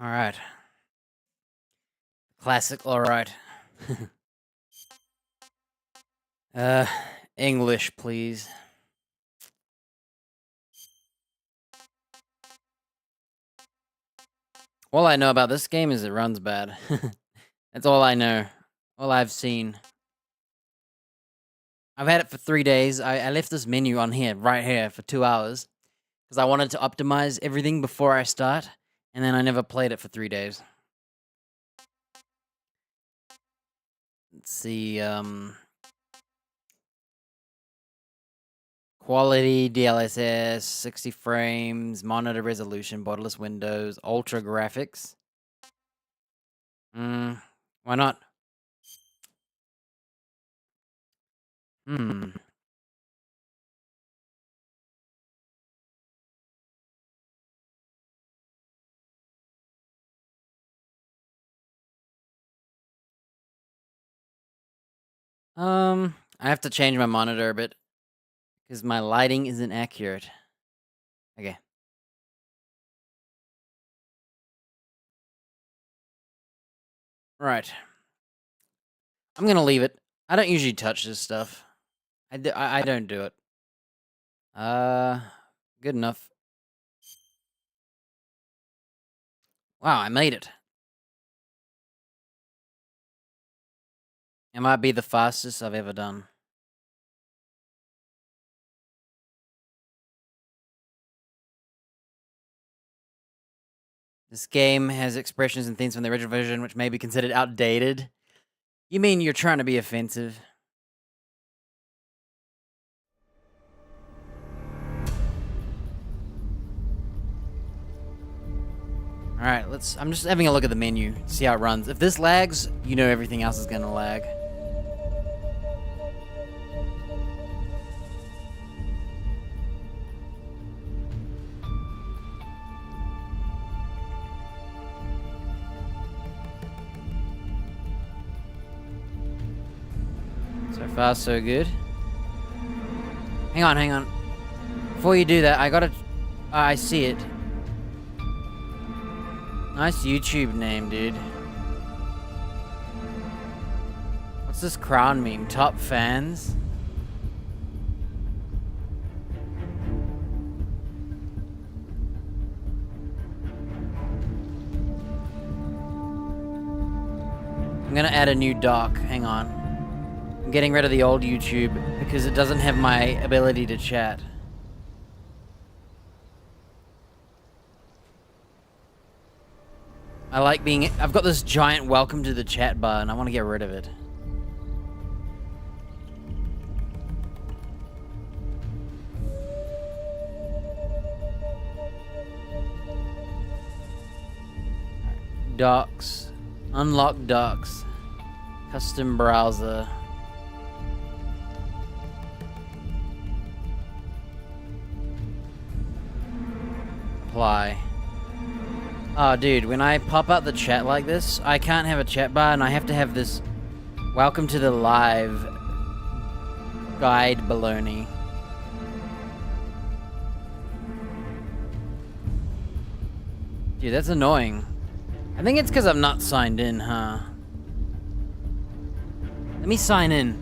All right. Classic, all right. uh, English, please. All I know about this game is it runs bad. That's all I know. All I've seen. I've had it for 3 days. I left this menu on here, right here, for 2 hours. Because I wanted to optimize everything before I start. And then I never played it for 3 days. Let's see, quality, DLSS, 60 frames, monitor resolution, borderless windows, ultra graphics. Why not? Hmm. I have to change my monitor a bit because my lighting isn't accurate. Okay. Right. I'm gonna leave it. I don't usually touch this stuff. I don't do it. Good enough. Wow, I made it. It might be the fastest I've ever done. This game has expressions and things from the original version which may be considered outdated. You mean you're trying to be offensive? Alright, I'm just having a look at the menu, see how it runs. If this lags, you know everything else is gonna lag. So far, so good. Hang on. Before you do that, I see it. Nice YouTube name, dude. What's this crown meme? Top fans? I'm gonna add a new doc. Hang on. I'm getting rid of the old YouTube because it doesn't have my ability to chat. I've got this giant welcome to the chat bar and I want to get rid of it. Docs. Unlock docs. Custom browser. Apply. Oh, dude, when I pop out the chat like this, I can't have a chat bar and I have to have this welcome to the live guide baloney. Dude, that's annoying. I think it's because I'm not signed in, huh? Let me sign in.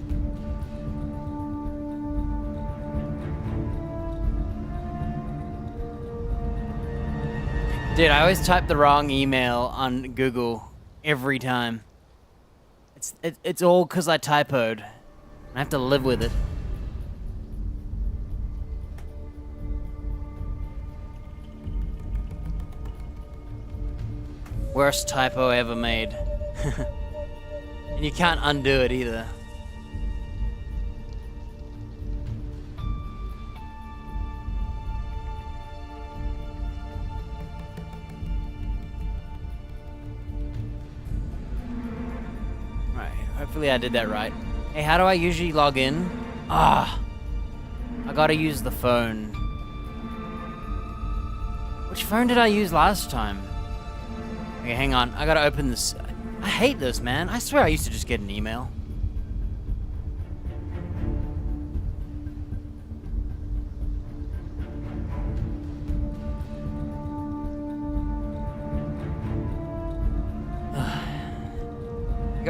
Dude, I always type the wrong email on Google every time. It's all because I typoed. I have to live with it. Worst typo ever made. And you can't undo it either. Hopefully I did that right. Hey, how do I usually log in? I gotta use the phone. Which phone did I use last time? Okay, hang on. I gotta open this. I hate this, man. I swear I used to just get an email.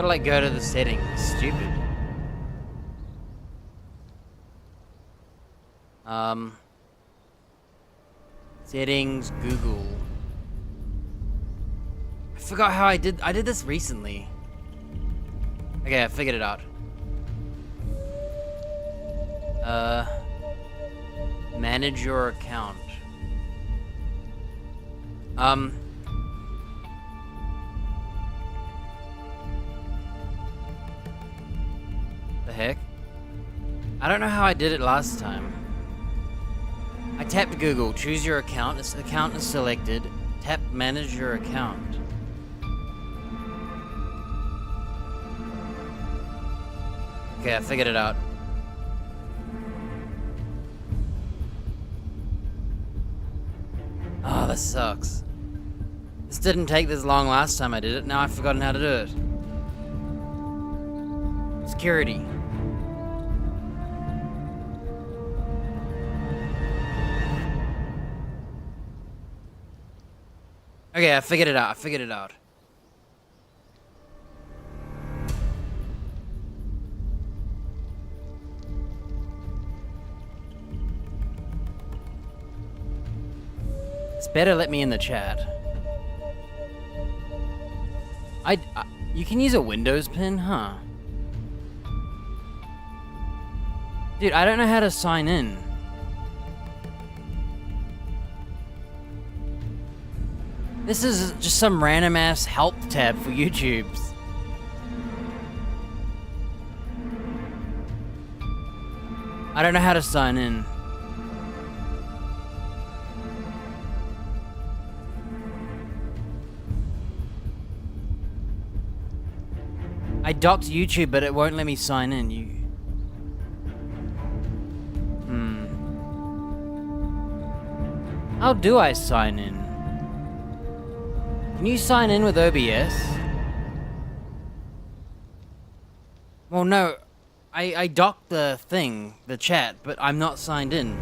gotta like go to the settings. Stupid. Settings, Google. I forgot how I did this recently. Okay, I figured it out. Manage your account. The heck? I don't know how I did it last time. I tapped Google, choose your account, account is selected, tap manage your account. Okay, I figured it out. Oh, this sucks. This didn't take this long last time I did it, now I've forgotten how to do it. Security. Okay, I figured it out. It's better let me in the chat. You can use a Windows pin, huh? Dude, I don't know how to sign in. This is just some random ass help tab for YouTube's. I don't know how to sign in. I docked YouTube, but it won't let me sign in. How do I sign in? Can you sign in with OBS? Well, no. I docked the thing, the chat, but I'm not signed in.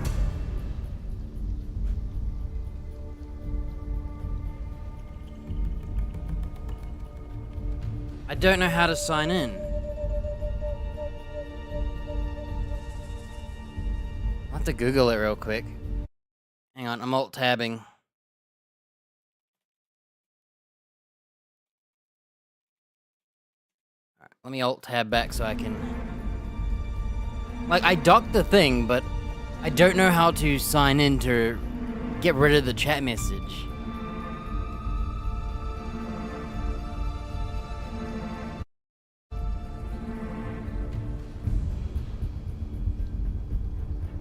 I don't know how to sign in. I'll have to Google it real quick. Hang on, I'm alt-tabbing. Alright, let me alt-tab back so I can... Like, I docked the thing, but I don't know how to sign in to get rid of the chat message.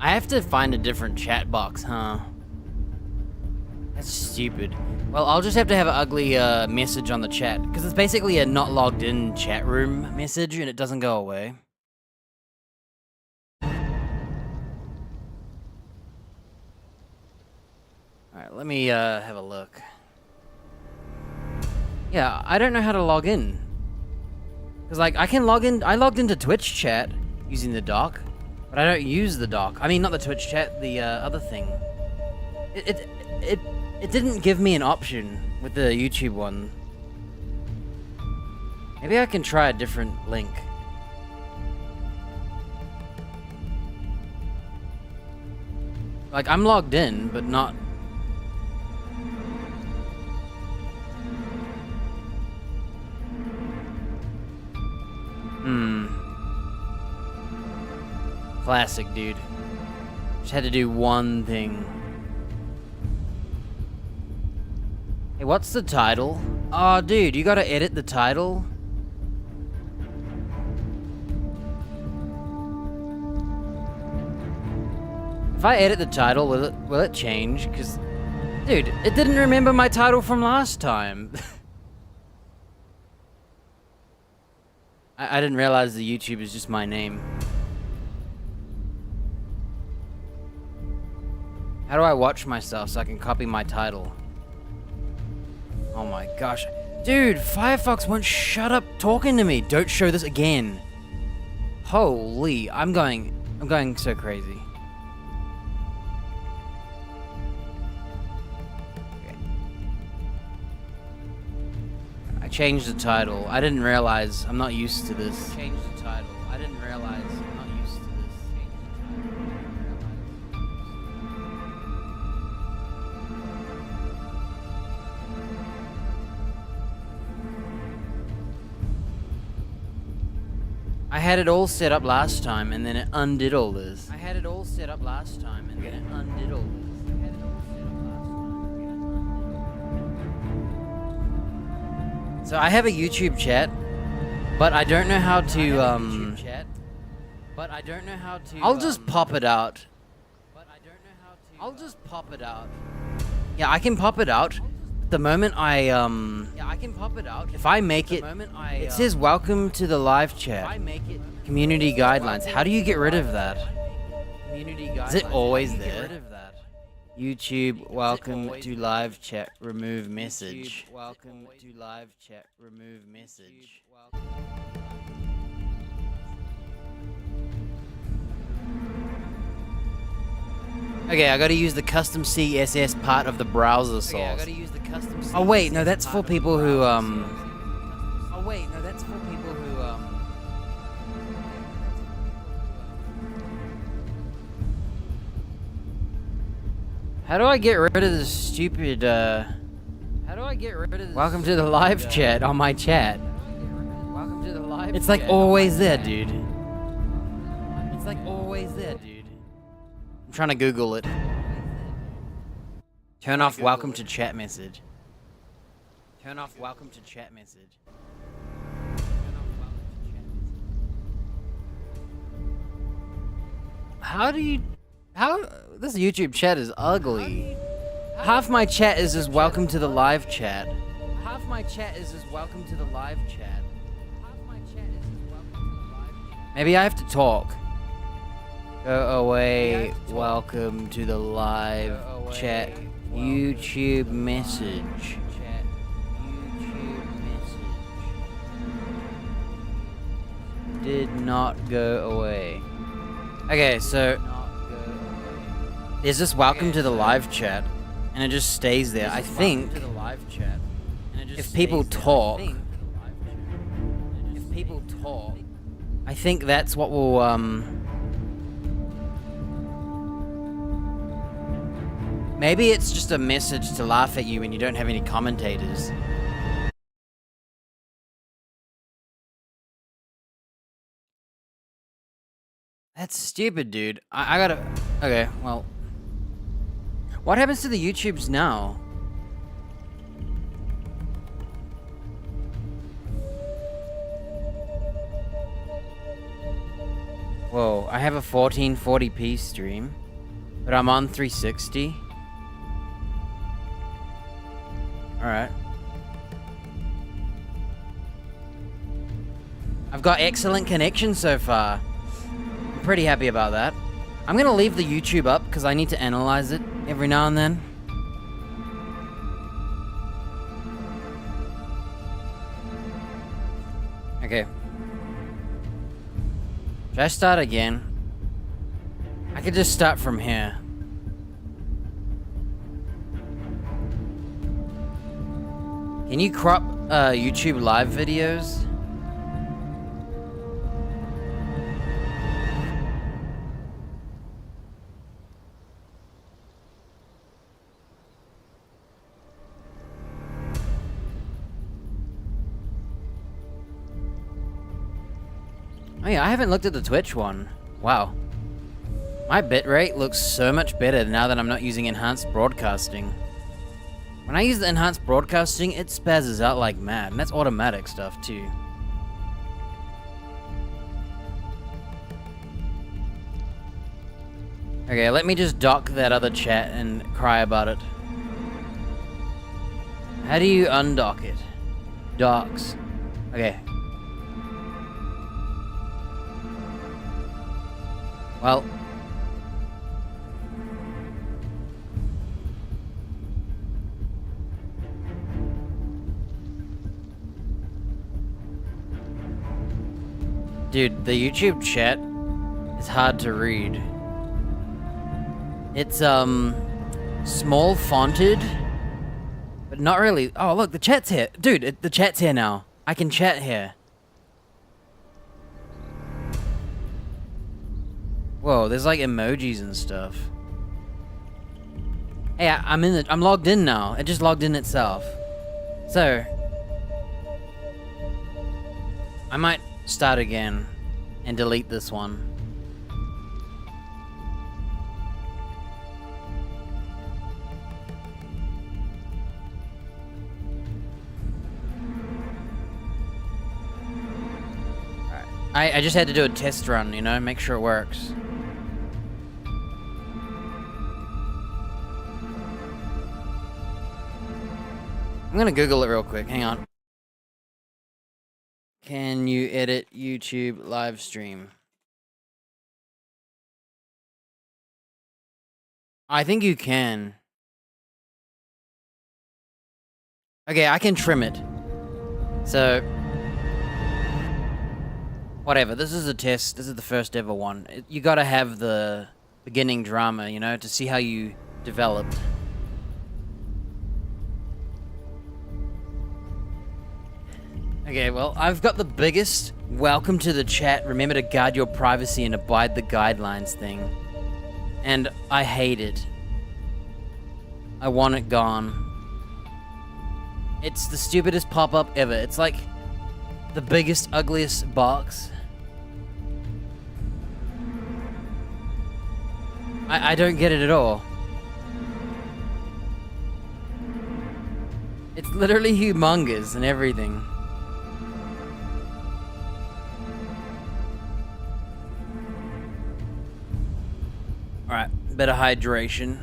I have to find a different chat box, huh? That's stupid. Well, I'll just have to have an ugly message on the chat, because it's basically a not logged in chat room message and it doesn't go away. Alright, let me have a look. Yeah, I don't know how to log in. Because, like, I can log in. I logged into Twitch chat using the dock, but I don't use the dock. I mean, not the Twitch chat, the other thing. It didn't give me an option with the YouTube one. Maybe I can try a different link. Like, I'm logged in, but not... Classic, dude. Just had to do one thing. Hey, what's the title? Oh, dude, you gotta edit the title? If I edit the title, will it change? Because, dude, it didn't remember my title from last time. I didn't realize the YouTube is just my name. How do I watch myself so I can copy my title? Oh my gosh. Dude, Firefox won't shut up talking to me. Don't show this again. Holy, I'm going so crazy. Okay. I Change the title. I didn't realize. I'm not used to this. Change the title. I didn't realize. I'm not used to this. I had it all set up last time and then it undid all this. I had it all set up last time and then it undid all this. So I have a YouTube chat, but I don't know how to I'll just pop it out. I'll just pop it out. Yeah, I can pop it out. The moment I yeah, I can pop it out. If I make it, it says welcome to the live chat. If I make it, community guidelines. How do you get rid of that? Community guidelines. Is it always there? YouTube, welcome to live chat, remove message. Welcome to live chat, remove message. Okay, I gotta use the custom CSS part of the browser source. Okay, I gotta use the custom CSS. Oh wait, no, that's for people who Oh wait, no, that's for people who How do I get rid of this stupid, How do I get rid of this? Welcome to the live chat on my chat. Welcome to the live It's like always there, dude. It's like always there, dude. I'm trying to Google it. Turn off welcome to chat message. Turn off welcome to chat message. How do you... How... This YouTube chat is ugly. Half my chat is just welcome to the live chat. Half my chat is just welcome to the live chat. Half my chat is just welcome to the live chat. Maybe I have to talk. Go away. Welcome to the live chat. YouTube message. YouTube message. Did not go away. Okay, so there's this welcome to the live chat, and it just stays there. I think if people talk, I think that's what will maybe it's just a message to laugh at you when you don't have any commentators. That's stupid, dude. I gotta... Okay, well... What happens to the YouTubes now? Whoa, I have a 1440p stream, but I'm on 360. Alright. I've got excellent connection so far. I'm pretty happy about that. I'm gonna leave the YouTube up because I need to analyze it every now and then. Okay. Should I start again? I could just start from here. Can you crop YouTube live videos? Oh yeah, I haven't looked at the Twitch one. Wow. My bitrate looks so much better now that I'm not using enhanced broadcasting. When I use the enhanced broadcasting, it spazzes out like mad, and that's automatic stuff too. Okay, let me just dock that other chat and cry about it. How do you undock it? Docks. Okay. Well. Dude, the YouTube chat is hard to read. It's, small fonted, but But not really. Oh, look, the chat's here. Dude, the chat's here now. I can chat here. Whoa, there's like emojis and stuff. Hey, I'm logged in now. It just logged in itself. So, I might start again and delete this one. I just had to do a test run, you know, make sure it works. I'm gonna Google it real quick, hang on. Can you edit YouTube live stream? I think you can. Okay, I can trim it. So, whatever, this is a test. This is the first ever one. You gotta have the beginning drama, you know, to see how you develop. Okay, well, I've got the biggest welcome to the chat, remember to guard your privacy and abide the guidelines thing. And I hate it. I want it gone. It's the stupidest pop-up ever. It's like the biggest, ugliest box. I don't get it at all. It's literally humongous and everything. Alright, better hydration.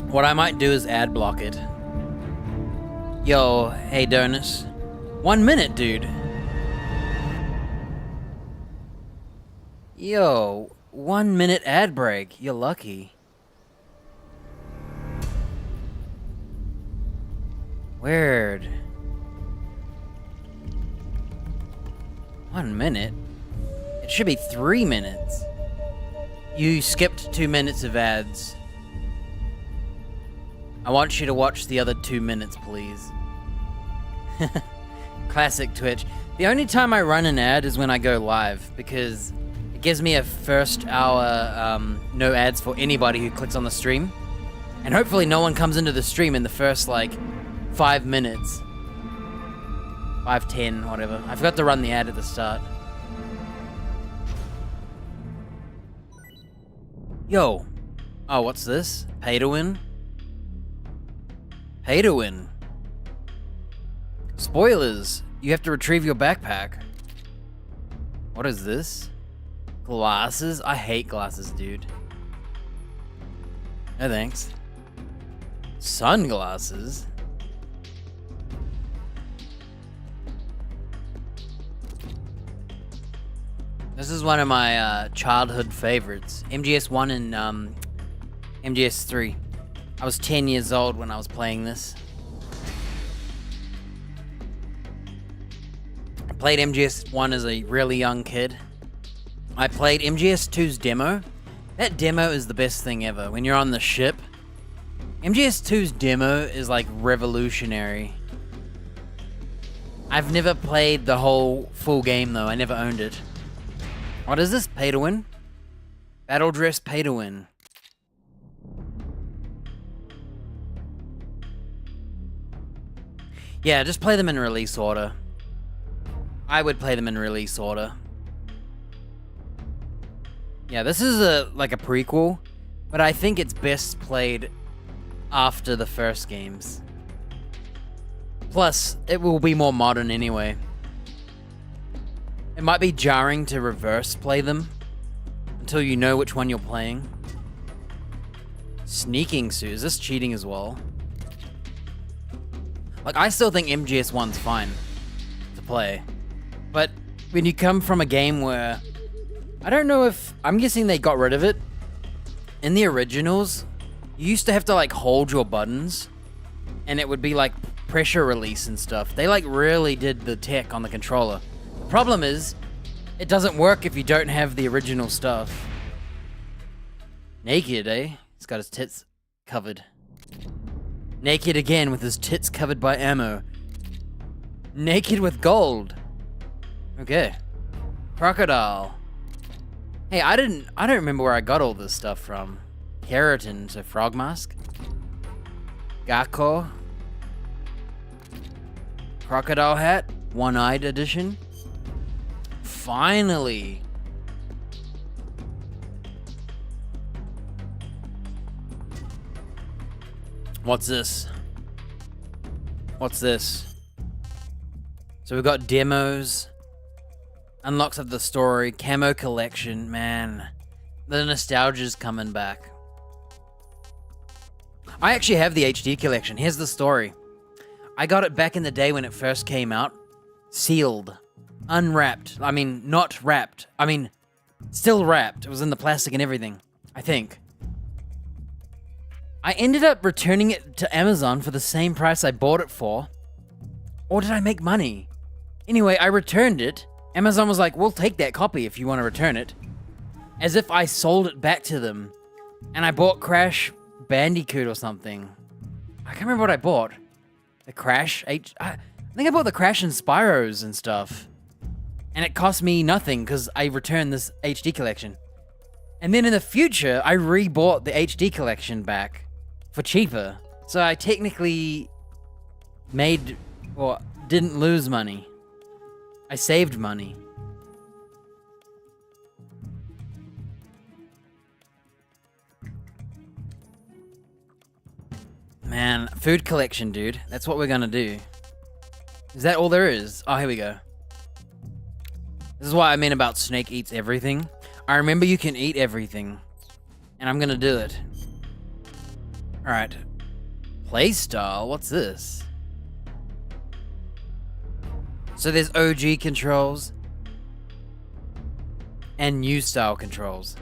What I might do is ad block it. Yo, hey Donus. 1 minute, dude. Yo, 1 minute ad break. You're lucky. Weird. 1 minute? It should be 3 minutes. You skipped 2 minutes of ads. I want you to watch the other 2 minutes, please. Classic Twitch. The only time I run an ad is when I go live, because it gives me a first hour no ads for anybody who clicks on the stream. And hopefully no one comes into the stream in the first, like, 5 minutes. 5, 10, whatever. I forgot to run the ad at the start. Yo. Oh, what's this? Pay to win? Pay to win. Spoilers. You have to retrieve your backpack. What is this? Glasses? I hate glasses, dude. No thanks. Sunglasses? This is one of my childhood favorites. MGS1 and MGS3. I was 10 years old when I was playing this. I played MGS1 as a really young kid. I played MGS2's demo. That demo is the best thing ever. When you're on the ship, MGS2's demo is like revolutionary. I've never played the whole full game though. I never owned it. What is this? Pay to win? Battle dress pay to win. Yeah, just play them in release order. I would play them in release order. Yeah, this is like a prequel, but I think it's best played after the first games. Plus, it will be more modern anyway. It might be jarring to reverse play them until you know which one you're playing. Sneaking suit, is this cheating as well? Like, I still think MGS1's fine to play. But when you come from a game where... I don't know if... I'm guessing they got rid of it. In the originals, you used to have to, like, hold your buttons. And it would be, like, pressure release and stuff. They, like, really did the tech on the controller. The problem is, it doesn't work if you don't have the original stuff. Naked, eh? He's got his tits covered. Naked again with his tits covered by ammo. Naked with gold. Okay. Crocodile. Hey, I don't remember where I got all this stuff from. Keratin, so frog mask. Gakko. Crocodile hat. One-eyed edition. Finally. What's this? What's this? So we've got demos. Unlocks of the story. Camo collection. Man. The nostalgia's coming back. I actually have the HD collection. Here's the story. I got it back in the day when it first came out. Sealed. Unwrapped. I mean, not wrapped. I mean, still wrapped. It was in the plastic and everything. I think. I ended up returning it to Amazon for the same price I bought it for. Or did I make money? Anyway, I returned it. Amazon was like, we'll take that copy if you want to return it. As if I sold it back to them. And I bought Crash Bandicoot or something. I can't remember what I bought. The Crash I think I bought the Crash and Spyros and stuff. And it cost me nothing because I returned this HD collection. And then in the future, I re-bought the HD collection back for cheaper. So I technically made, or didn't lose money. I saved money. Man, food collection, dude. That's what we're gonna do. Is that all there is? Oh, here we go. This is what I mean about Snake eats everything. I remember you can eat everything. And I'm gonna do it. Alright. Playstyle? What's this? So there's OG controls. And new style controls.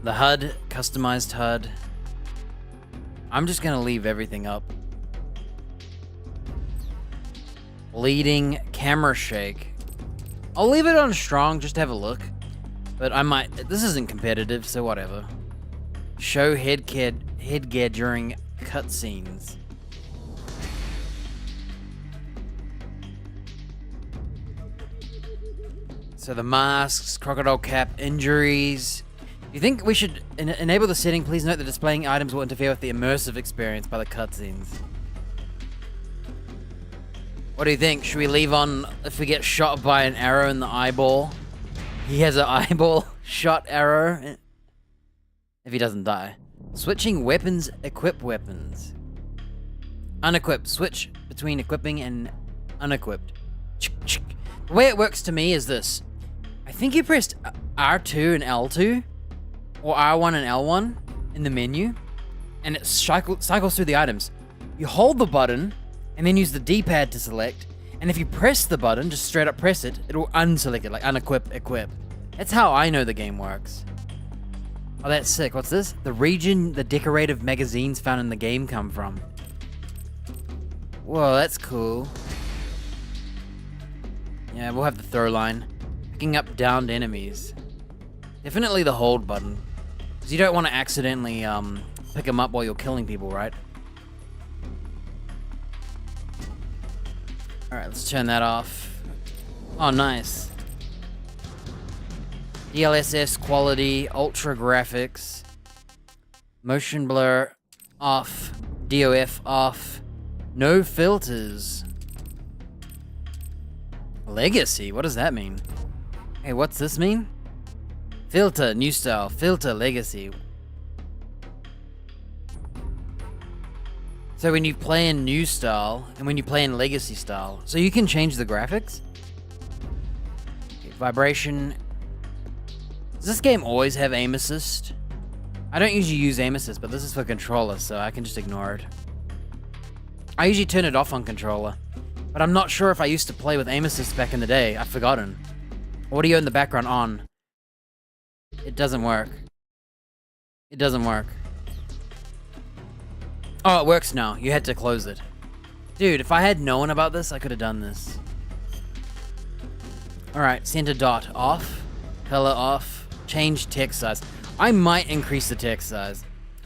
The HUD, customized HUD. I'm just gonna leave everything up. Leading camera shake. I'll leave it on strong just to have a look. But I might, this isn't competitive, so whatever. Show headgear during cutscenes. So the masks, crocodile cap, injuries. You think we should enable the setting? Please note that displaying items will interfere with the immersive experience by the cutscenes. What do you think? Should we leave on if we get shot by an arrow in the eyeball? He has an eyeball shot arrow. If he doesn't die. Switching weapons, equip weapons. Unequipped. Switch between equipping and unequipped. The way it works to me is this. I think you pressed R2 and L2. Or R1 and L1 in the menu. And it cycles through the items. You hold the button and then use the D-pad to select. And if you press the button, just straight up press it, it'll unselect it, like unequip, equip. That's how I know the game works. Oh, that's sick. What's this? The region the decorative magazines found in the game come from. Whoa, that's cool. Yeah, we'll have the throw line. Picking up downed enemies. Definitely the hold button. Because you don't want to accidentally pick them up while you're killing people, right? Alright, let's turn that off. Oh, nice. DLSS quality, ultra graphics, motion blur off, DOF off, no filters. Legacy, what does that mean? Hey, what's this mean? Filter, new style, filter, legacy. So when you play in new style, and when you play in legacy style, so you can change the graphics? Okay, vibration. Does this game always have aim assist? I don't usually use aim assist, but this is for controller, so I can just ignore it. I usually turn it off on controller, but I'm not sure if I used to play with aim assist back in the day. I've forgotten. Audio in the background on. It doesn't work. It doesn't work. Oh, it works now. You had to close it. Dude, if I had known about this, I could have done this. Alright, center dot off. Color off. Change text size. I might increase the text size.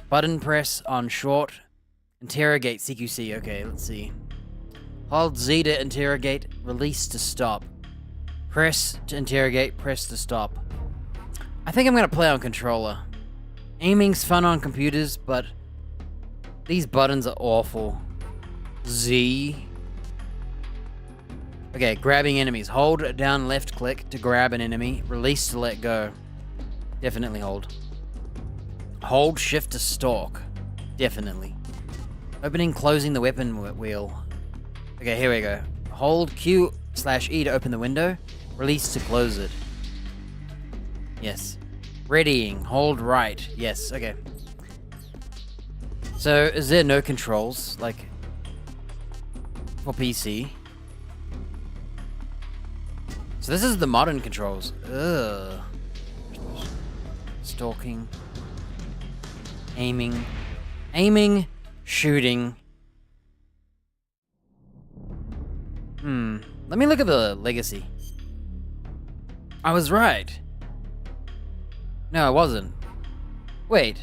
Button press on short. Interrogate CQC. Okay, let's see. Hold Z to interrogate. Release to stop. Press to interrogate. Press to stop. I think I'm gonna play on controller. Aiming's fun on computers, but these buttons are awful. Z. Okay, grabbing enemies. Hold down left click to grab an enemy. Release to let go. Definitely hold. Hold shift to stalk. Definitely. Opening, closing the weapon wheel. Okay, here we go. Hold Q/E to open the window. Release to close it. Yes. Readying. Hold right. Yes, okay. So, is there no controls, like, for PC? So this is the modern controls. Ugh. Stalking. Aiming. Aiming. Shooting. Let me look at the legacy. I was right. No, I wasn't. Wait.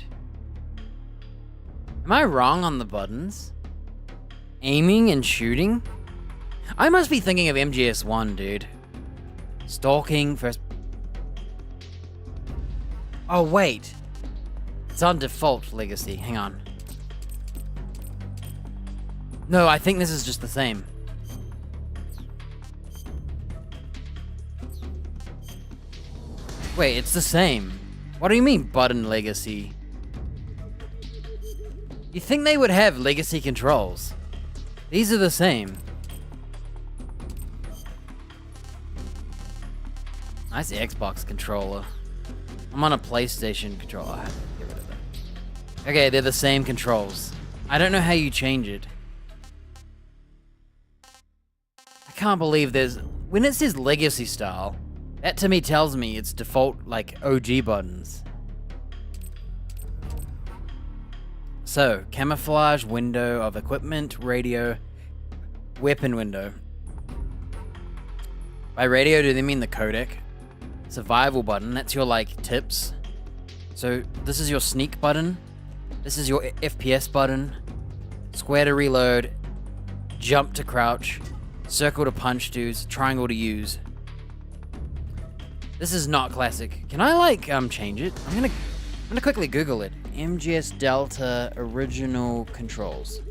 Am I wrong on the buttons? Aiming and shooting? I must be thinking of MGS1, dude. Stalking, first... Oh, wait. It's on default legacy. Hang on. No, I think this is just the same. Wait, it's the same. What do you mean, button legacy? You think they would have legacy controls? These are the same. Nice Xbox controller. I'm on a PlayStation controller. I have to get rid of that. Okay, they're the same controls. I don't know how you change it. I can't believe there's... When it says legacy style, that to me tells me it's default, like, OG buttons. So, camouflage window of equipment, radio, weapon window. By radio, do they mean the codec? Survival button, that's your, like, tips. So, this is your sneak button. This is your FPS button. Square to reload. Jump to crouch. Circle to punch dudes. Triangle to use. This is not classic. Can I, like, change it? I'm gonna quickly Google it. MGS Delta original controls.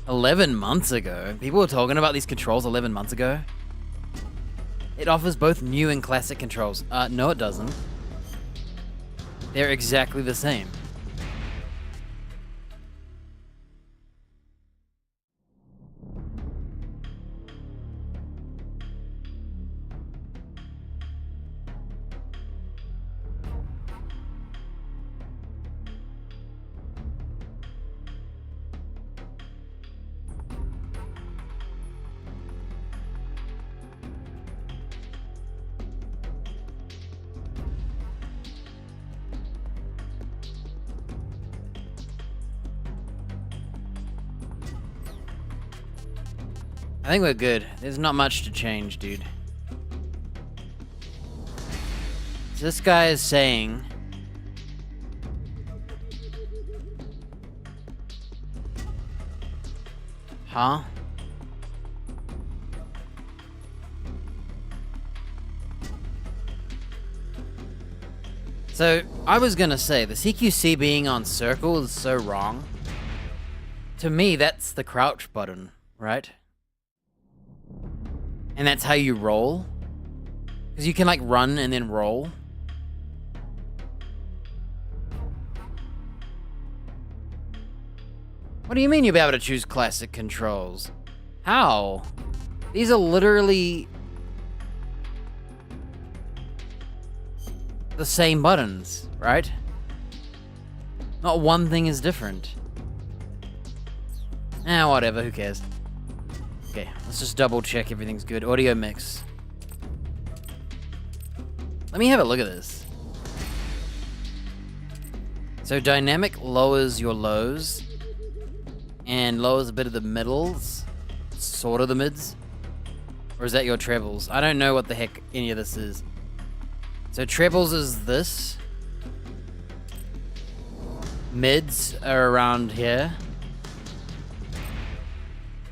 "11 months ago? People were talking about these controls 11 months ago? It offers both new and classic controls. No it doesn't. They're exactly the same. I think we're good. There's not much to change, dude. So this guy is saying... Huh? So, I was gonna say, the CQC being on circle is so wrong. To me, that's the crouch button, right? And that's how you roll? Because you can, like, run and then roll. What do you mean you'll be able to choose classic controls? How? These are literally... the same buttons, right? Not one thing is different. Whatever, who cares? Okay, let's just double check everything's good. Audio mix. Let me have a look at this. So dynamic lowers your lows and lowers a bit of the middles, sort of the mids. Or is that your trebles? I don't know what the heck any of this is. So trebles is this. Mids are around here.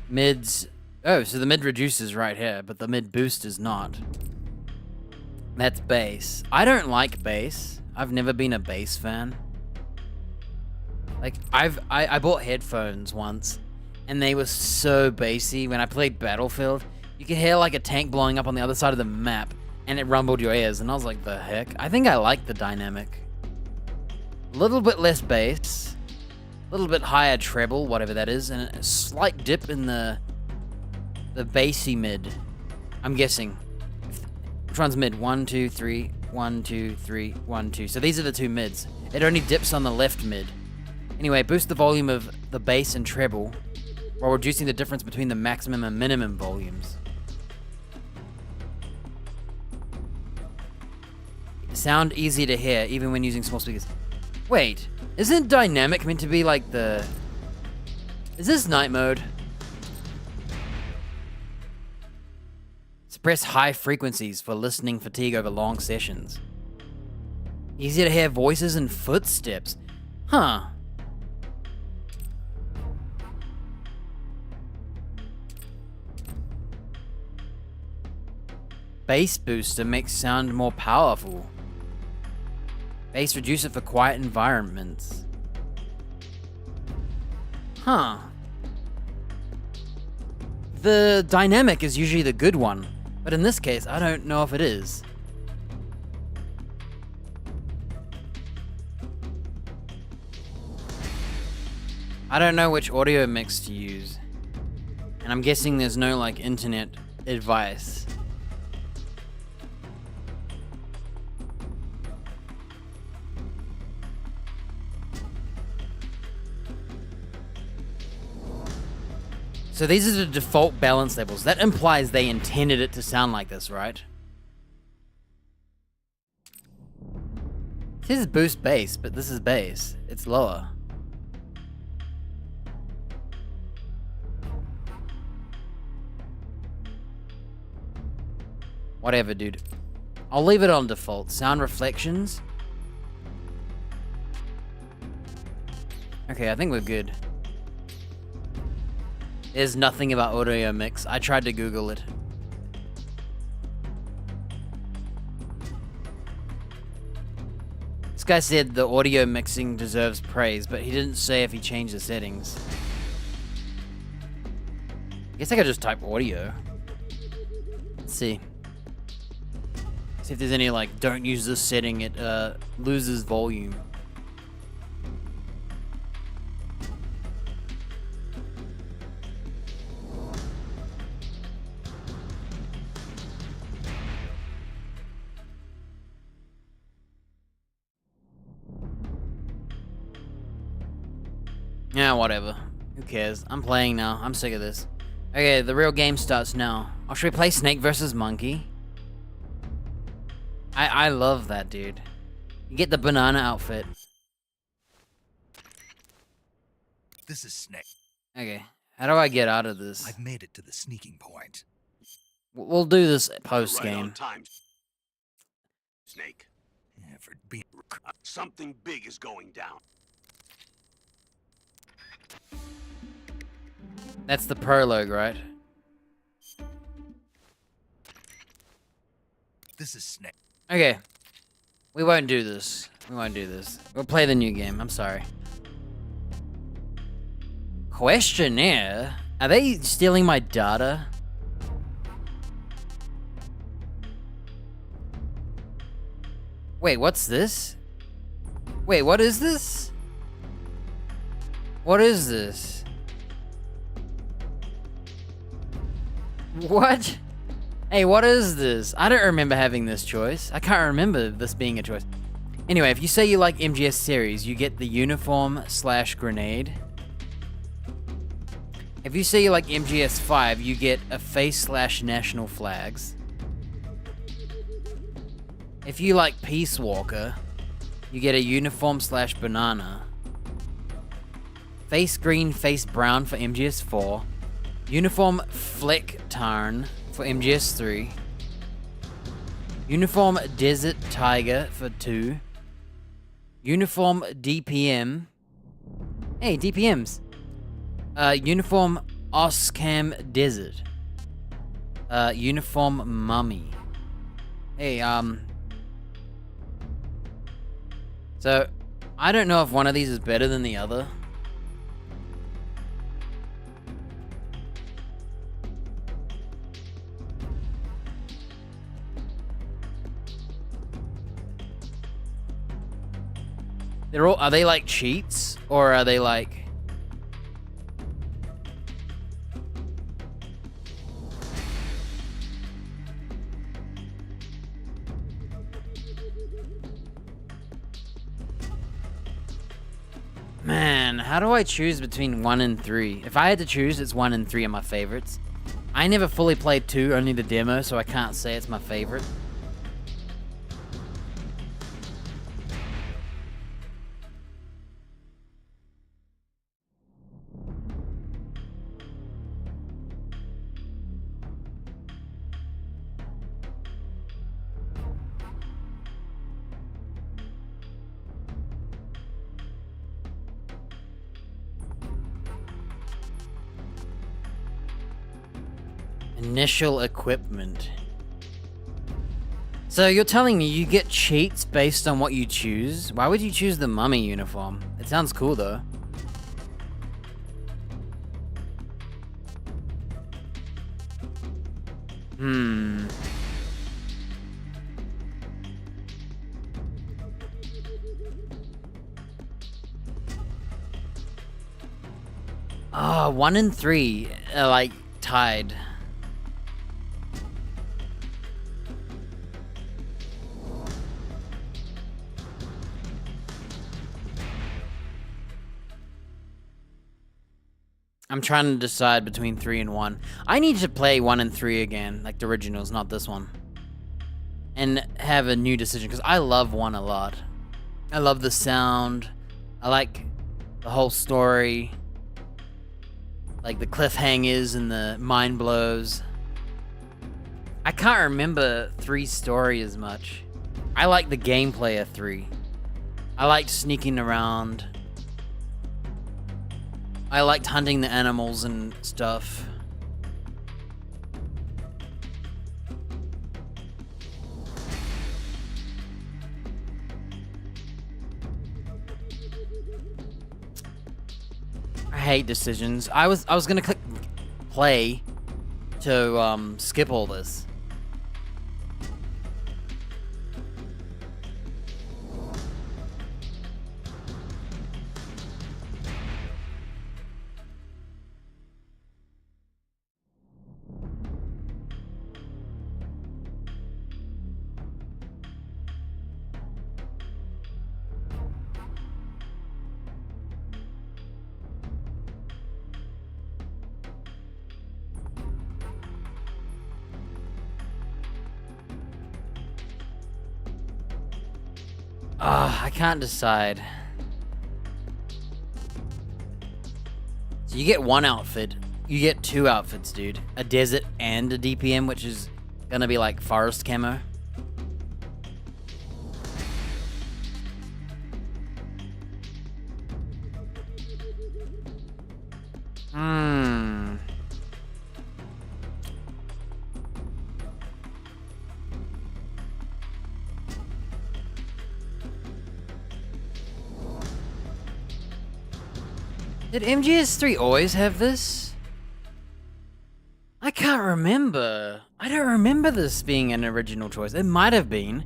Mids... Oh, so the mid reduces right here, but the mid boost is not. That's bass. I don't like bass. I've never been a bass fan. Like, I bought headphones once, and they were so bassy. When I played Battlefield, you could hear like a tank blowing up on the other side of the map, and it rumbled your ears, and I was like, the heck? I think I like the dynamic. A little bit less bass, a little bit higher treble, whatever that is, and a slight dip in the bassy mid. I'm guessing. Which one's mid? 1, 2, 3, 1, 2, 3, 1, 2. So these are the two mids. It only dips on the left mid. Anyway, boost the volume of the bass and treble while reducing the difference between the maximum and minimum volumes. Sound easy to hear even when using small speakers. Wait, isn't dynamic meant to be like the... Is this night mode? Suppress high frequencies for listening fatigue over long sessions. Easy to hear voices and footsteps. Huh. Bass booster makes sound more powerful. Bass reducer for quiet environments. Huh. The dynamic is usually the good one, but in this case, I don't know if it is. I don't know which audio mix to use. And I'm guessing there's no like internet advice. So these are the default balance levels. That implies they intended it to sound like this, right? This is boost bass, but this is bass. It's lower. Whatever, dude. I'll leave it on default. Sound reflections. Okay, I think we're good. There's nothing about audio mix. I tried to Google it. This guy said the audio mixing deserves praise, but he didn't say if he changed the settings. I guess I could just type audio. Let's see. See if there's any like, don't use this setting, it loses volume. Yeah, whatever. Who cares? I'm playing now. I'm sick of this. Okay, the real game starts now. Oh, should we play Snake versus Monkey? I love that, dude. You get the banana outfit. This is Snake. Okay, how do I get out of this? I've made it to the sneaking point. We'll do this post Right on game. time. Snake, Yeah, for being... something big is going down. That's the prologue, right? This is Snake. Okay. We won't do this. We won't do this. We'll play the new game. I'm sorry. Questionnaire? Are they stealing my data? Wait, what's this? Wait, what is this? What is this? What? Hey, what is this? I don't remember having this choice. I can't remember this being a choice. Anyway, if you say you like MGS series, you get the uniform/grenade. If you say you like MGS 5, you get a face/national flags. If you like Peace Walker, you get a uniform/banana. Face green, face brown for MGS 4. Uniform Fleck Tarn for MGS3. Uniform Desert Tiger for 2. Uniform DPM. Hey, DPMs. Uniform Oscam Desert. Uniform Mummy. Hey, so, I don't know if one of these is better than the other. Are they like cheats? Or are they like... Man, how do I choose between 1 and 3? If I had to choose, it's 1 and 3 are my favorites. I never fully played 2, only the demo, so I can't say it's my favorite. Initial equipment. So you're telling me you get cheats based on what you choose? Why would you choose the mummy uniform? It sounds cool though. Ah, 1 and 3 are like tied. I'm trying to decide between 3 and 1. I need to play 1 and 3 again, like the originals, not this one. And have a new decision, because I love 1 a lot. I love the sound. I like the whole story. Like the cliffhangers and the mind blows. I can't remember 3's story as much. I like the gameplay of 3. I liked sneaking around. I liked hunting the animals and stuff. I hate decisions. I was gonna click play to skip all this. I can't decide. So you get 1 outfit. You get 2 outfits, dude. A desert and a DPM, which is gonna be like forest camo. Did MGS3 always have this? I can't remember. I don't remember this being an original choice. It might have been.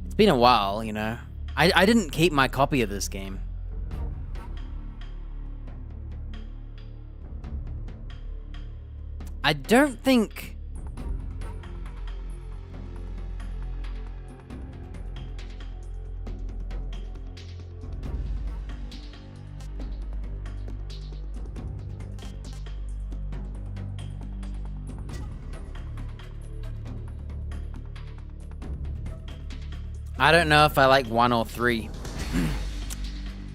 It's been a while, you know. I didn't keep my copy of this game. I don't think... I don't know if I like 1 or 3.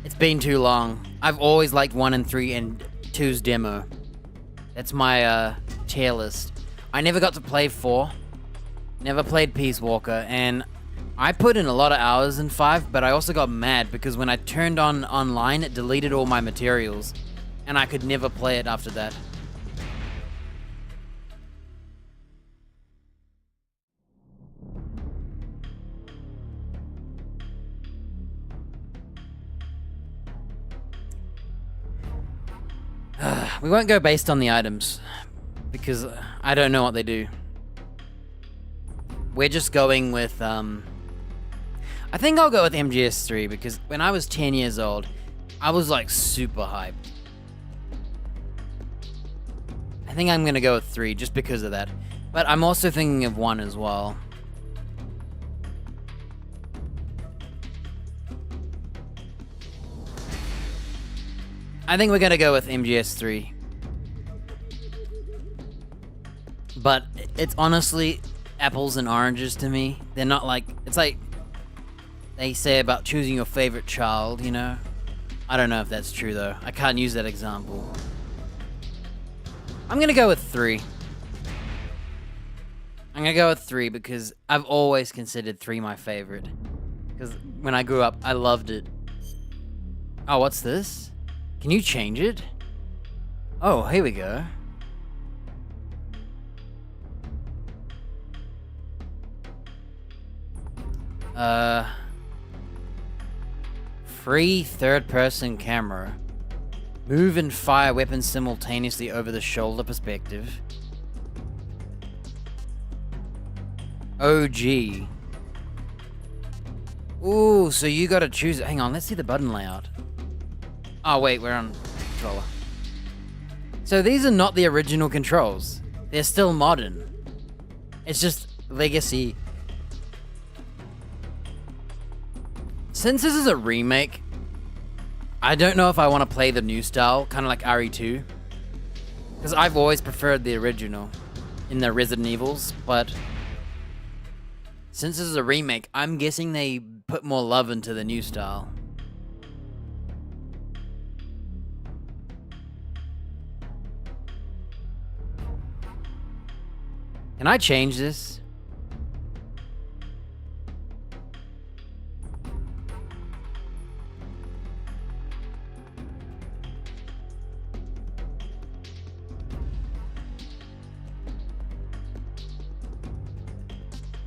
It's been too long. I've always liked 1 and 3 and 2's demo. That's my tier list. I never got to play 4. Never played Peace Walker, and I put in a lot of hours in 5, but I also got mad because when I turned on online, it deleted all my materials, and I could never play it after that. We won't go based on the items, because I don't know what they do. We're just going with, I think I'll go with MGS3, because when I was 10 years old, I was like super hyped. I think I'm gonna go with 3, just because of that. But I'm also thinking of 1 as well. I think we're gonna go with MGS3. But it's honestly apples and oranges to me. They're not like, it's like they say about choosing your favorite child, you know? I don't know if that's true though. I can't use that example. I'm gonna go with 3. I'm gonna go with 3 because I've always considered 3 my favorite. Because when I grew up, I loved it. Oh, what's this? Can you change it? Oh, here we go. Free third-person camera. Move and fire weapons simultaneously over the shoulder perspective. OG. Ooh, so you gotta choose it. Hang on, let's see the button layout. Oh wait, we're on controller. So these are not the original controls. They're still modern. It's just legacy. Since this is a remake, I don't know if I want to play the new style, kind of like RE2. Because I've always preferred the original in the Resident Evils, but since this is a remake, I'm guessing they put more love into the new style. Can I change this?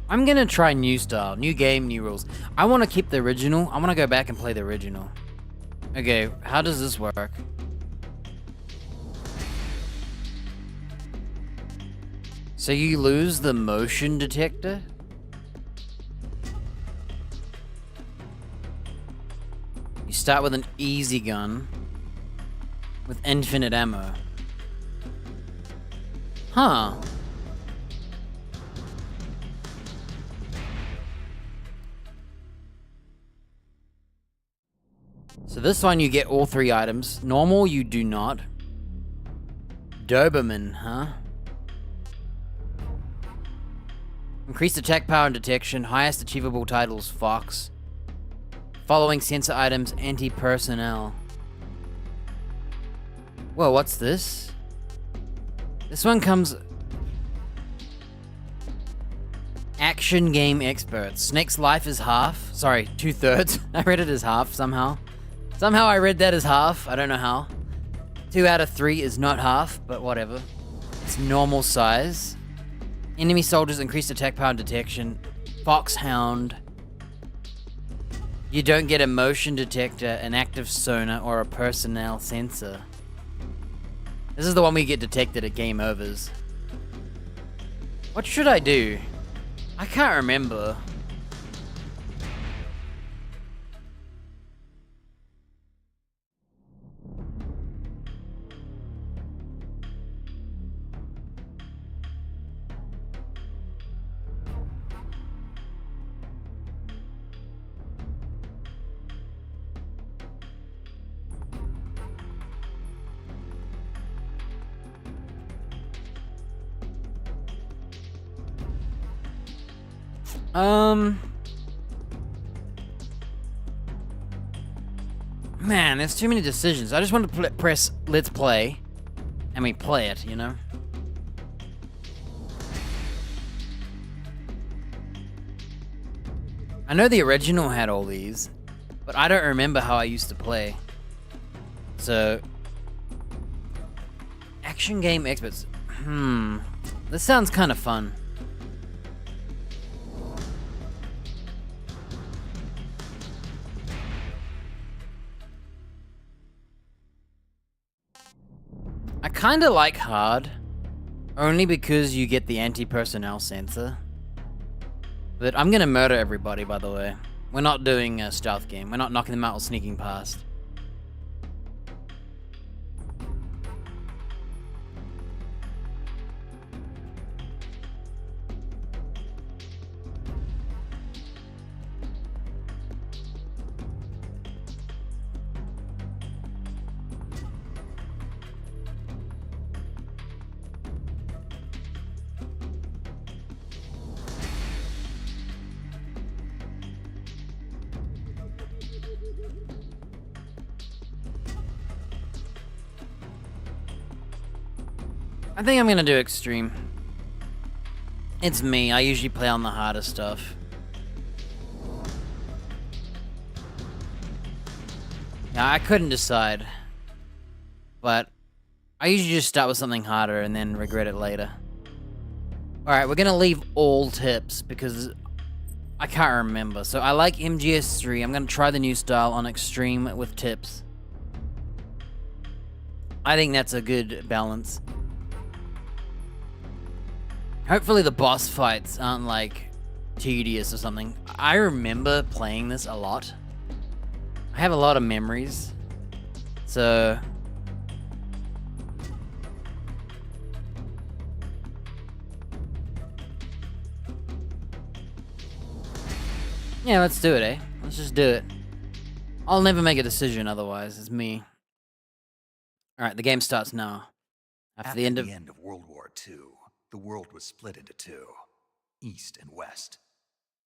I'm gonna try new style, new game, new rules. I want to keep the original. I want to go back and play the original. Okay, how does this work? So you lose the motion detector? You start with an easy gun with infinite ammo. Huh. So this one you get all 3 items. Normal you do not. Doberman, huh? Increased attack power and detection. Highest achievable titles, Fox. Following sensor items, anti-personnel. Whoa, what's this? This one comes... Action game experts. Snake's life is half. Sorry, 2/3. I read it as half somehow. Somehow I read that as half. I don't know how. 2 out of 3 is not half, but whatever. It's normal size. Enemy soldiers increased attack power and detection. Foxhound. You don't get a motion detector, an active sonar, or a personnel sensor. This is the one we get detected at game overs. What should I do? I can't remember. Man, there's too many decisions. I just want to press let's play, and we play it, you know? I know the original had all these, but I don't remember how I used to play. So, action game experts. This sounds kind of fun. I kind of like hard, only because you get the anti-personnel sensor. But I'm gonna murder everybody, by the way. We're not doing a stealth game. We're not knocking them out or sneaking past. I think I'm gonna do extreme. It's me, I usually play on the harder stuff. Yeah, I couldn't decide. But I usually just start with something harder and then regret it later. Alright, we're gonna leave all tips because I can't remember. So I like MGS3. I'm gonna try the new style on extreme with tips. I think that's a good balance. Hopefully the boss fights aren't like tedious or something. I remember playing this a lot. I have a lot of memories. So yeah, let's do it, eh? Let's just do it. I'll never make a decision otherwise. It's me. Alright, the game starts now. After the end of World War II, the world was split into two, East and West.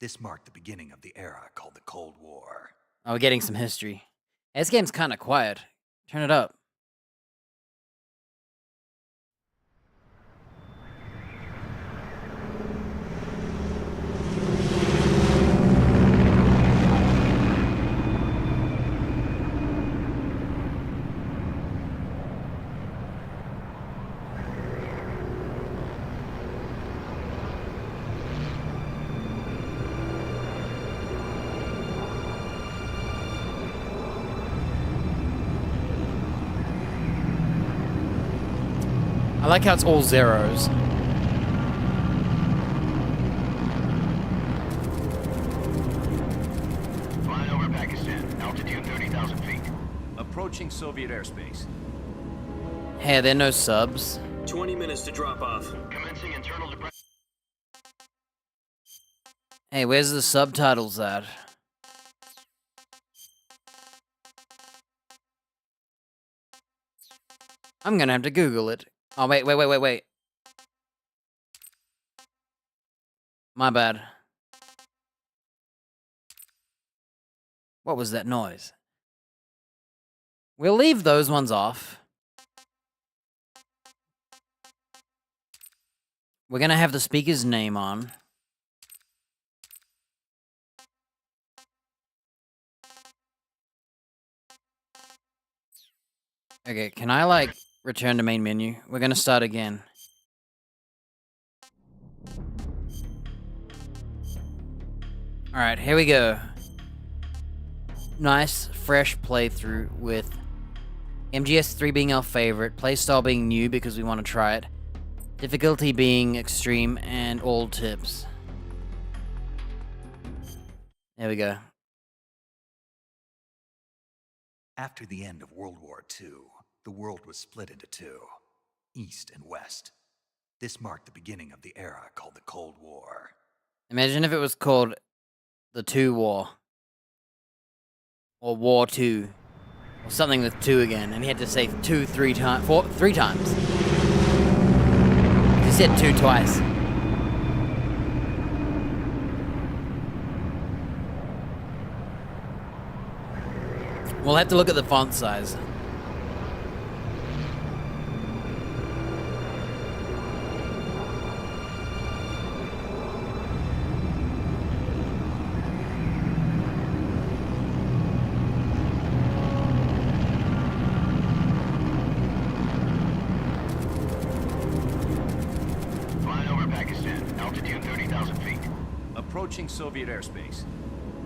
This marked the beginning of the era called the Cold War. Oh, we're getting some history. This game's kind of quiet. Turn it up. I like how it's all zeros. Flying over Pakistan, altitude 30,000 feet. Approaching Soviet airspace. Hey, there are no subs. 20 minutes to drop off. Commencing internal depression. Hey, where's the subtitles at? I'm gonna have to Google it. Oh, wait. My bad. What was that noise? We'll leave those ones off. We're gonna have the speaker's name on. Okay, can I, like, return to main menu? We're gonna start again. Alright, here we go. Nice, fresh playthrough with MGS3 being our favorite, playstyle being new because we want to try it, difficulty being extreme, and all tips. There we go. After the end of World War II, the world was split into two, East and West. This marked the beginning of the era called the Cold War. Imagine if it was called the Two War. Or War 2. Or something with 2 again, and he had to say 2 3 times. 3 times. He said 2 twice. We'll have to look at the font size. Approaching Soviet airspace.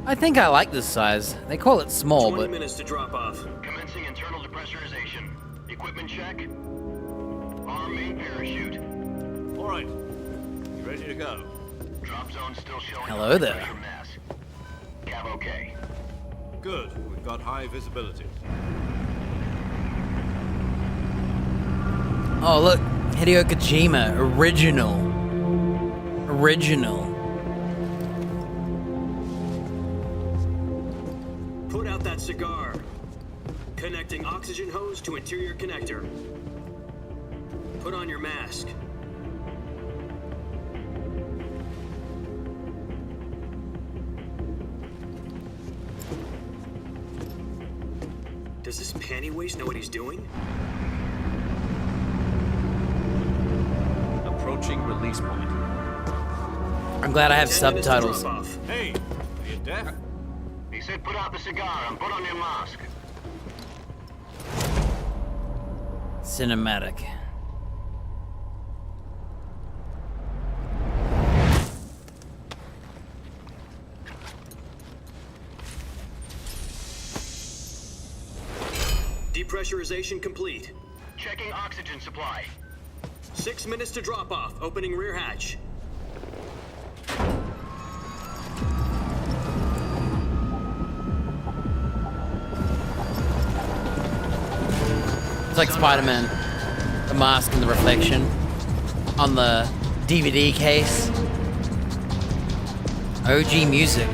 I think I like this size. They call it small, 20 but minutes to drop off. Commencing internal depressurization. Equipment check. Arm main parachute. All right. You ready to go? Drop zone still showing. Hello there. pressure mass. Cav okay. Good. We've got high visibility. oh look, Hideo Kojima, original. Put out that cigar. Connecting oxygen hose to interior connector. Put on your mask. Does this panty waste know what he's doing? Approaching release point. I'm glad I have 10 minutes to subtitles. drop off. Hey, are you deaf? He said put out the cigar and put on your mask. Cinematic. Depressurization complete. Checking oxygen supply. 6 minutes to drop off. Opening rear hatch. It's like Spider-Man. The mask and the reflection on the DVD case. OG music.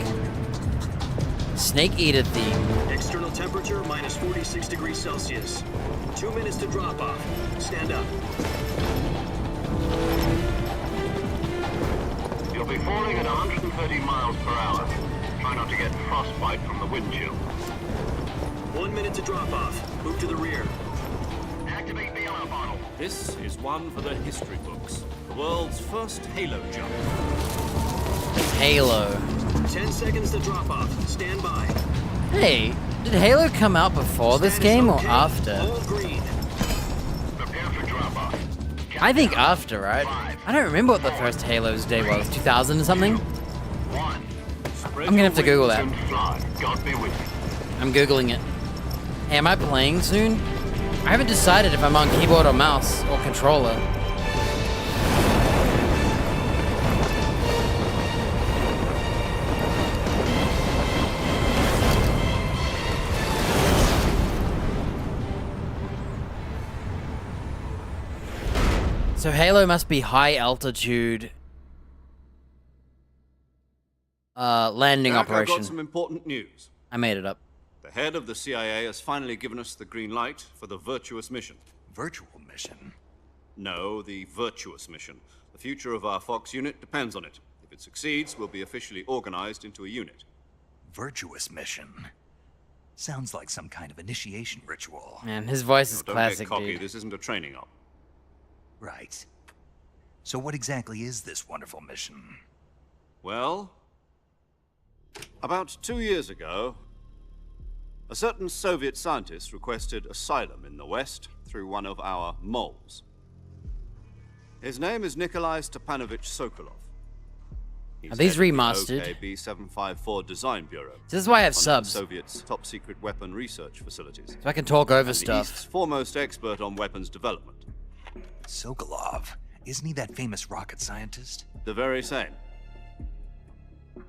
Snake Eater theme. External temperature minus 46 degrees Celsius. 2 minutes to drop off. Stand up. You'll be falling at 130 miles per hour. Try not to get frostbite from the wind chill. 1 minute to drop off. Move to the rear. Activate bailout bottle. This is one for the history books. The world's first Halo jump. Halo. 10 seconds to drop off. Stand by. Hey, did Halo come out before this Stand is game or okay. after? All green. Prepare for drop off. I think after, right? I don't remember what the first Halo's day was. 2000 or something? 1. Spread I'm gonna have to your Google wings that. And fly. God be with you. I'm Googling it. Hey, am I playing soon? I haven't decided if I'm on keyboard or mouse or controller. So Halo must be high altitude landing Jack, I've operation. got some important news. I made it up. The head of the CIA has finally given us the green light for the virtuous mission. Virtual mission? No, the virtuous mission. The future of our Fox unit depends on it. If it succeeds, we'll be officially organized into a unit. Virtuous mission? Sounds like some kind of initiation ritual. Man, his voice is Don't classic, get cocky. dude. This isn't a training op. Right. So what exactly is this wonderful mission? Well, about 2 years ago, a certain Soviet scientist requested asylum in the West through one of our moles. His name is Nikolai Stepanovich Sokolov. He's Are these head of the remastered? OKB-754 Design Bureau. This is why I have one of the subs, Soviet's top-secret weapon research facilities. so I can talk over And the stuff. East's foremost expert on weapons development. Sokolov. Isn't he that famous rocket scientist? The very same.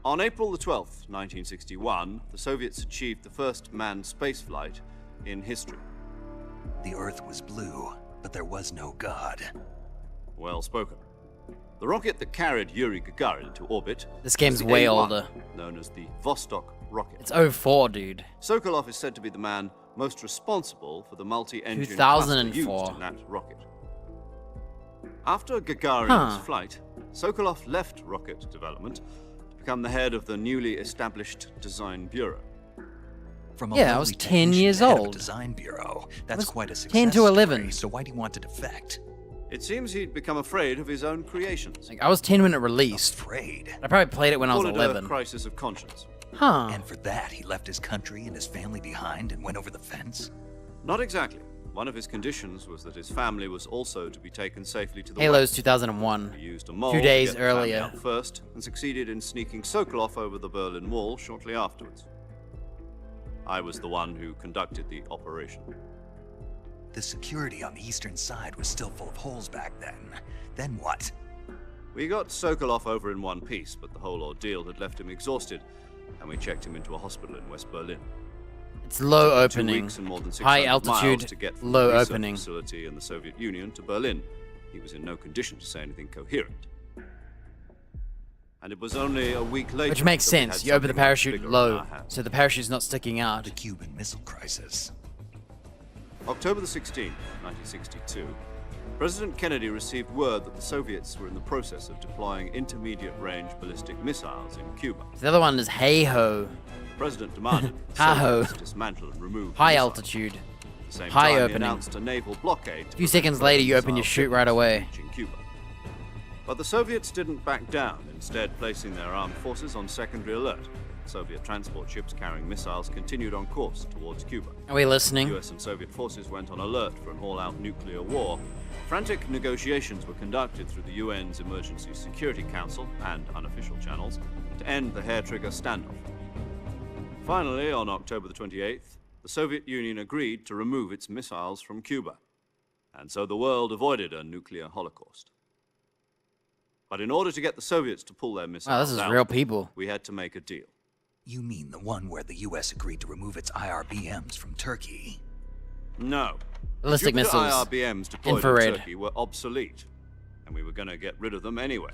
On April the 12th, 1961, the Soviets achieved the first manned spaceflight in history. The Earth was blue, but there was no God. Well spoken. The rocket that carried Yuri Gagarin to orbit This game's was the way A1, older. known as the Vostok rocket. It's 04, dude. Sokolov is said to be the man most responsible for the multi-engine 2004. cluster used in that rocket. After Gagarin's Huh. flight, Sokolov left rocket development to become the head of the newly established Design Bureau. From a Yeah, I was lovely 10 technician years to head of a old. design bureau. That's was quite a success 10 to 11. story, so why do you want to defect? It seems he'd become afraid of his own creations. Like, I was 10 when it released. Afraid. I probably played it when I was Call it a 11. crisis of conscience. Huh. And for that, he left his country and his family behind and went over the fence? Not exactly. One of his conditions was that his family was also to be taken safely to the Halo's west. 2001. He used a mole 2 days to get the family earlier. out first and succeeded in sneaking Sokolov over the Berlin Wall shortly afterwards. I was the one who conducted the operation. The security on the eastern side was still full of holes back then. Then what? We got Sokolov over in one piece, but the whole ordeal had left him exhausted, and we checked him into a hospital in West Berlin. It's low 2 opening. weeks and more than 600 High miles altitude, to get from low the research opening. facility in the Soviet Union to Berlin. He was in no condition to say anything coherent. And it was only a week later. Which makes that we had sense. You open the something much parachute bigger in low, our hands. so the parachute's not sticking out. The Cuban Missile Crisis. October the 16th, 1962, President Kennedy received word that the Soviets were in the process of deploying intermediate-range ballistic missiles in Cuba. The other one is Hey-Ho. The president demanded that the Ha-ho. Soviets dismantle and remove the High missiles. altitude. At the same High time, he opening. announced a naval blockade. A few seconds later, you open your chute right away. In Cuba. But the Soviets didn't back down, instead placing their armed forces on secondary alert. Soviet transport ships carrying missiles continued on course towards Cuba. Are we listening? US and Soviet forces went on alert for an all-out nuclear war. Frantic negotiations were conducted through the UN's Emergency Security Council and unofficial channels to end the hair-trigger standoff. Finally, on October the 28th, the Soviet Union agreed to remove its missiles from Cuba. And so the world avoided a nuclear holocaust. But in order to get the Soviets to pull their missiles Wow, this is out, real people. we had to make a deal. You mean the one where the US agreed to remove its IRBMs from Turkey? No. Ballistic Jupiter missiles. IRBMs deployed Infrared. in Turkey were obsolete, and we were going to get rid of them anyway.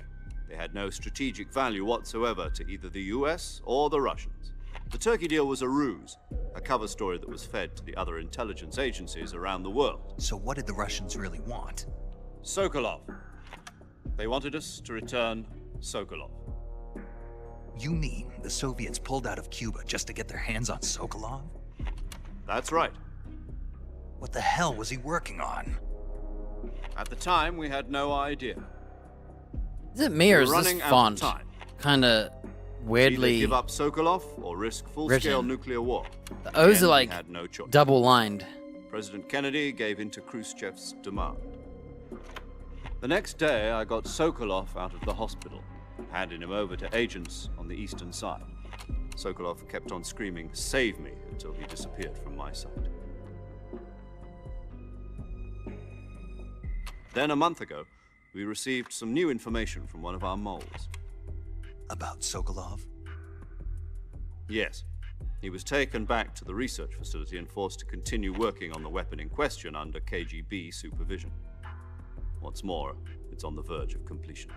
They had no strategic value whatsoever to either the US or the Russians. The Turkey deal was a ruse, a cover story that was fed to the other intelligence agencies around the world. So what did the Russians really want? Sokolov. They wanted us to return Sokolov. You mean the Soviets pulled out of Cuba just to get their hands on Sokolov? That's right. What the hell was he working on? At the time, we had no idea. Is it me or We is were this running out of font time. kind of Either weirdly... give up Sokolov or risk full-scale written. nuclear war. The O's Again, are we like had no choice. double-lined. President Kennedy gave in to Khrushchev's demand. The next day, I got Sokolov out of the hospital, handing him over to agents on the eastern side. Sokolov kept on screaming, "Save me," until he disappeared from my sight. Then, a month ago, we received some new information from one of our moles. About Sokolov? Yes. He was taken back to the research facility and forced to continue working on the weapon in question under KGB supervision. What's more, it's on the verge of completion.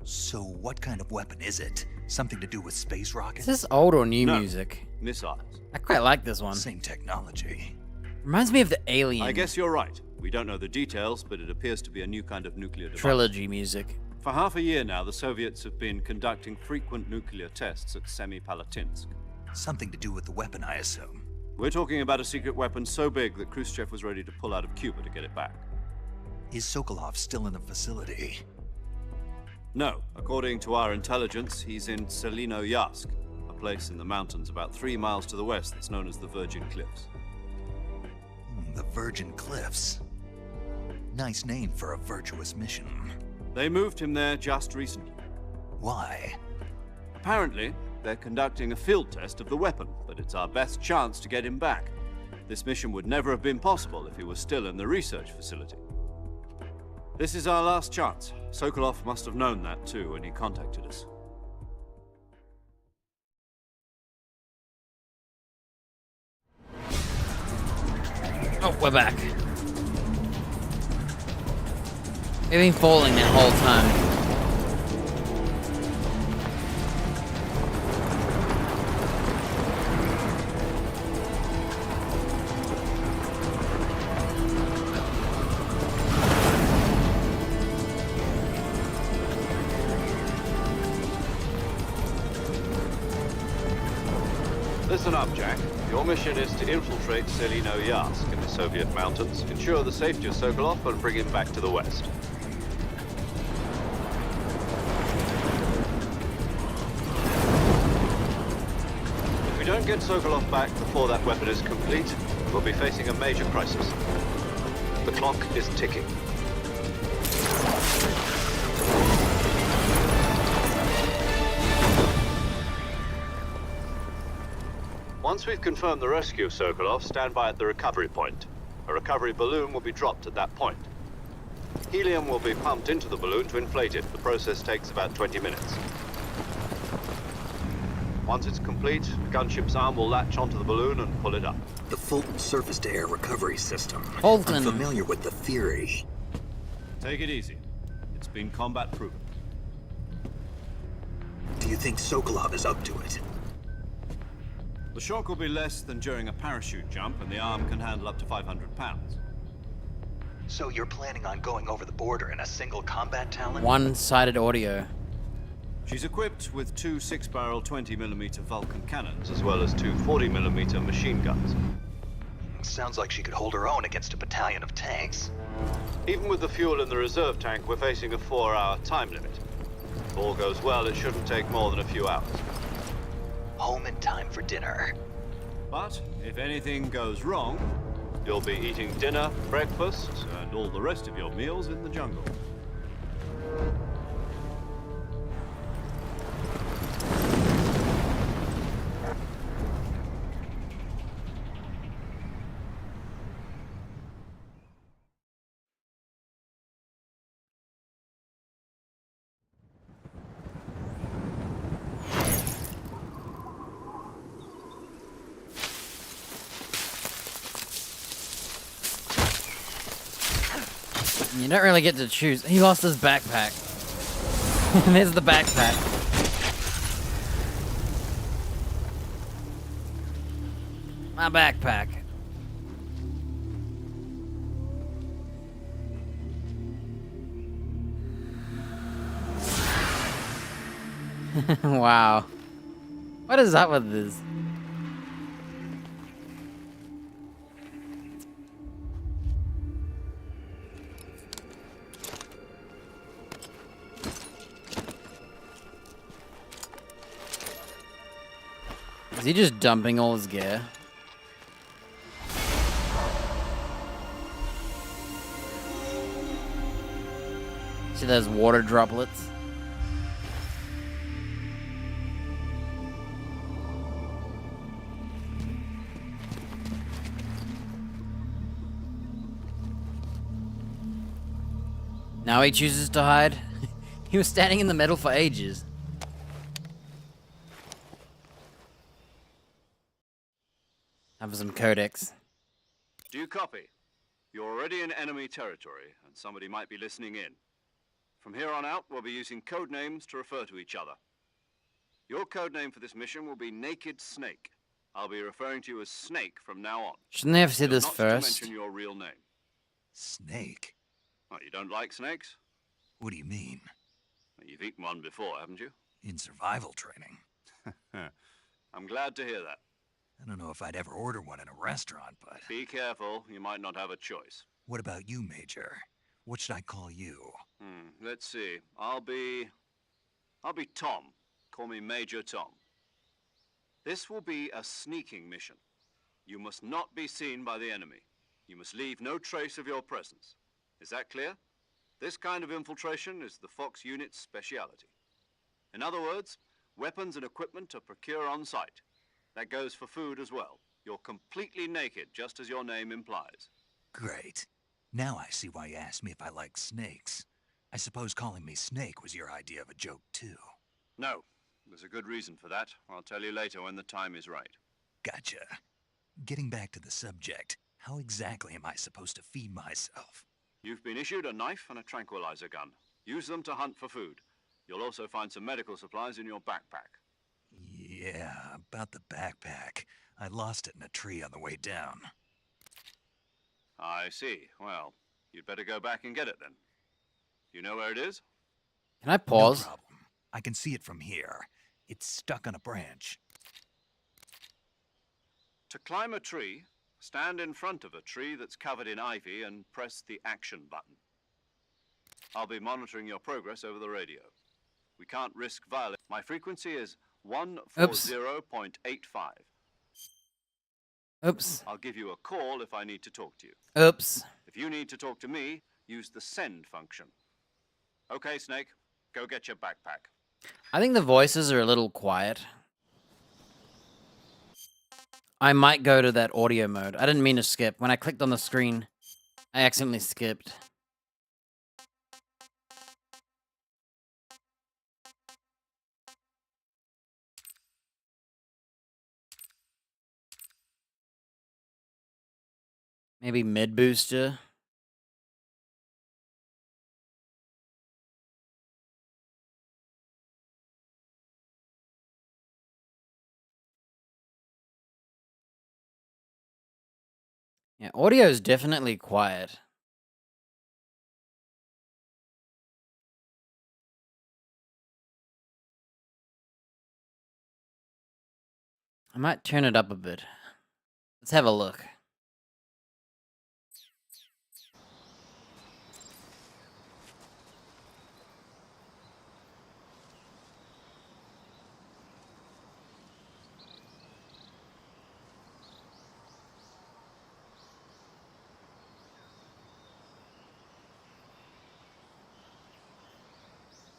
So what kind of weapon is it? Something to do with space Is rockets? this old or new No. music? Missiles. I quite like this one. Same technology. Reminds me of the Alien I guess you're right. We don't know the details, but it appears to be a new kind of nuclear device. trilogy music. For half a year now, the Soviets have been conducting frequent nuclear tests at Semipalatinsk. Something to do with the weapon, I assume. We're talking about a secret weapon so big that Khrushchev was ready to pull out of Cuba to get it back. Is Sokolov still in the facility? No, according to our intelligence, he's in Selinoyarsk, a place in the mountains about 3 miles to the west that's known as the Virgin Cliffs. The Virgin Cliffs. Nice name for a virtuous mission. They moved him there just recently. Why? Apparently, they're conducting a field test of the weapon, but it's our best chance to get him back. This mission would never have been possible if he was still in the research facility. This is our last chance. Sokolov must have known that too when he contacted us. Oh, we're back. We've been falling that whole time. Listen up, Jack. Your mission is to infiltrate Selinoyarsk in the Soviet mountains, ensure the safety of Sokolov, and bring him back to the west. If we don't get Sokolov back before that weapon is complete, we'll be facing a major crisis. The clock is ticking. Once we've confirmed the rescue of Sokolov, stand by at the recovery point. A recovery balloon will be dropped at that point. Helium will be pumped into the balloon to inflate it. The process takes about 20 minutes. Once it's complete, the gunship's arm will latch onto the balloon and pull it up. The Fulton surface-to-air recovery system. Fulton. I'm familiar with the theory. Take it easy. It's been combat proven. Do you think Sokolov is up to it? The shock will be less than during a parachute jump, and the arm can handle up to 500 pounds. So you're planning on going over the border in a single combat Talon? One-sided audio. She's equipped with two 6-barrel 20mm Vulcan cannons, as well as two 40mm machine guns. Sounds like she could hold her own against a battalion of tanks. Even with the fuel in the reserve tank, we're facing a 4-hour time limit. If all goes well, it shouldn't take more than a few hours. Home in time for dinner. But if anything goes wrong, you'll be eating dinner, breakfast, and all the rest of your meals in the jungle. You don't really get to choose. He lost his backpack. There's the backpack. My backpack. Wow. What is up with this? Is he just dumping all his gear? See those water droplets? Now he chooses to hide? He was standing in the middle for ages. Have some codex. Do you copy? You're already in enemy territory, and somebody might be listening in. From here on out, we'll be using code names to refer to each other. Your code name for this mission will be Naked Snake. I'll be referring to you as Snake from now on. Shouldn't they have said this Not first? to mention your real name. Snake? Oh, you don't like snakes? What do you mean? Well, you've eaten one before, haven't you? In survival training? I'm glad to hear that. I don't know if I'd ever order one in a restaurant, but... Be careful, you might not have a choice. What about you, Major? What should I call you? Let's see. I'll be Tom. Call me Major Tom. This will be a sneaking mission. You must not be seen by the enemy. You must leave no trace of your presence. Is that clear? This kind of infiltration is the Fox unit's speciality. In other words, weapons and equipment are procured on site. That goes for food as well. You're completely naked, just as your name implies. Great. Now I see why you asked me if I like snakes. I suppose calling me Snake was your idea of a joke, too. No, there's a good reason for that. I'll tell you later when the time is right. Gotcha. Getting back to the subject, how exactly am I supposed to feed myself? You've been issued a knife and a tranquilizer gun. Use them to hunt for food. You'll also find some medical supplies in your backpack. Yeah, about the backpack. I lost it in a tree on the way down. I see. Well, you'd better go back and get it then. You know where it is? Can I pause? No problem. I can see it from here. It's stuck on a branch. To climb a tree, stand in front of a tree that's covered in ivy and press the action button. I'll be monitoring your progress over the radio. We can't risk violence. My frequency is 140.85. Oops. I'll give you a call if I need to talk to you. Oops. If If you need to talk to me, use the send function. Okay, Snake, go get your backpack. I think the voices are a little quiet. I might go to that audio mode. I didn't mean to skip. When I clicked on the screen, I accidentally skipped. Maybe mid booster. Yeah, audio is definitely quiet. I might turn it up a bit. Let's have a look.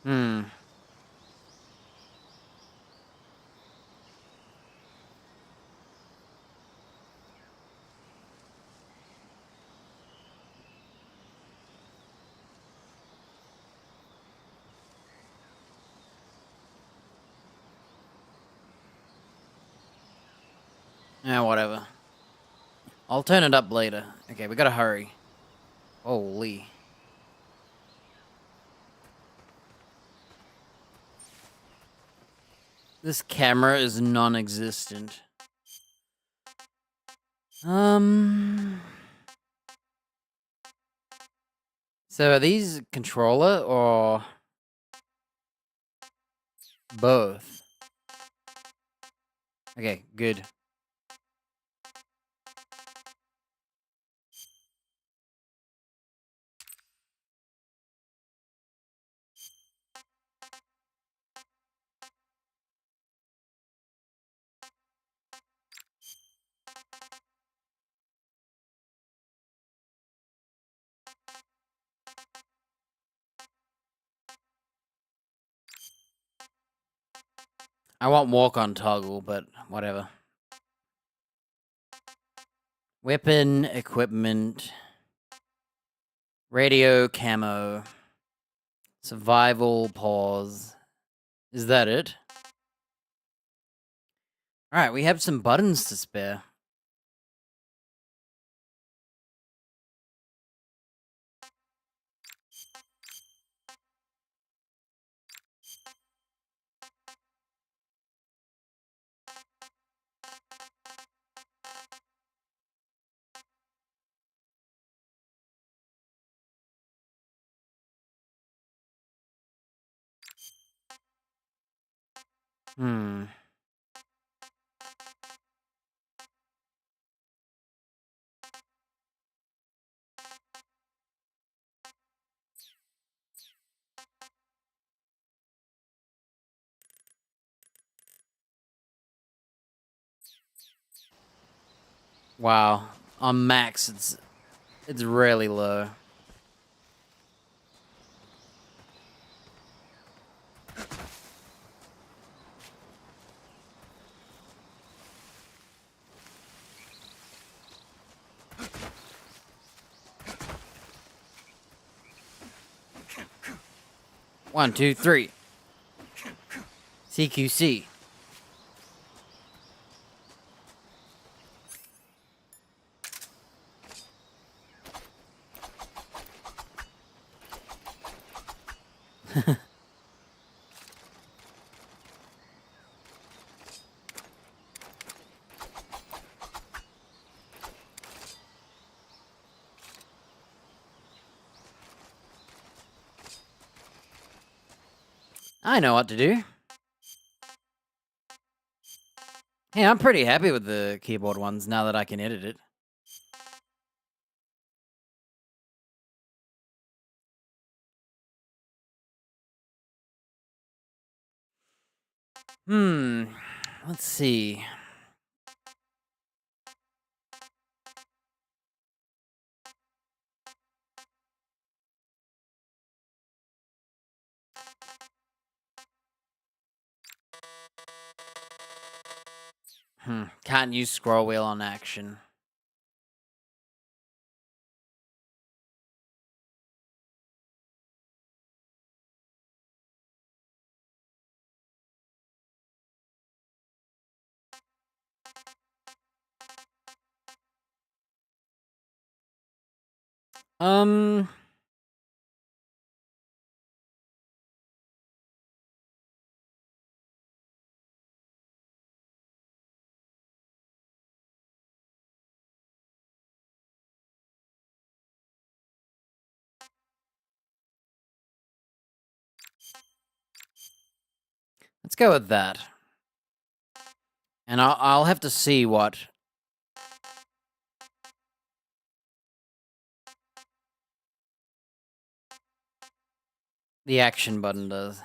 Hmm. Yeah, whatever. I'll turn it up later. Okay, we gotta hurry. Holy. This camera is non-existent. So are these controller or both? Okay, good. I want walk on toggle, but whatever. Weapon, equipment, radio camo, survival pause. Is that it? Alright, we have some buttons to spare. Hmm. Wow. On max, it's really low. One, two, three. CQC. I know what to do. Hey, I'm pretty happy with the keyboard ones now that I can edit it. Let's see. Can't use scroll wheel on action. Um... Let's go with that. And I'll have to see what the action button does.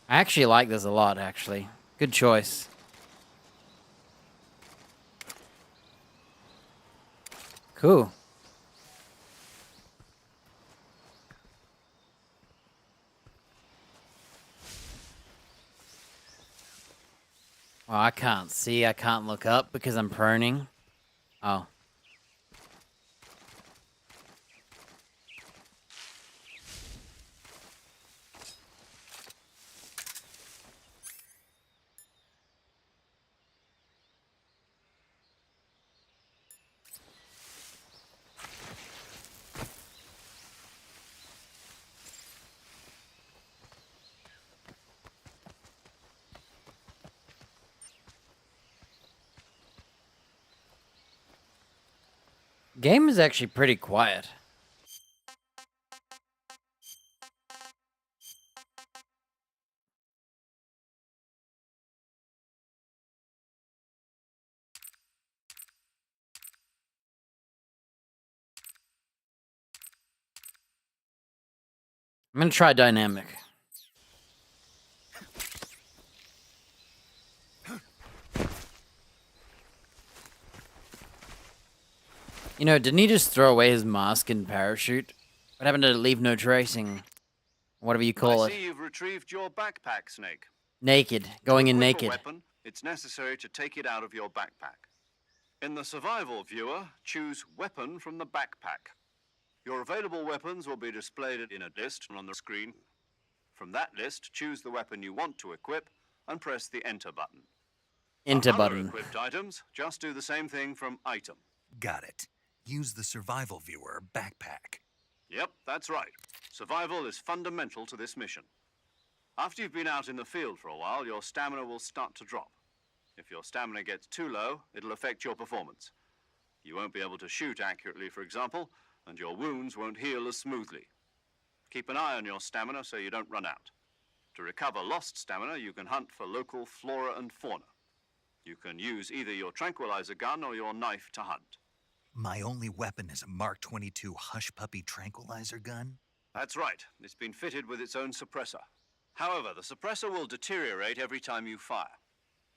I actually like this a lot, actually. Good choice. Cool. Well, I can't see. I can't look up because I'm proning. Oh. Game is actually pretty quiet. I'm gonna try dynamic. You know, didn't he just throw away his mask and parachute? What happened to leave no tracing? Whatever you call I it. see you've retrieved your backpack, Snake. Naked. Going in To equip naked. a weapon, it's necessary to take it out of your backpack. In the survival viewer, choose Weapon from the backpack. Your available weapons will be displayed in a list on the screen. From that list, choose the weapon you want to equip and press the Enter button. Enter For button. other equipped items, just do the same thing from Item. Got it. Use the survival viewer backpack. Yep, that's right. Survival is fundamental to this mission. After you've been out in the field for a while, your stamina will start to drop. If your stamina gets too low, it'll affect your performance. You won't be able to shoot accurately, for example, and your wounds won't heal as smoothly. Keep an eye on your stamina so you don't run out. To recover lost stamina, you can hunt for local flora and fauna. You can use either your tranquilizer gun or your knife to hunt. My only weapon is a Mark 22 Hush Puppy tranquilizer gun? That's right. It's been fitted with its own suppressor. However, the suppressor will deteriorate every time you fire.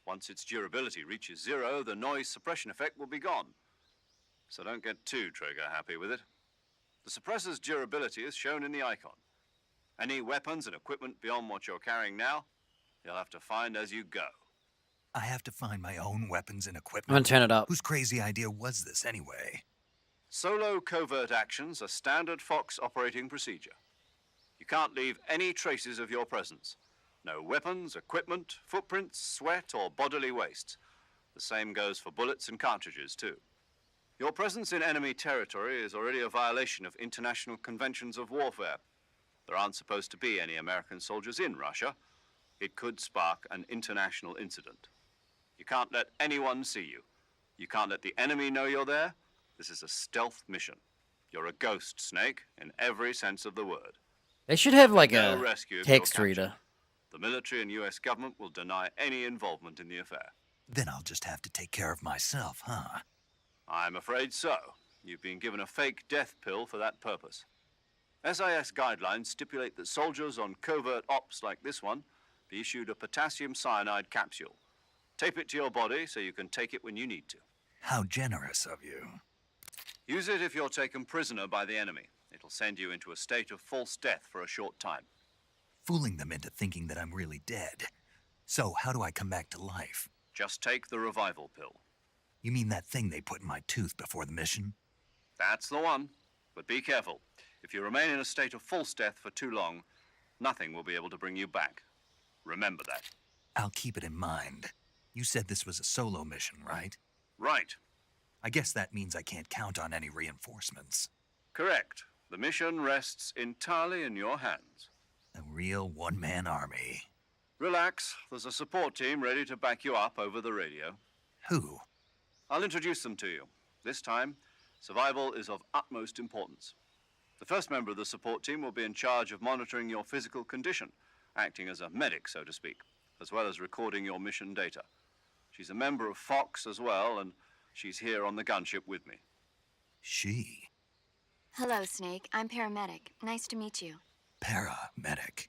Once its durability reaches 0, the noise suppression effect will be gone. So don't get too trigger happy with it. The suppressor's durability is shown in the icon. Any weapons and equipment beyond what you're carrying now, you'll have to find as you go. I have to find my own weapons and I'm equipment. gonna turn it up. Whose crazy idea was this anyway? Solo covert actions are standard Fox operating procedure. You can't leave any traces of your presence. No weapons, equipment, footprints, sweat, or bodily wastes. The same goes for bullets and cartridges, too. Your presence in enemy territory is already a violation of international conventions of warfare. There aren't supposed to be any American soldiers in Russia. It could spark an international incident. You can't let anyone see you. You can't let the enemy know you're there. This is a stealth mission. You're a ghost, Snake, in every sense of the word. They should have like No a rescue if text you're reader. captured. The military and US government will deny any involvement in the affair. Then I'll just have to take care of myself, huh? I'm afraid so. You've been given a fake death pill for that purpose. SIS guidelines stipulate that soldiers on covert ops like this one be issued a potassium cyanide capsule. Tape it to your body so you can take it when you need to. How generous of you. Use it if you're taken prisoner by the enemy. It'll send you into a state of false death for a short time. Fooling them into thinking that I'm really dead. So, how do I come back to life? Just take the revival pill. You mean that thing they put in my tooth before the mission? That's the one. But be careful. If you remain in a state of false death for too long, nothing will be able to bring you back. Remember that. I'll keep it in mind. You said this was a solo mission, right? Right. I guess that means I can't count on any reinforcements. Correct. The mission rests entirely in your hands. A real one-man army. Relax. There's a support team ready to back you up over the radio. Who? I'll introduce them to you. This time, survival is of utmost importance. The first member of the support team will be in charge of monitoring your physical condition, acting as a medic, so to speak, as well as recording your mission data. She's a member of Fox as well, and she's here on the gunship with me. She? Hello, Snake. I'm paramedic. Nice to meet you. Paramedic.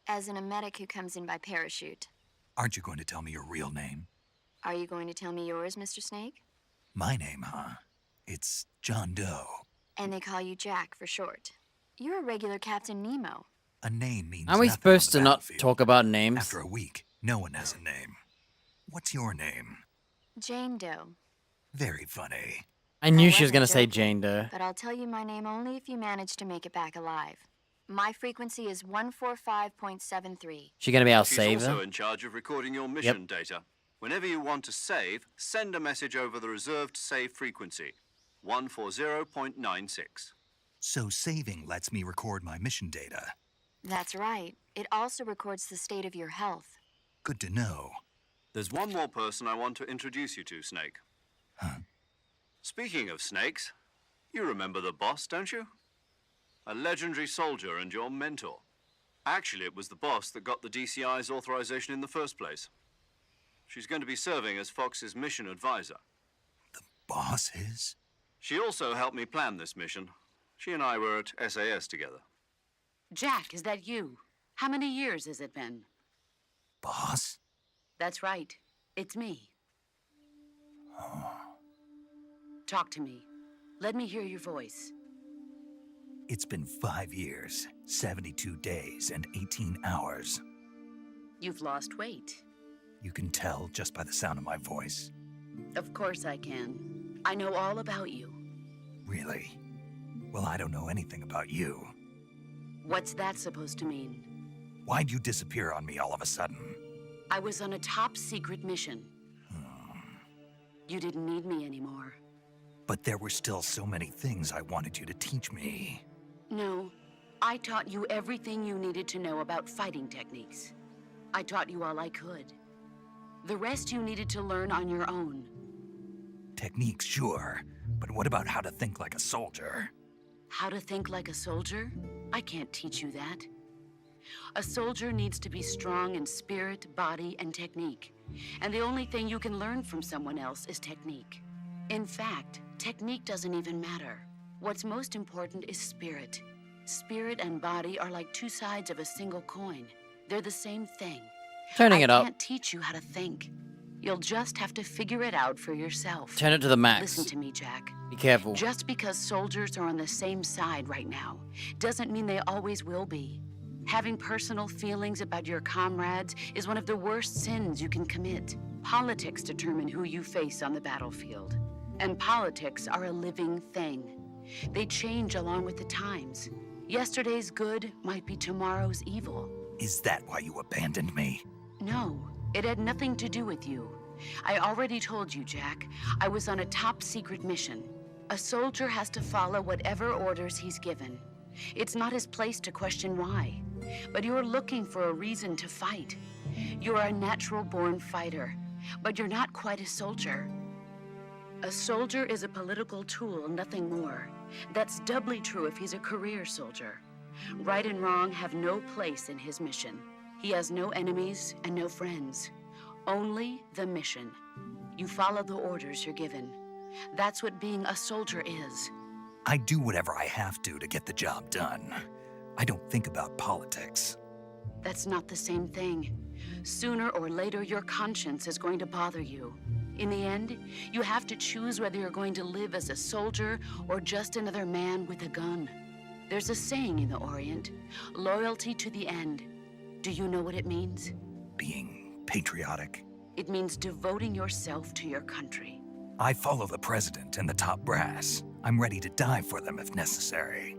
As in a medic who comes in by parachute. Aren't you going to tell me your real name? Are you going to tell me yours, Mr. Snake? My name, huh? It's John Doe. And they call you Jack for short. You're a regular Captain Nemo. A name means Aren't we nothing supposed on to the not battlefield. talk about names? After a week, no one has a name. What's your name? Jane Doe. Very funny. I knew I she was wasn't gonna say joking, Jane Doe. But I'll tell you my name only if you manage to make it back alive. My frequency is 145.73. She gonna be our She's saver? also in charge of recording your mission data. Whenever you want to save, send a message over the reserved save frequency, 140.96. So saving lets me record my mission data. That's right. It also records the state of your health. Good to know. There's one more person I want to introduce you to, Snake. Huh? Speaking of snakes, you remember the boss, don't you? A legendary soldier and your mentor. Actually, it was the boss that got the DCI's authorization in the first place. She's going to be serving as Fox's mission advisor. Boss is? She also helped me plan this mission. She and I were at SAS together. Jack, is that you? How many years has it been? Boss? That's right. It's me. Talk to me. Let me hear your voice. It's been 5 years, 72 days, and 18 hours. You've lost weight. You can tell just by the sound of my voice. Of course I can. I know all about you. Really? Well, I don't know anything about you. What's that supposed to mean? Why'd you disappear on me all of a sudden? I was on a top secret mission. You didn't need me anymore. But there were still so many things I wanted you to teach me. No, I taught you everything you needed to know about fighting techniques. I taught you all I could. The rest you needed to learn on your own. Techniques, sure. But what about how to think like a soldier? How to think like a soldier? I can't teach you that. A soldier needs to be strong in spirit, body, and technique. And the only thing you can learn from someone else is technique. In fact, technique doesn't even matter. What's most important is spirit. Spirit and body are like two sides of a single coin. They're the same thing. Turning it I up. can't teach you how to think. You'll just have to figure it out for yourself. Turn it to the max. Listen to me, Jack. Be careful. Just because soldiers are on the same side right now doesn't mean they always will be. Having personal feelings about your comrades is one of the worst sins you can commit. Politics determine who you face on the battlefield. And politics are a living thing. They change along with the times. Yesterday's good might be tomorrow's evil. Is that why you abandoned me? No, it had nothing to do with you. I already told you, Jack. I was on a top secret mission. A soldier has to follow whatever orders he's given. It's not his place to question why. But you're looking for a reason to fight. You're a natural-born fighter, but you're not quite a soldier. A soldier is a political tool, nothing more. That's doubly true if he's a career soldier. Right and wrong have no place in his mission. He has no enemies and no friends. Only the mission. You follow the orders you're given. That's what being a soldier is. I do whatever I have to get the job done. I don't think about politics. That's not the same thing. Sooner or later, your conscience is going to bother you. In the end, you have to choose whether you're going to live as a soldier or just another man with a gun. There's a saying in the Orient, loyalty to the end. Do you know what it means? Being patriotic. It means devoting yourself to your country. I follow the president and the top brass. I'm ready to die for them if necessary.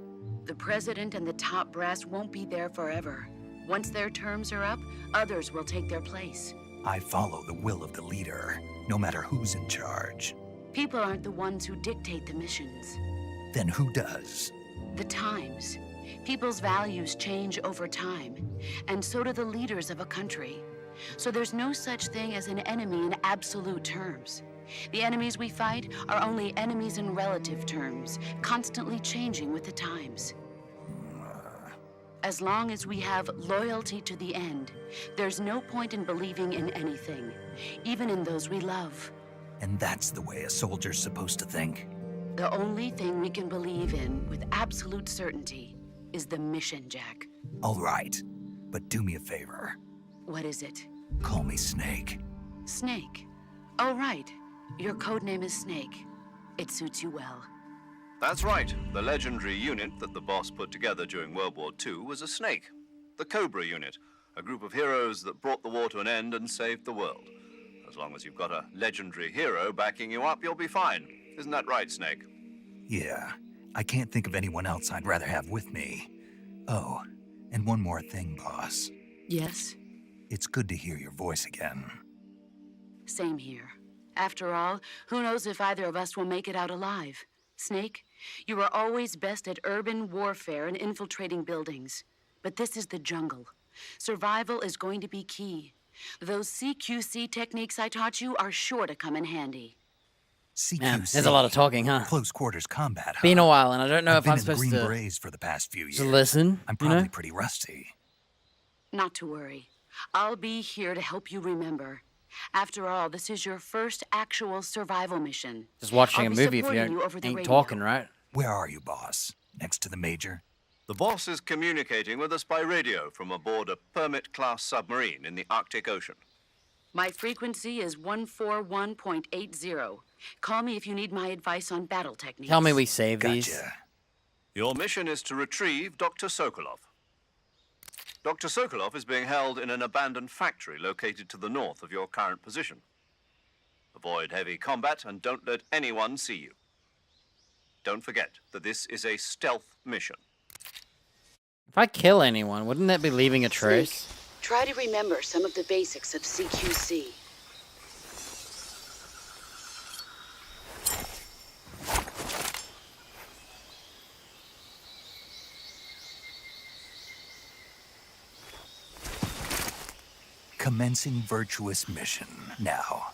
The president and the top brass won't be there forever. Once their terms are up, others will take their place. I follow the will of the leader, no matter who's in charge. People aren't the ones who dictate the missions. Then who does? The times. People's values change over time, and so do the leaders of a country. So there's no such thing as an enemy in absolute terms. The enemies we fight are only enemies in relative terms, constantly changing with the times. As long as we have loyalty to the end, there's no point in believing in anything, even in those we love. And that's the way a soldier's supposed to think? The only thing we can believe in with absolute certainty is the mission, Jack. All right, but do me a favor. What is it? Call me Snake. Snake. Oh, right. Your codename is Snake. It suits you well. That's right. The legendary unit that the boss put together during World War II was a snake. The Cobra unit, a group of heroes that brought the war to an end and saved the world. As long as you've got a legendary hero backing you up, you'll be fine. Isn't that right, Snake? Yeah, I can't think of anyone else I'd rather have with me. Oh, and one more thing, boss. Yes? It's good to hear your voice again. Same here. After all, who knows if either of us will make it out alive? Snake, you are always best at urban warfare and infiltrating buildings. But this is the jungle. Survival is going to be key. Those CQC techniques I taught you are sure to come in handy. CQC. Man, there's a lot of talking, huh? Close quarters combat, huh? Been a while, and I don't know I've if I'm been in the supposed Green to Berets for the past few years. listen. I'm you probably know? pretty rusty. Not to worry. I'll be here to help you remember. After all, this is your first actual survival mission. Just watching I'll a be movie if you supporting you over ain't the radio. talking, right? Where are you, boss? Next to the major? The boss is communicating with us by radio from aboard a Permit-class submarine in the Arctic Ocean. My frequency is 141.80. Call me if you need my advice on battle techniques. Tell me we save these. Gotcha. Your mission is to retrieve Dr. Sokolov. Dr. Sokolov is being held in an abandoned factory located to the north of your current position. Avoid heavy combat and don't let anyone see you. Don't forget that this is a stealth mission. If I kill anyone, wouldn't that be leaving a trace? Snake, try to remember some of the basics of CQC. Commencing virtuous mission now.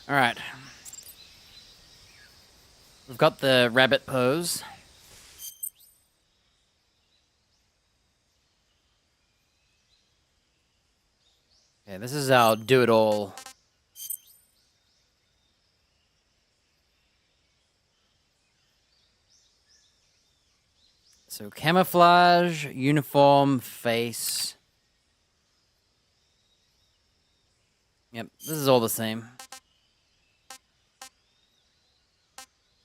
All right. We've got the rabbit pose. Okay, this is our do-it-all. So camouflage, uniform, face. Yep, this is all the same.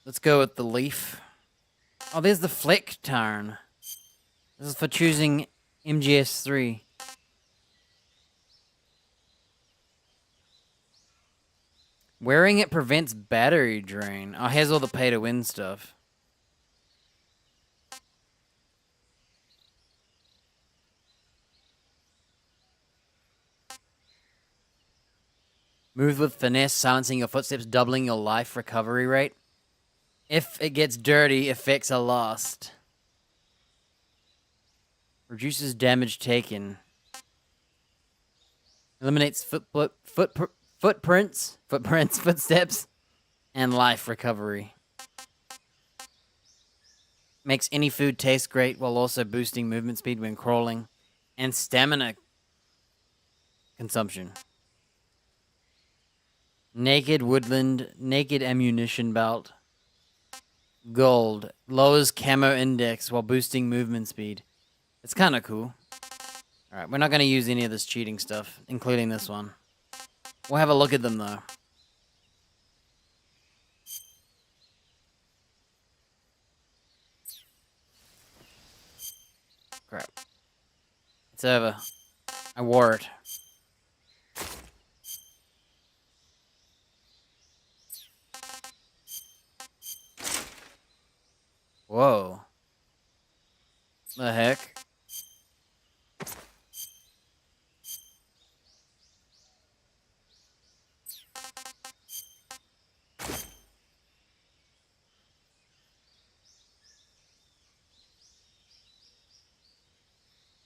Let's go with the leaf. Oh, there's the flick turn. This is for choosing MGS3. Wearing it prevents battery drain. Oh, here's all the pay-to-win stuff. Move with finesse, silencing your footsteps, doubling your life recovery rate. If it gets dirty, effects are lost. Reduces damage taken. Eliminates footprints, footsteps, and life recovery. Makes any food taste great while also boosting movement speed when crawling and stamina consumption. Naked woodland, naked ammunition belt. Gold. Lowers camo index while boosting movement speed. It's kind of cool. Alright, we're not going to use any of this cheating stuff, including this one. We'll have a look at them, though. Crap. It's over. I wore it. Whoa. The heck?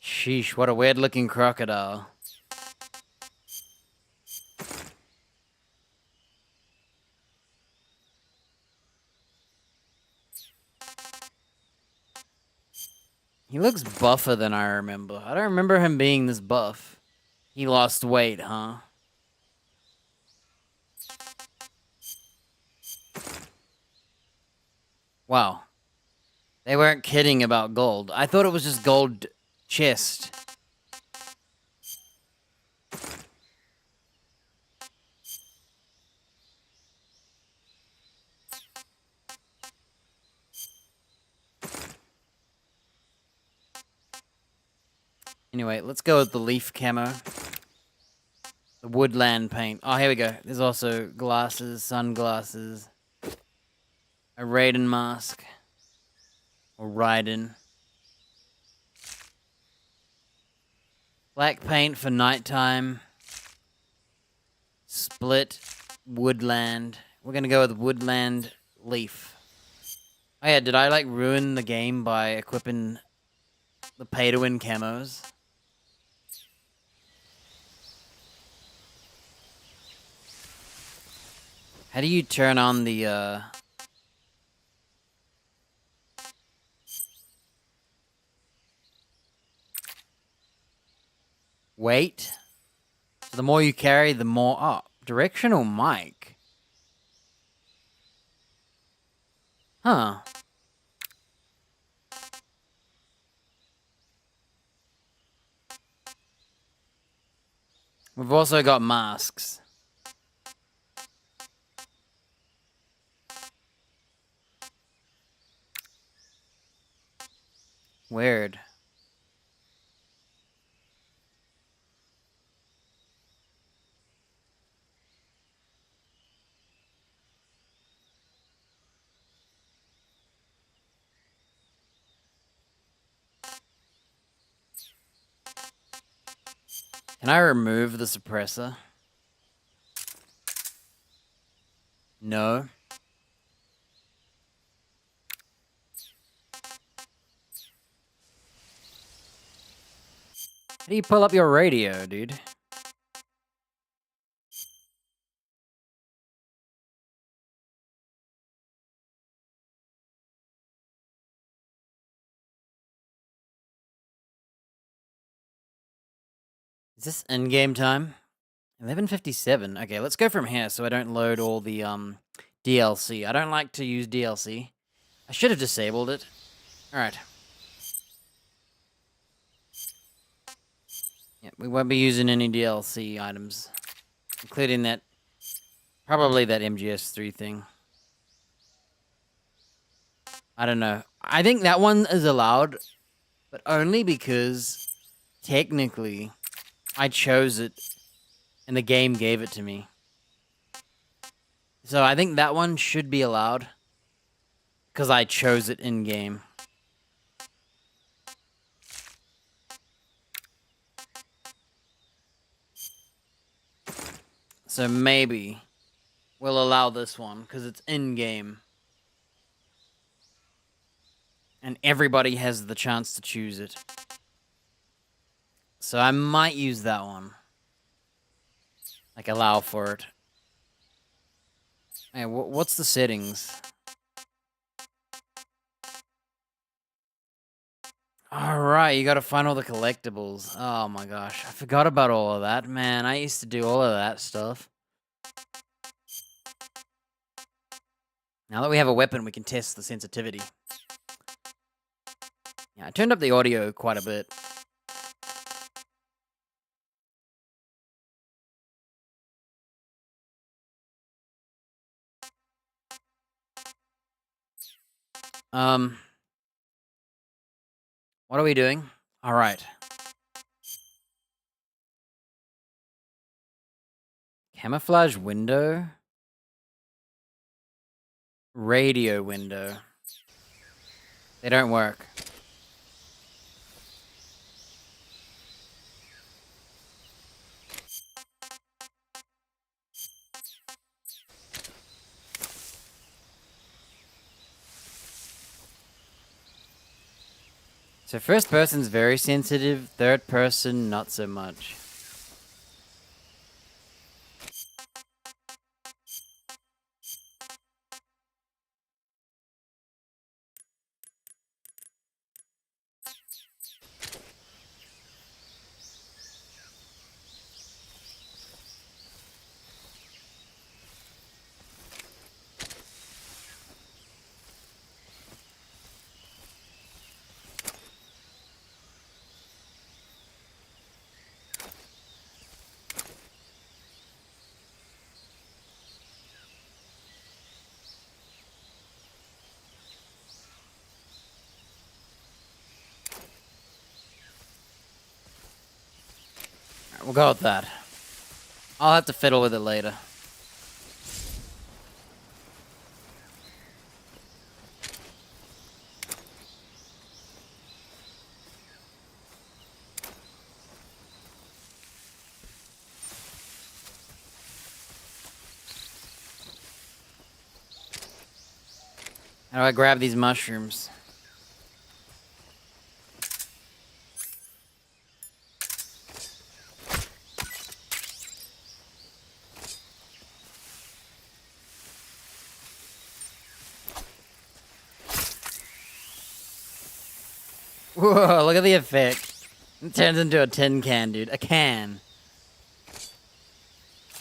Sheesh, what a weird looking crocodile. He looks buffer than I remember. I don't remember him being this buff. He lost weight, huh? Wow. They weren't kidding about gold. I thought it was just gold chest. Anyway, let's go with the leaf camo. The woodland paint. Oh, here we go. There's also glasses, sunglasses. A Raiden mask. Or Raiden. Black paint for nighttime. Split woodland. We're gonna go with woodland leaf. Oh yeah, did I like ruin the game by equipping the pay-to-win camos? How do you turn on the weight? So the more you carry, the more up. Directional mic. Huh. We've also got masks. Weird. Can I remove the suppressor? No. How do you pull up your radio, dude? Is this in-game time? 11:57. Okay, let's go from here so I don't load all the DLC. I don't like to use DLC. I should have disabled it. Alright. Yeah, we won't be using any DLC items. Including that... Probably that MGS3 thing. I don't know. I think that one is allowed, but only because technically I chose it and the game gave it to me. So I think that one should be allowed because I chose it in game. So maybe we'll allow this one because it's in game. And everybody has the chance to choose it. So I might use that one. Like, allow for it. Hey, what's the settings? Alright, you gotta find all the collectibles. Oh my gosh, I forgot about all of that. Man, I used to do all of that stuff. Now that we have a weapon, we can test the sensitivity. Yeah, I turned up the audio quite a bit. What are we doing? All right. Camouflage window. Radio window. They don't work. So first person's very sensitive, third person not so much. We'll go with that. I'll have to fiddle with it later. How do I grab these mushrooms? Whoa, look at the effect. It turns into a tin can, dude. A can.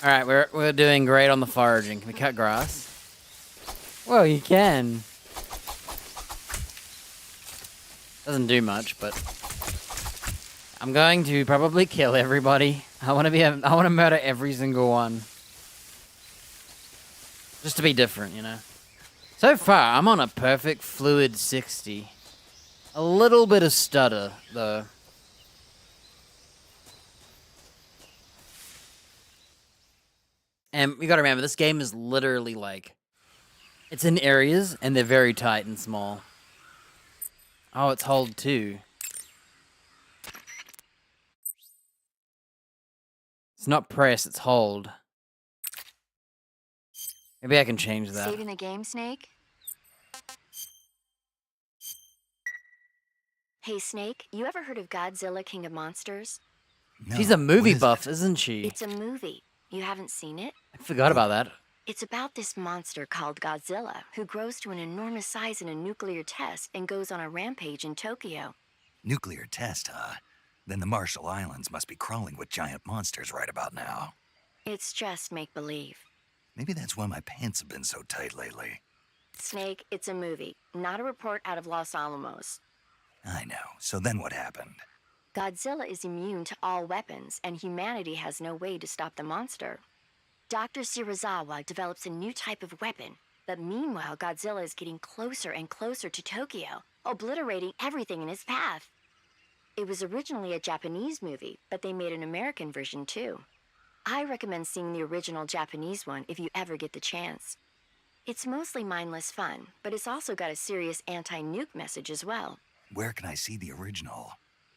Alright, we're doing great on the foraging. Can we cut grass? Whoa, you can. Doesn't do much, but I'm going to probably kill everybody. I want to murder every single one. Just to be different, you know. So far, I'm on a perfect fluid 60. A little bit of stutter, though. And we gotta remember, this game is literally like... It's in areas, and they're very tight and small. Oh, it's hold too. It's not press, it's hold. Maybe I can change that. Saving the game, Snake? Hey, Snake, you ever heard of Godzilla King of Monsters? No, She's a movie what is buff, that? isn't she? It's a movie. You haven't seen it? I forgot about that. It's about this monster called Godzilla, who grows to an enormous size in a nuclear test and goes on a rampage in Tokyo. Nuclear test, huh? Then the Marshall Islands must be crawling with giant monsters right about now. It's just make-believe. Maybe that's why my pants have been so tight lately. Snake, it's a movie, not a report out of Los Alamos. I know. So then what happened? Godzilla is immune to all weapons, and humanity has no way to stop the monster. Dr. Shirazawa develops a new type of weapon, but meanwhile Godzilla is getting closer and closer to Tokyo, obliterating everything in his path. It was originally a Japanese movie, but they made an American version too. I recommend seeing the original Japanese one if you ever get the chance. It's mostly mindless fun, but it's also got a serious anti-nuke message as well. Where can I see the original?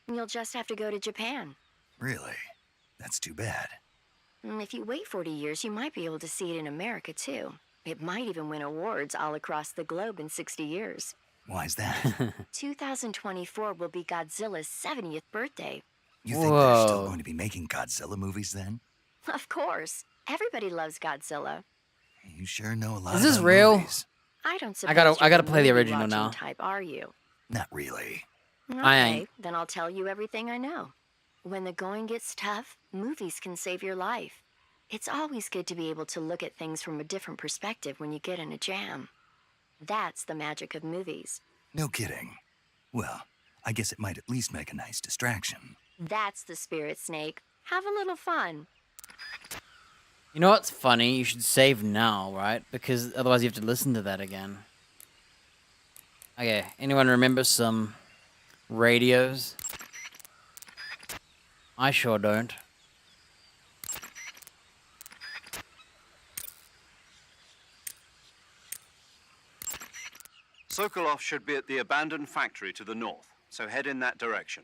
You'll just have to go to Japan. Really? That's too bad. If you wait 40 years, you might be able to see it in America too. It might even win awards all across the globe in 60 years. Why's that? 2024 will be Godzilla's 70th birthday. You think they're still Whoa. going to be making Godzilla movies then? Of course. Everybody loves Godzilla. You sure know a lot Is this about real? movies. I don't suppose I gotta you're the play the movie original watching now. type, are you? Not really. Okay, I ain't. then I'll tell you everything I know. When the going gets tough, movies can save your life. It's always good to be able to look at things from a different perspective when you get in a jam. That's the magic of movies. No kidding. Well, I guess it might at least make a nice distraction. That's the spirit, Snake. Have a little fun. You know what's funny? You should save now, right? Because otherwise you have to listen to that again. Okay, anyone remember some radios? I sure don't. Sokolov should be at the abandoned factory to the north, so head in that direction.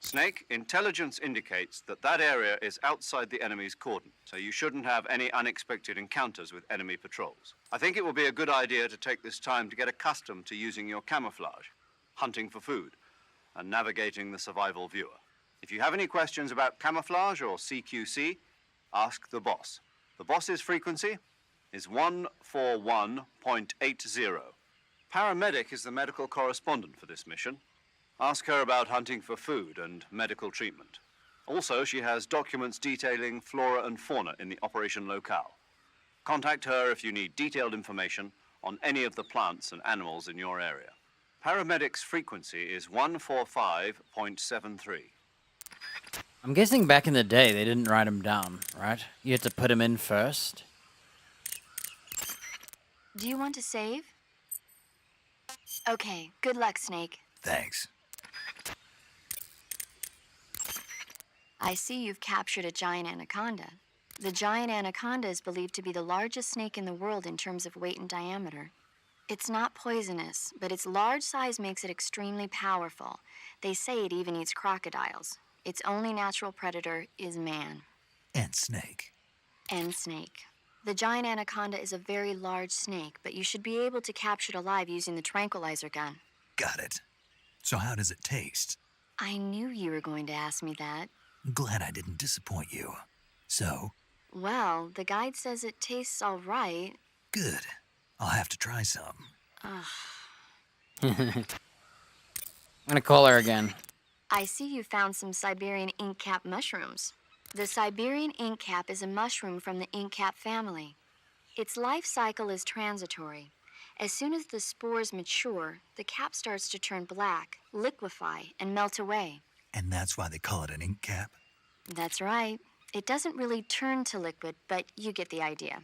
Snake, intelligence indicates that that area is outside the enemy's cordon, so you shouldn't have any unexpected encounters with enemy patrols. I think it will be a good idea to take this time to get accustomed to using your camouflage, hunting for food, and navigating the survival viewer. If you have any questions about camouflage or CQC, ask the boss. The boss's frequency is 141.80. Paramedic is the medical correspondent for this mission. Ask her about hunting for food and medical treatment. Also, she has documents detailing flora and fauna in the operation locale. Contact her if you need detailed information on any of the plants and animals in your area. Paramedic's frequency is 145.73. I'm guessing back in the day they didn't write them down, right? You had to put them in first. Do you want to save? Okay, good luck, Snake. Thanks. I see you've captured a giant anaconda. The giant anaconda is believed to be the largest snake in the world in terms of weight and diameter. It's not poisonous, but its large size makes it extremely powerful. They say it even eats crocodiles. Its only natural predator is man. And Snake. And Snake. The giant anaconda is a very large snake, but you should be able to capture it alive using the tranquilizer gun. Got it. So how does it taste? I knew you were going to ask me that. Glad I didn't disappoint you. So? Well, the guide says it tastes all right. Good. I'll have to try some. I'm gonna call her again. I see you found some Siberian ink cap mushrooms. The Siberian ink cap is a mushroom from the ink cap family. Its life cycle is transitory. As soon as the spores mature, the cap starts to turn black, liquefy, and melt away. And that's why they call it an ink cap? That's right. It doesn't really turn to liquid, but you get the idea.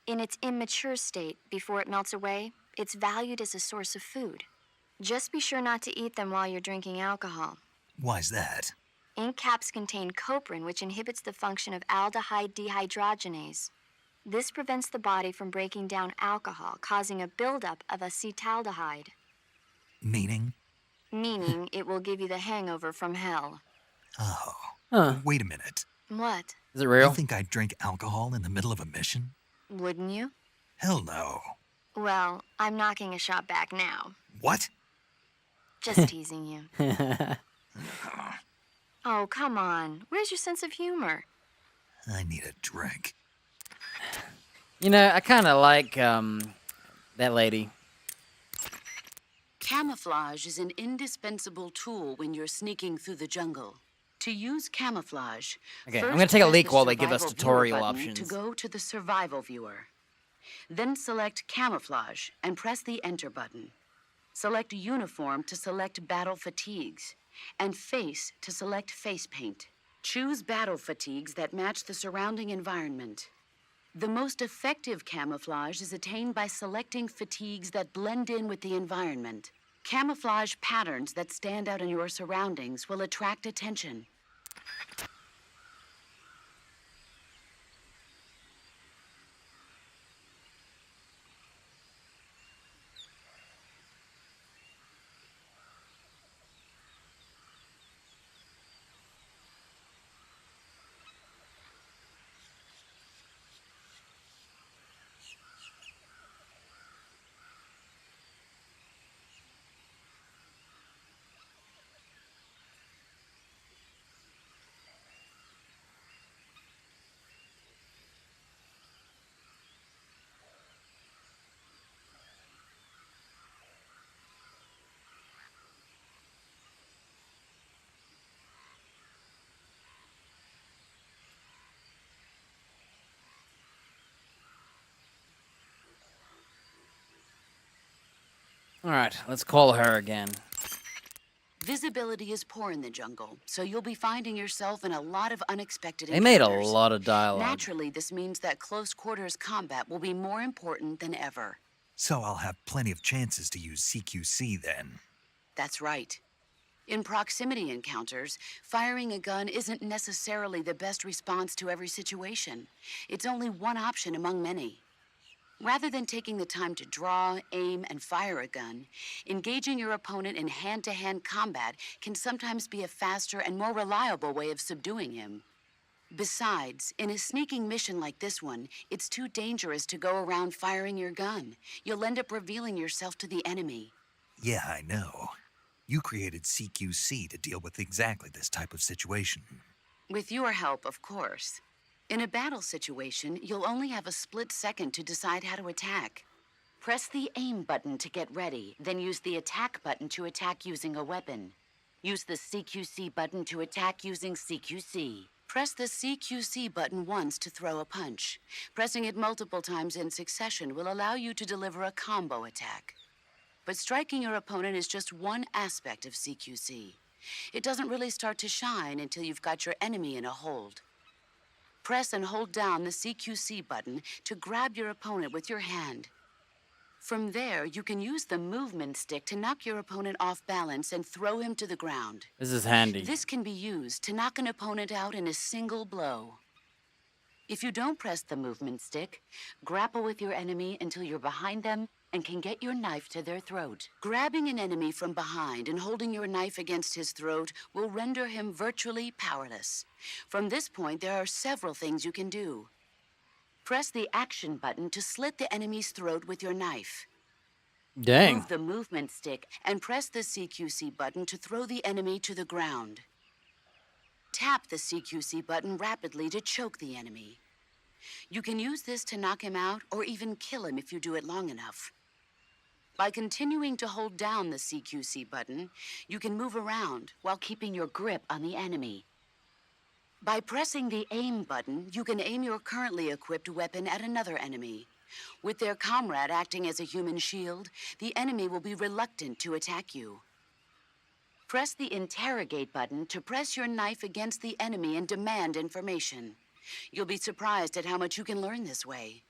In its immature state, before it melts away, it's valued as a source of food. Just be sure not to eat them while you're drinking alcohol. Why's that? Ink caps contain coprin, which inhibits the function of aldehyde dehydrogenase. This prevents the body from breaking down alcohol, causing a buildup of acetaldehyde. Meaning? Meaning it will give you the hangover from hell. Oh. Huh. Wait a minute. What? Is it real? You think I'd drink alcohol in the middle of a mission? Wouldn't you? Hell no. Well, I'm knocking a shot back now. What? Just teasing you. Oh, come on. Where's your sense of humor? I need a drink. You know, I kind of like that lady. Camouflage is an indispensable tool when you're sneaking through the jungle. To use camouflage, Okay, I'm first gonna take a press leak the while they give us survival tutorial viewer button options. to go to the survival viewer. Then select camouflage and press the enter button. Select uniform to select battle fatigues, and face to select face paint. Choose battle fatigues that match the surrounding environment. The most effective camouflage is attained by selecting fatigues that blend in with the environment. Camouflage patterns that stand out in your surroundings will attract attention. Alright, let's call her again. Visibility is poor in the jungle, so you'll be finding yourself in a lot of unexpected They made a encounters. lot of dialogue. Naturally, this means that close quarters combat will be more important than ever. So I'll have plenty of chances to use CQC then. That's right. In proximity encounters, firing a gun isn't necessarily the best response to every situation. It's only one option among many. Rather than taking the time to draw, aim, and fire a gun, engaging your opponent in hand-to-hand combat can sometimes be a faster and more reliable way of subduing him. Besides, in a sneaking mission like this one, it's too dangerous to go around firing your gun. You'll end up revealing yourself to the enemy. Yeah, I know. You created CQC to deal with exactly this type of situation. With your help, of course. In a battle situation, you'll only have a split second to decide how to attack. Press the aim button to get ready, then use the attack button to attack using a weapon. Use the CQC button to attack using CQC. Press the CQC button once to throw a punch. Pressing it multiple times in succession will allow you to deliver a combo attack. But striking your opponent is just one aspect of CQC. It doesn't really start to shine until you've got your enemy in a hold. Press and hold down the CQC button to grab your opponent with your hand. From there, you can use the movement stick to knock your opponent off balance and throw him to the ground. This is handy. This can be used to knock an opponent out in a single blow. If you don't press the movement stick, grapple with your enemy until you're behind them and can get your knife to their throat. Grabbing an enemy from behind and holding your knife against his throat will render him virtually powerless. From this point, there are several things you can do. Press the action button to slit the enemy's throat with your knife. Dang. Move the movement stick and press the CQC button to throw the enemy to the ground. Tap the CQC button rapidly to choke the enemy. You can use this to knock him out or even kill him if you do it long enough. By continuing to hold down the CQC button, you can move around while keeping your grip on the enemy. By pressing the aim button, you can aim your currently equipped weapon at another enemy. With their comrade acting as a human shield, the enemy will be reluctant to attack you. Press the interrogate button to press your knife against the enemy and demand information. You'll be surprised at how much you can learn this way.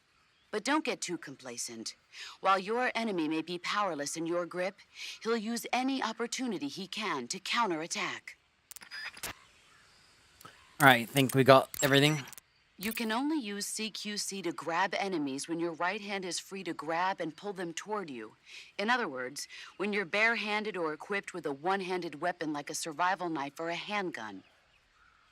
But don't get too complacent. While your enemy may be powerless in your grip, he'll use any opportunity he can to counterattack. Alright, think we got everything? You can only use CQC to grab enemies when your right hand is free to grab and pull them toward you. In other words, when you're barehanded or equipped with a one-handed weapon like a survival knife or a handgun.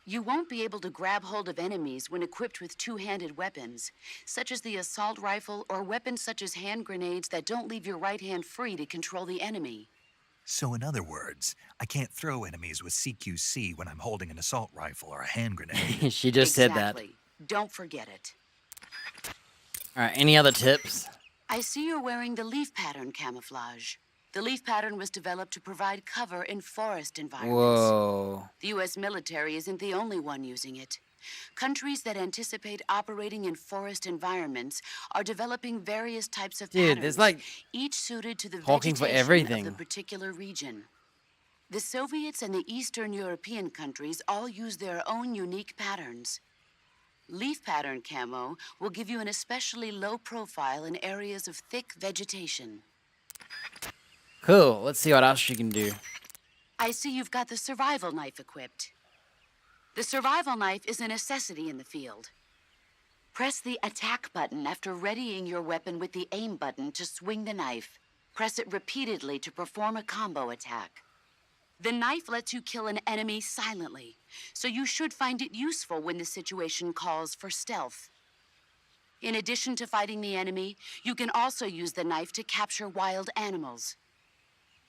You won't be able to grab hold of enemies when equipped with two-handed weapons, such as the assault rifle or weapons such as hand grenades that don't leave your right hand free to control the enemy. So in other words, I can't throw enemies with CQC when I'm holding an assault rifle or a hand grenade. She just said that. Exactly. Don't forget it. Alright, any other tips? I see you're wearing the leaf pattern camouflage. The leaf pattern was developed to provide cover in forest environments. Whoa. The U.S. military isn't the only one using it. Countries that anticipate operating in forest environments are developing various types of patterns, there's like each suited to the talking for vegetation everything. of the particular region. The Soviets and the Eastern European countries all use their own unique patterns. Leaf pattern camo will give you an especially low profile in areas of thick vegetation. Cool, let's see what else she can do. I see you've got the survival knife equipped. The survival knife is a necessity in the field. Press the attack button after readying your weapon with the aim button to swing the knife. Press it repeatedly to perform a combo attack. The knife lets you kill an enemy silently, so you should find it useful when the situation calls for stealth. In addition to fighting the enemy, you can also use the knife to capture wild animals.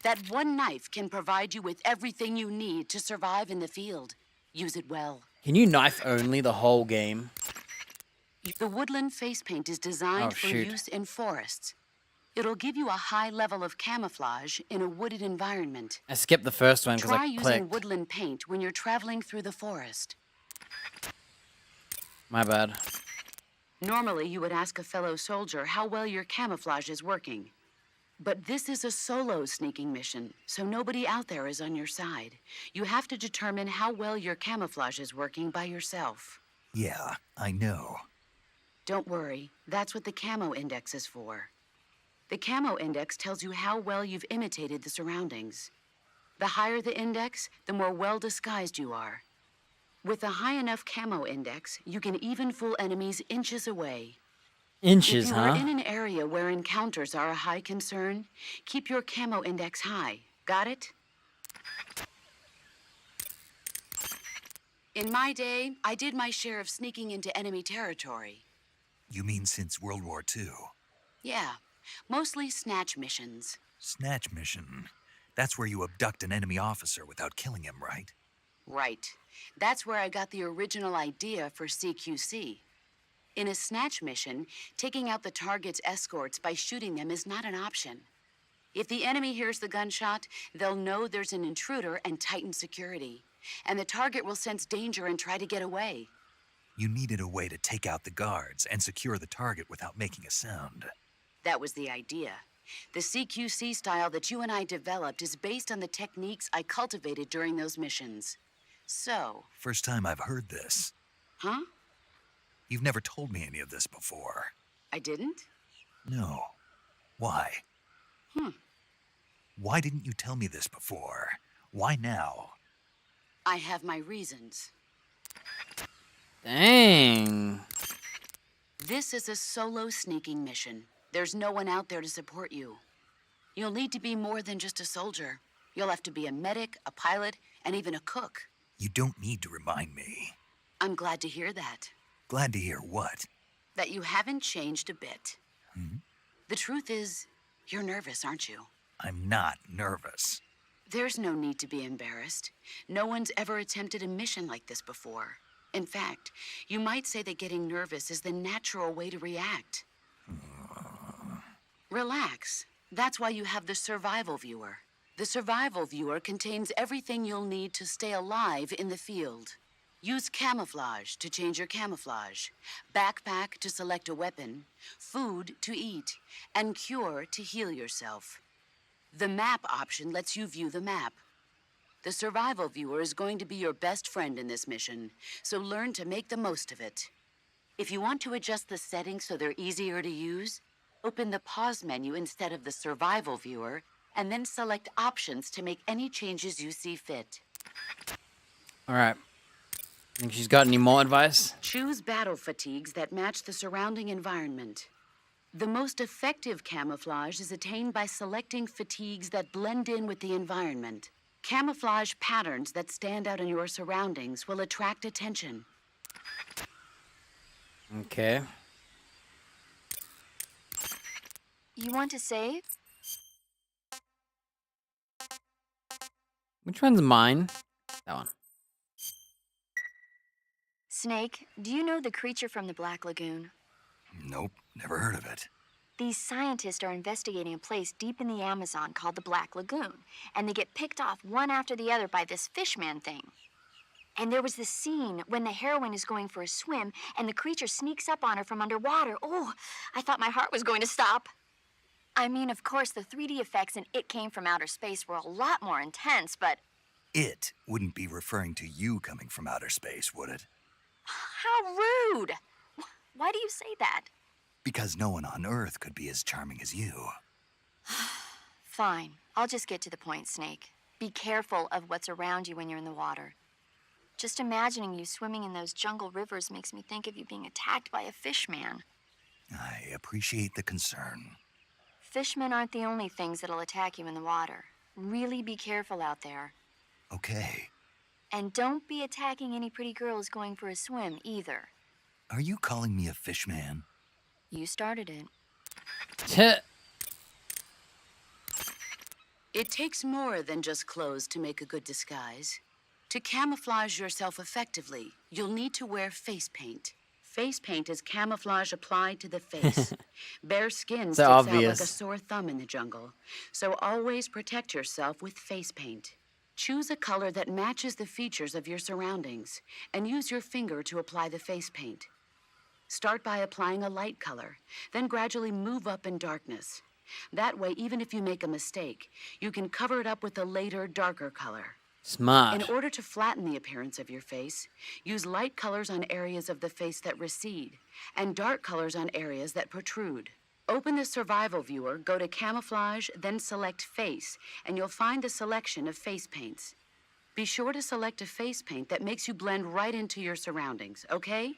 That one knife can provide you with everything you need to survive in the field. Use it well. Can you knife only the whole game? The woodland face paint is designed for shoot. use in forests. It'll give you a high level of camouflage in a wooded environment. I skipped the first one because Try I using clicked. woodland paint when you're traveling through the forest. My bad. Normally, you would ask a fellow soldier how well your camouflage is working. But this is a solo sneaking mission, so nobody out there is on your side. You have to determine how well your camouflage is working by yourself. Yeah, I know. Don't worry, that's what the camo index is for. The camo index tells you how well you've imitated the surroundings. The higher the index, the more well disguised you are. With a high enough camo index, you can even fool enemies inches away. Inches, If you huh? are in an area where encounters are a high concern, keep your camo index high. Got it? In my day, I did my share of sneaking into enemy territory. You mean since World War II? Yeah, mostly snatch missions. Snatch mission. That's where you abduct an enemy officer without killing him, right? Right. That's where I got the original idea for CQC. In a snatch mission, taking out the target's escorts by shooting them is not an option. If the enemy hears the gunshot, they'll know there's an intruder and tighten security. And the target will sense danger and try to get away. You needed a way to take out the guards and secure the target without making a sound. That was the idea. The CQC style that you and I developed is based on the techniques I cultivated during those missions. So... First time I've heard this. Huh? You've never told me any of this before. I didn't? No. Why? Why didn't you tell me this before? Why now? I have my reasons. Dang. This is a solo sneaking mission. There's no one out there to support you. You'll need to be more than just a soldier. You'll have to be a medic, a pilot, and even a cook. You don't need to remind me. I'm glad to hear that. Glad to hear what? That you haven't changed a bit. The truth is, you're nervous, aren't you? I'm not nervous. There's no need to be embarrassed. No one's ever attempted a mission like this before. In fact, you might say that getting nervous is the natural way to react. Relax. That's why you have the survival viewer. The survival viewer contains everything you'll need to stay alive in the field. Use camouflage to change your camouflage, backpack to select a weapon, food to eat, and cure to heal yourself. The map option lets you view the map. The survival viewer is going to be your best friend in this mission, so learn to make the most of it. If you want to adjust the settings so they're easier to use, open the pause menu instead of the survival viewer, and then select options to make any changes you see fit. Alright. Think she's got any more advice? Choose battle fatigues that match the surrounding environment. The most effective camouflage is attained by selecting fatigues that blend in with the environment. Camouflage patterns that stand out in your surroundings will attract attention. Okay. You want to save? Which one's mine? That one. Snake, do you know the creature from the Black Lagoon? Nope, never heard of it. These scientists are investigating a place deep in the Amazon called the Black Lagoon, and they get picked off one after the other by this fishman thing. And there was this scene when the heroine is going for a swim, and the creature sneaks up on her from underwater. Oh, I thought my heart was going to stop. I mean, of course, the 3D effects in It Came from Outer Space were a lot more intense, but... It wouldn't be referring to you coming from outer space, would it? How rude! Why do you say that? Because no one on Earth could be as charming as you. Fine. I'll just get to the point, Snake. Be careful of what's around you when you're in the water. Just imagining you swimming in those jungle rivers makes me think of you being attacked by a fishman. I appreciate the concern. Fishmen aren't the only things that'll attack you in the water. Really be careful out there. Okay. And don't be attacking any pretty girls going for a swim, either. Are you calling me a fishman? You started it. It takes more than just clothes to make a good disguise. To camouflage yourself effectively, you'll need to wear face paint. Face paint is camouflage applied to the face. Bare skin sticks out like a sore thumb in the jungle, so always protect yourself with face paint. Choose a color that matches the features of your surroundings, and use your finger to apply the face paint. Start by applying a light color, then gradually move up in darkness. That way, even if you make a mistake, you can cover it up with a later, darker color. Smart. In order to flatten the appearance of your face, use light colors on areas of the face that recede, and dark colors on areas that protrude. Open the survival viewer, go to camouflage, then select face, and you'll find the selection of face paints. Be sure to select a face paint that makes you blend right into your surroundings, okay?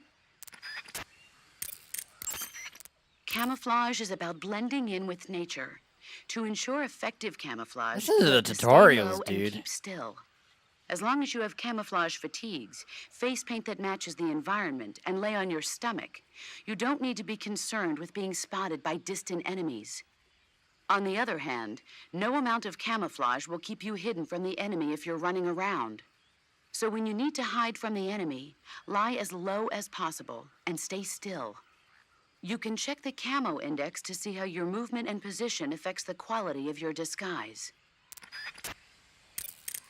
Camouflage is about blending in with nature. To ensure effective camouflage, This is you the have to stay tutorials, low and dude. keep still. As long as you have camouflage fatigues, face paint that matches the environment, and lay on your stomach, you don't need to be concerned with being spotted by distant enemies. On the other hand, no amount of camouflage will keep you hidden from the enemy if you're running around. So when you need to hide from the enemy, lie as low as possible and stay still. You can check the camo index to see how your movement and position affects the quality of your disguise.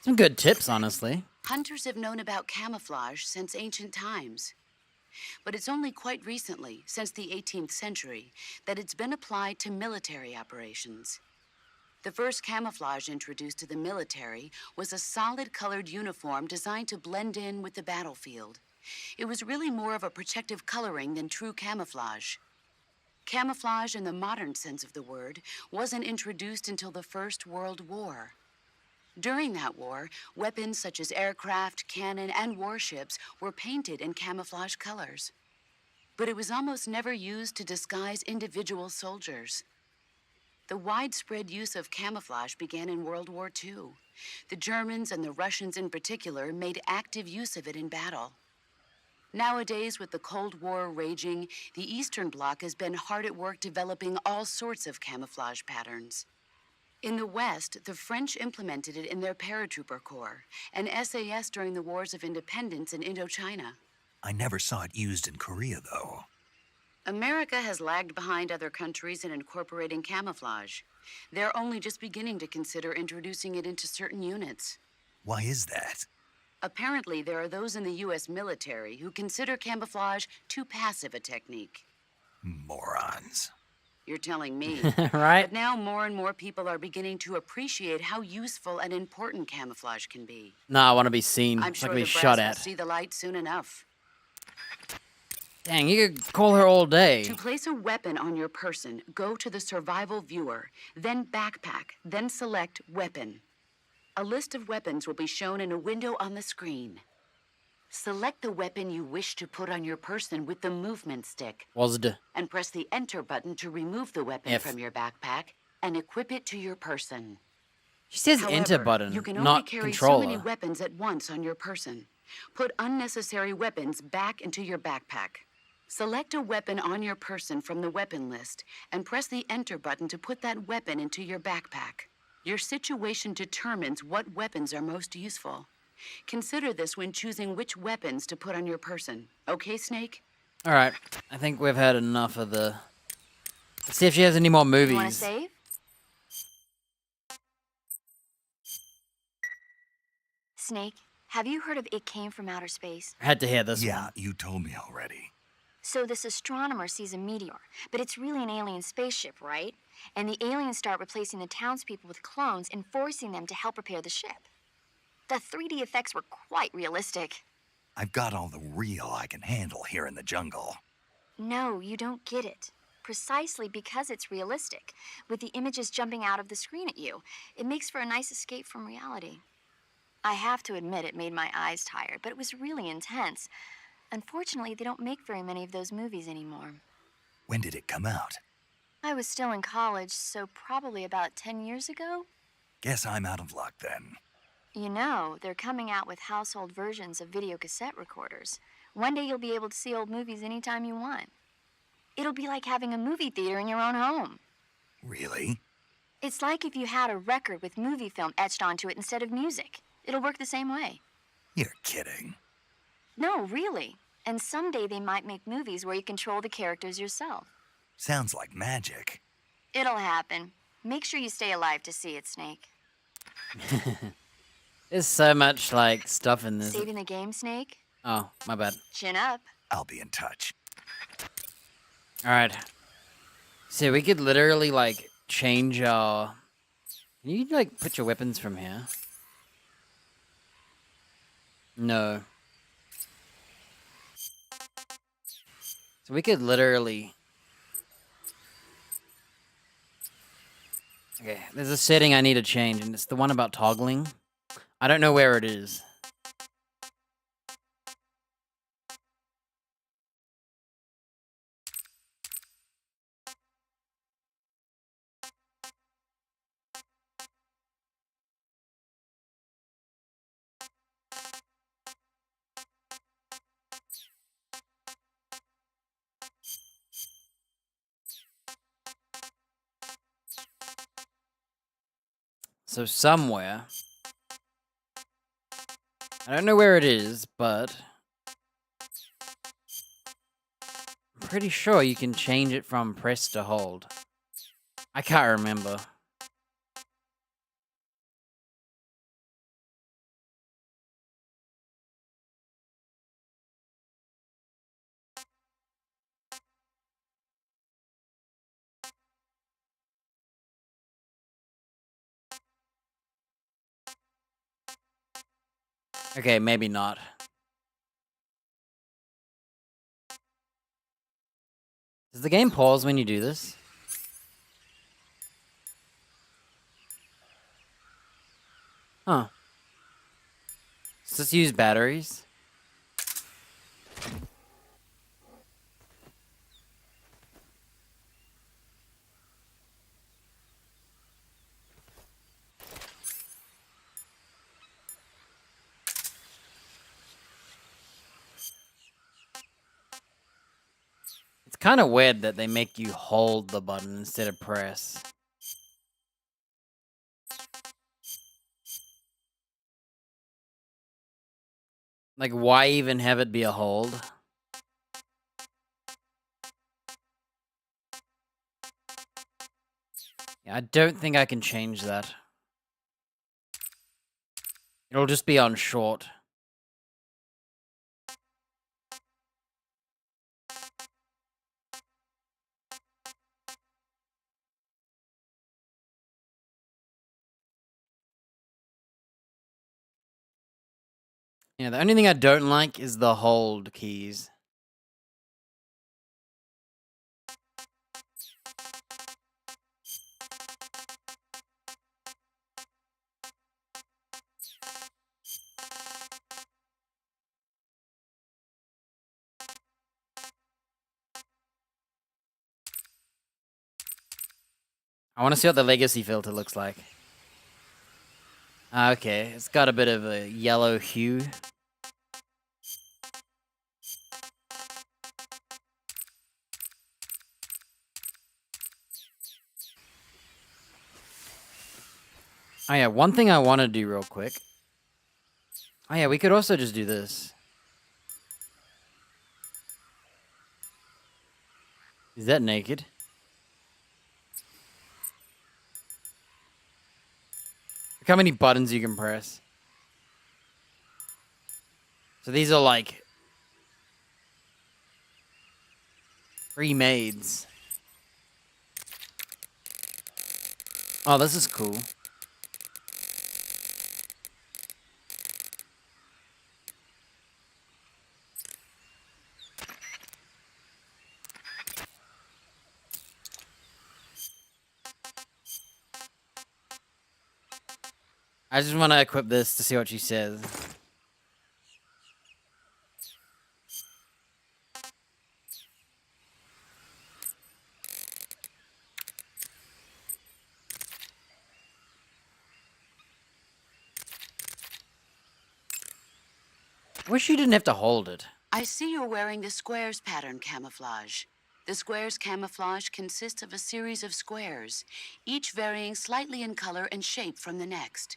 Some good tips, honestly. Hunters have known about camouflage since ancient times. But it's only quite recently, since the 18th century, that it's been applied to military operations. The first camouflage introduced to the military was a solid colored uniform designed to blend in with the battlefield. It was really more of a protective coloring than true camouflage. Camouflage in the modern sense of the word wasn't introduced until the First World War. During that war, weapons such as aircraft, cannon, and warships were painted in camouflage colors. But it was almost never used to disguise individual soldiers. The widespread use of camouflage began in World War II. The Germans and the Russians in particular made active use of it in battle. Nowadays, with the Cold War raging, the Eastern Bloc has been hard at work developing all sorts of camouflage patterns. In the West, the French implemented it in their paratrooper corps, and SAS during the Wars of Independence in Indochina. I never saw it used in Korea, though. America has lagged behind other countries in incorporating camouflage. They're only just beginning to consider introducing it into certain units. Why is that? Apparently, there are those in the U.S. military who consider camouflage too passive a technique. Morons. You're telling me. Right? But now more and more people are beginning to appreciate how useful and important camouflage can be. Nah, I want to be seen. I'm It's sure like be the shot brass will at. see the light soon enough. Dang, you could call her all day. To place a weapon on your person, go to the survival viewer, then backpack, then select weapon. A list of weapons will be shown in a window on the screen. Select the weapon you wish to put on your person with the movement stick, WASD. and press the enter button to remove the weapon F. from your backpack and equip it to your person. She says However, enter button, you can only not carry controller. so many weapons at once on your person. Put unnecessary weapons back into your backpack. Select a weapon on your person from the weapon list and press the enter button to put that weapon into your backpack. Your situation determines what weapons are most useful. Consider this when choosing which weapons to put on your person. Okay, Snake? Alright, I think we've had enough of the... Let's see if she has any more You want to movies. save? Snake, have you heard of It Came from Outer Space? I had to hear this Yeah, one. you told me already. So this astronomer sees a meteor, but it's really an alien spaceship, right? And the aliens start replacing the townspeople with clones and forcing them to help repair the ship. The 3D effects were quite realistic. I've got all the real I can handle here in the jungle. No, you don't get it. Precisely because it's realistic, with the images jumping out of the screen at you, it makes for a nice escape from reality. I have to admit it made my eyes tired, but it was really intense. Unfortunately, they don't make very many of those movies anymore. When did it come out? I was still in college, so probably about 10 years ago. Guess I'm out of luck then. You know, they're coming out with household versions of video cassette recorders. One day you'll be able to see old movies anytime you want. It'll be like having a movie theater in your own home. Really? It's like if you had a record with movie film etched onto it instead of music. It'll work the same way. You're kidding. No, really. And someday they might make movies where you control the characters yourself. Sounds like magic. It'll happen. Make sure you stay alive to see it, Snake. There's so much, like, stuff in this. Saving the game, Snake? Oh, my bad. Chin up. I'll be in touch. Alright. So we could literally, like, change our... Can you, like, put your weapons from here? No. So we could literally... Okay, there's a setting I need to change, and it's the one about toggling. I don't know where it is. So somewhere... I don't know where it is, but... I'm pretty sure you can change it from press to hold. I can't remember. Okay, maybe not. Does the game pause when you do this? Huh. Does this use batteries? It's kind of weird that they make you hold the button instead of press. Like, why even have it be a hold? Yeah, I don't think I can change that. It'll just be on short. Yeah, the only thing I don't like is the hold keys. I want to see what the legacy filter looks like. Okay, it's got a bit of a yellow hue. Oh yeah, one thing I want to do real quick. Oh yeah, we could also just do this. Is that naked? Look how many buttons you can press. So these are like... pre-mades. Oh, this is cool. I just want to equip this to see what she says. Wish you didn't have to hold it. I see you're wearing the squares pattern camouflage. The squares camouflage consists of a series of squares, each varying slightly in color and shape from the next.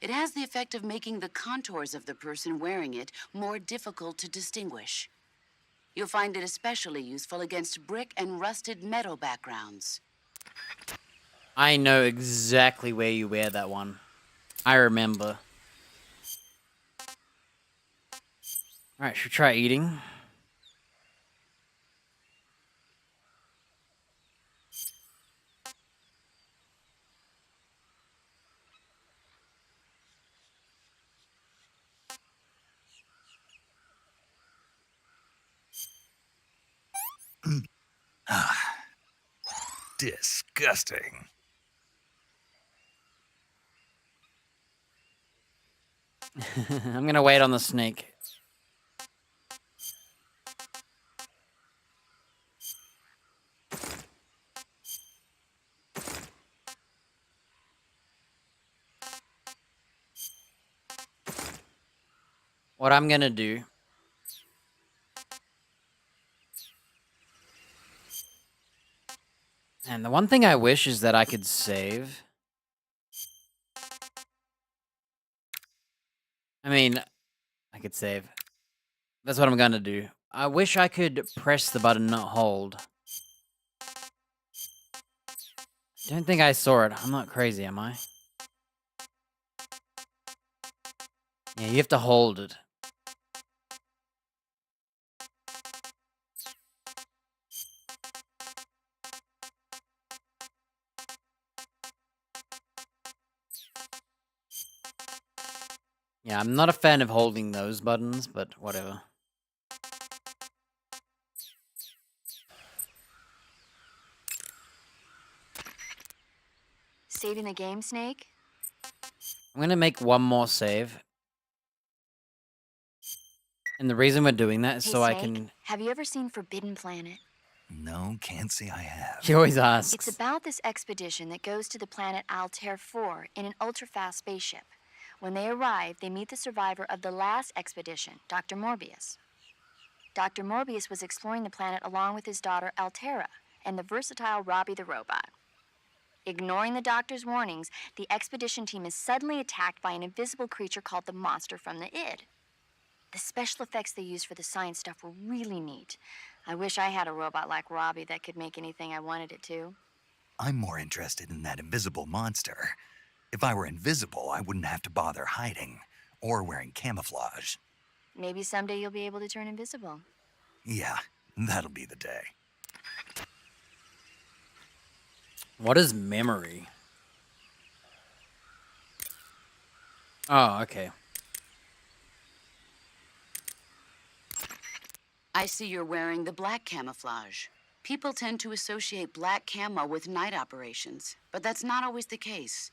It has the effect of making the contours of the person wearing it more difficult to distinguish. You'll find it especially useful against brick and rusted metal backgrounds. I know exactly where you wear that one. I remember. Alright, should we try eating? Disgusting. I'm gonna wait on the snake. What I'm gonna do and the one thing I wish is that I could save. I mean, I could save. That's what I'm gonna do. I wish I could press the button, not hold. Don't think I saw it. I'm not crazy, am I? Yeah, you have to hold it. Yeah, I'm not a fan of holding those buttons, but whatever. Saving the game, Snake? I'm gonna make one more save. And the reason we're doing that is Hey, so I Snake, can... have you ever seen Forbidden Planet? No, can't say I have. She always asks. It's about this expedition that goes to the planet Altair 4 in an ultra-fast spaceship. When they arrive, they meet the survivor of the last expedition, Dr. Morbius. Dr. Morbius was exploring the planet along with his daughter Altera and the versatile Robbie the robot. Ignoring the doctor's warnings, the expedition team is suddenly attacked by an invisible creature called the Monster from the Id. The special effects they used for the science stuff were really neat. I wish I had a robot like Robbie that could make anything I wanted it to. I'm more interested in that invisible monster. If I were invisible, I wouldn't have to bother hiding or wearing camouflage. Maybe someday you'll be able to turn invisible. Yeah, that'll be the day. What is memory? Oh, okay. I see you're wearing the black camouflage. People tend to associate black camo with night operations, but that's not always the case.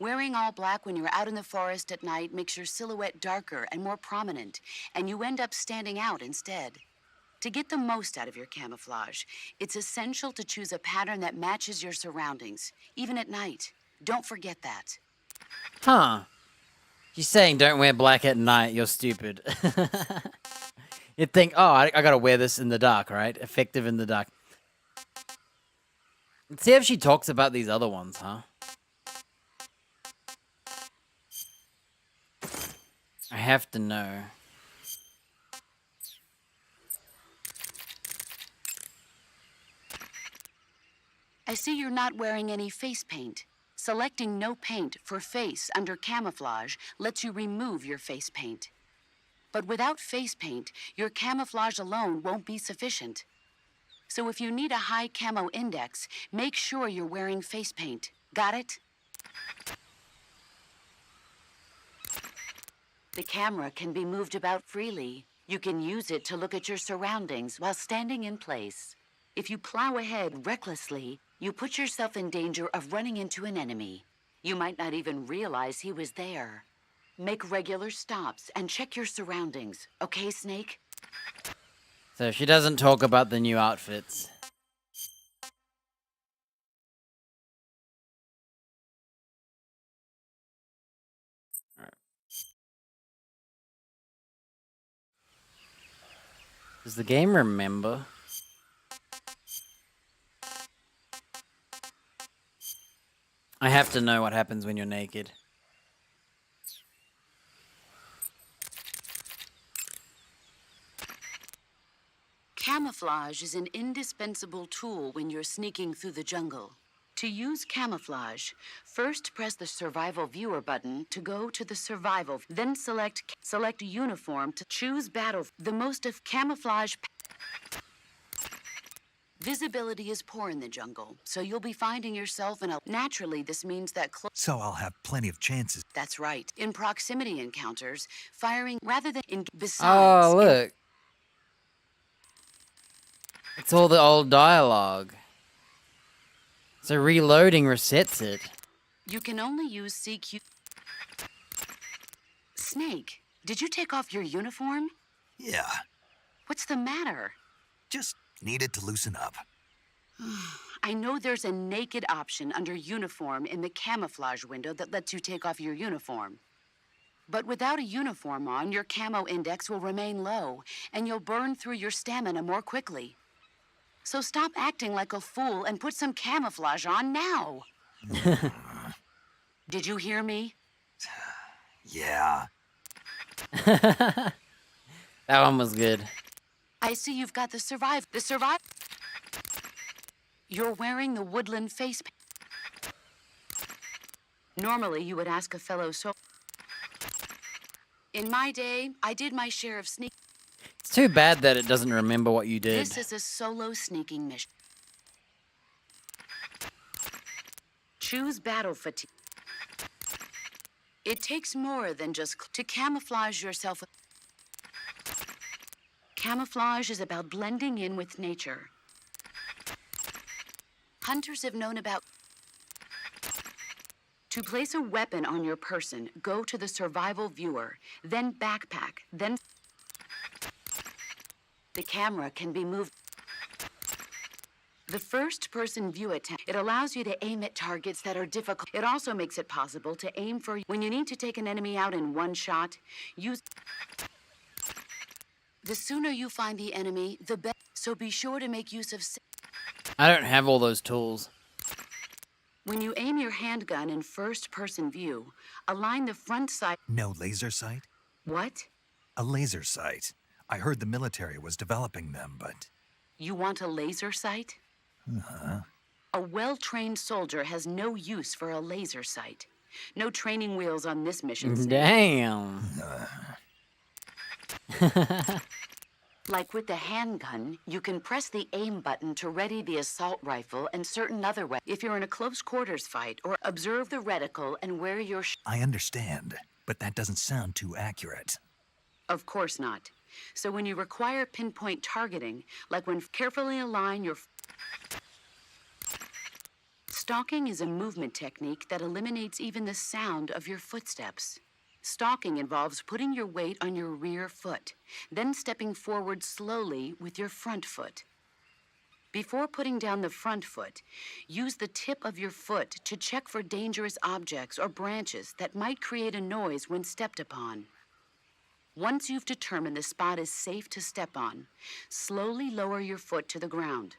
Wearing all black when you're out in the forest at night makes your silhouette darker and more prominent, and you end up standing out instead. To get the most out of your camouflage, it's essential to choose a pattern that matches your surroundings, even at night. Don't forget that. Huh. She's saying don't wear black at night, you're stupid. You'd think, oh, I gotta wear this in the dark, right? Effective in the dark. Let's see if she talks about these other ones, huh? I have to know. I see you're not wearing any face paint. Selecting no paint for face under camouflage lets you remove your face paint. But without face paint, your camouflage alone won't be sufficient. So if you need a high camo index, make sure you're wearing face paint. Got it? The camera can be moved about freely. You can use it to look at your surroundings while standing in place. If you plow ahead recklessly, you put yourself in danger of running into an enemy. You might not even realize he was there. Make regular stops and check your surroundings. Okay, Snake? So she doesn't talk about the new outfits. Does the game remember? I have to know what happens when you're naked. Camouflage is an indispensable tool when you're sneaking through the jungle. To use camouflage, first press the Survival Viewer button to go to the Survival, then select Uniform to choose Battle. The most of camouflage... Visibility is poor in the jungle, so you'll be finding yourself in a... Naturally, this means that... So I'll have plenty of chances. That's right. In proximity encounters, firing rather than in... Besides... Oh, look. It's all the old dialogue. So reloading resets it. You can only use CQ. Snake, did you take off your uniform? Yeah, What's the matter? just needed to loosen up. I know there's a naked option under uniform in the camouflage window that lets you take off your uniform. But without a uniform on, your camo index will remain low, and you'll burn through your stamina more quickly. So stop acting like a fool and put some camouflage on now. Did you hear me? Yeah, That one was good. I see you've got the survive. You're wearing the woodland face paint. Normally, you would ask a fellow In my day, I did my share of sneak. It's too bad that it doesn't remember what you did. This is a solo sneaking mission. Choose battle fatigue. It takes more than just to camouflage yourself. Camouflage is about blending in with nature. Hunters have known about. To place a weapon on your person, go to the survival viewer, then backpack, then. The camera can be moved. The first-person view attempt, it allows you to aim at targets that are difficult. It also makes it possible to aim for when you need to take an enemy out in one shot. Use. The sooner you find the enemy, the better. So be sure to make use of. I don't have all those tools. When you aim your handgun in first-person view, align the front sight. No laser sight? What? A laser sight. I heard the military was developing them, but... You want a laser sight? A well-trained soldier has no use for a laser sight. No training wheels on this mission. Snake. Damn. Like with the handgun, you can press the aim button to ready the assault rifle and certain other weapons. If you're in a close quarters fight, or observe the reticle and wear your I understand, but that doesn't sound too accurate. Of course not. So when you require pinpoint targeting, like when carefully align your... Stalking is a movement technique that eliminates even the sound of your footsteps. Stalking involves putting your weight on your rear foot, then stepping forward slowly with your front foot. Before putting down the front foot, use the tip of your foot to check for dangerous objects or branches that might create a noise when stepped upon. Once you've determined the spot is safe to step on, slowly lower your foot to the ground,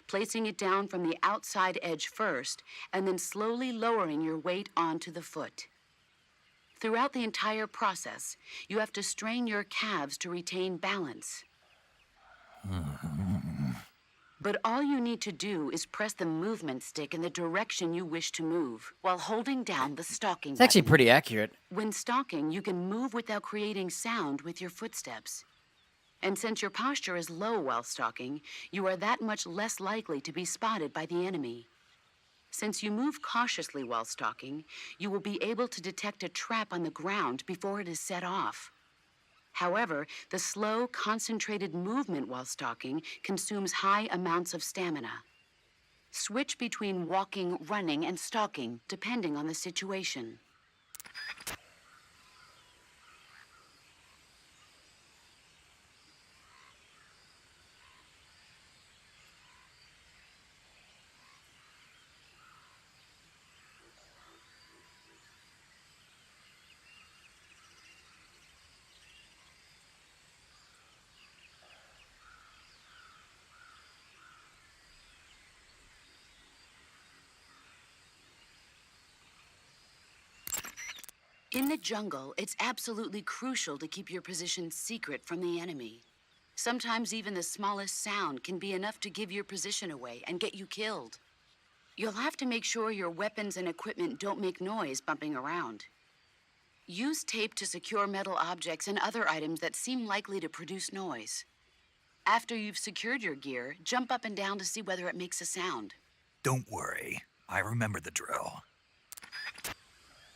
placing it down from the outside edge first, and then slowly lowering your weight onto the foot. Throughout the entire process, you have to strain your calves to retain balance. But all you need to do is press the movement stick in the direction you wish to move, while holding down the stalking It's actually button. pretty accurate. When stalking, you can move without creating sound with your footsteps. And since your posture is low while stalking, you are that much less likely to be spotted by the enemy. Since you move cautiously while stalking, you will be able to detect a trap on the ground before it is set off. However, the slow, concentrated movement while stalking consumes high amounts of stamina. Switch between walking, running, and stalking, depending on the situation. In the jungle, it's absolutely crucial to keep your position secret from the enemy. Sometimes even the smallest sound can be enough to give your position away and get you killed. You'll have to make sure your weapons and equipment don't make noise bumping around. Use tape to secure metal objects and other items that seem likely to produce noise. After you've secured your gear, jump up and down to see whether it makes a sound. Don't worry, I remember the drill.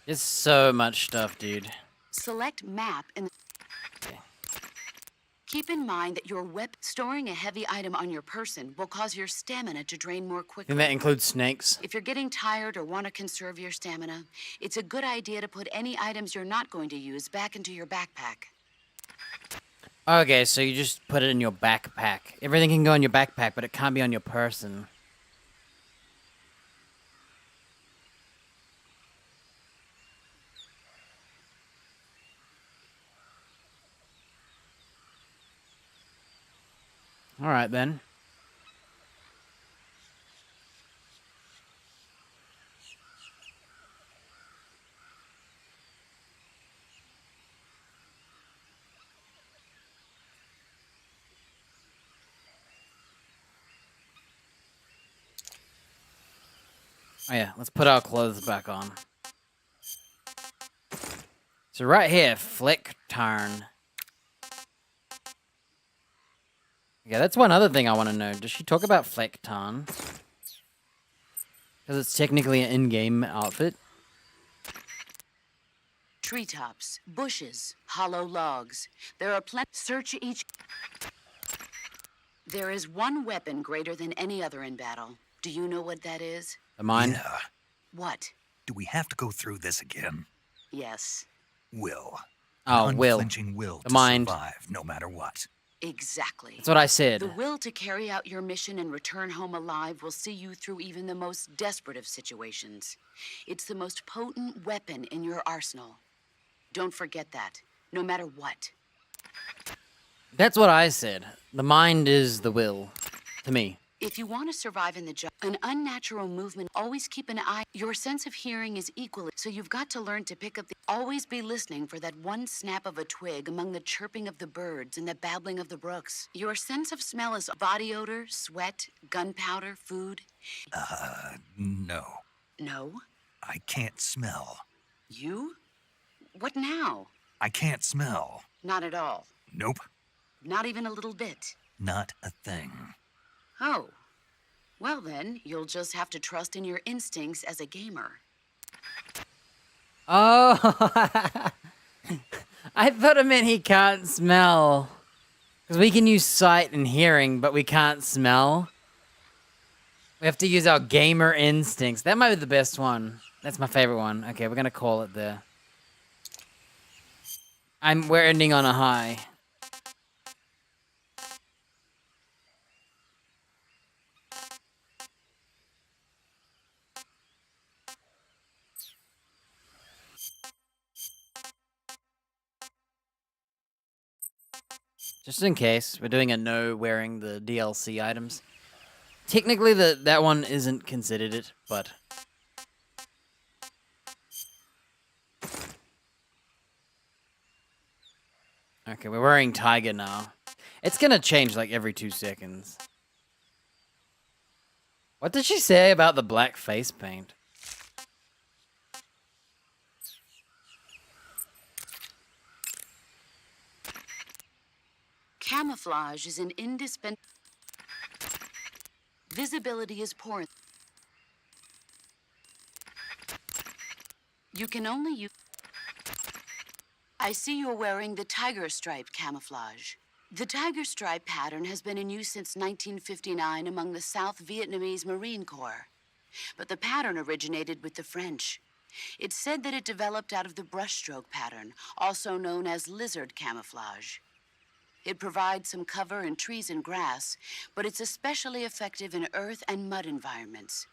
There's so much stuff, dude. Select map and Keep in mind that storing a heavy item on your person will cause your stamina to drain more quickly. And that includes snakes. If you're getting tired or want to conserve your stamina, it's a good idea to put any items you're not going to use back into your backpack. Okay, so you just put it in your backpack. Everything can go in your backpack, but it can't be on your person. Alright then. Oh yeah, let's put our clothes back on. So right here, Flick Tarn. Yeah, that's one other thing I want to know. Does she talk about Flick Tarn? Because it's technically an in-game outfit. Treetops, bushes, hollow logs. There are plenty. Search each. There is one weapon greater than any other in battle. Do you know what that is? The mine? Yeah. What? Do we have to go through this again? Yes. Will. Oh, An will. unflinching will The to mind. survive no matter what. Exactly. That's what I said. The will to carry out your mission and return home alive will see you through even the most desperate of situations. It's the most potent weapon in your arsenal. Don't forget that, no matter what. That's what I said. The mind is the will. To me. If you want to survive in the jungle, an unnatural movement, always keep an eye. Your sense of hearing is equally, so you've got to learn to pick up the... Always be listening for that one snap of a twig among the chirping of the birds and the babbling of the brooks. Your sense of smell is body odor, sweat, gunpowder, food. No. No? I can't smell. You? What now? I can't smell. Not at all. Nope. Not even a little bit. Not a thing. Oh. Well then, you'll just have to trust in your instincts as a gamer. Oh! I thought it meant he can't smell. Because we can use sight and hearing, but we can't smell. We have to use our gamer instincts. That might be the best one. That's my favorite one. Okay, we're gonna call it there. We're ending on a high. Just in case, we're doing a no wearing the DLC items. Technically, that one isn't considered it, but... Okay, we're wearing Tiger now. It's gonna change like every 2 seconds. What did she say about the black face paint? Camouflage is an indispensable... Visibility is poor. You can only use... I see you're wearing the tiger stripe camouflage. The tiger stripe pattern has been in use since 1959 among the South Vietnamese Marine Corps. But the pattern originated with the French. It's said that it developed out of the brushstroke pattern, also known as lizard camouflage. It provides some cover in trees and grass, but it's especially effective in earth and mud environments.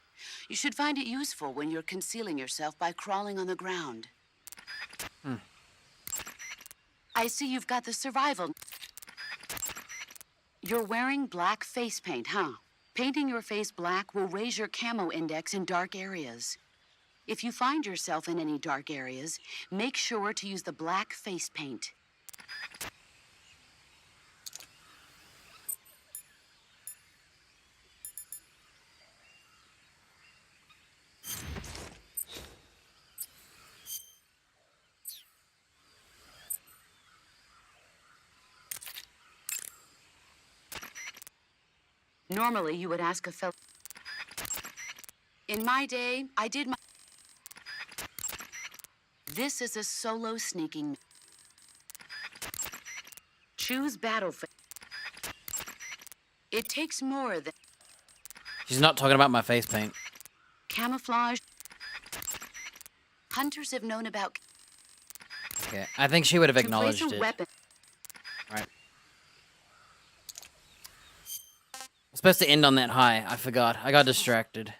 You should find it useful when you're concealing yourself by crawling on the ground. I see you've got the survival. You're wearing black face paint, huh? Painting your face black will raise your camo index in dark areas. If you find yourself in any dark areas, make sure to use the black face paint. Normally, you would ask a fellow. In my day, I did my... This is a solo sneaking... Choose battlefield. It takes more than She's not talking about my face paint. camouflage. Hunters have known about Okay, I think she would have to place acknowledged a it. weapon. Right. I'm supposed to end on that high. I forgot. I got distracted.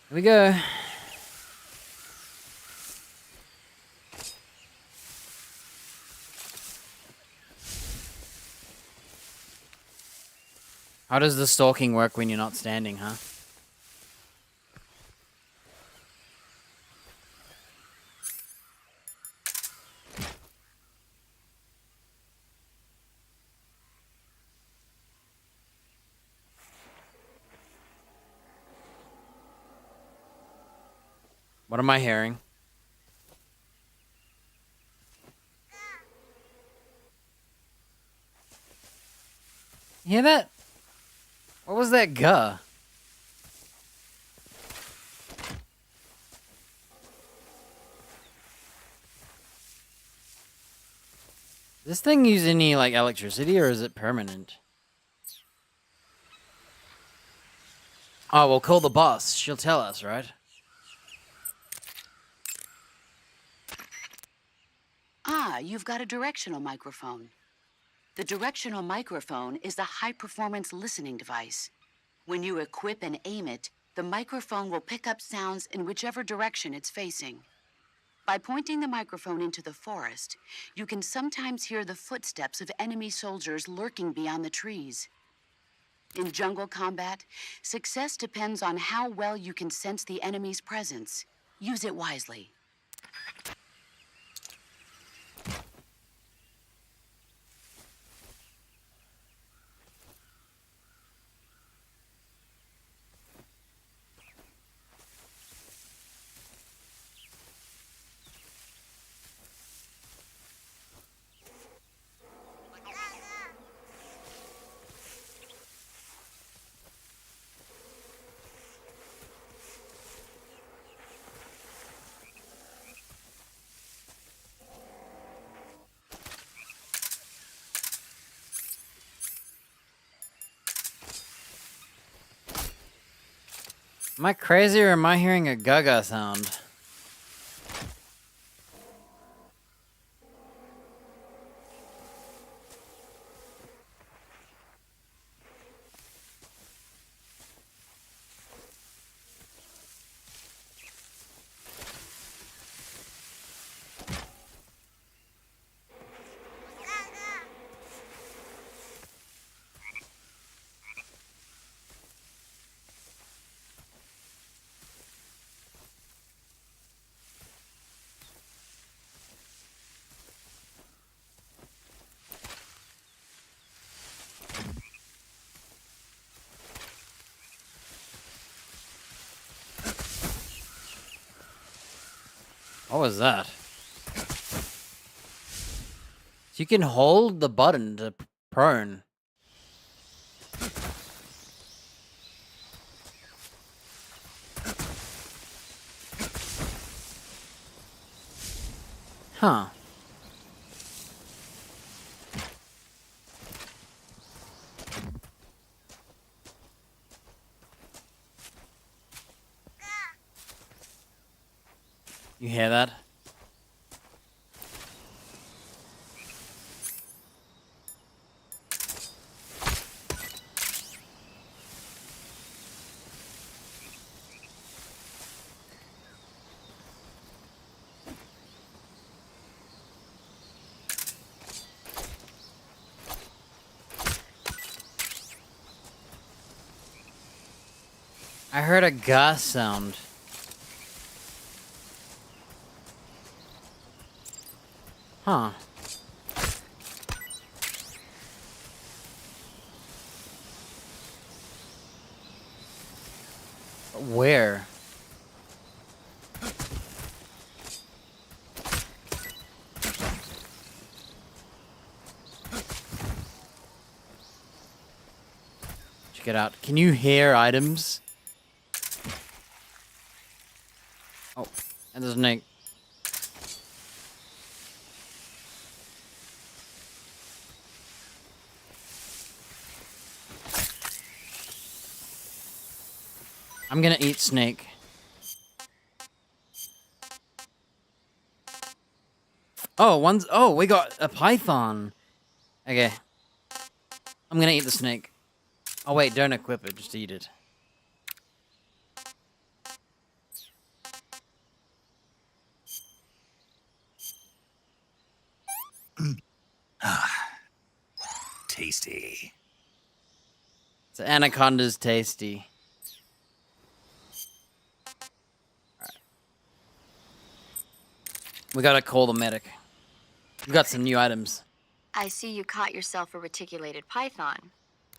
Here we go. How does the stalking work when you're not standing, huh? What am I hearing? You hear that? What was that guh? Does this thing use any, like, electricity, or is it permanent? Oh, we'll call the boss. She'll tell us, right? Ah, you've got a directional microphone. The directional microphone is the high-performance listening device. When you equip and aim it, the microphone will pick up sounds in whichever direction it's facing. By pointing the microphone into the forest, you can sometimes hear the footsteps of enemy soldiers lurking beyond the trees. In jungle combat, success depends on how well you can sense the enemy's presence. Use it wisely. Am I crazy, or am I hearing a gaga sound? What was that? So you can hold the button to prone. Huh. You hear that? I heard a gas sound. Huh. Where? Check it out. Can you hear items? Oh, and there's Nick. I'm gonna eat snake. Oh, we got a python. Okay. I'm gonna eat the snake. Oh wait, don't equip it, just eat it. Tasty. So anaconda's tasty. Alright. We gotta call the medic. We got some new items. I see you caught yourself a reticulated python.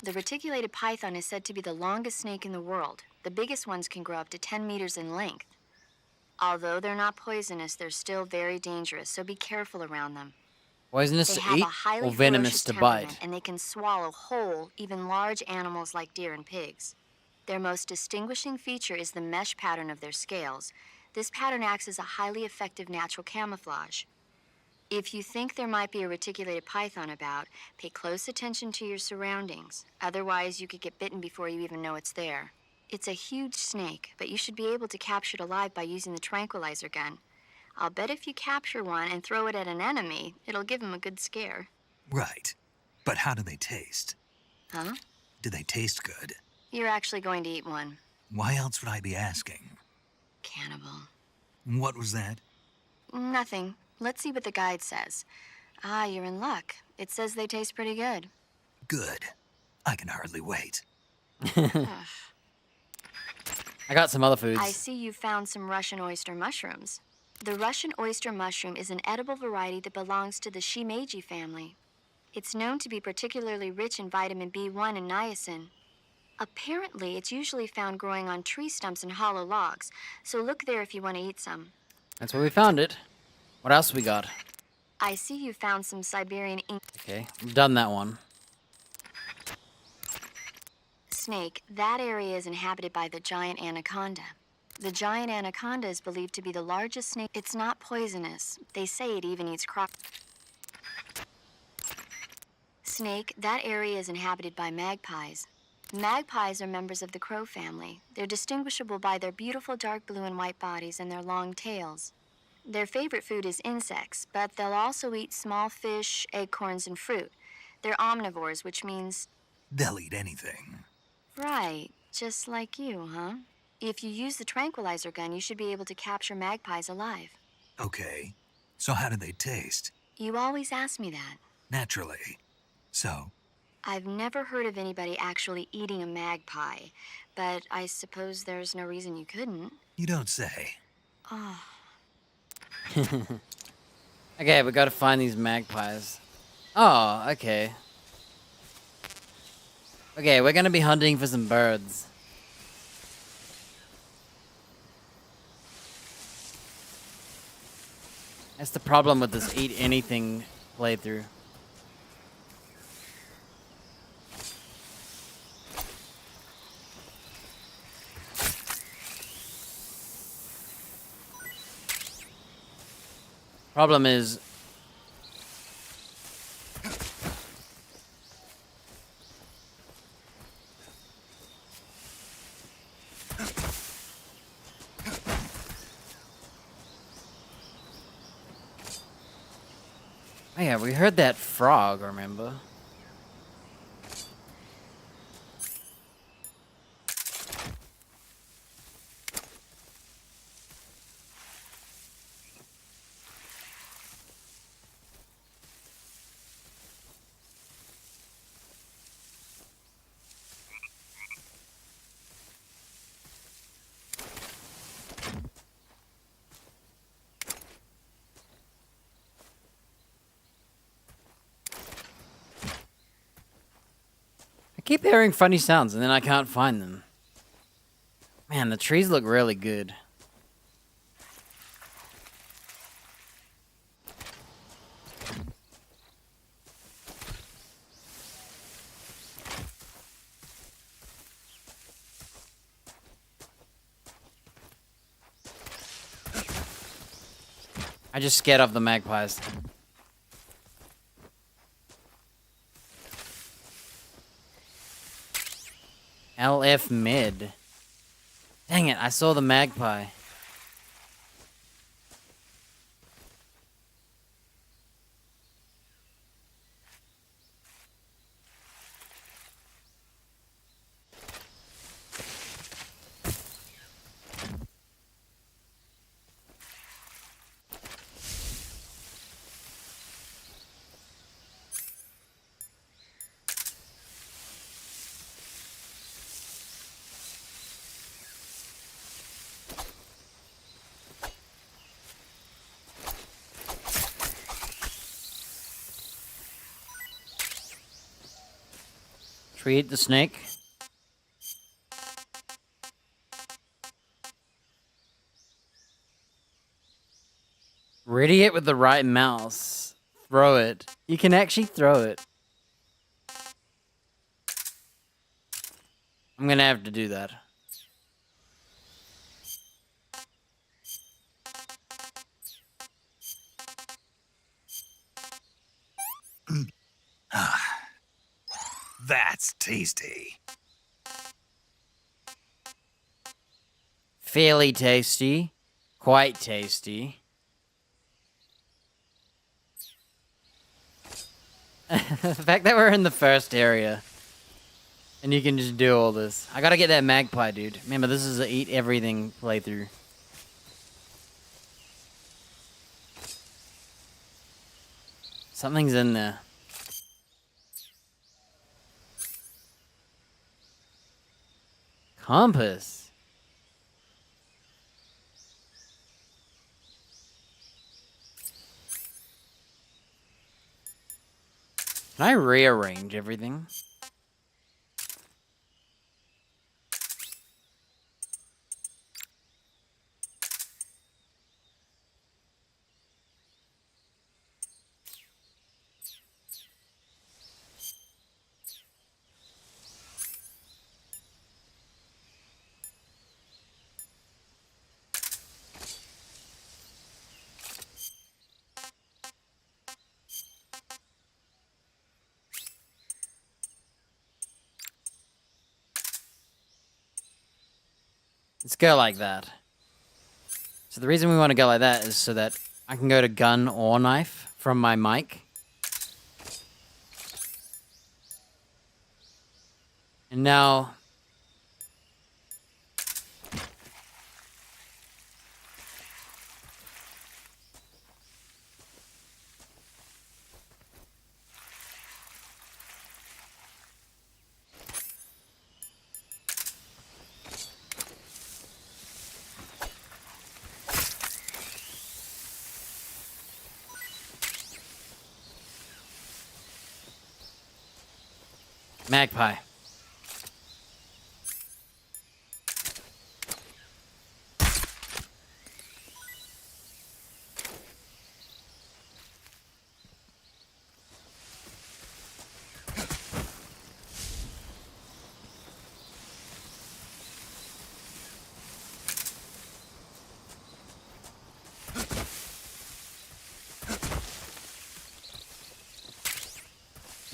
The reticulated python is said to be the longest snake in the world. The biggest ones can grow up to 10 meters in length. Although they're not poisonous, they're still very dangerous, so be careful around them. Poisonous They to have eat a highly or venomous ferocious to temperament, bite? and they can swallow whole, even large animals like deer and pigs. Their most distinguishing feature is the mesh pattern of their scales. This pattern acts as a highly effective natural camouflage. If you think there might be a reticulated python about, pay close attention to your surroundings. Otherwise, you could get bitten before you even know it's there. It's a huge snake, but you should be able to capture it alive by using the tranquilizer gun. I'll bet if you capture one and throw it at an enemy, it'll give him a good scare. Right. But how do they taste? Huh? Do they taste good? You're actually going to eat one. Why else would I be asking? Cannibal. What was that? Nothing. Let's see what the guide says. Ah, you're in luck. It says they taste pretty good. Good. I can hardly wait. I got some other foods. I see you found some Russian oyster mushrooms. The Russian oyster mushroom is an edible variety that belongs to the shimeji family. It's known to be particularly rich in vitamin B1 and niacin. Apparently, it's usually found growing on tree stumps and hollow logs, so look there if you want to eat some. That's where we found it. What else we got? I see you found some Siberian ink Okay, we've done that one. snake. That area is inhabited by the giant anaconda. The giant anaconda is believed to be the largest snake. It's not poisonous. They say it even eats Snake, that area is inhabited by magpies. Magpies are members of the crow family. They're distinguishable by their beautiful dark blue and white bodies and their long tails. Their favorite food is insects, but they'll also eat small fish, acorns, and fruit. They're omnivores, which means... They'll eat anything. Right, just like you, huh? If you use the tranquilizer gun, you should be able to capture magpies alive. Okay. So how do they taste? You always ask me that. Naturally. So, I've never heard of anybody actually eating a magpie, but I suppose there's no reason you couldn't. you don't say. Oh, Okay, we gotta find these magpies. Oh, okay. Okay, we're gonna be hunting for some birds. That's the problem with this eat anything playthrough. Problem is... Oh yeah, we heard that frog, remember? I keep hearing funny sounds and then I can't find them. Man, the trees look really good. I just scared off the magpies. LF mid. Dang it, I saw the magpie. Should we eat the snake? Ready it with the right mouse. Throw it. You can actually throw it. I'm gonna have to do that. That's tasty. Fairly tasty. Quite tasty. The fact that we're in the first area. And you can just do all this. I gotta get that magpie, dude. Remember, this is a eat everything playthrough. Something's in there. Compass. Can I rearrange everything? Let's go like that. So the reason we want to go like that is so that I can go to gun or knife from my mic. And now... Magpie.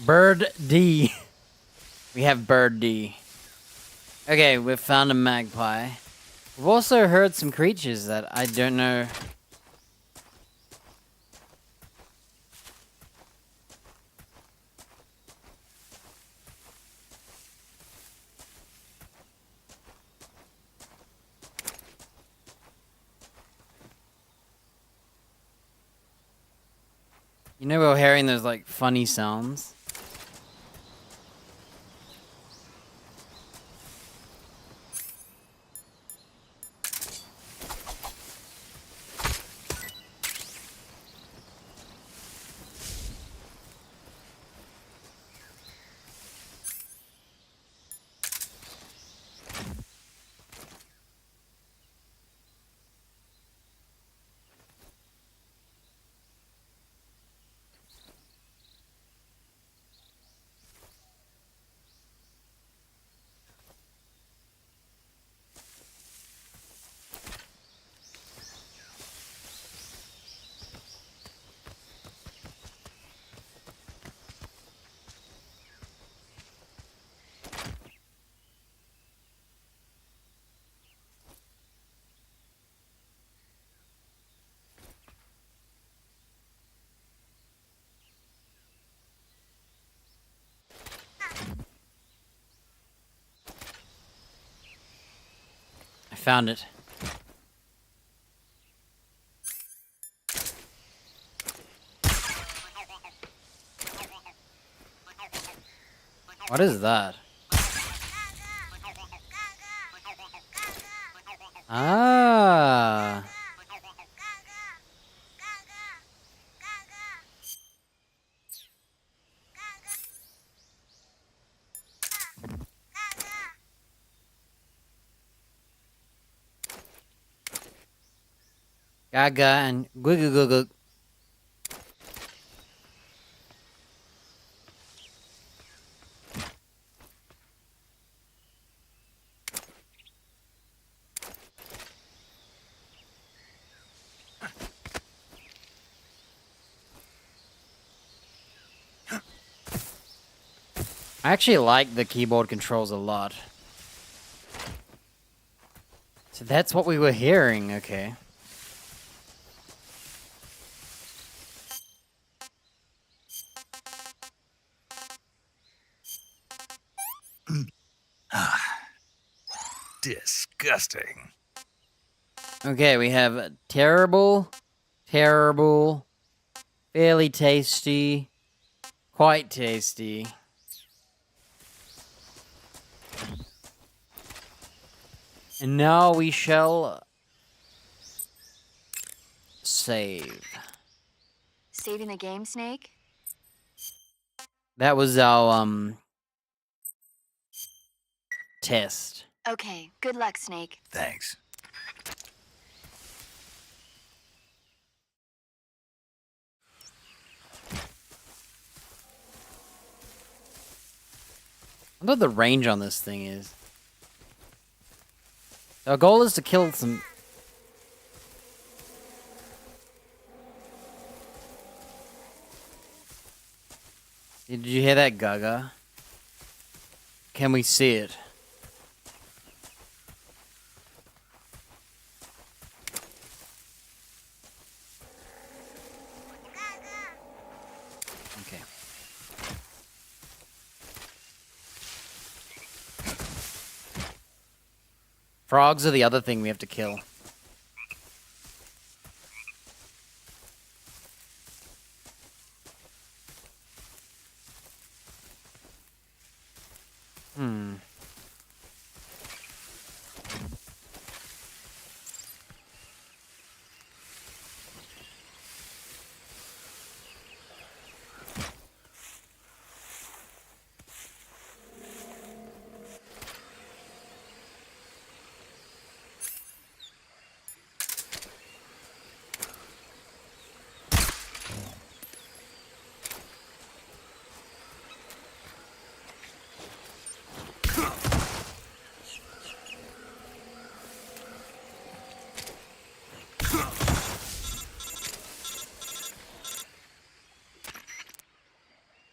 Bird D. We have Bird D. Okay, we've found a magpie. We've also heard some creatures that I don't know. You know, we're hearing those like funny sounds. found it. What is that? Ah. Gaga and Gwigugugug. I actually like the keyboard controls a lot. So that's what we were hearing, okay. Disgusting. Okay, we have terrible, terrible, fairly tasty, quite tasty. And now we shall save. Saving the game, Snake? That was our, test. Okay, good luck, Snake. Thanks. I wonder what the range on this thing is. Our goal is to kill some... Did you hear that, Gaga? Can we see it? Okay. Frogs are the other thing we have to kill.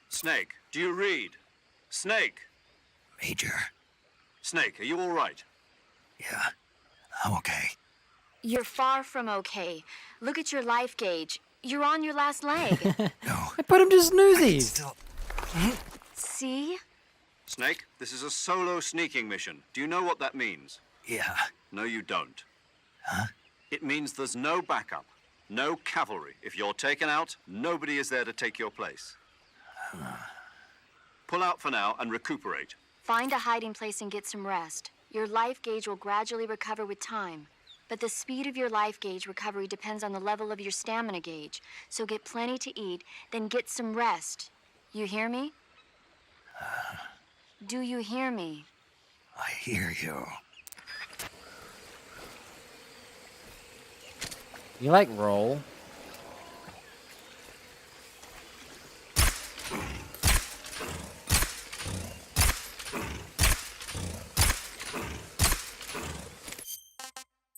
Snake, do you read? Snake! Major. Snake, are you all right? Yeah, I'm okay. You're far from okay. Look at your life gauge. You're on your last leg. No. I put him to snoozies. Still. See? Snake, this is a solo sneaking mission. Do you know what that means? Yeah. No, you don't. Huh? It means there's no backup, no cavalry. If you're taken out, nobody is there to take your place. Pull out for now and recuperate. Find a hiding place and get some rest. Your life gauge will gradually recover with time. But the speed of your life gauge recovery depends on the level of your stamina gauge. So get plenty to eat, then get some rest. You hear me? Do you hear me? I hear you. You like roll?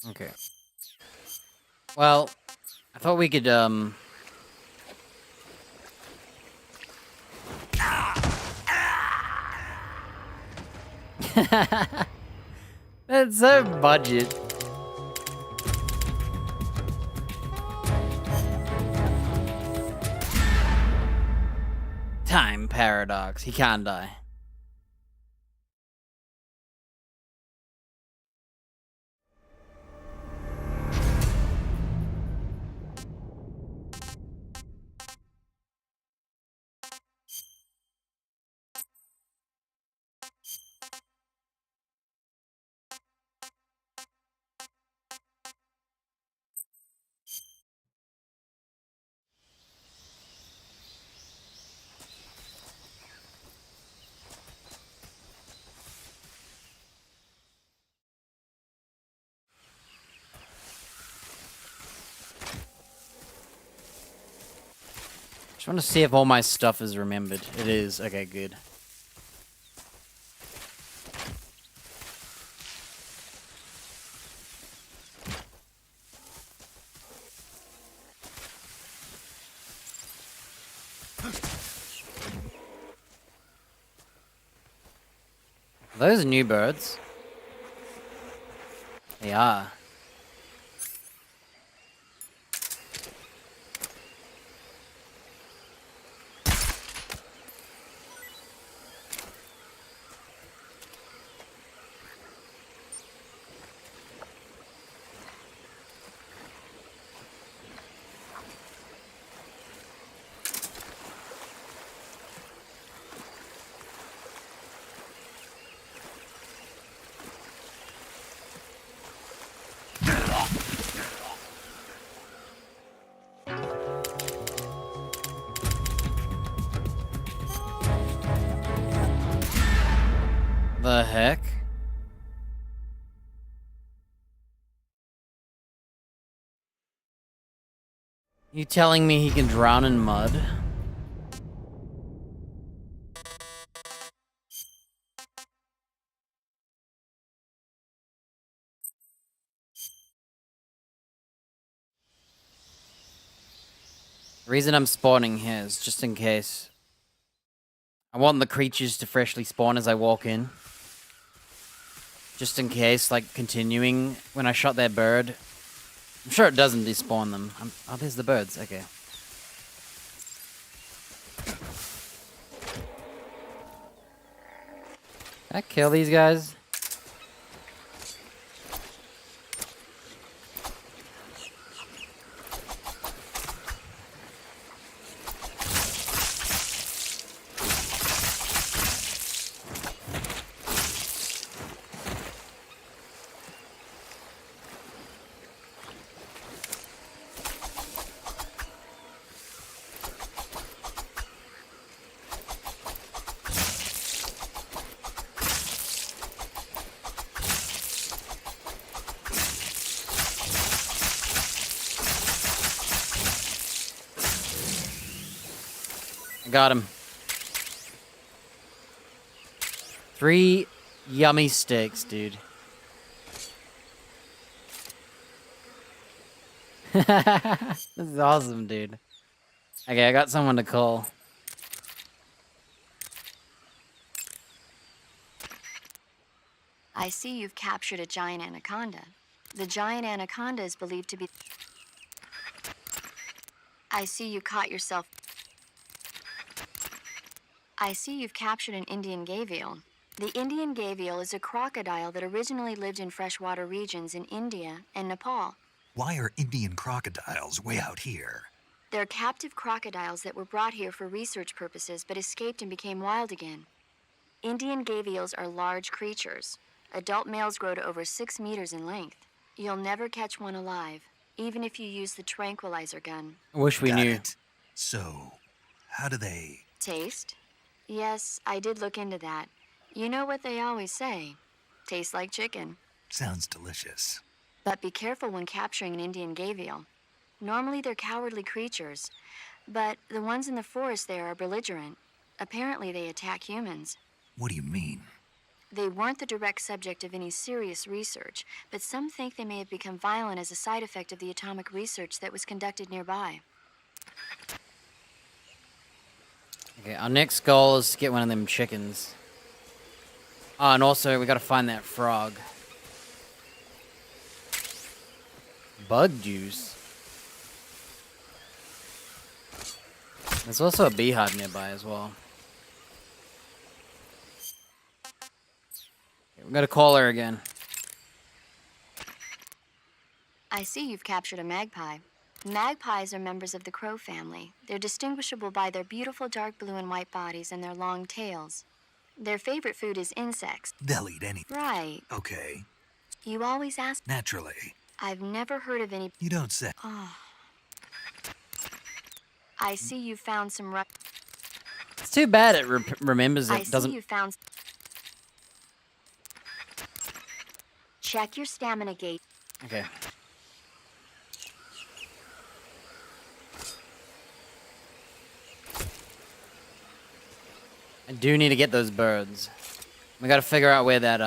Okay. Well, I thought we could, That's so budget. Time paradox. He can't die. Just want to see if all my stuff is remembered. It is. Okay, good. Are those new birds? They are. The heck? You telling me he can drown in mud? The reason I'm spawning here is just in case. I want the creatures to freshly spawn as I walk in. Just in case, like, continuing when I shot that bird. I'm sure it doesn't despawn them. Oh, there's the birds. Okay. Can I kill these guys? Got him. 3 yummy steaks, dude. This is awesome, dude. Okay, I got someone to call. I see you've captured a giant anaconda. The giant anaconda is believed to be... I see you caught yourself... I see you've captured an Indian gavial. The Indian gavial is a crocodile that originally lived in freshwater regions in India and Nepal. Why are Indian crocodiles way out here? They're captive crocodiles that were brought here for research purposes but escaped and became wild again. Indian gavials are large creatures. Adult males grow to over 6 meters in length. You'll never catch one alive, even if you use the tranquilizer gun. I wish we Got knew. it. So, how do they... Taste? Yes, I did look into that. You know what they always say. Tastes like chicken. Sounds delicious. But be careful when capturing an Indian gavial. Normally they're cowardly creatures, but the ones in the forest there are belligerent. Apparently they attack humans. What do you mean? They weren't the direct subject of any serious research, but some think they may have become violent as a side effect of the atomic research that was conducted nearby. Okay, our next goal is to get one of them chickens. Oh, and also we gotta find that frog. Bug juice. There's also a beehive nearby as well. Okay, we gotta call her again. I see you've captured a magpie. Magpies are members of the crow family. They're distinguishable by their beautiful dark blue and white bodies and their long tails. Their favorite food is insects. They'll eat anything. Right. Okay. You always ask. Naturally. I've never heard of any... You don't say. Oh. I see you found some... It's too bad it remembers I it. see Doesn't. you found... Check your stamina gauge. Okay. I do need to get those birds. We gotta figure out where that,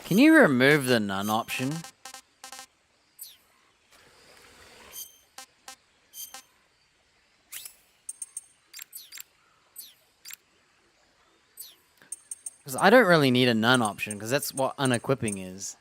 Can you remove the none option? Because I don't really need a none option, because that's what unequipping is.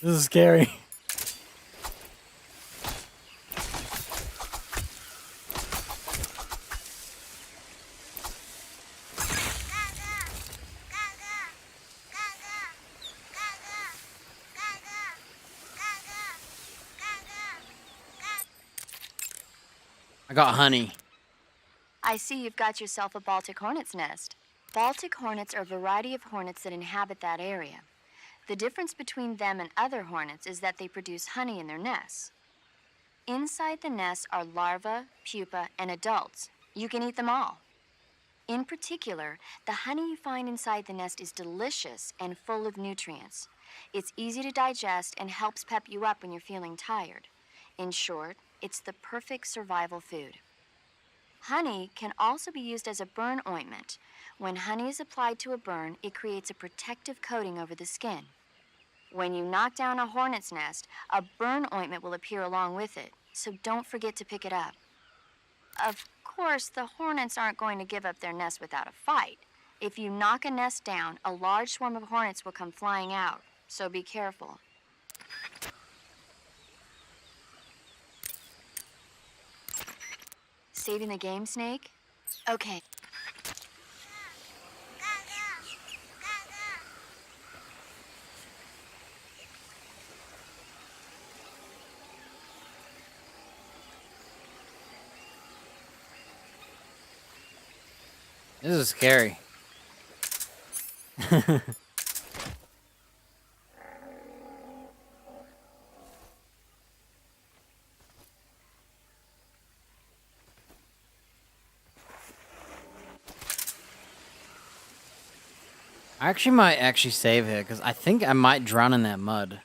This is scary. I got honey. I see you've got yourself a Baltic hornet's nest. Baltic hornets are a variety of hornets that inhabit that area. The difference between them and other hornets is that they produce honey in their nests. Inside the nests are larvae, pupa, and adults. You can eat them all. In particular, the honey you find inside the nest is delicious and full of nutrients. It's easy to digest and helps pep you up when you're feeling tired. In short, it's the perfect survival food. Honey can also be used as a burn ointment. When honey is applied to a burn, it creates a protective coating over the skin. When you knock down a hornet's nest, a burn ointment will appear along with it, so don't forget to pick it up. Of course, the hornets aren't going to give up their nest without a fight. If you knock a nest down, a large swarm of hornets will come flying out, so be careful. Saving the game, Snake? Okay. This is scary. I might save here, because I think I might drown in that mud.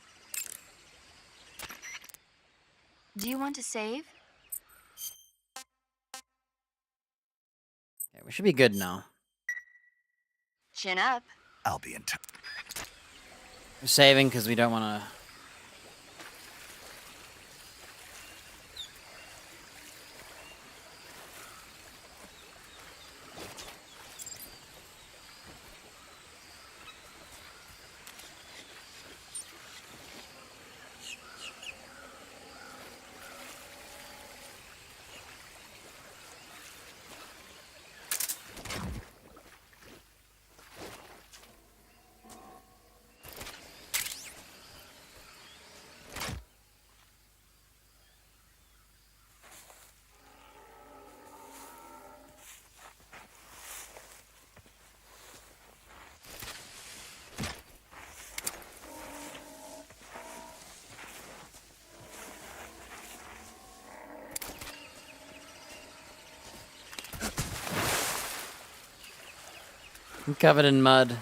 Do you want to save? Yeah, we should be good now. Chin up. I'll be in touch. We're saving because we don't want to... I'm covered in mud.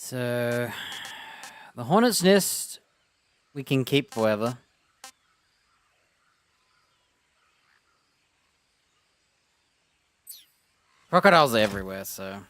So the hornet's nest we can keep forever. Crocodiles are everywhere, so.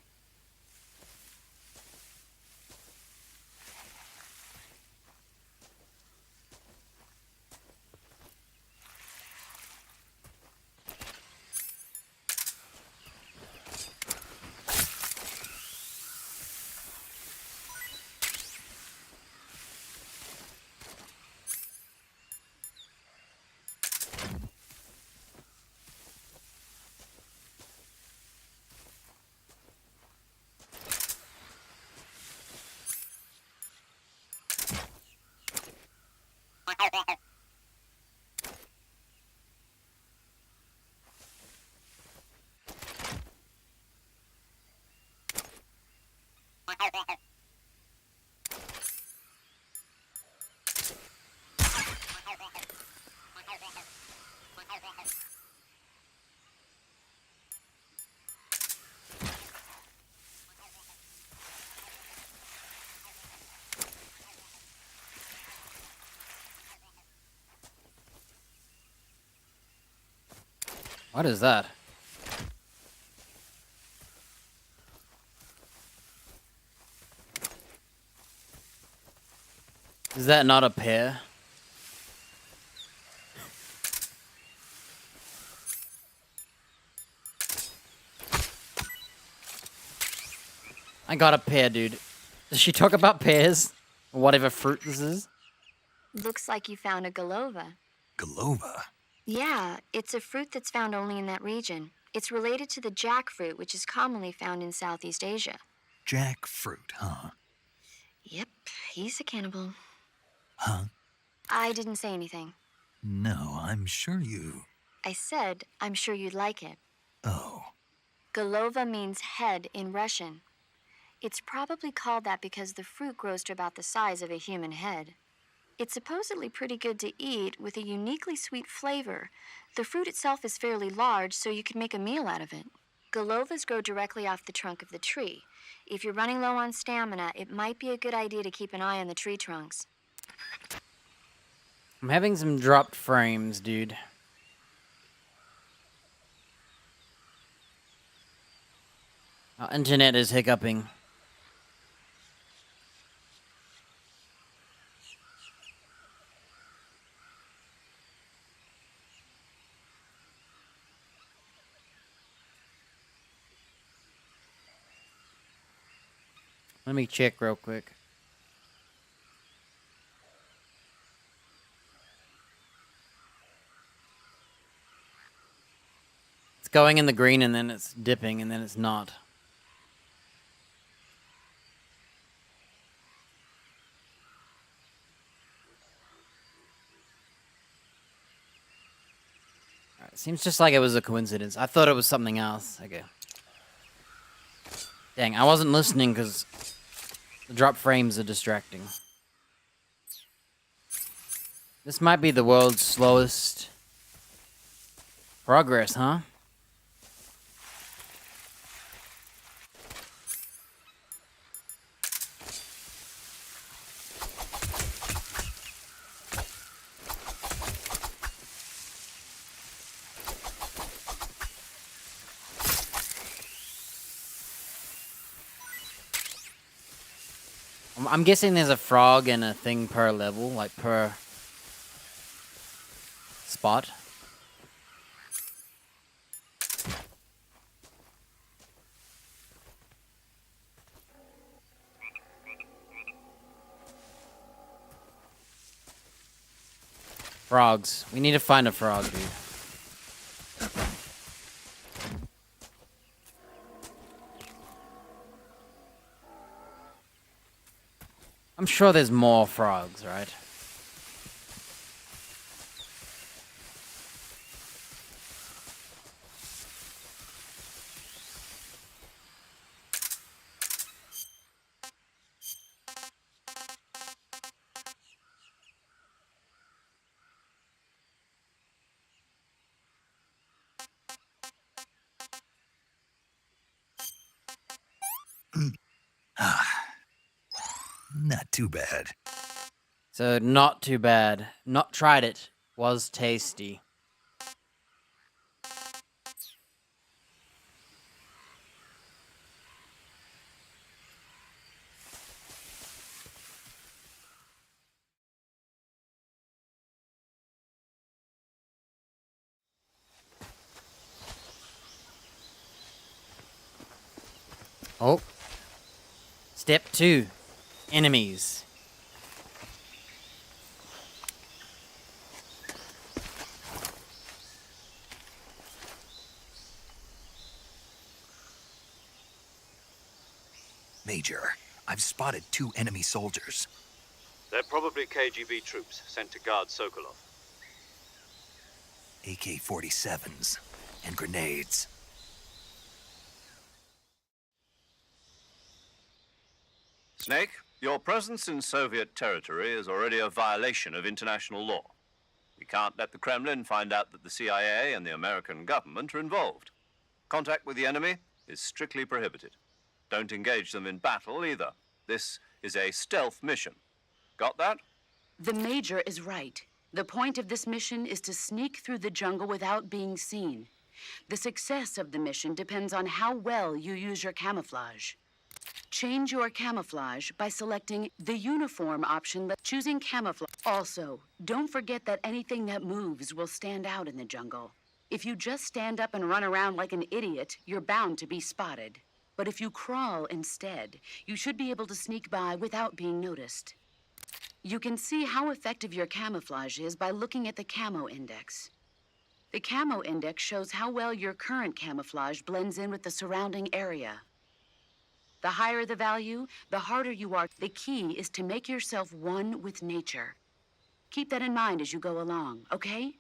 What is that? Is that not a pear? I got a pear, dude. Does she talk about pears? Or whatever fruit this is? Looks like you found a Golova. Golova? Yeah, it's a fruit that's found only in that region. It's related to the jackfruit, which is commonly found in Southeast Asia. Jackfruit, huh? Yep, he's a cannibal. Huh? I didn't say anything. No, I'm sure you... I said, I'm sure you'd like it. Oh. Golova means head in Russian. It's probably called that because the fruit grows to about the size of a human head. It's supposedly pretty good to eat with a uniquely sweet flavor. The fruit itself is fairly large, so you can make a meal out of it. Golovas grow directly off the trunk of the tree. If you're running low on stamina, it might be a good idea to keep an eye on the tree trunks. I'm having some dropped frames, dude. Our internet is hiccuping. Let me check real quick. It's going in the green and then it's dipping and then it's not. Alright, seems just like it was a coincidence. I thought it was something else. Okay. Dang, I wasn't listening because the drop frames are distracting. This might be the world's slowest progress, huh? I'm guessing there's a frog and a thing per level, like per spot. Frogs. We need to find a frog, dude. I'm sure there's more frogs, right? Not too bad. So, not too bad. Not tried it. Was tasty. Oh. Step 2. Enemies. Major, I've spotted 2 enemy soldiers. They're probably KGB troops sent to guard Sokolov. AK-47s and grenades. Snake, your presence in Soviet territory is already a violation of international law. We can't let the Kremlin find out that the CIA and the American government are involved. Contact with the enemy is strictly prohibited. Don't engage them in battle either. This is a stealth mission. Got that? The Major is right. The point of this mission is to sneak through the jungle without being seen. The success of the mission depends on how well you use your camouflage. Change your camouflage by selecting the uniform option, choosing camouflage. Also, don't forget that anything that moves will stand out in the jungle. If you just stand up and run around like an idiot, you're bound to be spotted. But if you crawl instead, you should be able to sneak by without being noticed. You can see how effective your camouflage is by looking at the camo index. The camo index shows how well your current camouflage blends in with the surrounding area. The higher the value, the harder you are. The key is to make yourself one with nature. Keep that in mind as you go along, okay?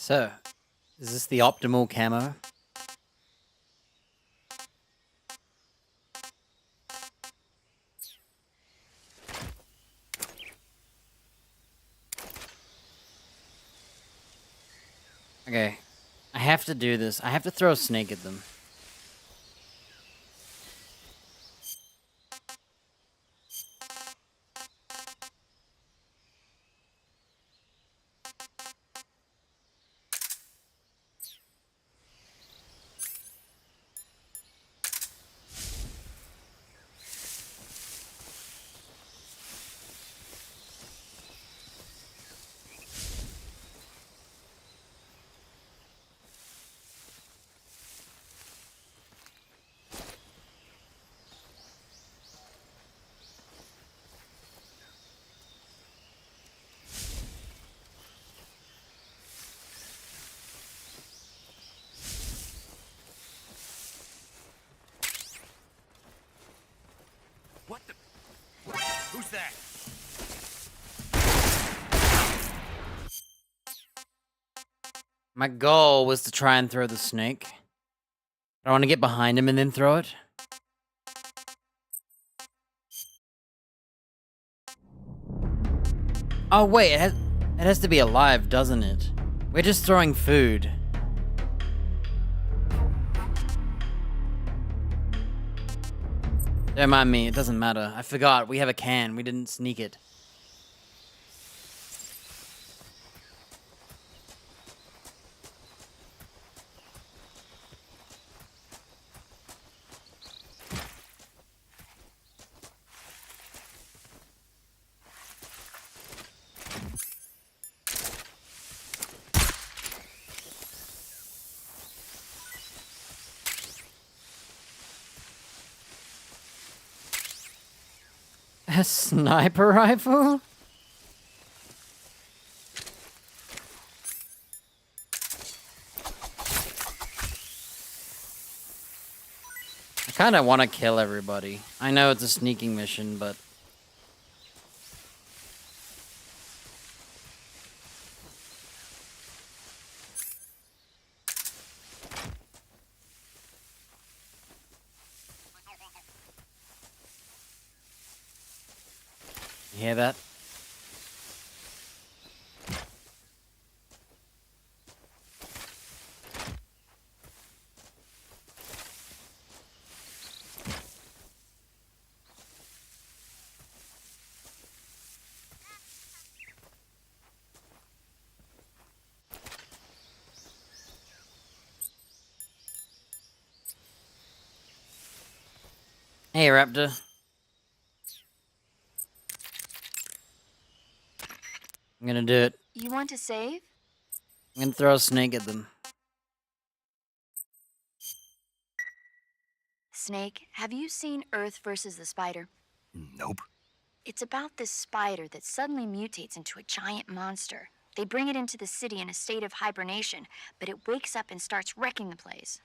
So, is this the optimal camo? Okay, I have to do this. I have to throw a snake at them. What the? Who's that? My goal was to try and throw the snake. I want to get behind him and then throw it. Oh wait, it has to be alive, doesn't it? We're just throwing food. Don't mind me, it doesn't matter. I forgot, we have a can, we didn't sneak it. A sniper rifle? I kinda wanna kill everybody. I know it's a sneaking mission, but... You hear that? Hey, Raptor. I'm gonna do it. You want to save? I'm gonna throw a snake at them. Snake, have you seen Earth versus the Spider? Nope. It's about this spider that suddenly mutates into a giant monster. They bring it into the city in a state of hibernation, but it wakes up and starts wrecking the place.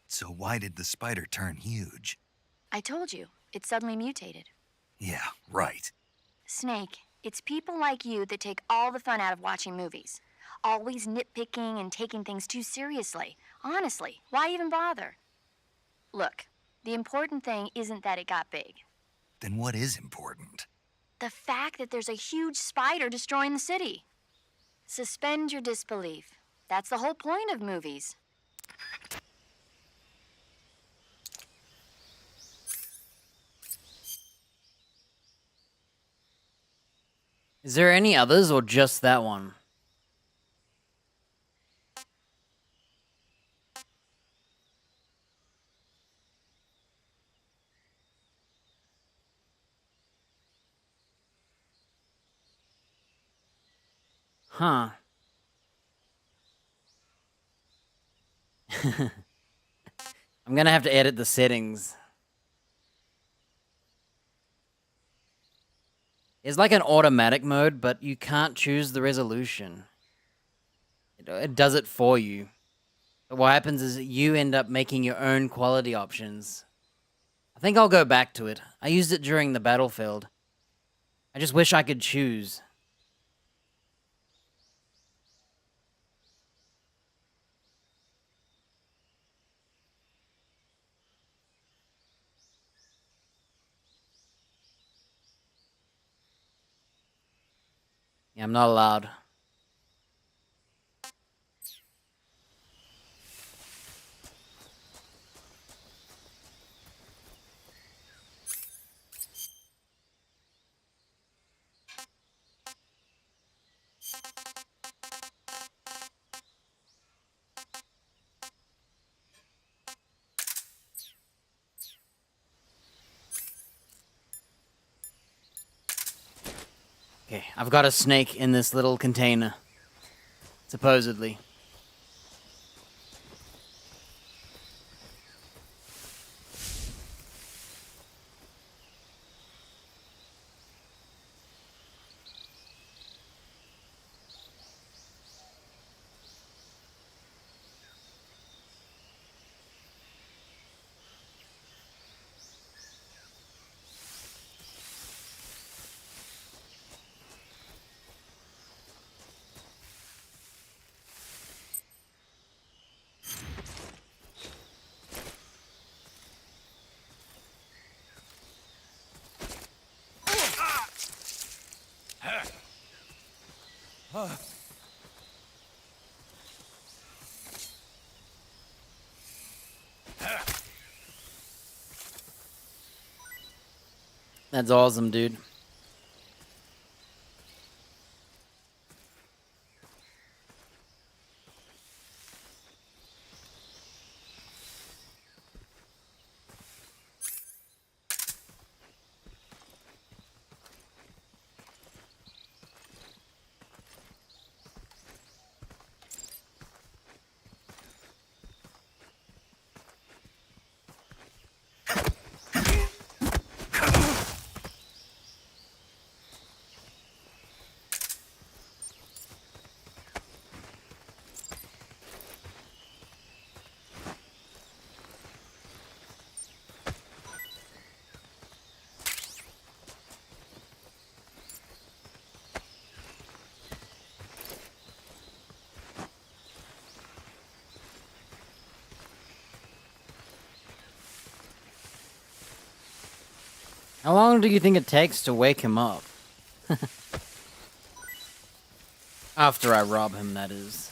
So why did the spider turn huge? I told you, it suddenly mutated. Yeah, right. Snake, it's people like you that take all the fun out of watching movies. Always nitpicking and taking things too seriously. Honestly, why even bother? Look, the important thing isn't that it got big. Then what is important? The fact that there's a huge spider destroying the city. Suspend your disbelief. That's the whole point of movies. Is there any others or just that one? Huh. I'm gonna have to edit the settings. It's like an automatic mode, but you can't choose the resolution. It does it for you. But what happens is you end up making your own quality options. I think I'll go back to it. I used it during the battlefield. I just wish I could choose. Yeah, I'm not allowed. Okay, I've got a snake in this little container. Supposedly. That's awesome, dude. How long do you think it takes to wake him up? After I rob him, that is.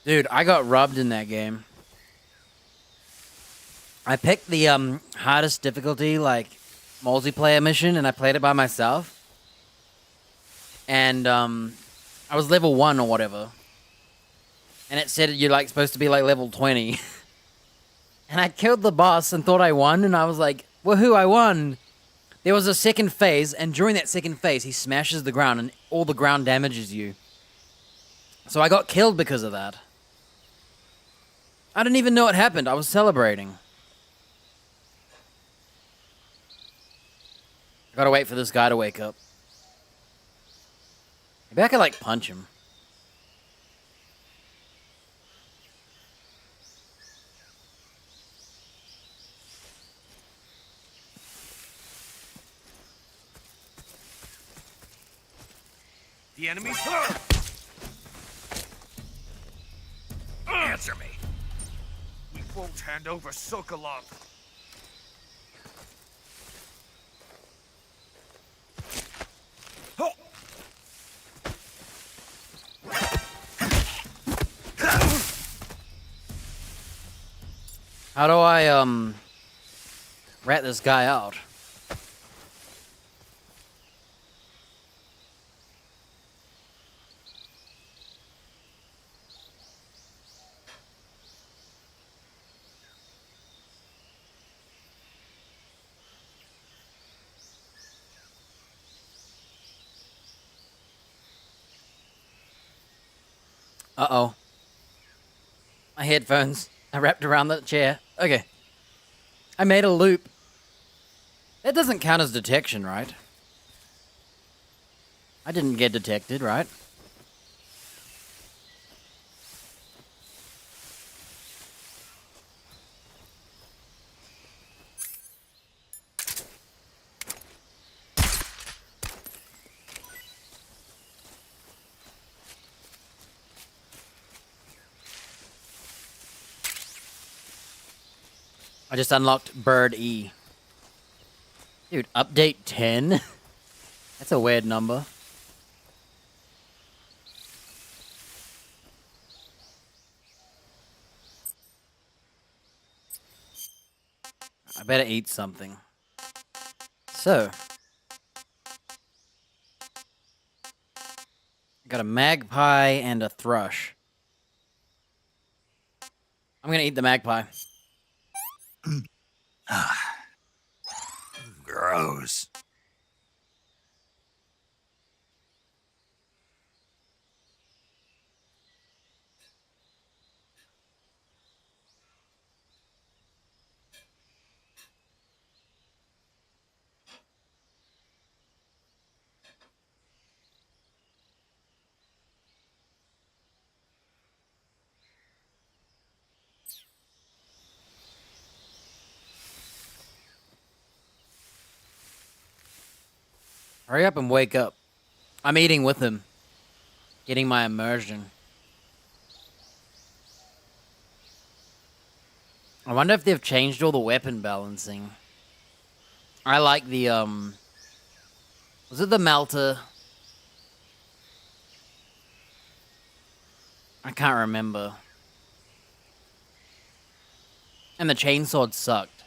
Dude, I got robbed in that game. I picked the hardest difficulty, like, multiplayer mission, and I played it by myself. And I was level 1 or whatever. And it said you're, like, supposed to be, like, level 20. And I killed the boss and thought I won, and I was like, woohoo, I won! There was a second phase, and during that second phase, he smashes the ground, and all the ground damages you. So I got killed because of that. I didn't even know it happened. I was celebrating. I gotta wait for this guy to wake up. Maybe I could, like, punch him. The enemy's Answer me. We won't hand over Sokolov. How do I, rat this guy out? Uh-oh. My headphones are wrapped around the chair. Okay. I made a loop. That doesn't count as detection, right? I didn't get detected, right? I just unlocked Bird E. Dude, update 10? That's a weird number. I better eat something. So. Got a magpie and a thrush. I'm gonna eat the magpie. Gross. Hurry up and wake up. I'm eating with him. Getting my immersion. I wonder if they've changed all the weapon balancing. I like the, was it the Melter? I can't remember. And the chainsword sucked.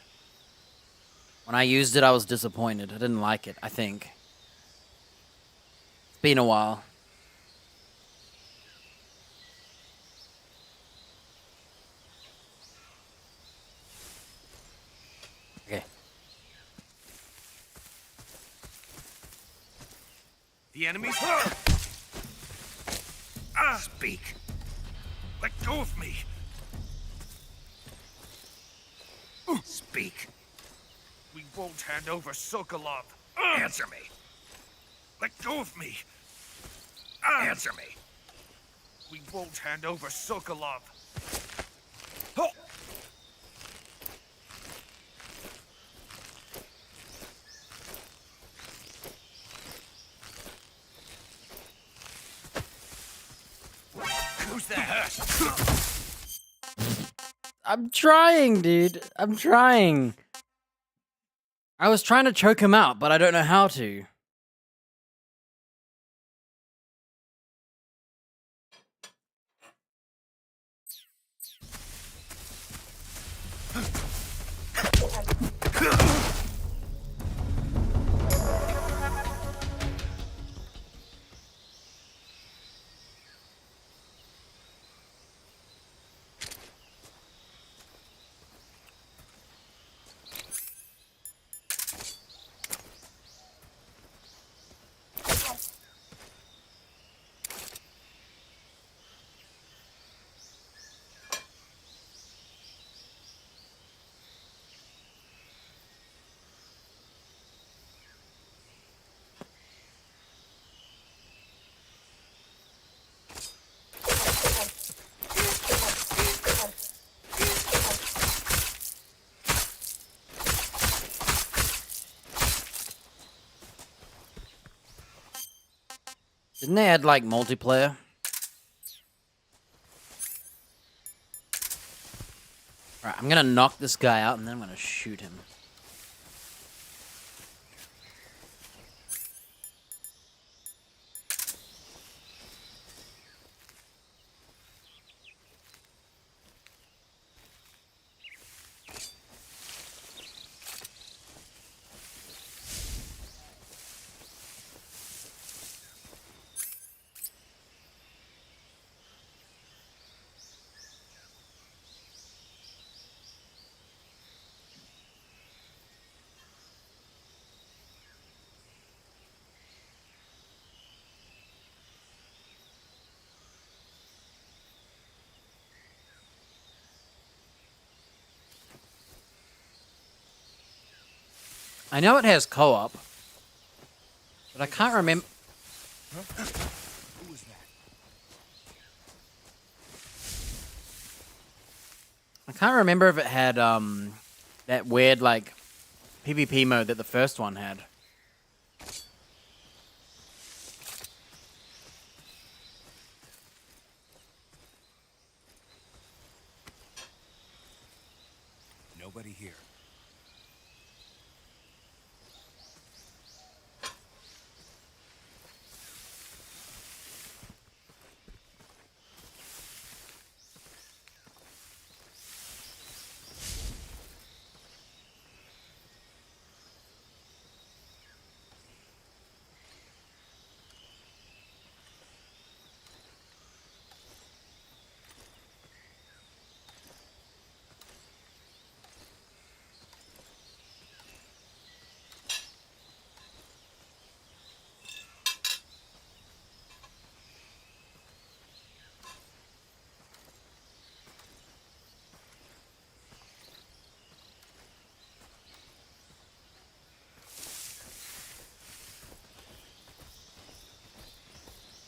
When I used it, I was disappointed. I didn't like it, I think. It's been a while. Okay. The enemy's Speak. Let go of me. Speak. We won't hand over Sokolov. Answer me. Let go of me. Answer me. We won't hand over Sokolov. Oh. Who's that? I'm trying, dude. I'm trying. I was trying to choke him out, but I don't know how to. Didn't they add, like, multiplayer? Alright, I'm gonna knock this guy out and then I'm gonna shoot him. I know it has co-op, but I can't remember. Who was that? I can't remember if it had that weird like PvP mode that the first one had. Nobody here.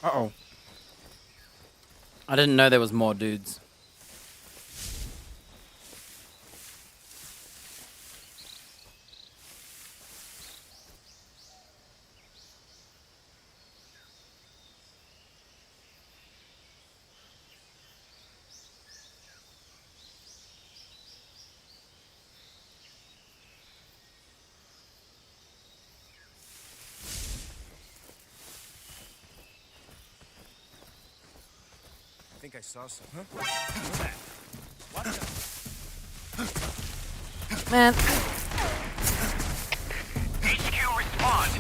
Uh-oh. I didn't know there was more dudes. I think I saw some. Man, HQ, respond!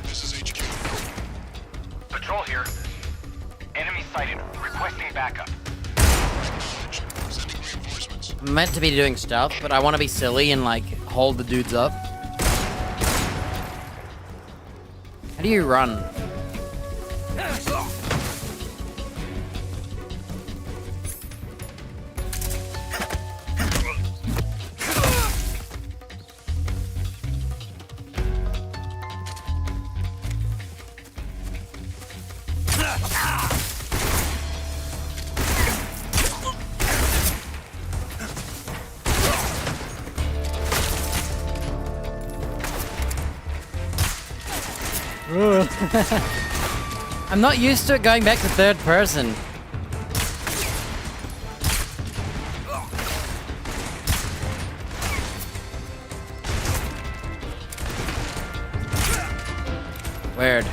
This is HQ. Patrol here. Enemy sighted. Requesting backup. Sending reinforcements. I'm meant to be doing stuff, but I want to be silly and like hold the dudes up. How do you run? I'm not used to it going back to third person. Weird.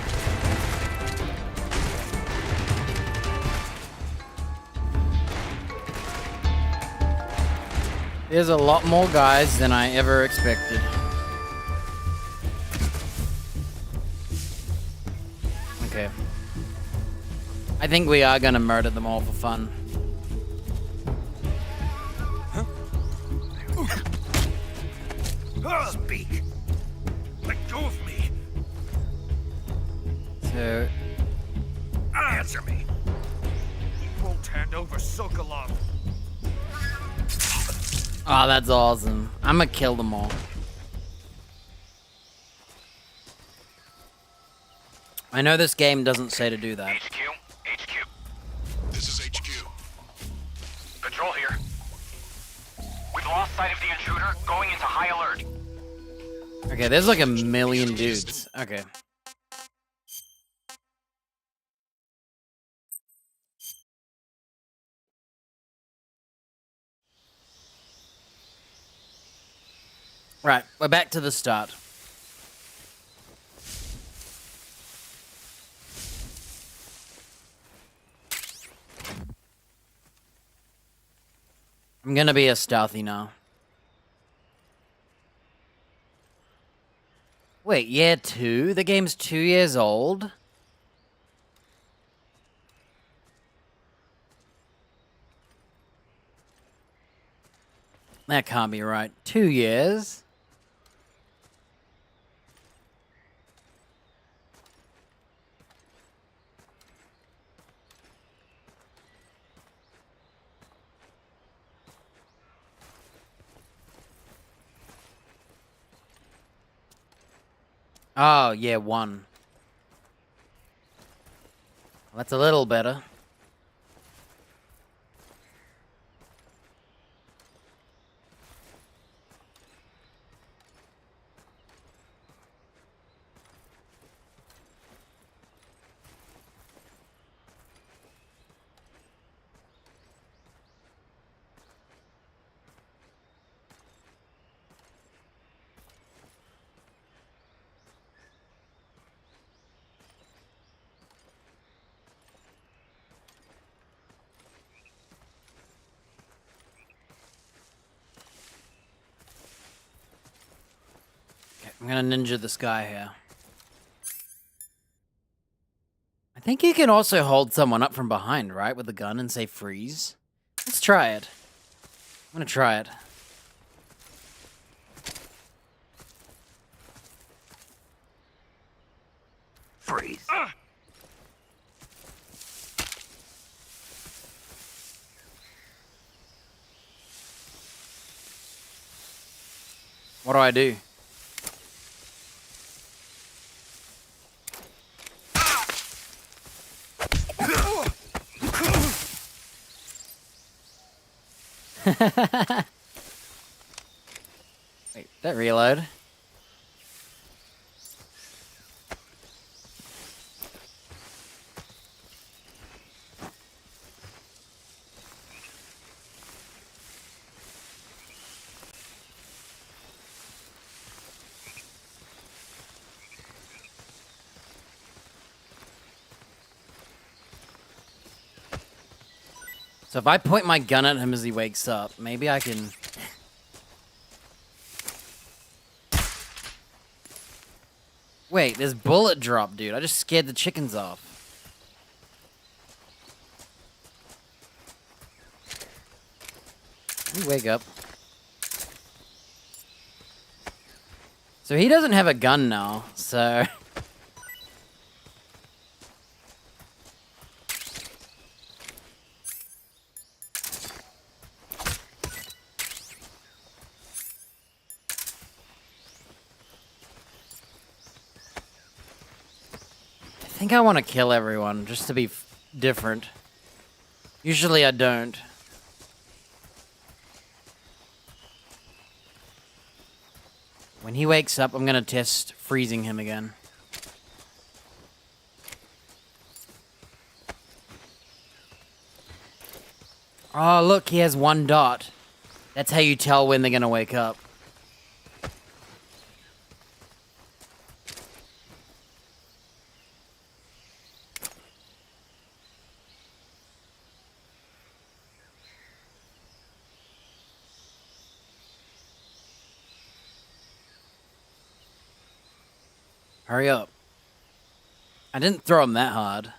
There's a lot more guys than I ever expected. Okay. I think we are gonna murder them all for fun. Speak. Let go of me. So, Answer me. We won't hand over Sokolov. oh, that's awesome. I'm gonna kill them all. I know this game doesn't say to do that. HQ. This is HQ. Patrol here. We've lost sight of the intruder, going into high alert. Okay, there's like a million dudes. Okay. Right, we're back to the start. I'm gonna be a stealthy now. Wait, year 2? The game's 2 years old? That can't be right. 2 years? Oh, yeah, 1. Well, that's a little better. I'm gonna ninja this guy here. I think you can also hold someone up from behind, right? With a gun and say freeze. Let's try it. I'm gonna try it. Freeze. What do I do? Wait, that reload? So if I point my gun at him as he wakes up, maybe I can... Wait, there's bullet drop, dude. I just scared the chickens off. You wake up. So he doesn't have a gun now, so... I think I want to kill everyone, just to be different. Usually I don't. When he wakes up, I'm gonna test freezing him again. Oh, look, he has 1 dot. That's how you tell when they're gonna wake up. Hurry up. I didn't throw him that hard.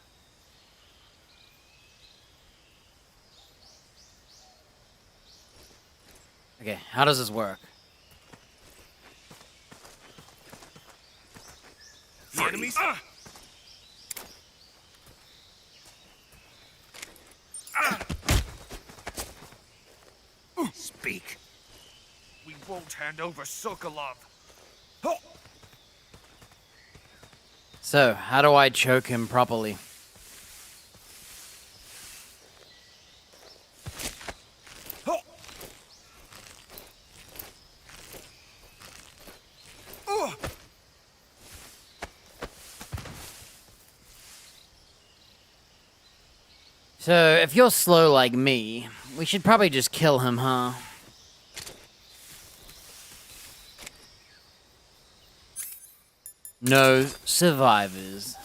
Okay, how does this work? The enemies? Speak. We won't hand over Sokolov. So, how do I choke him properly? So, if you're slow like me, we should probably just kill him, huh? No survivors.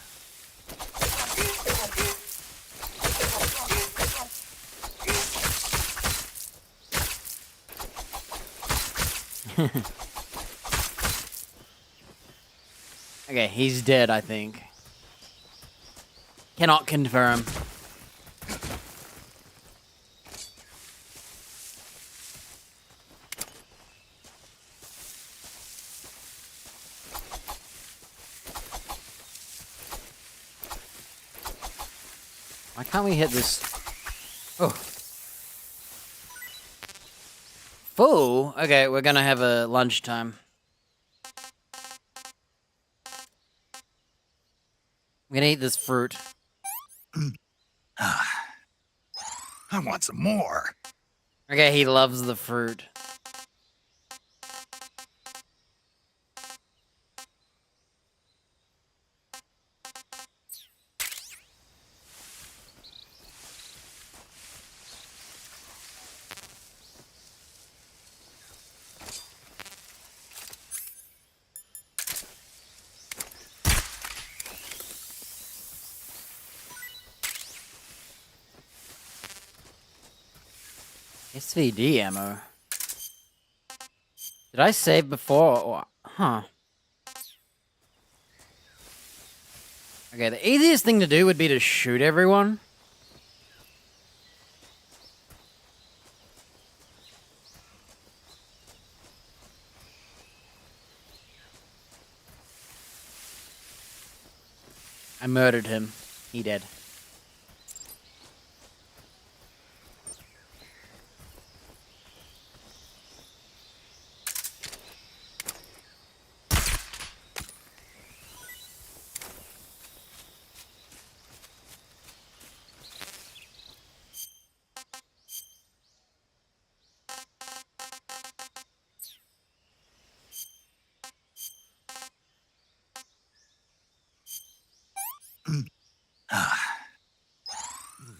Okay, he's dead, I think. Cannot confirm. Why can't we hit this? Oh. Full? Okay, we're gonna have a lunchtime. I'm gonna eat this fruit. I want some more. Okay, he loves the fruit. SVD ammo. Did I save before? Or, huh. Okay, the easiest thing to do would be to shoot everyone. I murdered him. He dead.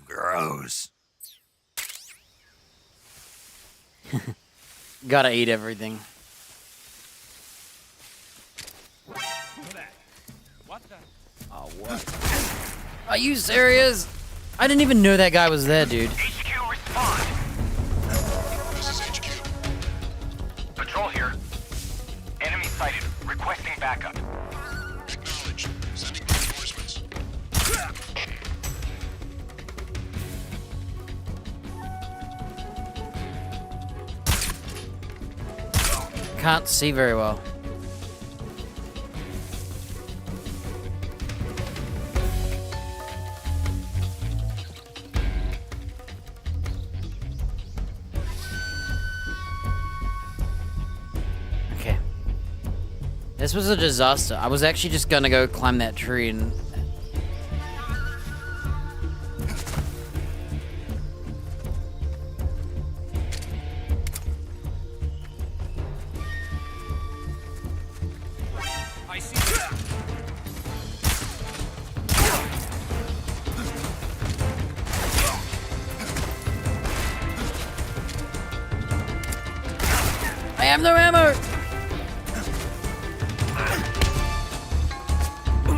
Gross. Gotta eat everything. What the? Oh, what? Are you serious? I didn't even know that guy was there, dude. HQ respond. This is HQ. Patrol here. Enemy sighted. Requesting backup. Acknowledged. Sending reinforcements. Can't see very well. Okay. This was a disaster. I was actually just gonna go climb that tree and... I see you. have no ammo!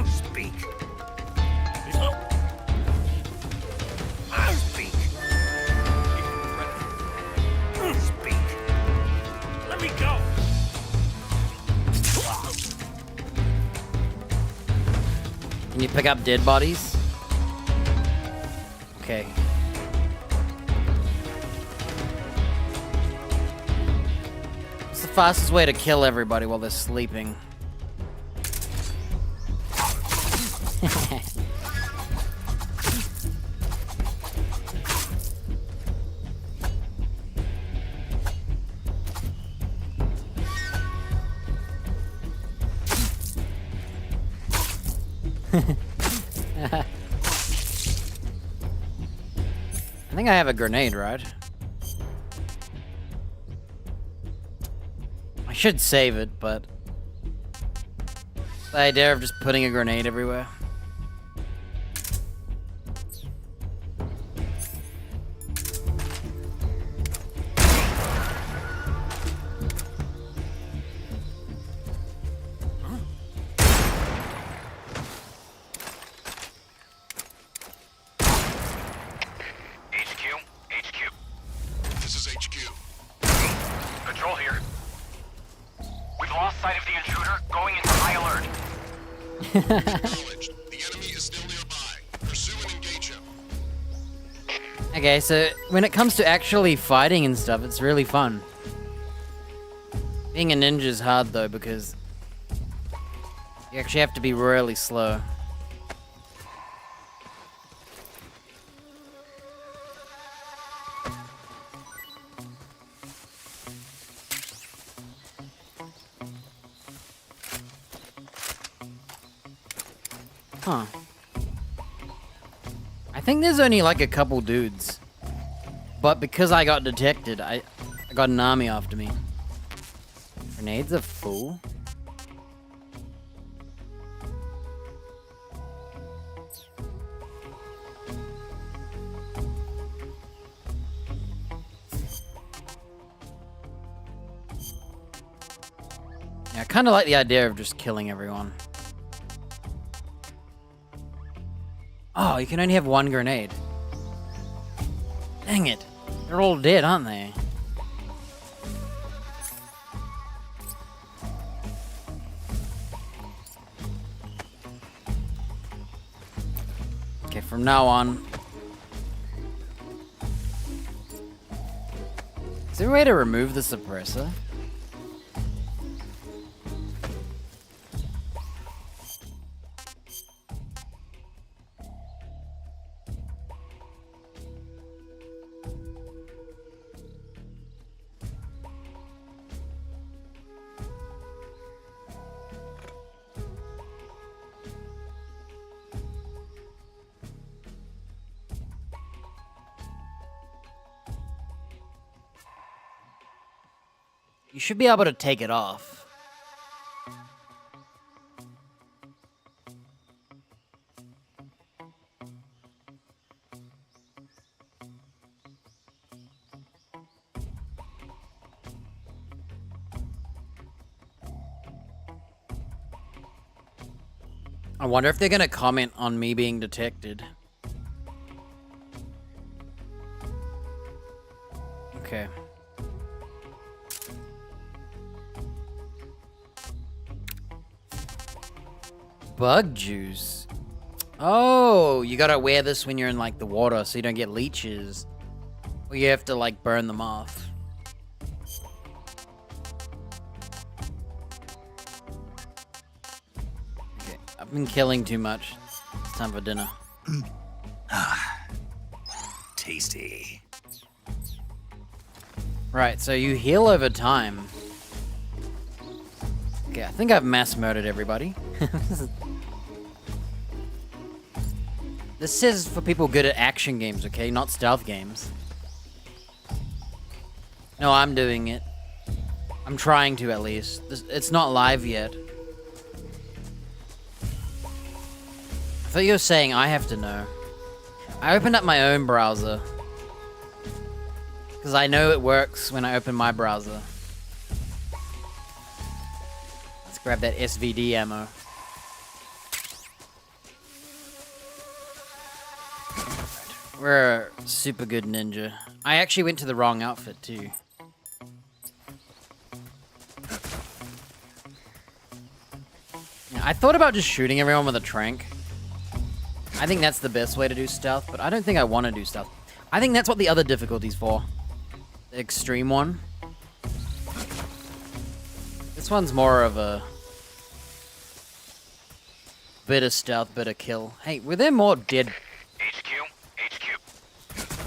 Speak. Speak. Speak. Let me go. Can you pick up dead bodies? Okay. What's the fastest way to kill everybody while they're sleeping? I think I have a grenade, right? I should save it, but the idea of just putting a grenade everywhere. HQ. This is HQ. Patrol here. We've lost sight of the intruder, going into high alert. Acknowledged. The enemy is still nearby. Pursue and engage him. Okay, so when it comes to actually fighting and stuff, it's really fun. Being a ninja is hard though because you actually have to be really slow. Huh. I think there's only like a couple dudes. But because I got detected, I got an army after me. Grenades are full? Yeah, I kind of like the idea of just killing everyone. Oh, you can only have one grenade. Dang it. They're all dead, aren't they? Okay, from now on. Is there a way to remove the suppressor? You should be able to take it off. I wonder if they're gonna comment on me being detected. Okay. Bug juice. Oh, you gotta wear this when you're in like the water so you don't get leeches. Or you have to like burn them off. Okay, I've been killing too much. It's time for dinner. Tasty. Right, so you heal over time. Okay, I think I've mass murdered everybody. This is for people good at action games, okay? Not stealth games. No, I'm doing it. I'm trying to, at least. It's not live yet. I thought you were saying I have to know. I opened up my own browser. Because I know it works when I open my browser. grab that SVD ammo. We're a super good ninja. I actually went to the wrong outfit too. Yeah, I thought about just shooting everyone with a trank. I think that's the best way to do stealth, but I don't think I want to do stealth. I think that's what the other difficulty's for. The extreme one. This one's more of a bit of stealth, bit of kill. Hey, were there more dead? HQ.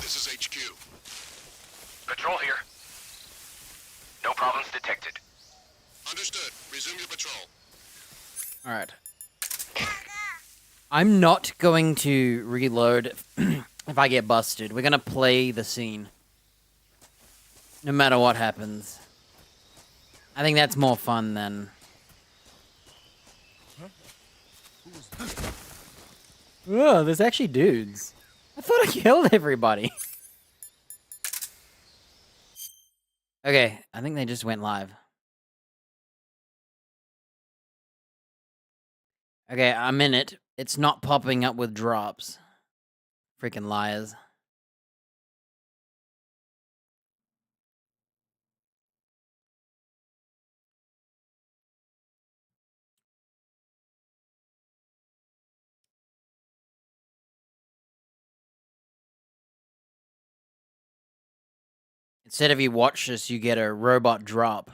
This is HQ. Patrol here. No problems detected. Understood. Resume your patrol. Alright. I'm not going to reload if I get busted. We're gonna play the scene. No matter what happens. I think that's more fun than... Oh, there's actually dudes. I thought I killed everybody. Okay, I think they just went live. Okay, I'm in it. It's not popping up with drops. Freaking liars. Instead of you watch this, you get a robot drop.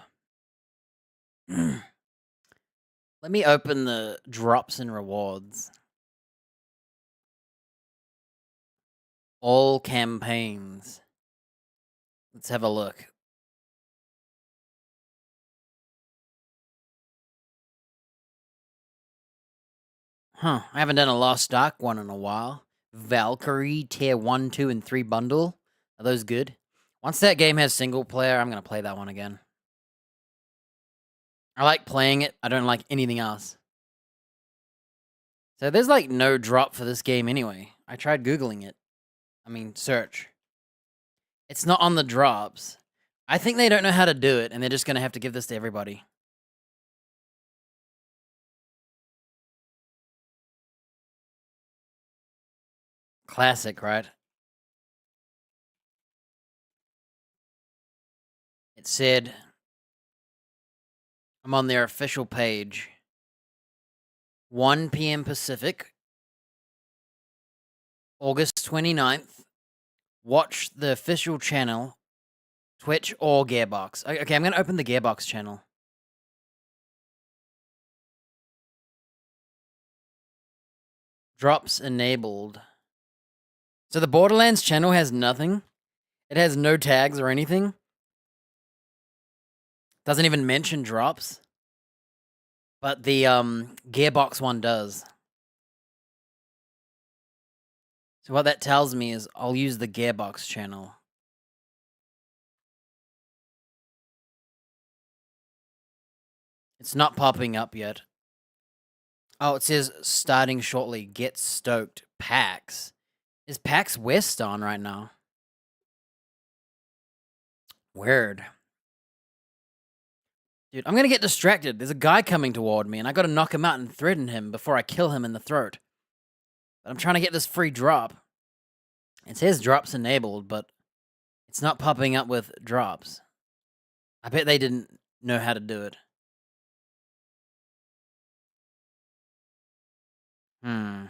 Let me open the drops and rewards. All campaigns. Let's have a look. Huh, I haven't done a Lost Ark one in a while. Valkyrie, Tier 1, 2, and 3 bundle. Are those good? Once that game has single player, I'm going to play that one again. I like playing it. I don't like anything else. So there's like no drop for this game anyway. I tried Googling it. I mean, search. It's not on the drops. I think they don't know how to do it, and they're just going to have to give this to everybody. Classic, right? It said, I'm on their official page, 1 p.m. Pacific, August 29th. Watch the official channel, Twitch or Gearbox. Okay, I'm going to open the Gearbox channel. Drops enabled. So the Borderlands channel has nothing. It has no tags or anything. Doesn't even mention drops. But the Gearbox one does. So what that tells me is I'll use the Gearbox channel. It's not popping up yet. Oh, it says starting shortly. Get stoked. PAX. Is PAX West on right now? Weird. Dude, I'm gonna get distracted. There's a guy coming toward me, and I gotta knock him out and threaten him before I kill him in the throat. But I'm trying to get this free drop. It says drops enabled, but it's not popping up with drops. I bet they didn't know how to do it. I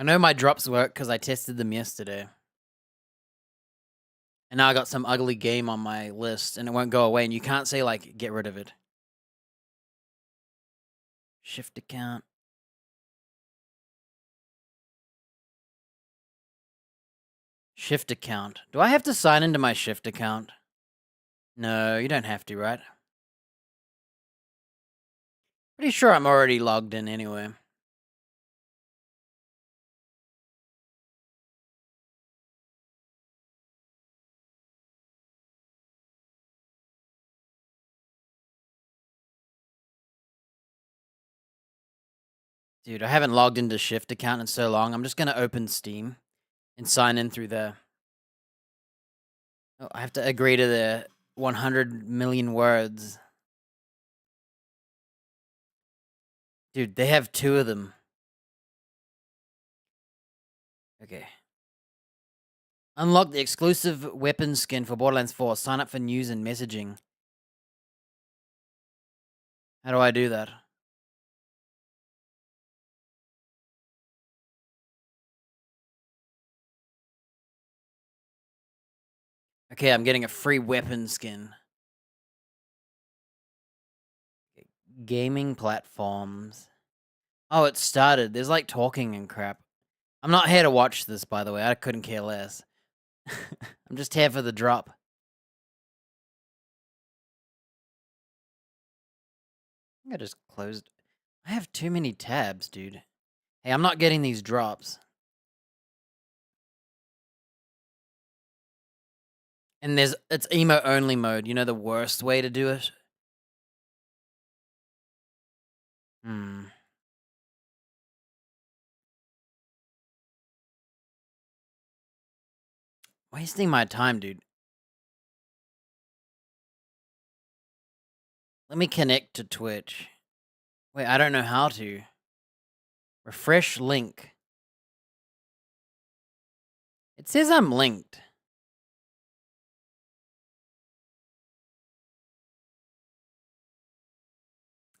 know my drops work because I tested them yesterday. And now I got some ugly game on my list, and it won't go away, and you can't say, like, get rid of it. Shift account. Shift account. Do I have to sign into my Shift account? No, you don't have to, right? Pretty sure I'm already logged in anyway. Dude, I haven't logged into Shift account in so long. I'm just going to open Steam and sign in through there. Oh, I have to agree to the 100 million words. Dude, they have 2 of them. Okay. Unlock the exclusive weapon skin for Borderlands 4. Sign up for news and messaging. How do I do that? Okay, I'm getting a free weapon skin. Gaming platforms. Oh, it started. There's like talking and crap. I'm not here to watch this, by the way. I couldn't care less. I'm just here for the drop. I think I just closed. I have too many tabs, dude. Hey, I'm not getting these drops. And it's emo only mode. You know the worst way to do it? Wasting my time, dude. Let me connect to Twitch. Wait, I don't know how to. Refresh link. It says I'm linked.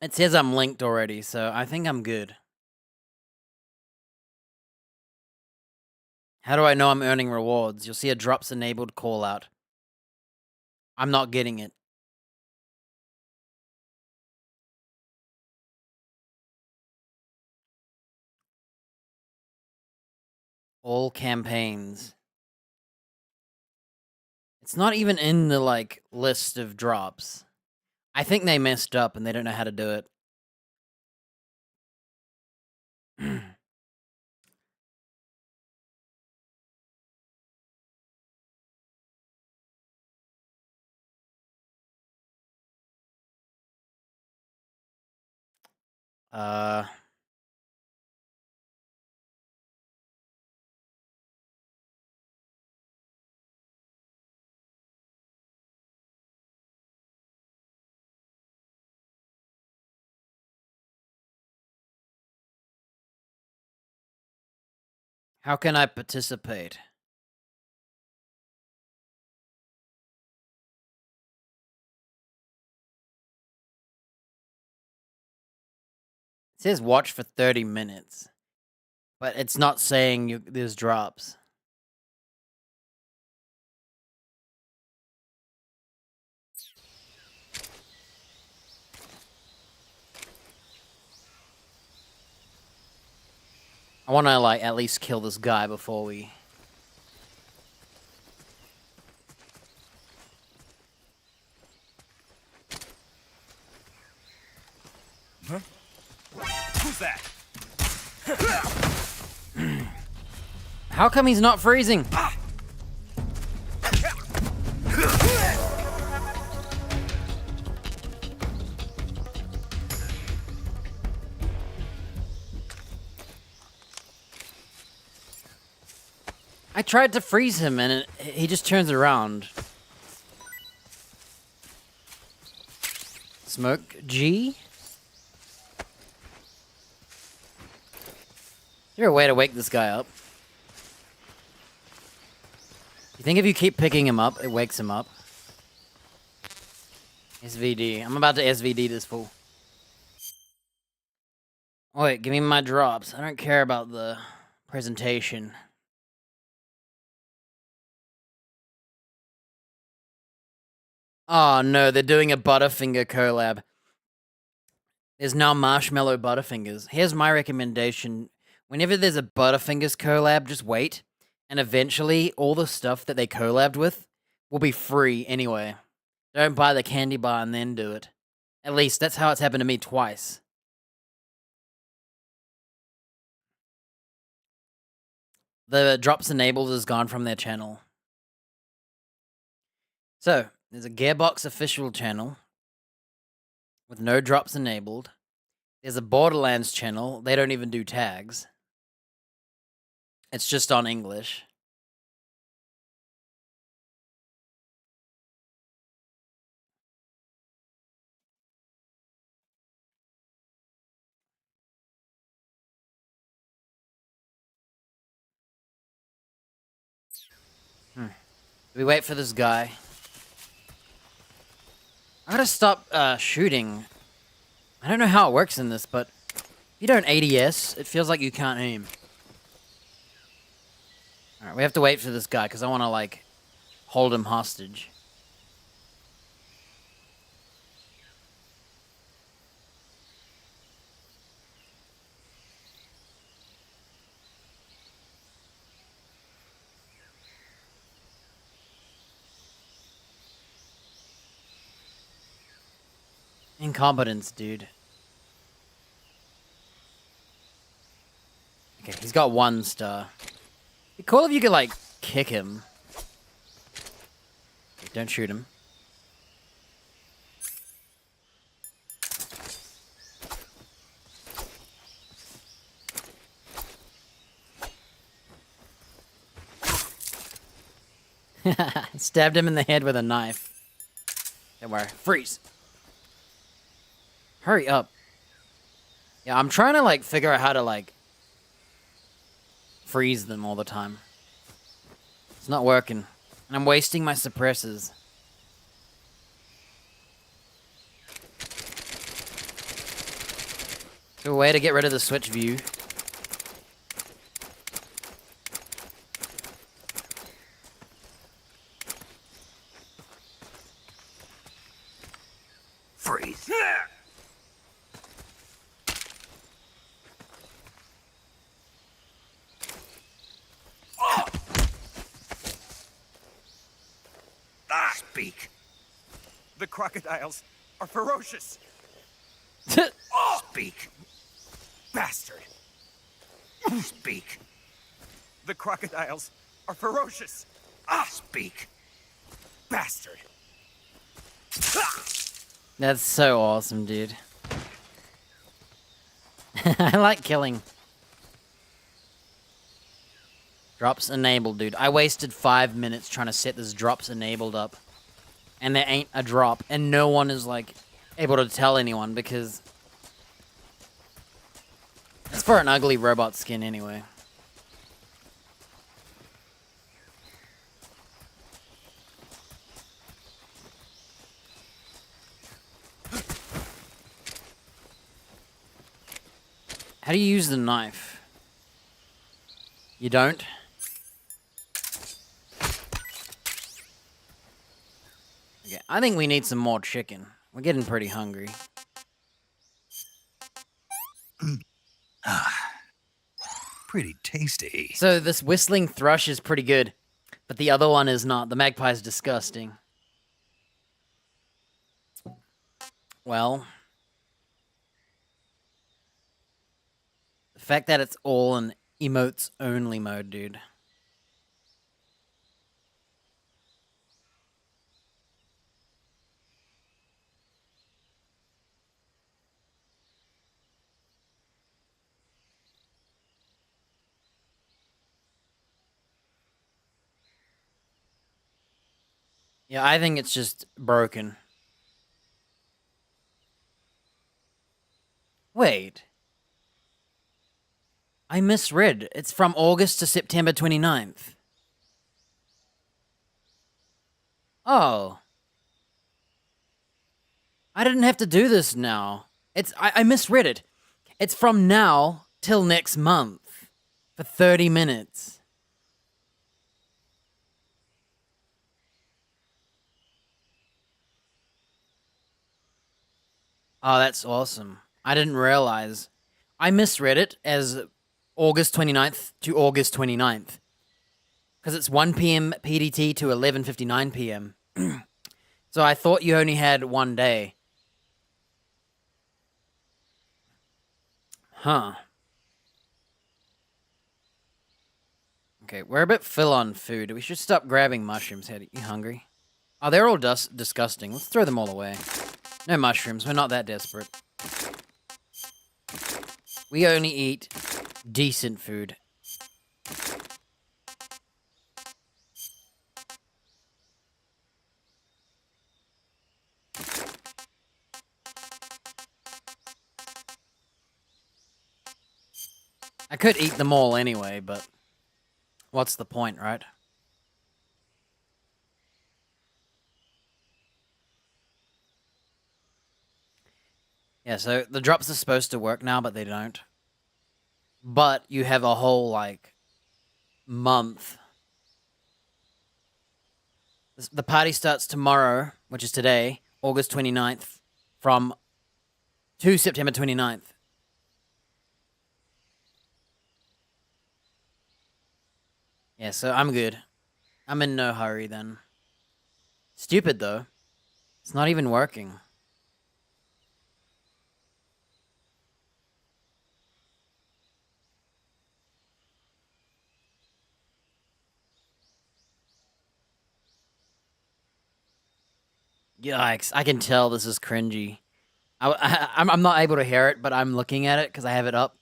It says I'm linked already, so I think I'm good. How do I know I'm earning rewards? You'll see a drops enabled call out. I'm not getting it. All campaigns. It's not even in the like list of drops. I think they messed up and they don't know how to do it. How can I participate? It says watch for 30 minutes. But it's not saying there's drops. I want to like at least kill this guy before we... Huh? Who's that? How come he's not freezing? I tried to freeze him and he just turns around. Smoke G? Is there a way to wake this guy up? You think if you keep picking him up, it wakes him up? SVD. I'm about to SVD this fool. Oh, wait, give me my drops. I don't care about the presentation. Oh no, they're doing a Butterfinger collab. There's now Marshmallow Butterfingers. Here's my recommendation. Whenever there's a Butterfingers collab, just wait. And eventually, all the stuff that they collabed with will be free anyway. Don't buy the candy bar and then do it. At least, that's how it's happened to me twice. The drops enabled is gone from their channel. So, there's a Gearbox official channel with no drops enabled. There's a Borderlands channel. They don't even do tags. It's just on English. We wait for this guy. I gotta stop shooting. I don't know how it works in this, but if you don't ADS, it feels like you can't aim. Alright, we have to wait for this guy, because I want to, like, hold him hostage. Incompetence, dude. Okay, he's got 1 star. It'd be cool if you could, like, kick him. Okay, don't shoot him. Stabbed him in the head with a knife. Don't worry. Freeze. Hurry up. Yeah, I'm trying to, like, figure out how to, like, freeze them all the time. It's not working. And I'm wasting my suppressors. So a way to get rid of the switch view. Freeze. Speak. The crocodiles are ferocious. Speak. Bastard. Speak. The crocodiles are ferocious. Speak. Bastard. That's so awesome, dude. I like killing. Drops enabled, dude. I wasted 5 minutes trying to set this drops enabled up. And there ain't a drop. And no one is, like, able to tell anyone because... it's for an ugly robot skin anyway. How do you use the knife? You don't? Okay, I think we need some more chicken. We're getting pretty hungry. Pretty tasty. So this whistling thrush is pretty good, but the other one is not. The magpie's disgusting. Well, the fact that it's all in emotes only mode, dude. Yeah, I think it's just broken. Wait. I misread. It's from August to September 29th. Oh. I didn't have to do this now. I misread it. It's from now till next month. For 30 minutes. Oh, that's awesome. I didn't realize. I misread it as August 29th to August 29th. Because it's 1 p.m. PDT to 11:59 p.m. So I thought you only had 1 day. Huh. Okay, we're a bit full on food. We should stop grabbing mushrooms. Are you hungry? Oh, they're all disgusting. Let's throw them all away. No mushrooms. We're not that desperate. We only eat decent food. I could eat them all anyway, but what's the point, right? Yeah, so the drops are supposed to work now, but they don't. But you have a whole, like, month. The party starts tomorrow, which is today, August 29th, from to September 29th. Yeah, so I'm good. I'm in no hurry then. Stupid, though. It's not even working. Yikes, I can tell this is cringy. I'm not able to hear it, but I'm looking at it because I have it up.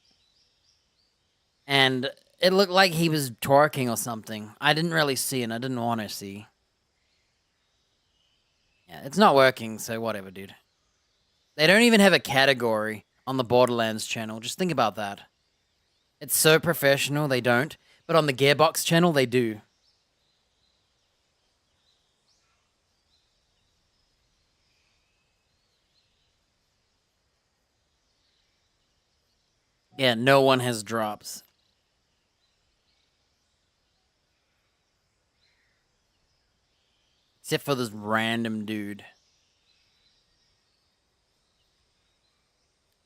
And it looked like he was twerking or something. I didn't really see and I didn't want to see. Yeah, it's not working, so whatever, dude. They don't even have a category on the Borderlands channel. Just think about that. It's so professional, they don't. But on the Gearbox channel, they do. Yeah, no one has drops. Except for this random dude.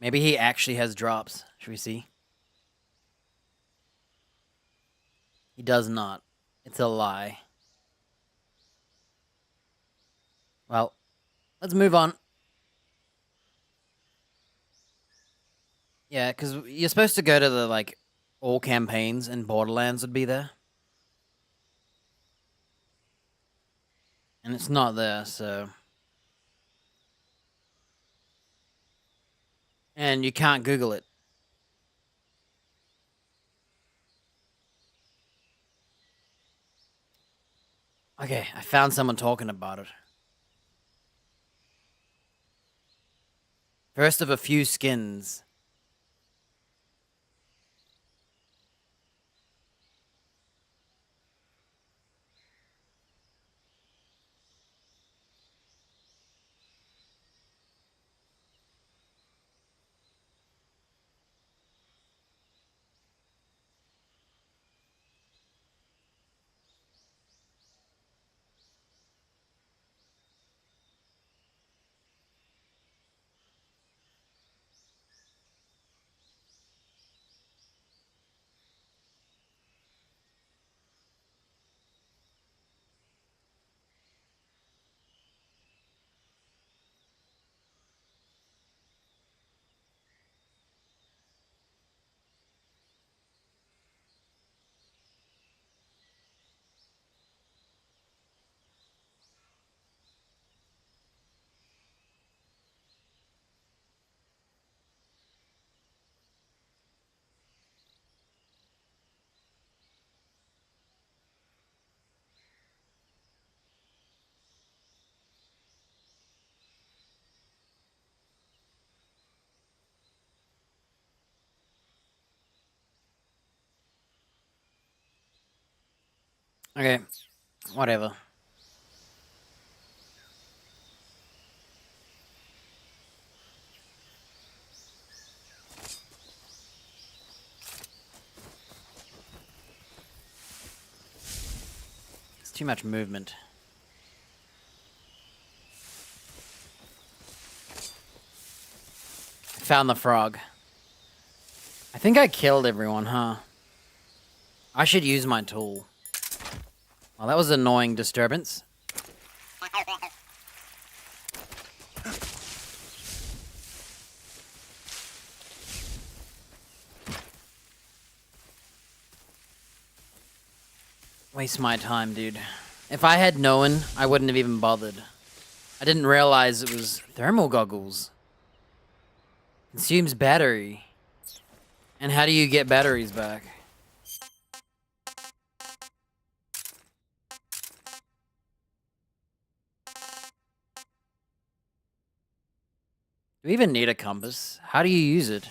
Maybe he actually has drops. Should we see? He does not. It's a lie. Well, let's move on. Yeah, because you're supposed to go to the, like, all campaigns and Borderlands would be there. And it's not there, so... And you can't Google it. Okay, I found someone talking about it. First of a few skins. Okay, whatever. It's too much movement. I found the frog. I think I killed everyone, huh? I should use my tool. Well, that was an annoying disturbance. Waste my time, dude. If I had known, I wouldn't have even bothered. I didn't realize it was thermal goggles. Consumes battery. And how do you get batteries back? Do we even need a compass? How do you use it?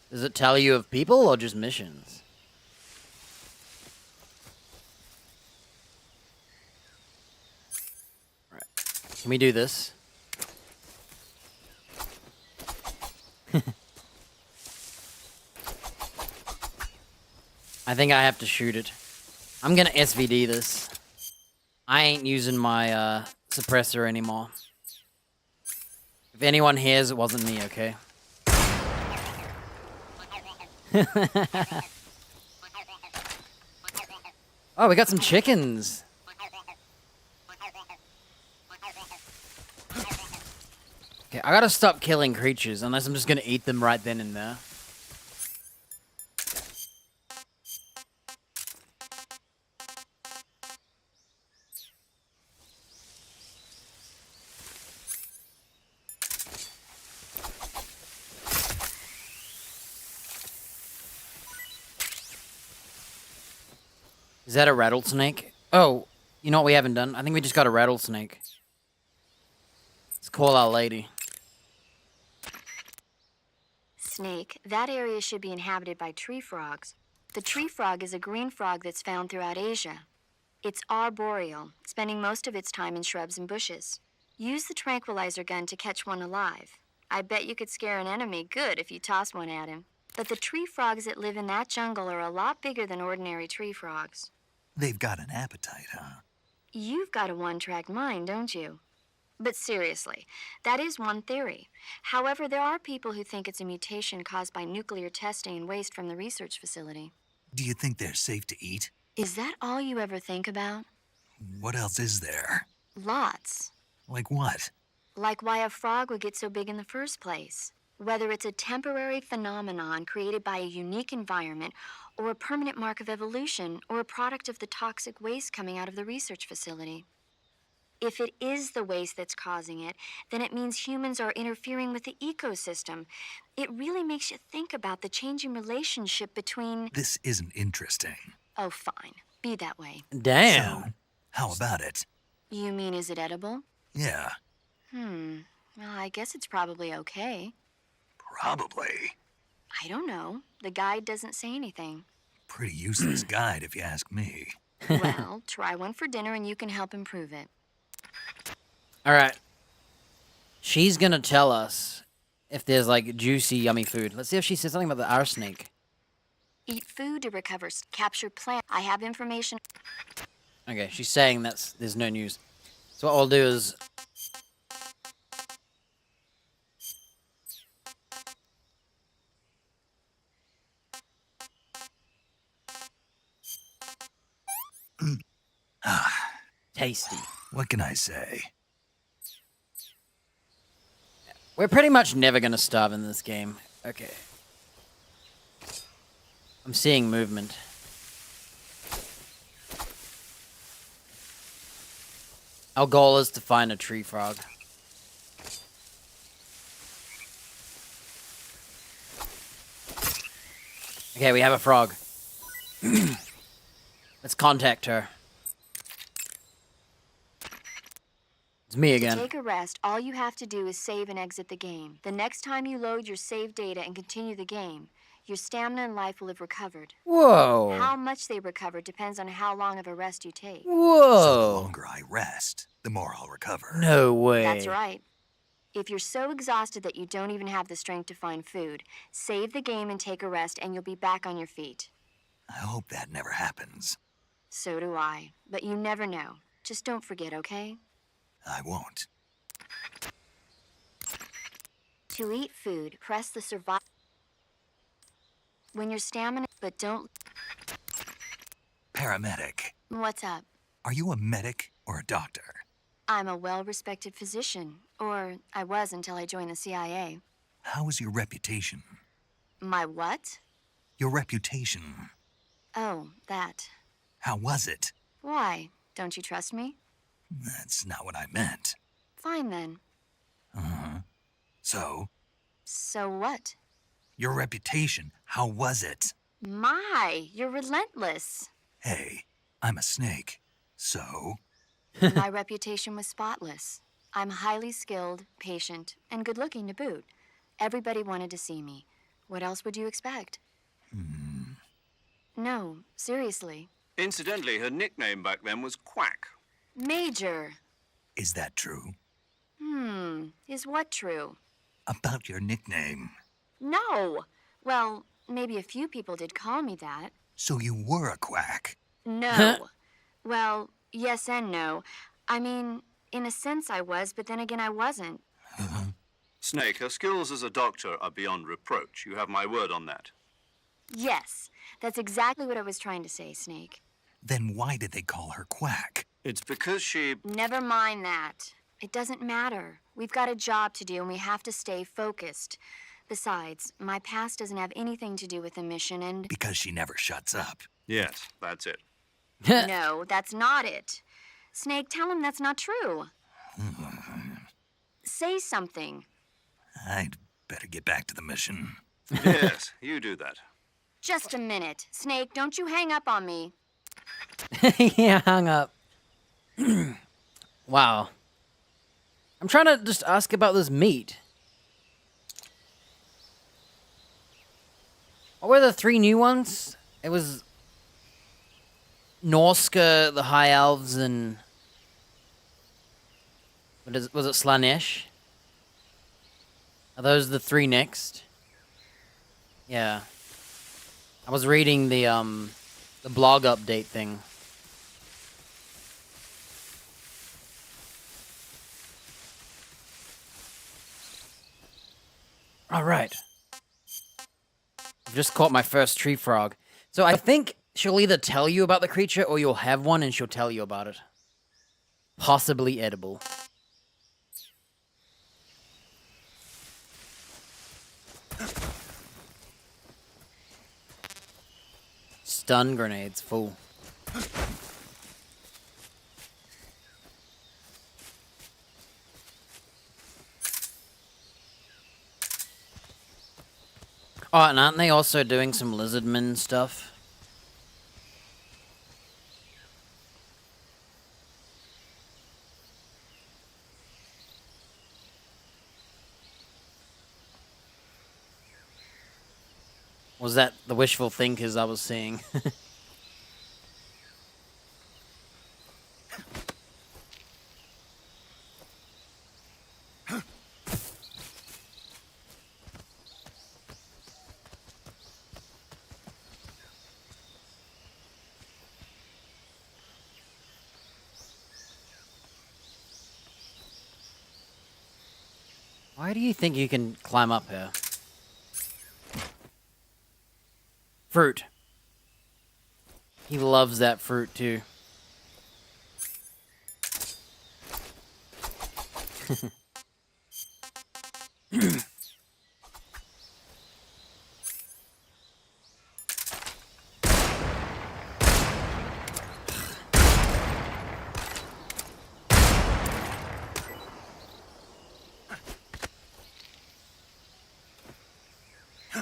Does it tell you of people or just missions? Can we do this? I think I have to shoot it. I'm gonna SVD this. I ain't using my suppressor anymore. If anyone hears, it wasn't me, okay? Oh, we got some chickens. Okay, I gotta stop killing creatures unless I'm just gonna eat them right then and there. Is that a rattlesnake? Oh, you know what we haven't done? I think we just got a rattlesnake. Let's call our lady. Snake, that area should be inhabited by tree frogs. The tree frog is a green frog that's found throughout Asia. It's arboreal, spending most of its time in shrubs and bushes. Use the tranquilizer gun to catch one alive. I bet you could scare an enemy good if you tossed one at him. But the tree frogs that live in that jungle are a lot bigger than ordinary tree frogs. They've got an appetite, huh? You've got a one-track mind, don't you? But seriously, that is one theory. However, there are people who think it's a mutation caused by nuclear testing and waste from the research facility. Do you think they're safe to eat? Is that all you ever think about? What else is there? Lots. Like what? Like why a frog would get so big in the first place. Whether it's a temporary phenomenon created by a unique environment, or a permanent mark of evolution, or a product of the toxic waste coming out of the research facility. If it is the waste that's causing it, then it means humans are interfering with the ecosystem. It really makes you think about the changing relationship between... This isn't interesting. Oh, fine. Be that way. Damn. So, how about it? You mean, is it edible? Yeah, Well, I guess it's probably okay. probably. I don't know. The guide doesn't say anything. Pretty useless guide, if you ask me. Well, try one for dinner and you can help improve it. Alright. She's gonna tell us if there's like juicy, yummy food. Let's see if she says something about the arsenic. Eat food to recover captured plant. I have information. Okay, she's saying there's no news. So what we'll do is... Tasty. What can I say? We're pretty much never gonna starve in this game. Okay. I'm seeing movement. Our goal is to find a tree frog. Okay, we have a frog. Let's contact her. It's me To again. take a rest, all you have to do is save and exit the game. The next time you load your save data and continue the game, your stamina and life will have recovered. Whoa. How much they recover depends on how long of a rest you take. So the Whoa. longer I rest, the more I'll recover. No way. That's right. If you're so exhausted that you don't even have the strength to find food, save the game and take a rest and you'll be back on your feet. I hope that never happens. So do I. But you never know. Just don't forget, okay? I won't. To eat food, press the survive. When your stamina, but don't... Paramedic. What's up? Are you a medic or a doctor? I'm a well-respected physician. Or I was until I joined the CIA. How is your reputation? My what? Your reputation. Oh, that. How was it? Why? Don't you trust me? That's not what I meant. Fine then. Uh-huh. So, So what? your reputation, how was it? My, you're relentless. Hey, I'm a snake. So, My reputation was spotless. I'm highly skilled, patient, and good-looking to boot. Everybody wanted to see me. What else would you expect? No, seriously. Incidentally, her nickname back then was Quack. Major. is that true? Is what true? About your nickname. No. Well, maybe a few people did call me that. So you were a quack. No. Well, yes and no. I mean, in a sense I was, but then again I wasn't. Snake, her skills as a doctor are beyond reproach. You have my word on that. Yes, that's exactly what I was trying to say, Snake. Then why did they call her quack? It's because she... Never mind that. It doesn't matter. We've got a job to do and we have to stay focused. Besides, my past doesn't have anything to do with the mission and... Because she never shuts up. Yes, that's it. No, that's not it. Snake, tell him that's not true. Say something. I'd better get back to the mission. Yes, you do that. Just a minute. Snake, don't you hang up on me. Yeah, hung up. Wow. I'm trying to just ask about this meat. What were the 3 new ones? It was Norska, the High Elves, and was it Slaanesh? Are those the 3 next? Yeah. I was reading the blog update thing. All right. I've just caught my first tree frog. So I think she'll either tell you about the creature or you'll have one and she'll tell you about it. Possibly edible. Stun grenades, full. Oh, and aren't they also doing some lizardmen stuff? Was that the wishful thinkers I was seeing? Why do you think you can climb up here? Fruit. He loves that fruit too.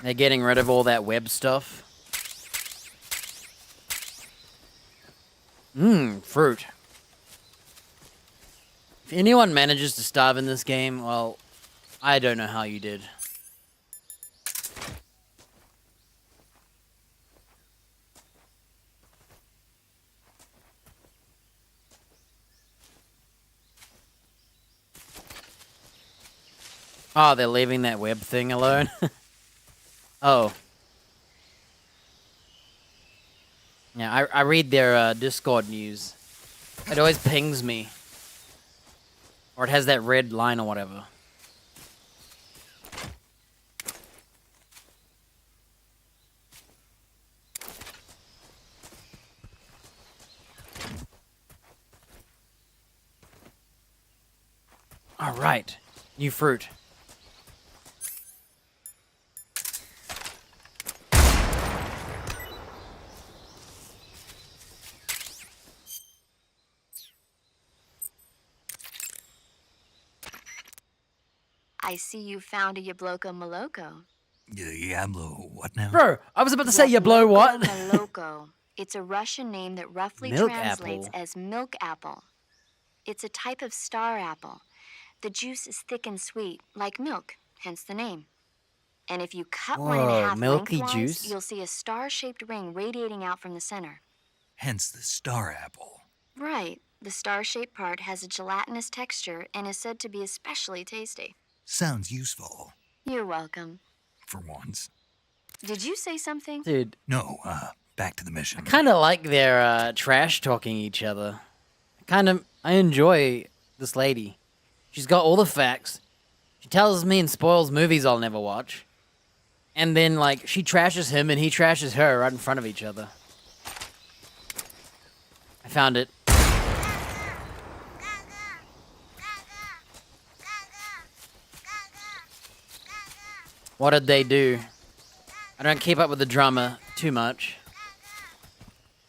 They're getting rid of all that web stuff. Fruit. If anyone manages to starve in this game, well, I don't know how you did. Oh, they're leaving that web thing alone? Oh. Yeah, I read their Discord news. It always pings me. Or it has that red line or whatever. Alright. New fruit. I see you found a Yabloko Moloko. Yablo, what now? Bro, I was about to say you blow what? Moloko. It's a Russian name that roughly Milk translates apple. as milk apple. It's a type of star apple. The juice is thick and sweet, like milk, hence the name. And if you cut one in Whoa, half milky lengthwise, juice? you'll see a star-shaped ring radiating out from the center. Hence the star apple. Right. The star-shaped part has a gelatinous texture and is said to be especially tasty. Sounds useful, You're welcome. for once. Did you say something? Dude, No, back to the mission. kind of like their trash talking each other. I enjoy this lady. She's got all the facts. She tells me and spoils movies I'll never watch. And then, like, she trashes him and he trashes her right in front of each other. I found it. What did they do? I don't keep up with the drama too much.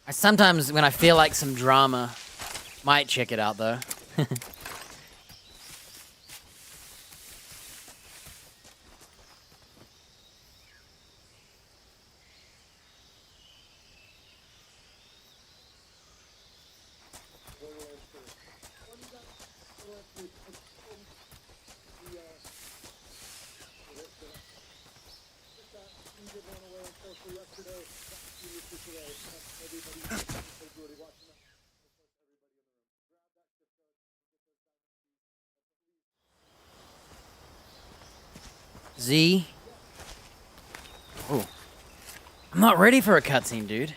I sometimes, when I feel like some drama, might check it out though. Z. Oh. I'm not ready for a cutscene, dude.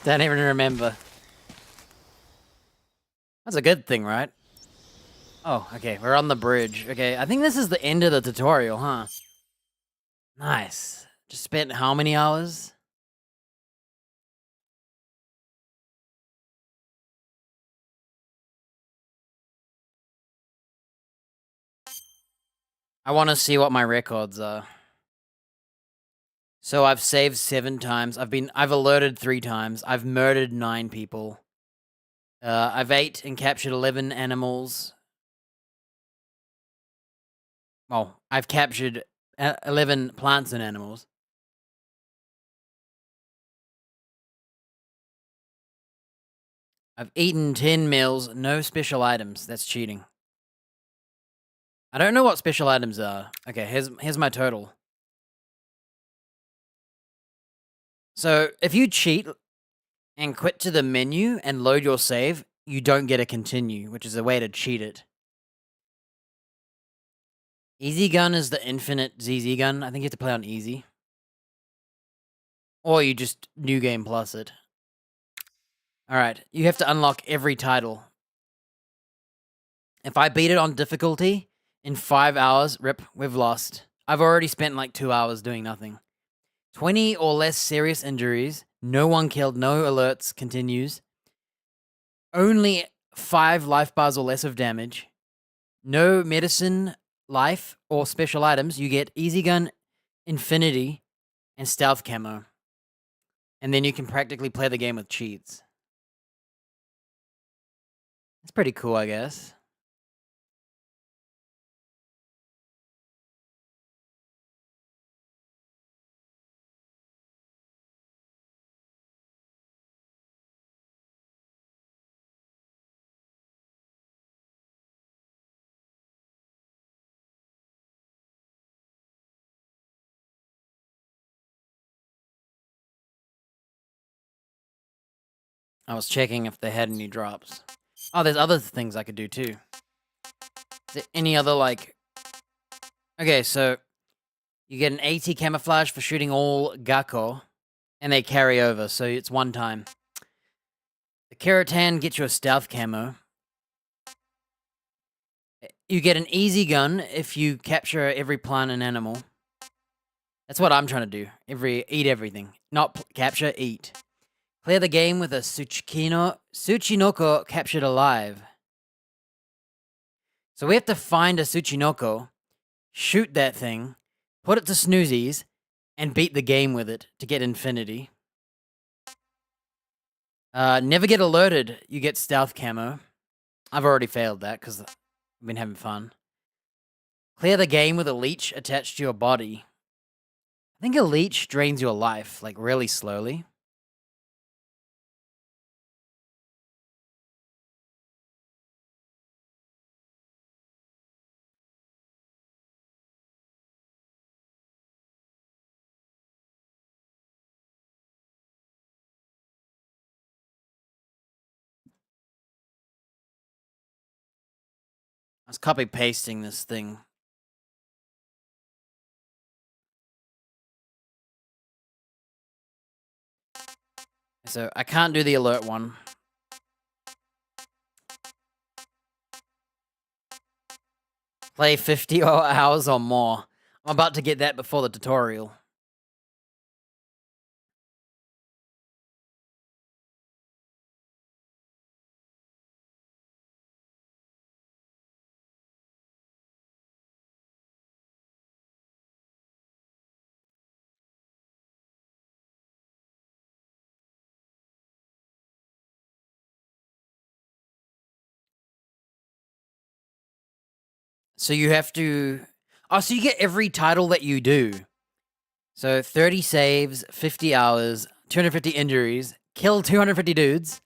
Don't even remember. That's a good thing, right? Oh, okay, we're on the bridge. Okay, I think this is the end of the tutorial, huh? Nice. Just spent how many hours? I want to see what my records are. So I've saved 7 times. I've alerted 3 times. I've murdered 9 people. I've ate and captured 11 animals. Well, I've captured 11 plants and animals. I've eaten 10 meals, no special items. That's cheating. I don't know what special items are. Okay, here's my total. So, if you cheat and quit to the menu and load your save, you don't get a continue, which is a way to cheat it. Easy gun is the infinite ZZ gun. I think you have to play on easy. Or you just new game plus it. Alright, you have to unlock every title. If I beat it on difficulty in 5 hours, rip, we've lost. I've already spent like 2 hours doing nothing. 20 or less serious injuries. No one killed, no alerts, continues. Only 5 life bars or less of damage. No medicine, life, or special items. You get easy gun, infinity, and stealth camo. And then you can practically play the game with cheats. That's pretty cool, I guess. I was checking if they had any drops. Oh, there's other things I could do too. Is there any other, like... Okay, so... You get an AT camouflage for shooting all Gakko, and they carry over, so it's one time. The Keratan gets you a stealth camo. You get an easy gun if you capture every plant and animal. That's what I'm trying to do. Eat everything. Not capture, eat. Clear the game with a Tsuchinoko captured alive. So we have to find a Tsuchinoko, shoot that thing, put it to snoozies, and beat the game with it to get infinity. Never get alerted, you get stealth camo. I've already failed that because I've been having fun. Clear the game with a leech attached to your body. I think a leech drains your life, like really slowly. I was copy pasting this thing. So I can't do the alert one. Play 50 hours or more. I'm about to get that before the tutorial. So you have to... Oh, so you get every title that you do. So 30 saves, 50 hours, 250 injuries, kill 250 dudes,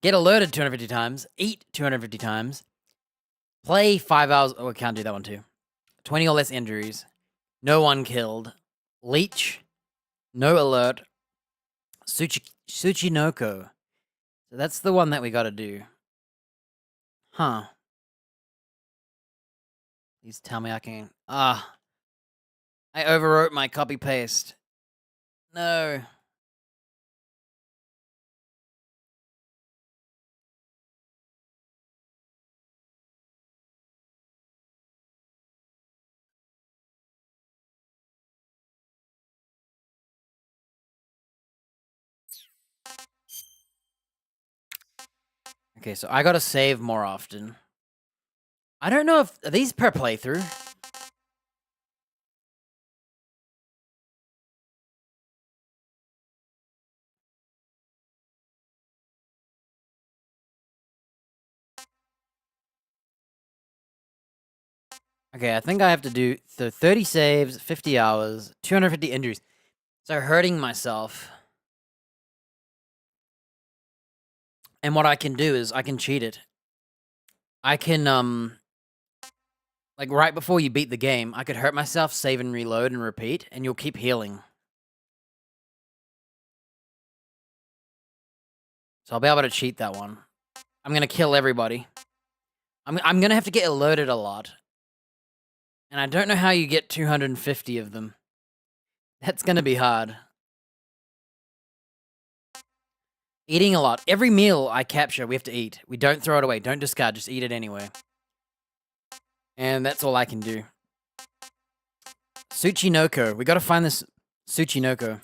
get alerted 250 times, eat 250 times, play 5 hours... Oh, I can't do that one too. 20 or less injuries, no one killed, leech, no alert, Tsuchinoko. So that's the one that we gotta do. Huh. Please tell me I can... I overwrote my copy-paste. No. Okay, so I gotta save more often. I don't know if... Are these per playthrough? Okay, I think I have to do 30 saves, 50 hours, 250 injuries. So hurting myself. And what I can do is I can cheat it. I can, like right before you beat the game, I could hurt myself, save and reload and repeat, and you'll keep healing. So I'll be able to cheat that one. I'm gonna kill everybody. I'm gonna have to get alerted a lot. And I don't know how you get 250 of them. That's gonna be hard. Eating a lot. Every meal I capture, we have to eat. We don't throw it away. Don't discard. Just eat it anyway. And that's all I can do. Tsuchinoko. We gotta find this Tsuchinoko.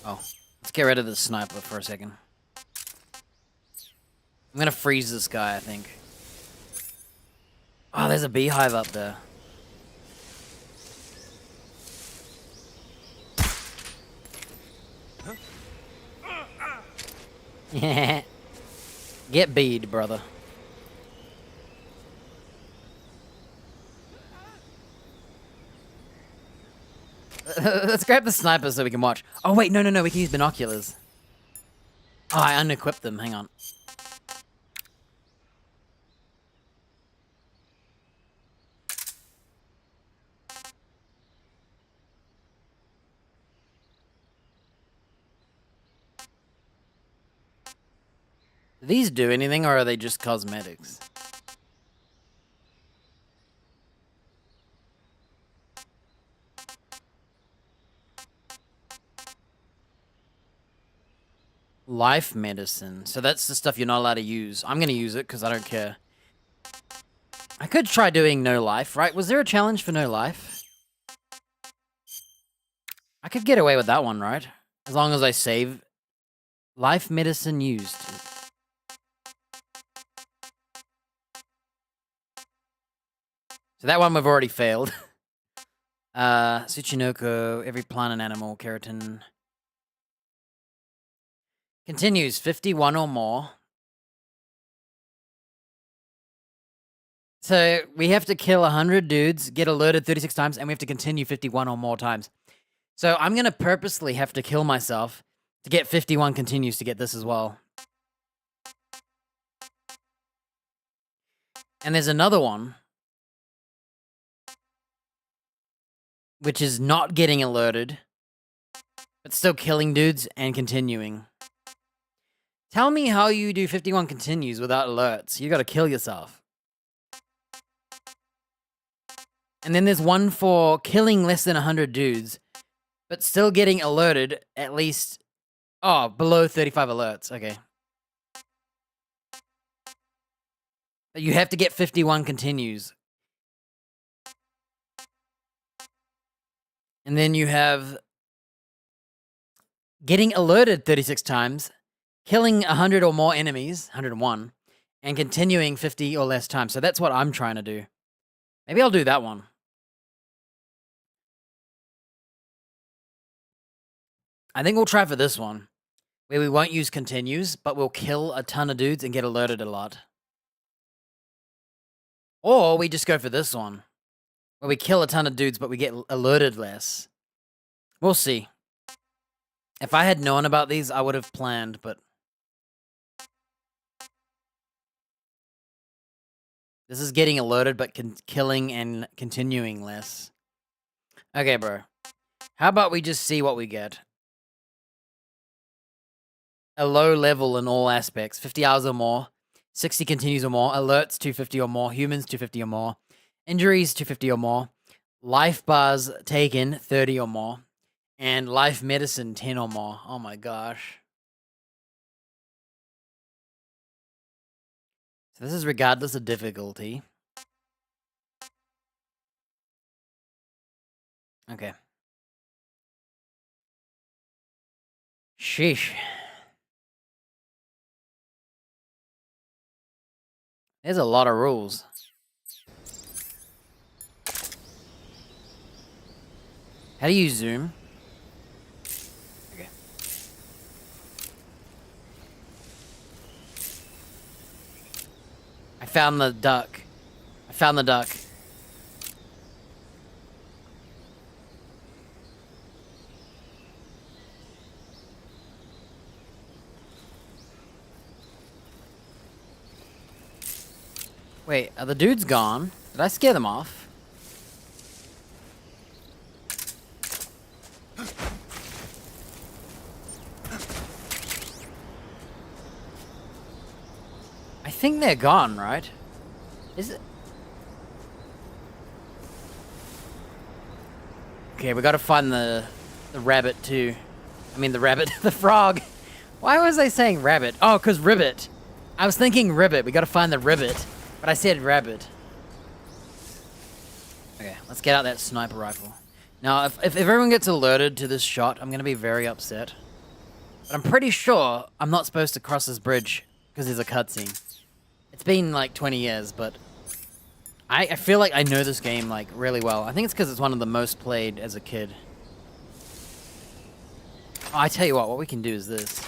Oh. Let's get rid of the sniper for a second. I'm gonna freeze this guy, I think. Oh, there's a beehive up there. Yeah. Get bead, brother. Let's grab the sniper so we can watch. Oh, wait, no, we can use binoculars. Oh, I unequipped them. Hang on. Do these do anything, or are they just cosmetics? Life medicine. So that's the stuff you're not allowed to use. I'm gonna use it because I don't care. I could try doing no life, right? Was there a challenge for no life? I could get away with that one, right? As long as I save. Life medicine used. So that one we've already failed. Tsuchinoko, every plant and animal, keratin. Continues, 51 or more. So we have to kill 100 dudes, get alerted 36 times, and we have to continue 51 or more times. So I'm going to purposely have to kill myself to get 51 continues to get this as well. And there's another one, which is not getting alerted, but still killing dudes and continuing. Tell me how you do 51 continues without alerts. You gotta kill yourself. And then there's one for killing less than 100 dudes, but still getting alerted at least... Oh, below 35 alerts. Okay. But you have to get 51 continues. And then you have getting alerted 36 times, killing 100 or more enemies, 101, and continuing 50 or less times. So that's what I'm trying to do. Maybe I'll do that one. I think we'll try for this one, where we won't use continues, but we'll kill a ton of dudes and get alerted a lot. Or we just go for this one, where we kill a ton of dudes, but we get alerted less. We'll see. If I had known about these, I would have planned, but... This is getting alerted, but killing and continuing less. Okay, bro. How about we just see what we get? A low level in all aspects. 50 hours or more. 60 continues or more. Alerts 250 or more. Humans 250 or more. Injuries 250 or more. Life bars taken 30 or more. And life medicine 10 or more. Oh my gosh. So this is regardless of difficulty. Okay. Sheesh. There's a lot of rules. How do you zoom? Okay. I found the duck. I found the duck. Wait, are the dudes gone? Did I scare them off? I think they're gone, right? Is it? Okay, we gotta find the rabbit too. I mean the rabbit, the frog. Why was I saying rabbit? Oh, 'cause ribbit. I was thinking ribbit. We gotta find the ribbit. But I said rabbit. Okay, let's get out that sniper rifle. Now, if everyone gets alerted to this shot, I'm gonna be very upset. But I'm pretty sure I'm not supposed to cross this bridge because there's a cutscene. It's been like 20 years, but I feel like I know this game like really well. I think it's because it's one of the most played as a kid. Oh, I tell you what we can do is this.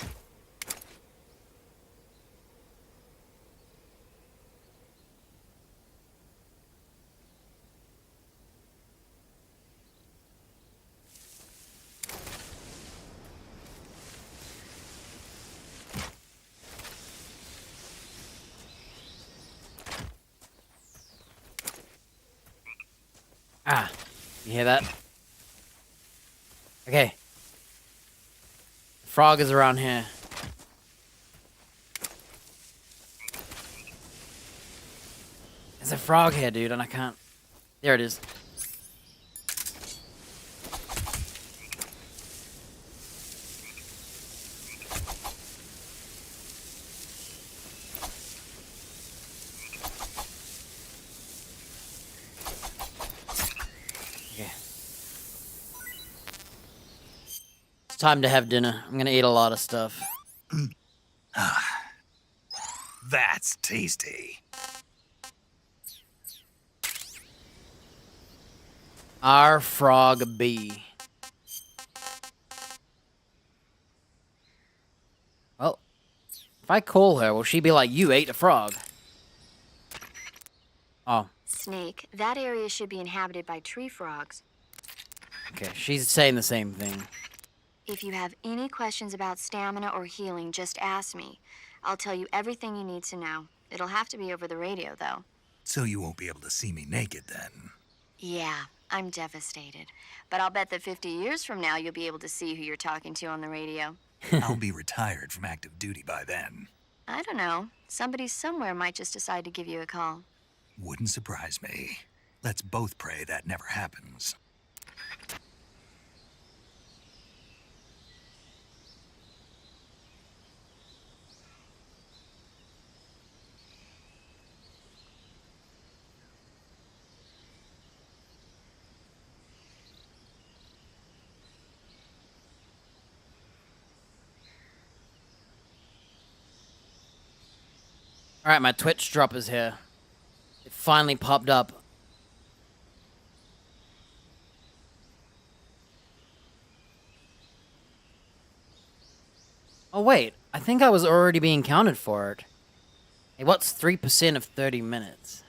Ah, you hear that? Okay. The frog is around here. There's a frog here, dude, and I can't... There it is. Time to have dinner. I'm gonna eat a lot of stuff. That's tasty. Our frog bee. Well, if I call her, will she be like, you ate a frog? Oh. Snake, that area should be inhabited by tree frogs. Okay, she's saying the same thing. If you have any questions about stamina or healing, just ask me. I'll tell you everything you need to know. It'll have to be over the radio, though. So you won't be able to see me naked then. Yeah, I'm devastated. But I'll bet that 50 years from now, you'll be able to see who you're talking to on the radio. I'll be retired from active duty by then. I don't know. Somebody somewhere might just decide to give you a call. Wouldn't surprise me. Let's both pray that never happens. Alright, my Twitch drop is here. It finally popped up. Oh wait, I think I was already being counted for it. Hey, what's 3% of 30 minutes?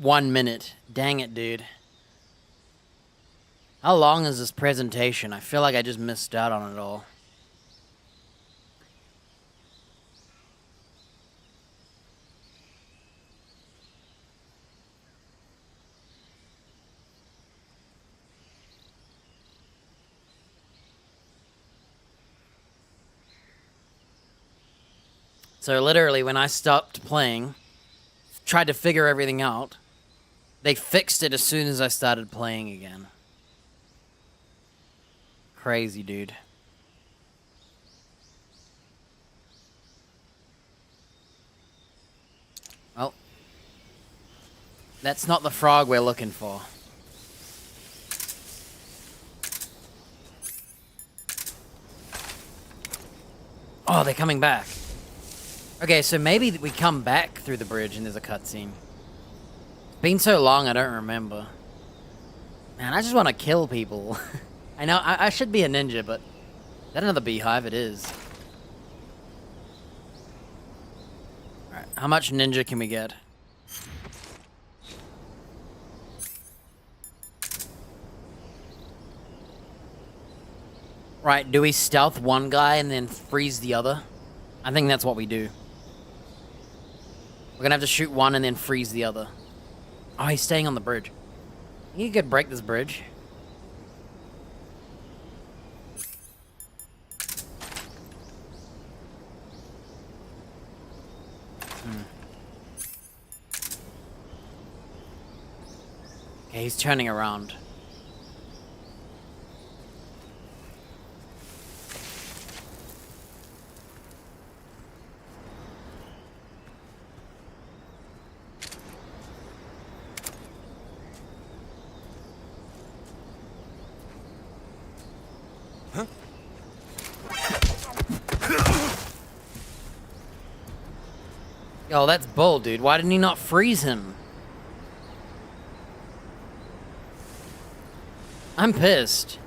One minute. Dang it, dude. How long is this presentation? I feel like I just missed out on it all. So literally, when I stopped playing, tried to figure everything out, they fixed it as soon as I started playing again. Crazy, dude. Well, that's not the frog we're looking for. Oh, they're coming back. Okay, so maybe we come back through the bridge and there's a cutscene. It's been so long, I don't remember. Man, I just want to kill people. I know, I should be a ninja, but... Is that another beehive? It is. Alright, how much ninja can we get? Right, do we stealth one guy and then freeze the other? I think that's what we do. We're gonna have to shoot one and then freeze the other. Oh, he's staying on the bridge. You could break this bridge. Okay, he's turning around. Yo, that's bull, dude. Why didn't he not freeze him? I'm pissed.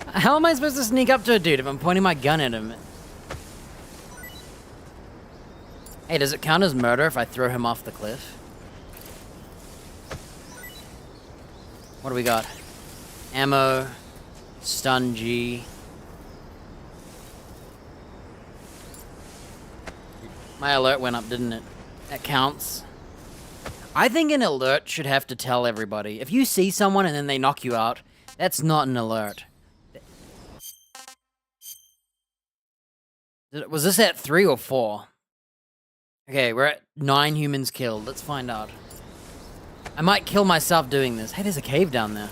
How am I supposed to sneak up to a dude if I'm pointing my gun at him? Hey, does it count as murder if I throw him off the cliff? What do we got? Ammo, stun G. My alert went up, didn't it? That counts. I think an alert should have to tell everybody. If you see someone and then they knock you out, that's not an alert. Was this at 3 or 4? Okay, we're at 9 humans killed. Let's find out. I might kill myself doing this. Hey, there's a cave down there.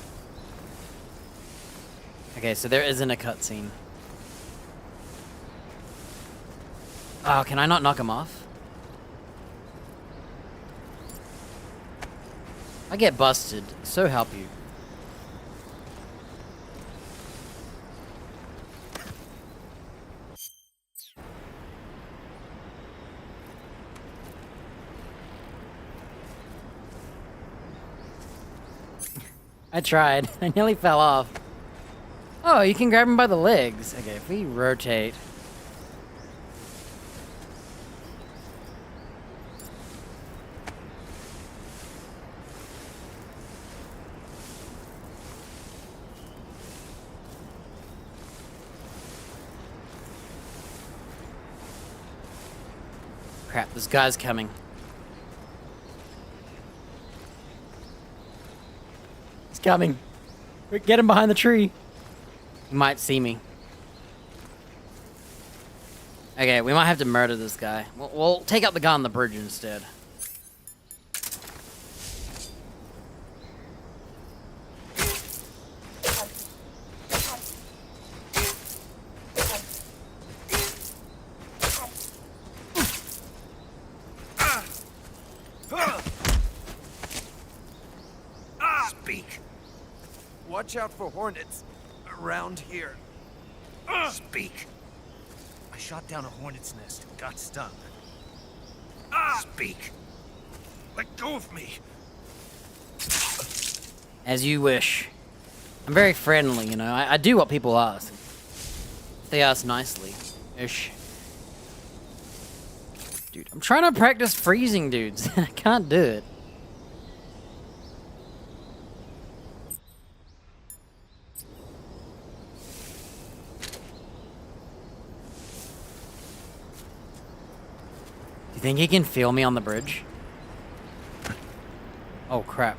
Okay, so there isn't a cutscene. Oh, can I not knock him off? I get busted, so help you. I tried. I nearly fell off. Oh, you can grab him by the legs. Okay, if we rotate... Crap, this guy's coming. He's coming. Get him behind the tree. He might see me. Okay, we might have to murder this guy. We'll take out the guy on the bridge instead. Speak. Watch out for hornets around here. Speak. I shot down a hornet's nest and got stung. Speak. Let go of me. As you wish. I'm very friendly, you know. I do what people ask. They ask nicely. Ish. Dude, I'm trying to practice freezing dudes. I can't do it. Do you think he can feel me on the bridge? Oh, crap.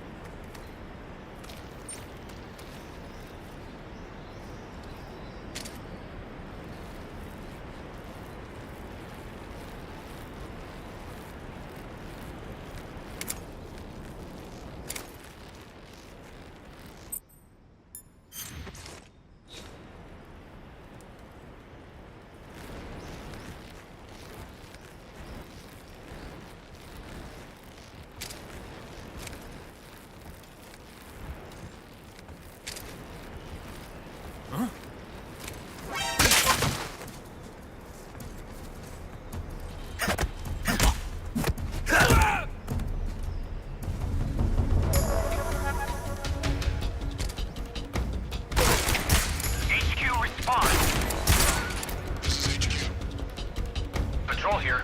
HQ respond. This is HQ. Patrol here.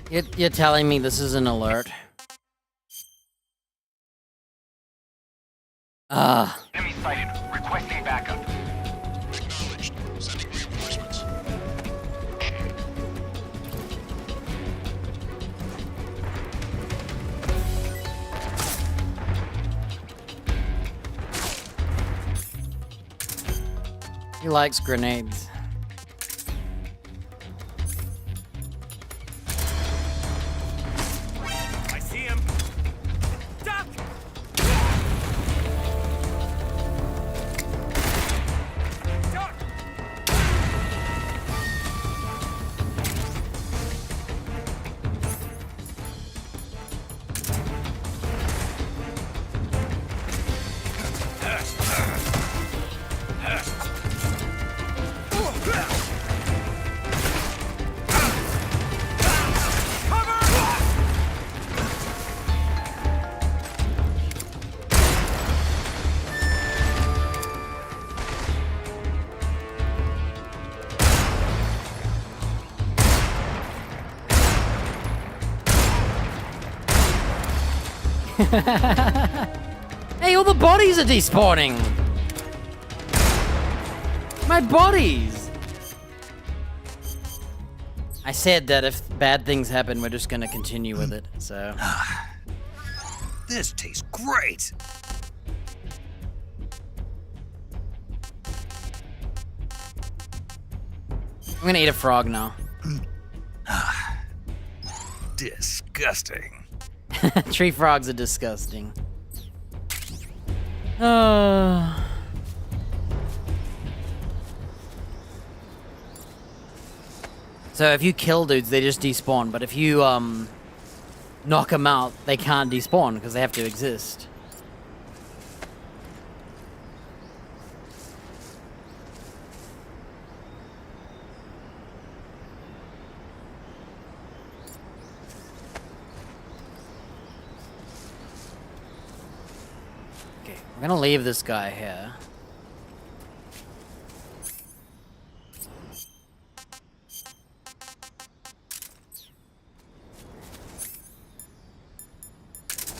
You're telling me this is an alert? Enemy sighted. Requesting backup. Acknowledged. Sending reinforcements. He likes grenades. I see him. Duck! Duck! Hey, all the bodies are despawning! My bodies! I said that if bad things happen, we're just gonna continue with it, so... This tastes great! I'm gonna eat a frog now. Disgusting. Tree frogs are disgusting. So if you kill dudes, they just despawn, but if you knock them out, they can't despawn because they have to exist. Okay, I'm gonna leave this guy here.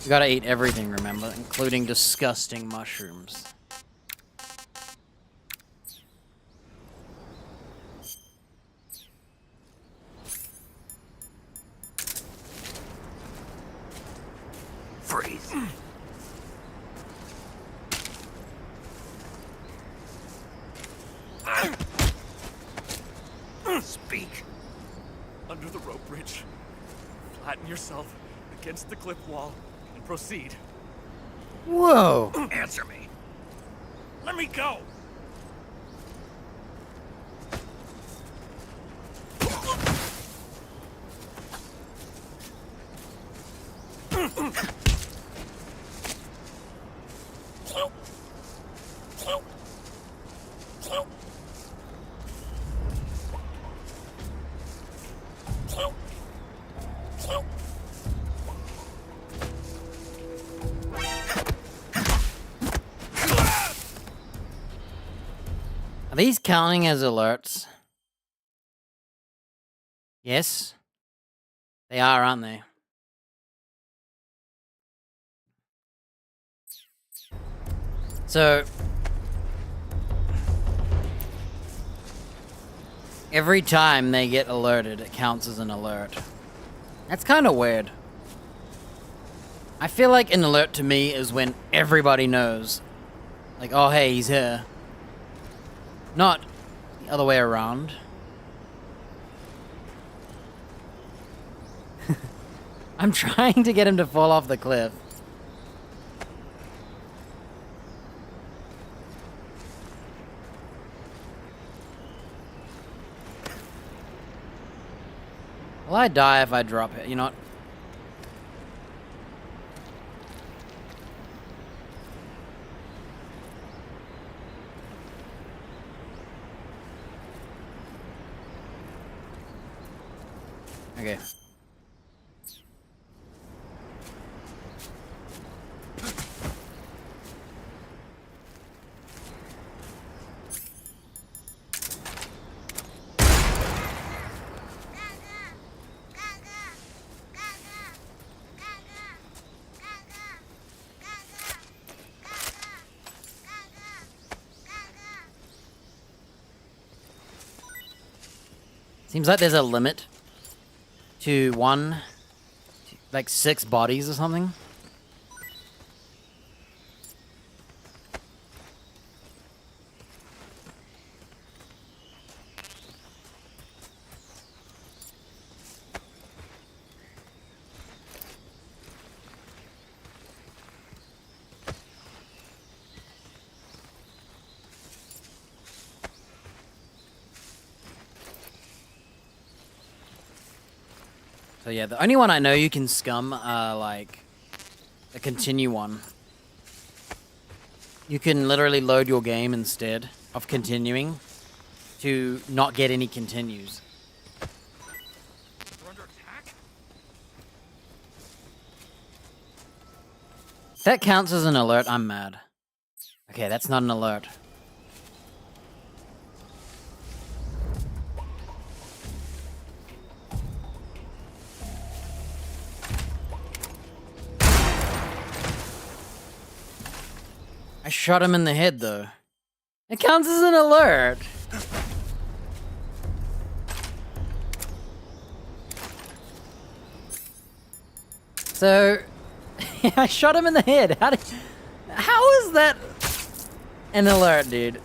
You gotta eat everything, remember, including disgusting mushrooms. Speak. Under the rope bridge. Flatten yourself against the cliff wall and proceed. Whoa! Answer me. Let me go. Are these counting as alerts? Yes. They are, aren't they? So, every time they get alerted, it counts as an alert. That's kind of weird. I feel like an alert to me is when everybody knows. Like, oh hey, he's here. Not the other way around. I'm trying to get him to fall off the cliff. Will I die if I drop it? You know what? Okay. Seems like there's a limit to like 6 bodies or something. So yeah, the only one I know you can scum like the continue one. You can literally load your game instead of continuing to not get any continues. We're under attack? If that counts as an alert, I'm mad. Okay, that's not an alert. I shot him in the head, though. It counts as an alert. So, I shot him in the head. How is that an alert, dude?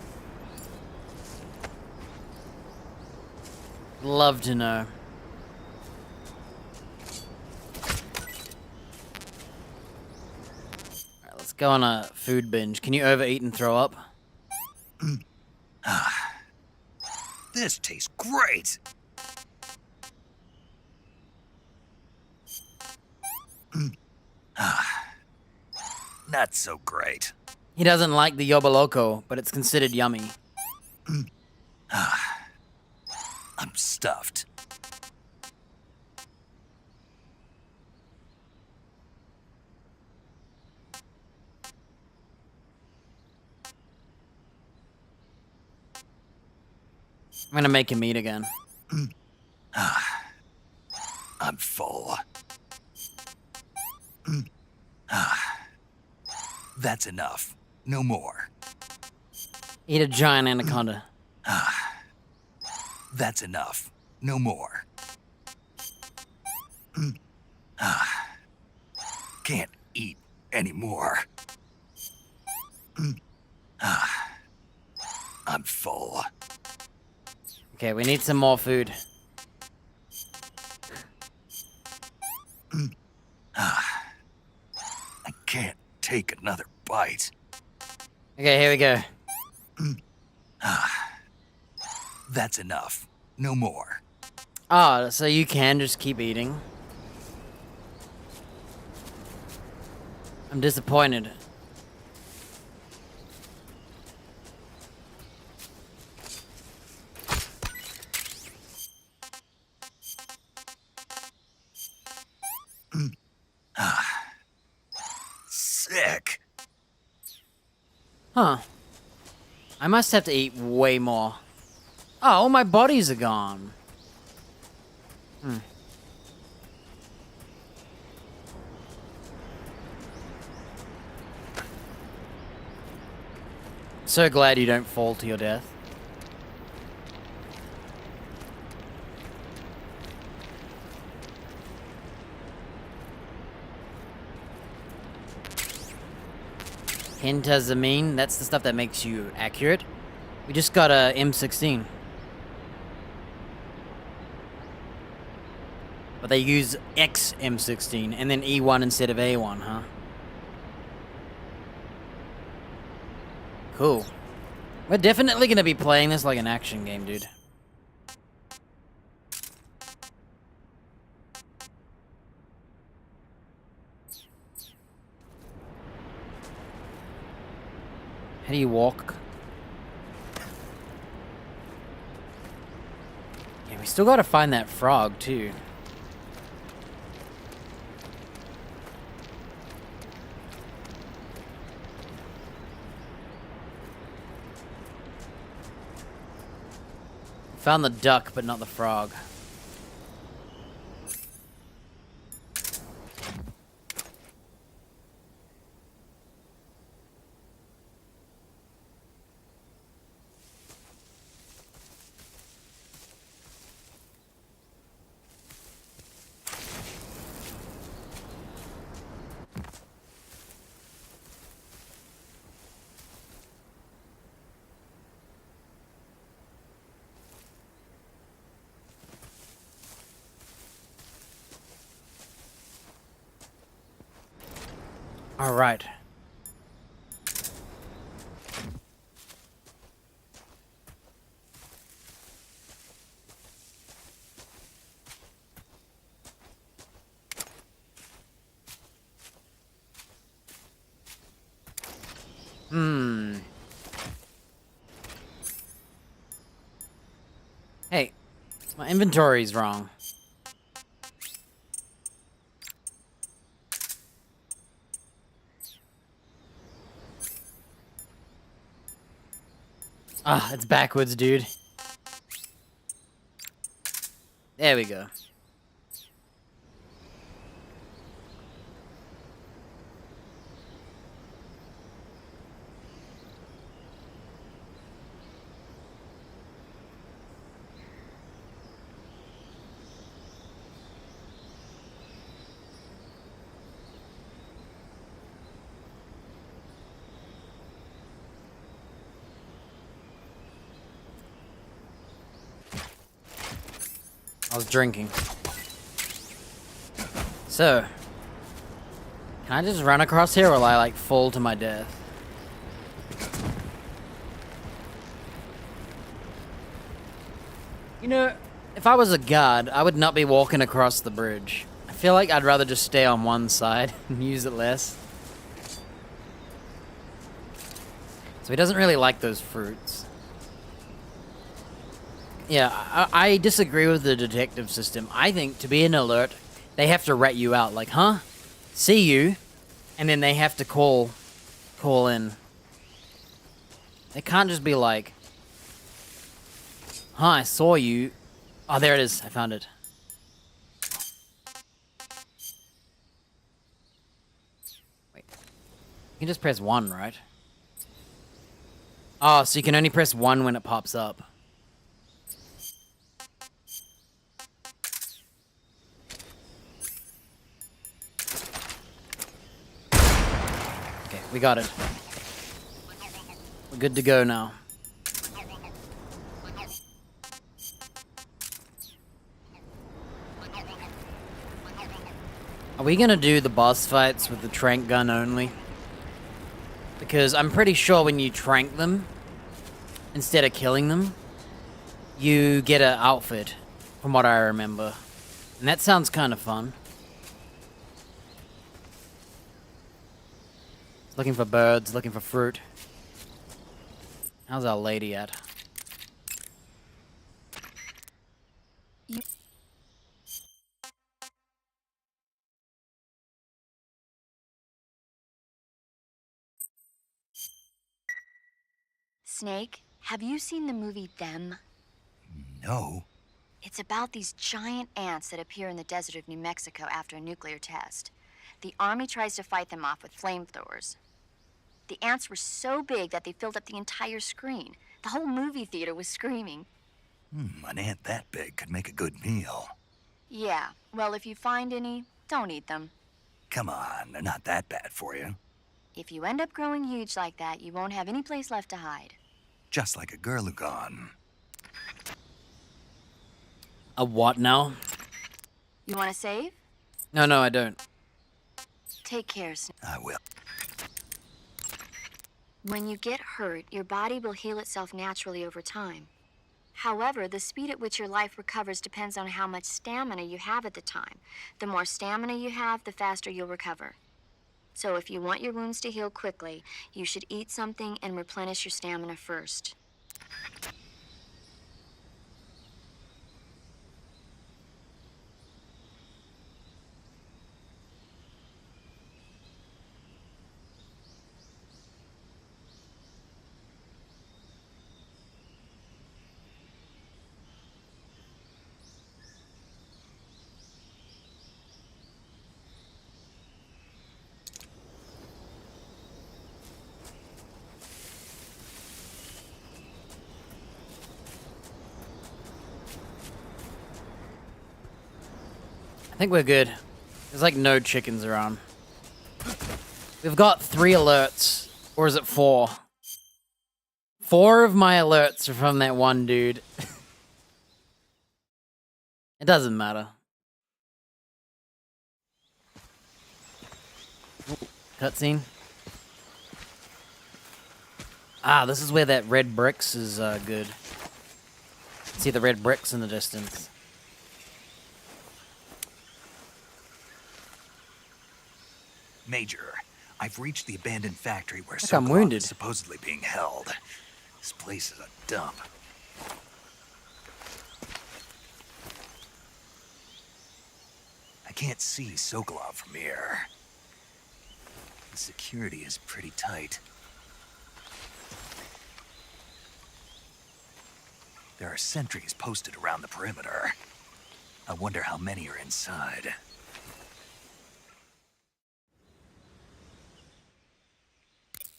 Love to know. Let's go on a food binge. Can you overeat and throw up? This tastes great! Not so great. He doesn't like the Yoba Loco, but it's considered yummy. I'm stuffed. I'm gonna make him eat again. I'm full. That's enough. No more. Eat a giant anaconda. That's enough. No more. Can't eat anymore. I'm full. Okay, we need some more food. I can't take another bite. Okay, here we go. That's enough. No more. Oh, so you can just keep eating? I'm disappointed. Sick. Huh. I must have to eat way more. Oh, all my bodies are gone. So glad you don't fall to your death. Pentazamine, that's the stuff that makes you accurate. We just got a M16. But they use XM16 and then E1 instead of A1, huh? Cool. We're definitely gonna be playing this like an action game, dude. How do you walk? Yeah, we still gotta find that frog, too. Found the duck, but not the frog. All right. Hey, my inventory's wrong. Ah, it's backwards, dude. There we go. I was drinking. So, can I just run across here or will I like fall to my death? You know, if I was a guard, I would not be walking across the bridge. I feel like I'd rather just stay on one side and use it less. So he doesn't really like those fruits. Yeah, I disagree with the detective system. I think to be an alert, they have to rat you out. Like, huh? See you. And then they have to call in. They can't just be like, huh, I saw you. Oh, there it is. I found it. Wait. You can just press 1, right? Oh, so you can only press 1 when it pops up. Okay, we got it. We're good to go now. Are we gonna do the boss fights with the trank gun only? Because I'm pretty sure when you trank them, instead of killing them, you get an outfit, from what I remember. And that sounds kind of fun. Looking for birds, looking for fruit. How's our lady at? Snake, have you seen the movie Them? No. It's about these giant ants that appear in the desert of New Mexico after a nuclear test. The army tries to fight them off with flamethrowers. The ants were so big that they filled up the entire screen. The whole movie theater was screaming. An ant that big could make a good meal. Yeah, well, if you find any, don't eat them. Come on, they're not that bad for you. If you end up growing huge like that, you won't have any place left to hide. Just like a Gurlugon. A what now? You want to save? No, I don't. Take care, Snake. I will. When you get hurt, your body will heal itself naturally over time. However, the speed at which your life recovers depends on how much stamina you have at the time. The more stamina you have, the faster you'll recover. So if you want your wounds to heal quickly, you should eat something and replenish your stamina first. I think we're good. There's like no chickens around. We've got 3 alerts. Or is it 4? 4 of my alerts are from that one dude. It doesn't matter. Cutscene. Ah, this is where that red bricks is good. See the red bricks in the distance. Major, I've reached the abandoned factory where I'm Sokolov wounded. is supposedly being held. This place is a dump. I can't see Sokolov from here. The security is pretty tight. There are sentries posted around the perimeter. I wonder how many are inside.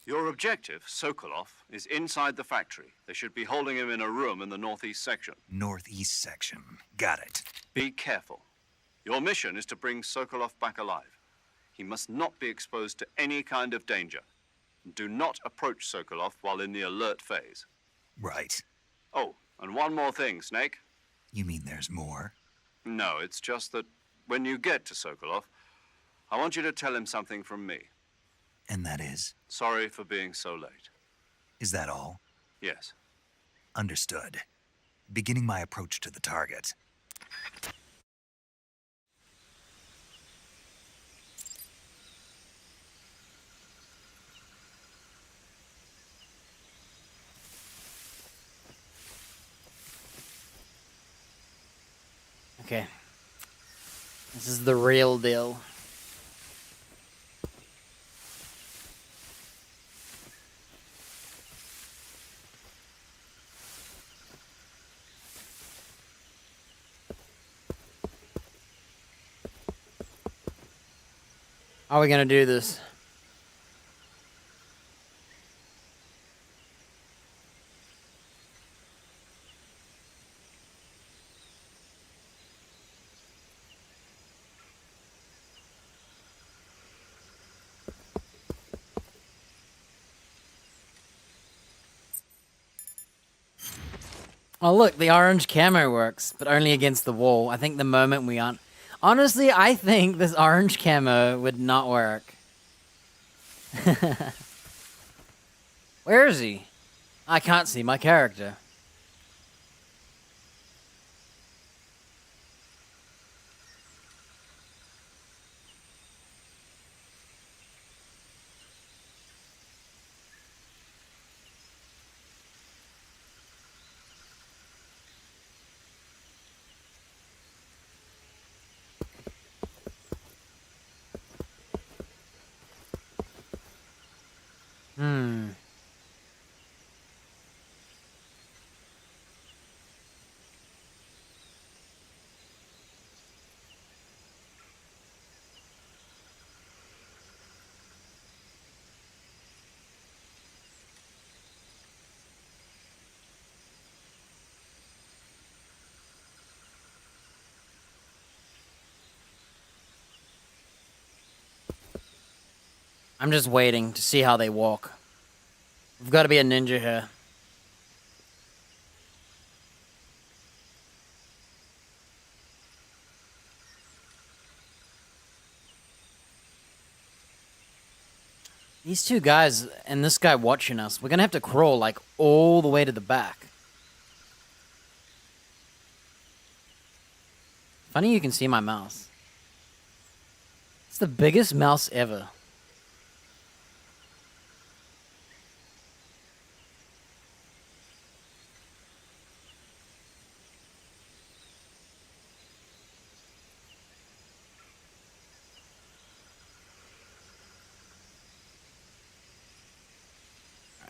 Your objective, Sokolov, is inside the factory. They should be holding him in a room in the northeast section. Northeast section. Got it. Be careful. Your mission is to bring Sokolov back alive. He must not be exposed to any kind of danger. Do not approach Sokolov while in the alert phase. Right. Oh, and one more thing, Snake. You mean there's more? No, it's just that when you get to Sokolov, I want you to tell him something from me. And that is? Sorry for being so late. Is that all? Yes. Understood. Beginning my approach to the target. Okay. This is the real deal. How are we gonna do this? Oh look, the orange camo works, but only against the wall. I think the moment we aren't... Honestly, I think this orange camo would not work. Where is he? I can't see my character. Hmm. I'm just waiting to see how they walk. We've got to be a ninja here. These two guys and this guy watching us, we're gonna have to crawl like all the way to the back. Funny you can see my mouse. It's the biggest mouse ever.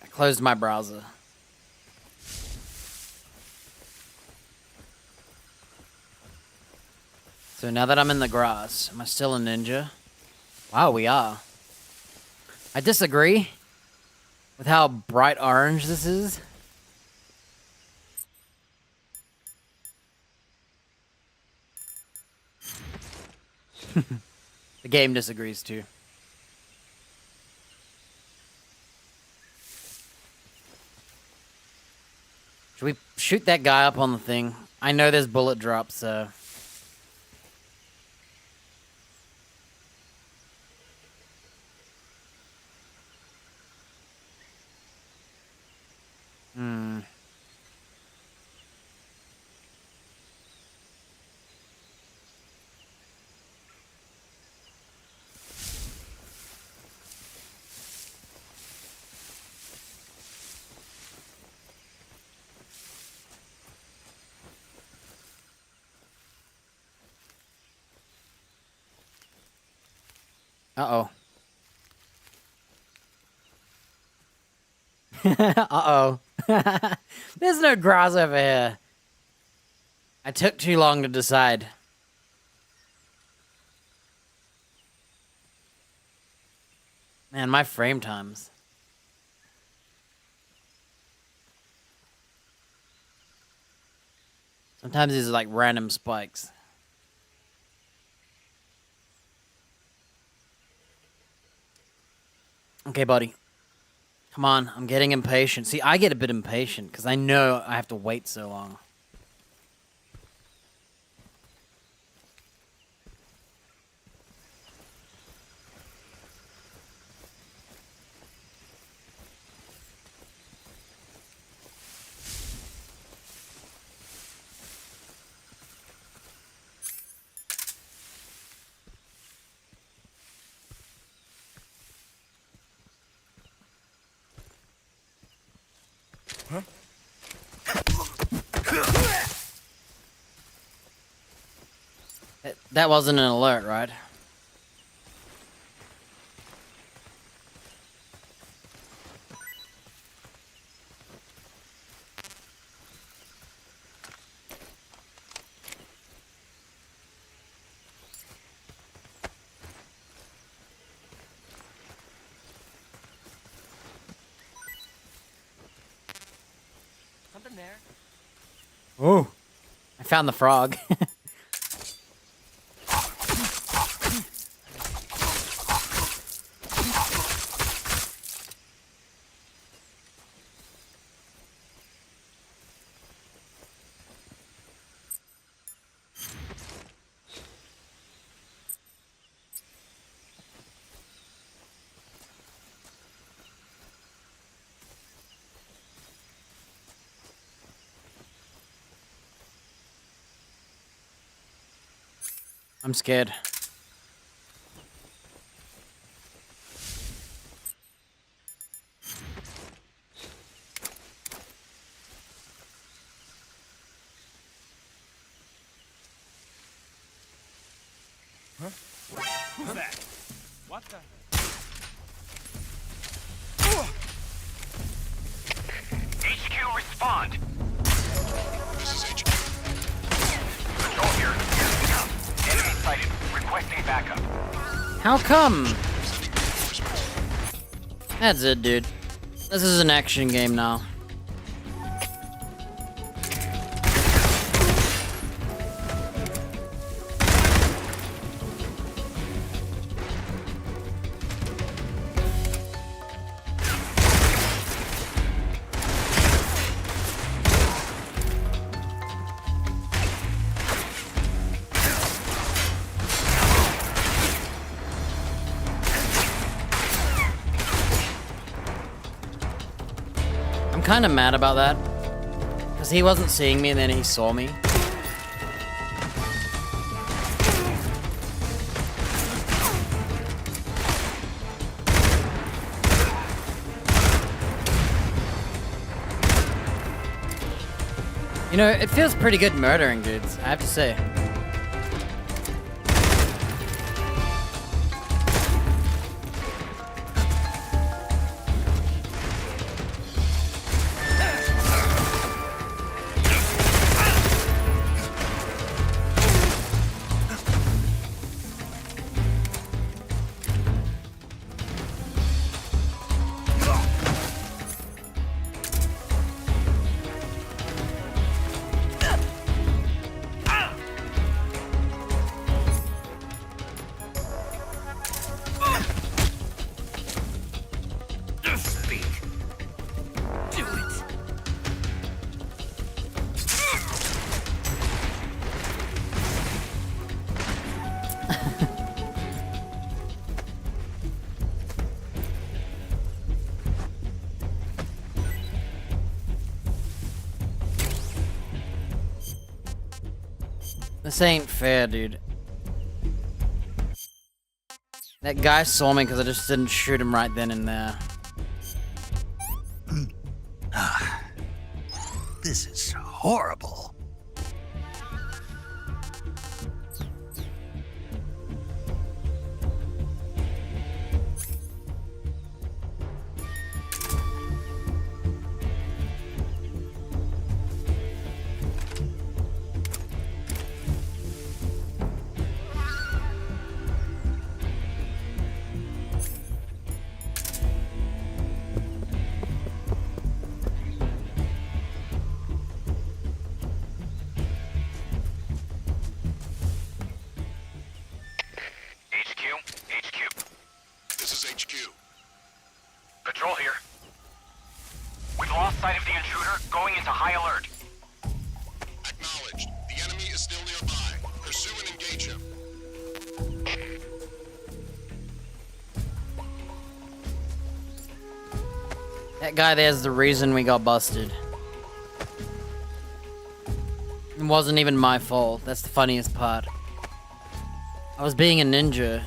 I closed my browser. So now that I'm in the grass, am I still a ninja? Wow, we are. I disagree with how bright orange this is. The game disagrees too. Should we shoot that guy up on the thing? I know there's bullet drops, so... Hmm. Uh-oh. Uh-oh. There's no grass over here. I took too long to decide. Man, my frame times. Sometimes these are like random spikes. Okay, buddy. Come on, I'm getting impatient. See, I get a bit impatient because I know I have to wait so long. That wasn't an alert, right? Something there. Oh. I found the frog. I'm scared. Who's that? What the? HQ, respond. This is HQ. Control here. Enemy sighted. Requesting backup. How come? That's it, dude. This is an action game now. I'm kind of mad about that. Because he wasn't seeing me and then he saw me. You know, it feels pretty good murdering dudes, I have to say. This ain't fair, dude. That guy saw me because I just didn't shoot him right then and there. This is horrible. Patrol here. We've lost sight of the intruder, going into high alert. Acknowledged. The enemy is still nearby. Pursue and engage him. That guy there's the reason we got busted. It wasn't even my fault. That's the funniest part. I was being a ninja.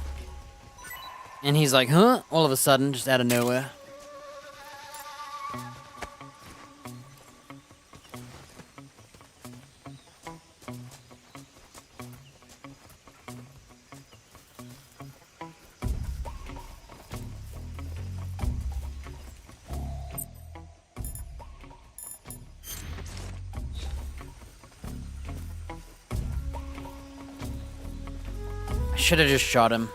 And he's like, huh? All of a sudden, just out of nowhere. I should have just shot him.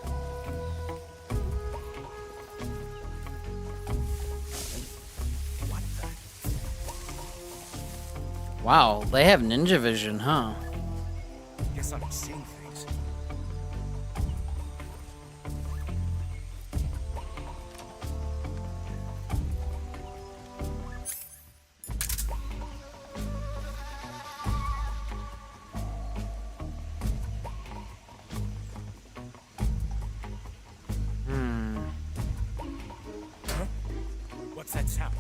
Wow, they have ninja vision, huh? Guess I'm seeing things. Huh? What's that sound?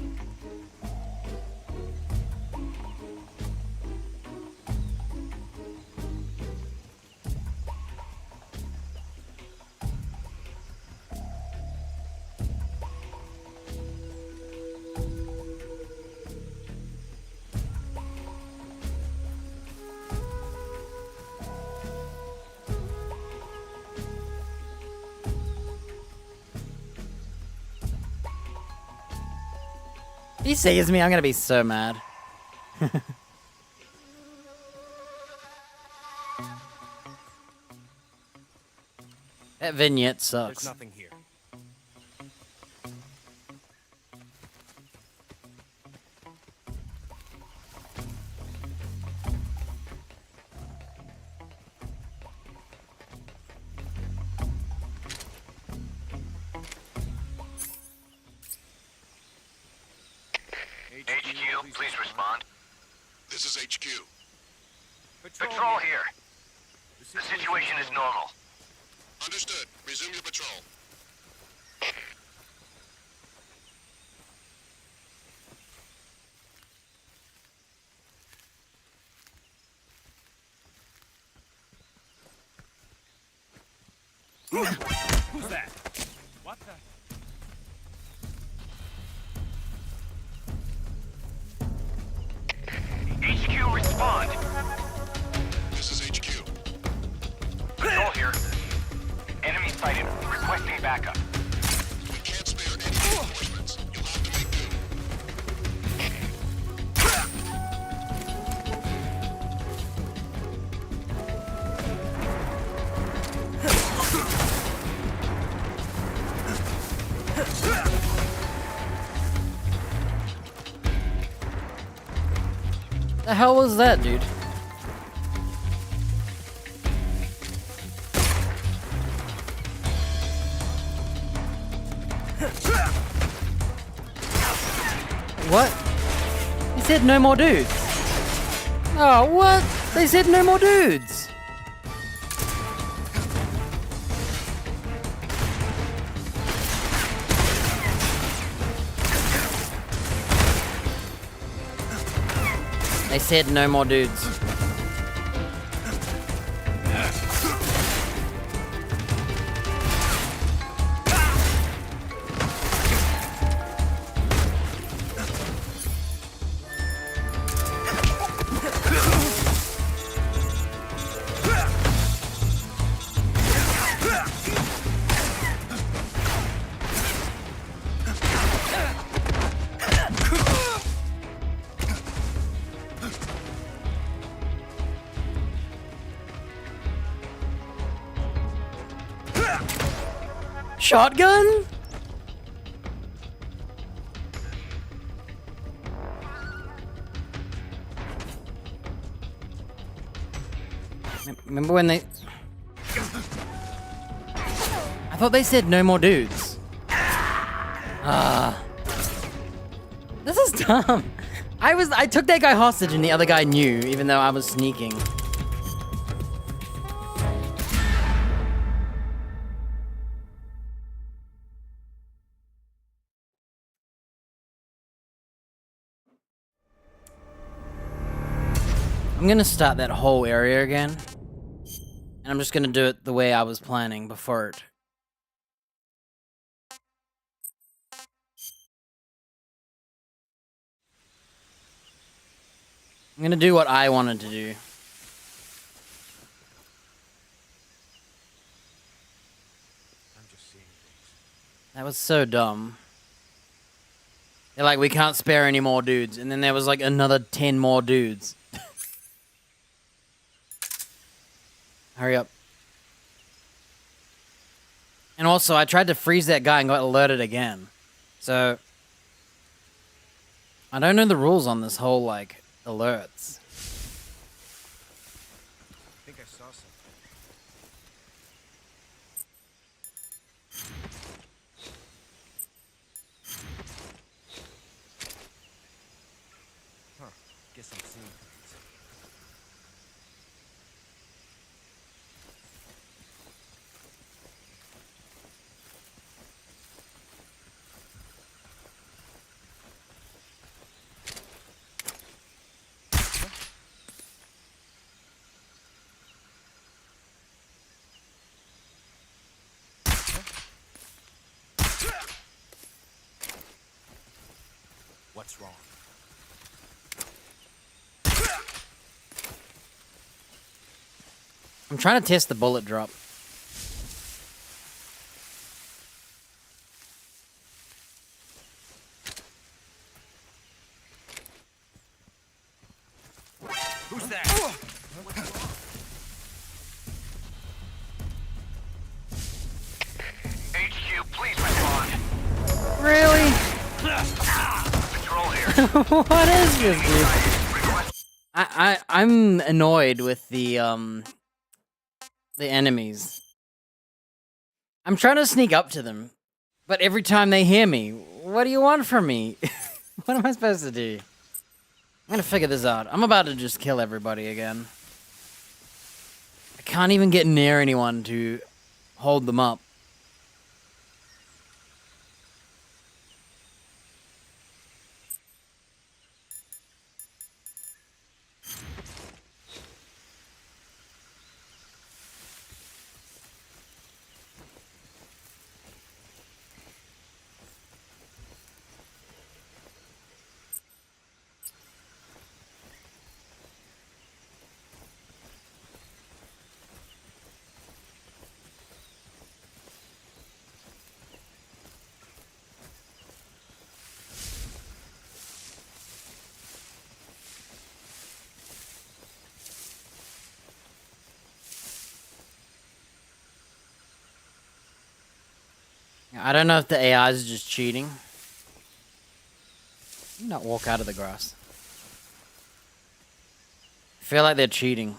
He sees me, I'm gonna be so mad. That vignette sucks. There's nothing here. HQ, please respond. This is HQ. Patrol here. The situation is normal. Understood. Resume your patrol. Who's that? What the? HQ, respond. This is HQ. Patrol here. Enemy sighted. Requesting backup. We can't spare any reinforcements. You'll have to make do. The hell was that, dude? What? He said no more dudes. Oh, what? They said no more dudes. They said no more dudes. Shotgun? Remember when they... I thought they said no more dudes. This is dumb. I took that guy hostage and the other guy knew, even though I was sneaking. I'm gonna start that whole area again. And I'm just gonna do it the way I was planning before it. I'm gonna do what I wanted to do. I'm just seeing things. That was so dumb. They're like, we can't spare any more dudes. And then there was like another 10 more dudes. Hurry up. And also, I tried to freeze that guy and got alerted again. So, I don't know the rules on this whole, like, alerts. I think I saw something. Huh. Guess I'm seeing things. What's wrong? I'm trying to test the bullet drop. Who's that? HQ, please respond. Really? Patrol here. What is this, dude? I'm annoyed with the enemies. I'm trying to sneak up to them, but every time they hear me, what do you want from me? What am I supposed to do? I'm gonna figure this out. I'm about to just kill everybody again. I can't even get near anyone to hold them up. I don't know if the AI is just cheating. You not walk out of the grass. I feel like they're cheating.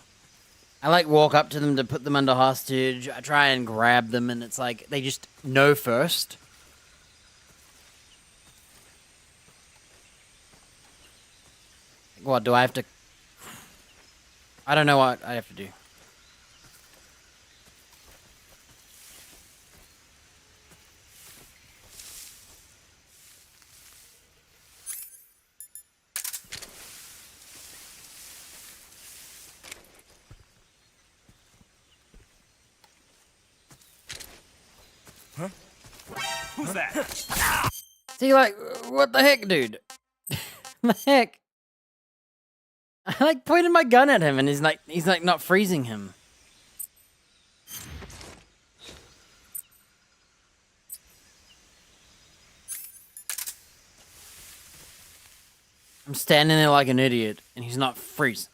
I like walk up to them to put them under hostage. I try and grab them and it's like they just know first. What do I have to... I don't know what I have to do. Who's that? See, like, what the heck, dude? The heck? I like pointed my gun at him and he's like not freezing him. I'm standing there like an idiot and he's not freezing.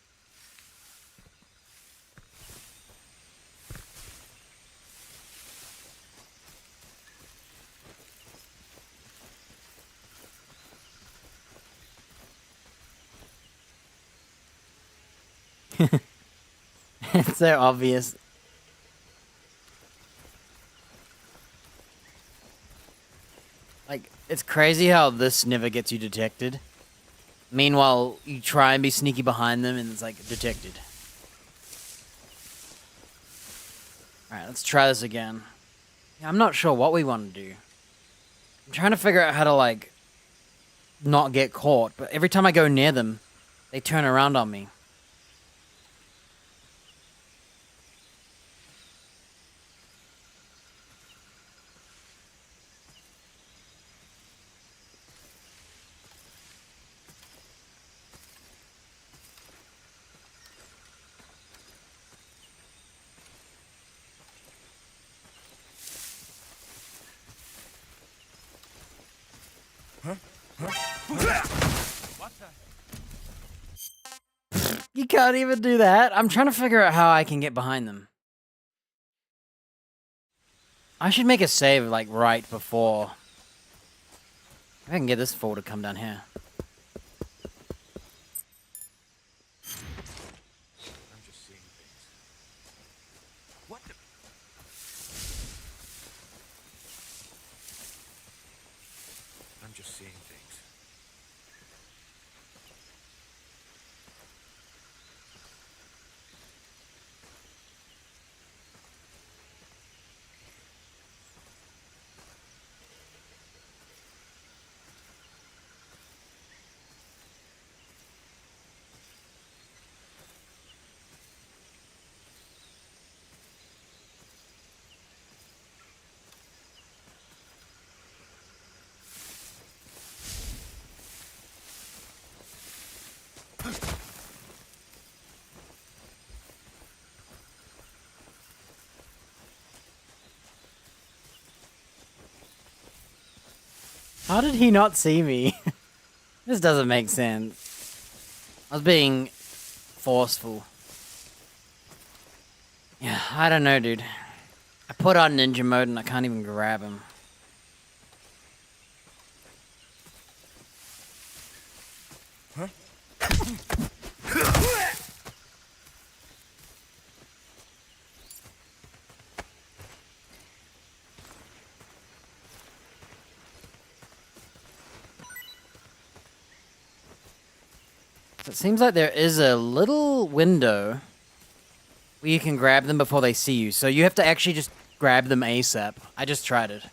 It's so obvious. Like, it's crazy how this never gets you detected. Meanwhile, you try and be sneaky behind them and it's like, detected. Alright, let's try this again. Yeah, I'm not sure what we want to do. I'm trying to figure out how to, like, not get caught, but every time I go near them, they turn around on me. You can't even do that. I'm trying to figure out how I can get behind them. I should make a save, like, right before. I can get this fool to come down here. I'm just seeing things. What the... I'm just seeing things. How did he not see me? This doesn't make sense. I was being forceful. Yeah, I don't know, dude. I put on ninja mode and I can't even grab him. Huh? It seems like there is a little window where you can grab them before they see you. So you have to actually just grab them ASAP. I just tried it.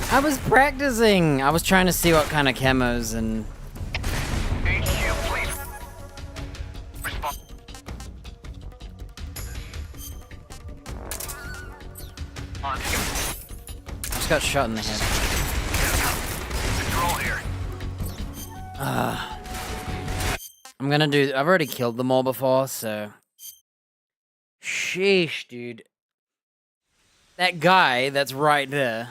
I was practicing. I was trying to see what kind of camos and... HQ, please. Respond. On him. I just got shot in the head. Control here. I'm gonna do... I've already killed them all before, so... Sheesh, dude. That guy that's right there...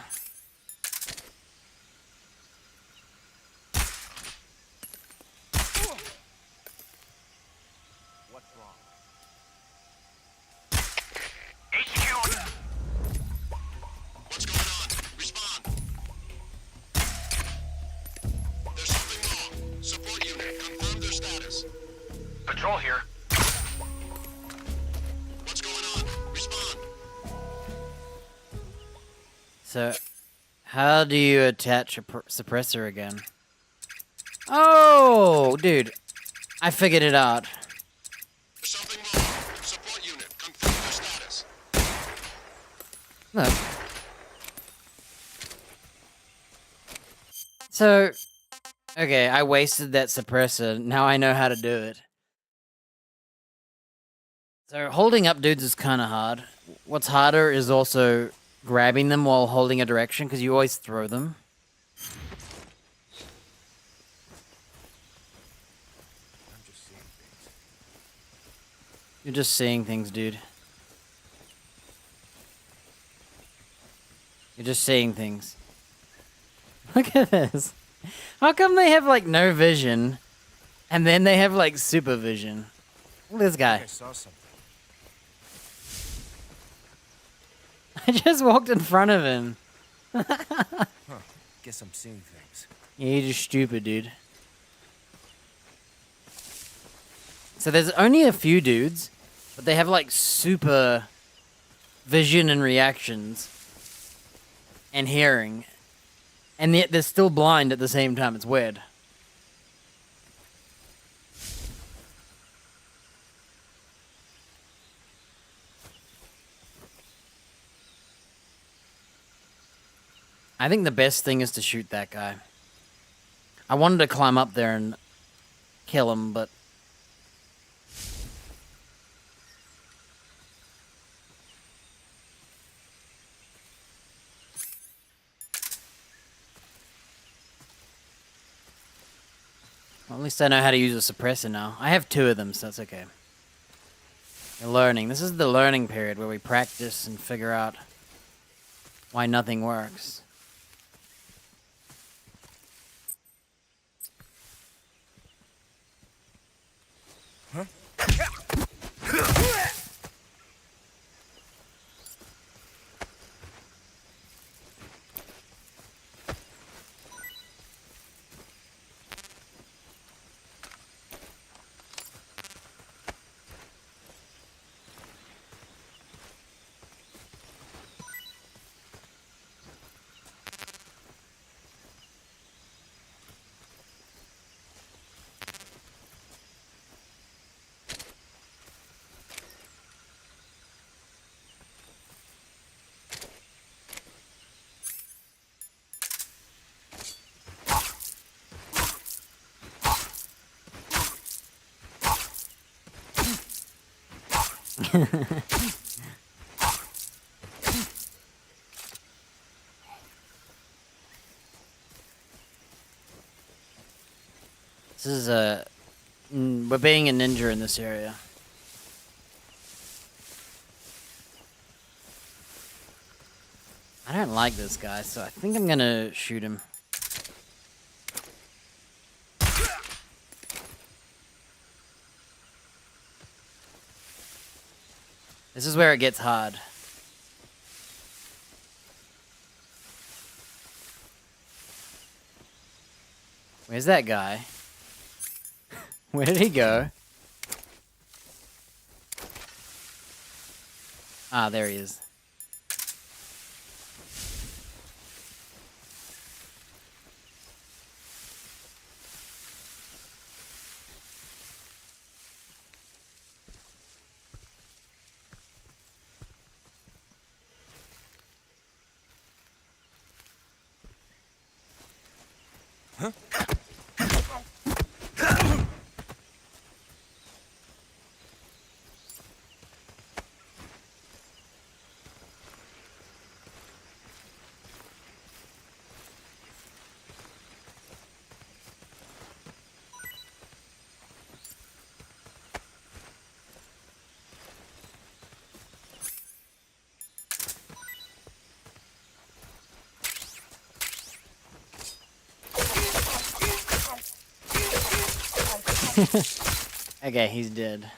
What's going on? Respond. There's something wrong. Support unit, confirm their status. Patrol here. What's going on? Respond. So, how do you attach a suppressor again? Oh, dude. I figured it out. There's something wrong. Support unit, confirm their status. Look. So, okay, I wasted that suppressor. Now I know how to do it. So, holding up dudes is kind of hard. What's harder is also grabbing them while holding a direction, because you always throw them. You're just seeing things, dude. You're just seeing things. Look at this. How come they have, like, no vision, and then they have, like, super vision? Look at this guy. I saw something. I just walked in front of him. Guess I'm seeing things. Yeah, you're just stupid, dude. So there's only a few dudes, but they have, like, super vision and reactions and hearing. And yet they're still blind at the same time. It's weird. I think the best thing is to shoot that guy. I wanted to climb up there and kill him, but... Well, at least I know how to use a suppressor now. I have 2 of them, so that's okay. You're learning. This is the learning period where we practice and figure out why nothing works. This is a... we're being a ninja in this area. I don't like this guy, so I think I'm gonna shoot him. This is where it gets hard. Where's that guy? Where did he go? Ah, there he is. Okay, he's dead.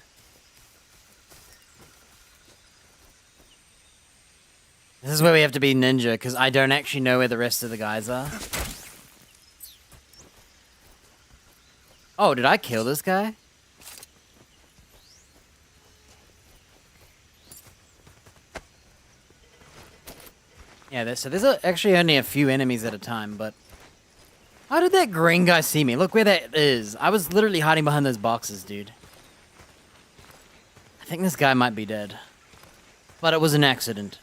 This is where we have to be ninja, because I don't actually know where the rest of the guys are. Oh, did I kill this guy? Yeah, so there's actually only a few enemies at a time, but... How did that green guy see me? Look where that is. I was literally hiding behind those boxes, dude. I think this guy might be dead. But it was an accident.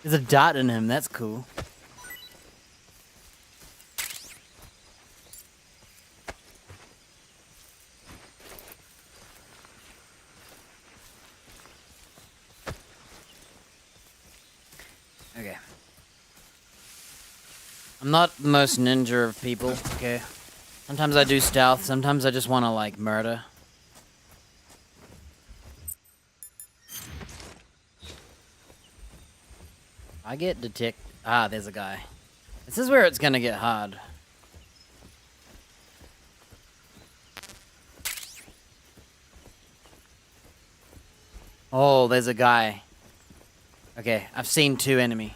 There's a dot in him. That's cool. Okay. I'm not the most ninja of people, okay? Sometimes I do stealth, sometimes I just want to, like, murder. I get detect... Ah, there's a guy. This is where it's gonna get hard. Oh, there's a guy. Okay, I've seen two enemy.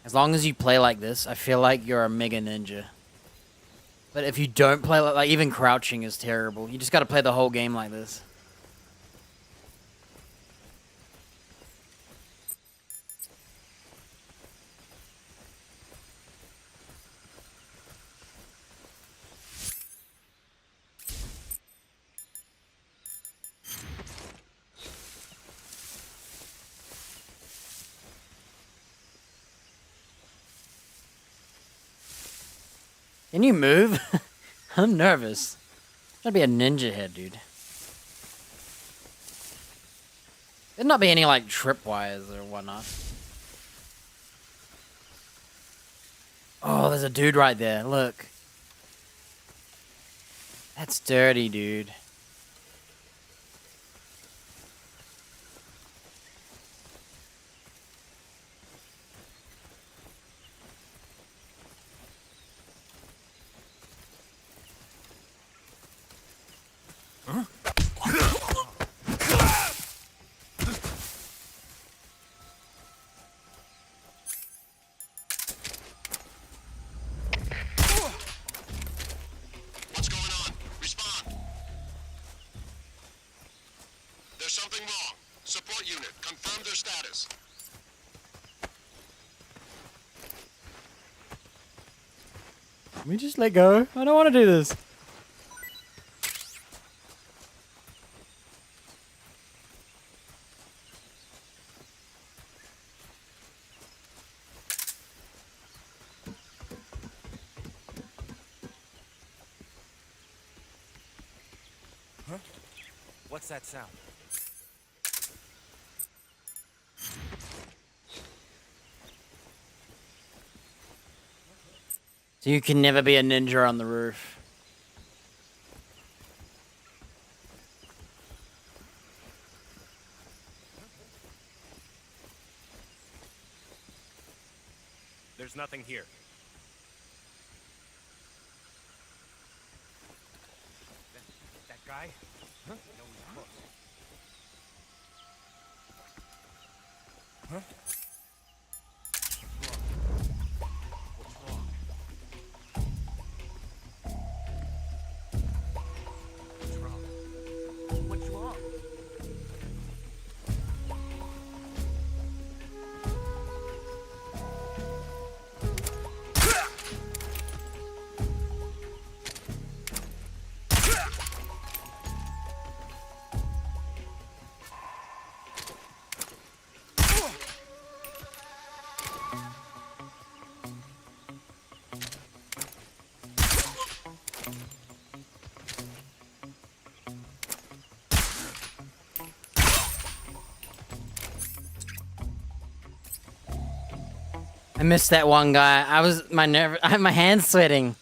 As long as you play like this, I feel like you're a mega ninja. But if you don't play like even crouching is terrible. You just gotta play the whole game like this. Can you move? I'm nervous. Should be a ninja head, dude. There'd not be any, like, tripwires or whatnot. Oh, there's a dude right there. Look. That's dirty, dude. What's going on? Respond. There's something wrong. Support unit, confirm their status. Can we just let go? I don't want to do this. What's that sound? So you can never be a ninja on the roof. There's nothing here. That guy? Huh? No, he's close. Huh? What's wrong? What's wrong? What's wrong? I missed that one guy. I had my hands sweating.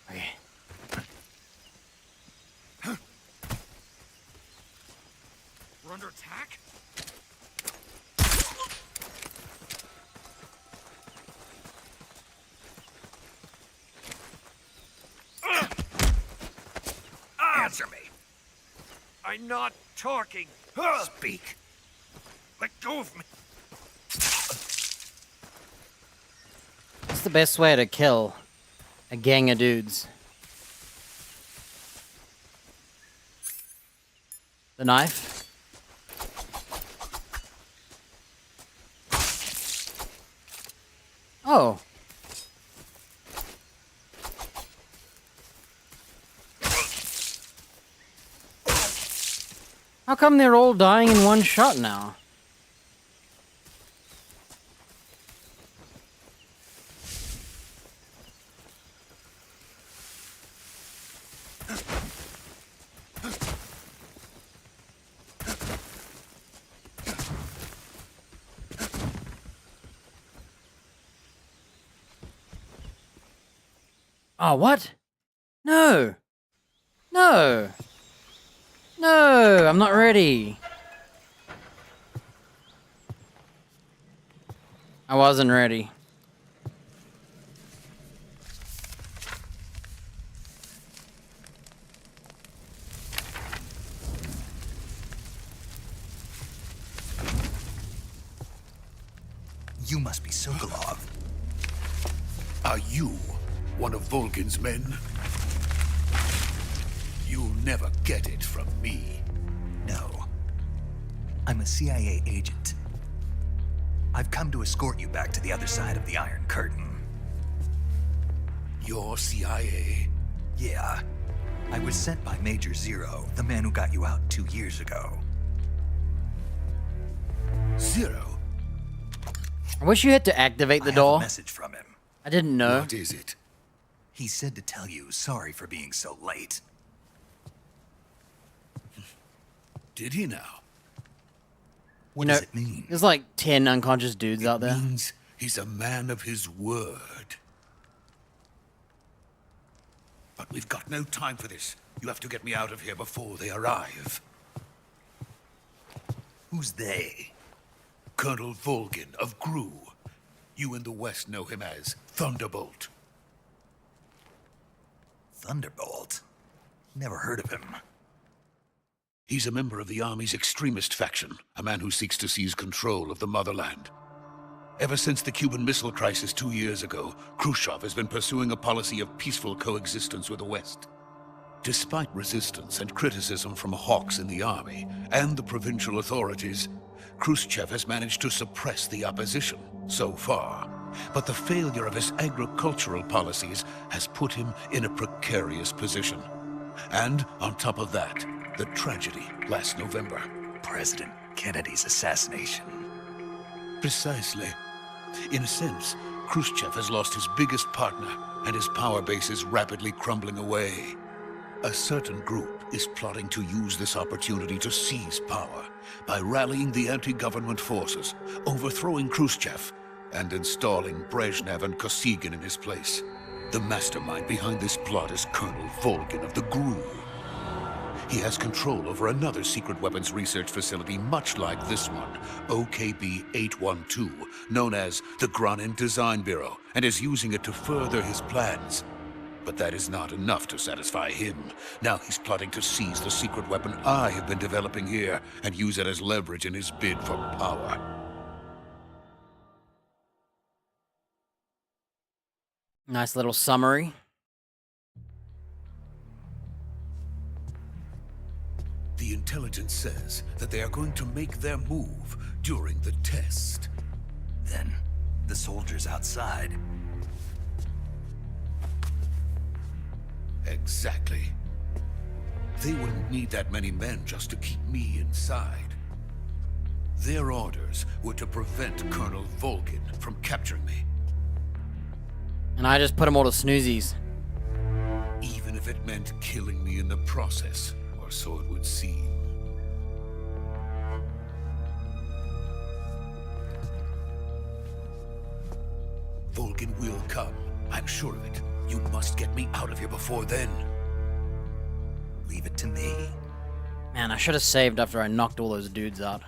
Okay. We're under attack? Answer me. I'm not talking. Speak. Let go of me. What's the best way to kill a gang of dudes? The knife? Oh. How come they're all dying in one shot now? Oh, what? No. No. No, I'm not ready. I wasn't ready. You must be Sokolov. Are you one of Volgin's men? You'll never get it from me. No. I'm a CIA agent. I've come to escort you back to the other side of the Iron Curtain. You're CIA? Yeah. I was sent by Major Zero, the man who got you out 2 years ago. Zero? I wish you had to activate the I door. have a message from him. I didn't know. What is it? He said to tell you sorry for being so late. Did he now? What does it mean? There's like 10 unconscious dudes out there. Means he's a man of his word. But we've got no time for this. You have to get me out of here before they arrive. Who's they? Colonel Volgin of GRU. You in the West know him as Thunderbolt. Thunderbolt? Never heard of him. He's a member of the Army's extremist faction, a man who seeks to seize control of the motherland. Ever since the Cuban Missile Crisis 2 years ago, Khrushchev has been pursuing a policy of peaceful coexistence with the West. Despite resistance and criticism from hawks in the Army and the provincial authorities, Khrushchev has managed to suppress the opposition, so far. But the failure of his agricultural policies has put him in a precarious position. And on top of that, the tragedy last November. President Kennedy's assassination. Precisely. In a sense, Khrushchev has lost his biggest partner, and his power base is rapidly crumbling away. A certain group is plotting to use this opportunity to seize power by rallying the anti-government forces, overthrowing Khrushchev, and installing Brezhnev and Kosygin in his place. The mastermind behind this plot is Colonel Volgin of the GRU. He has control over another secret weapons research facility much like this one, OKB-812, known as the Granin Design Bureau, and is using it to further his plans. But that is not enough to satisfy him. Now he's plotting to seize the secret weapon I have been developing here and use it as leverage in his bid for power. Nice little summary. The intelligence says that they are going to make their move during the test. Then, the soldiers outside. Exactly. They wouldn't need that many men just to keep me inside. Their orders were to prevent Colonel Volgin from capturing me. And I just put them all to snoozies. Even if it meant killing me in the process, or so it would seem. Volgin will come. I'm sure of it. You must get me out of here before then. Leave it to me. Man, I should have saved after I knocked all those dudes out.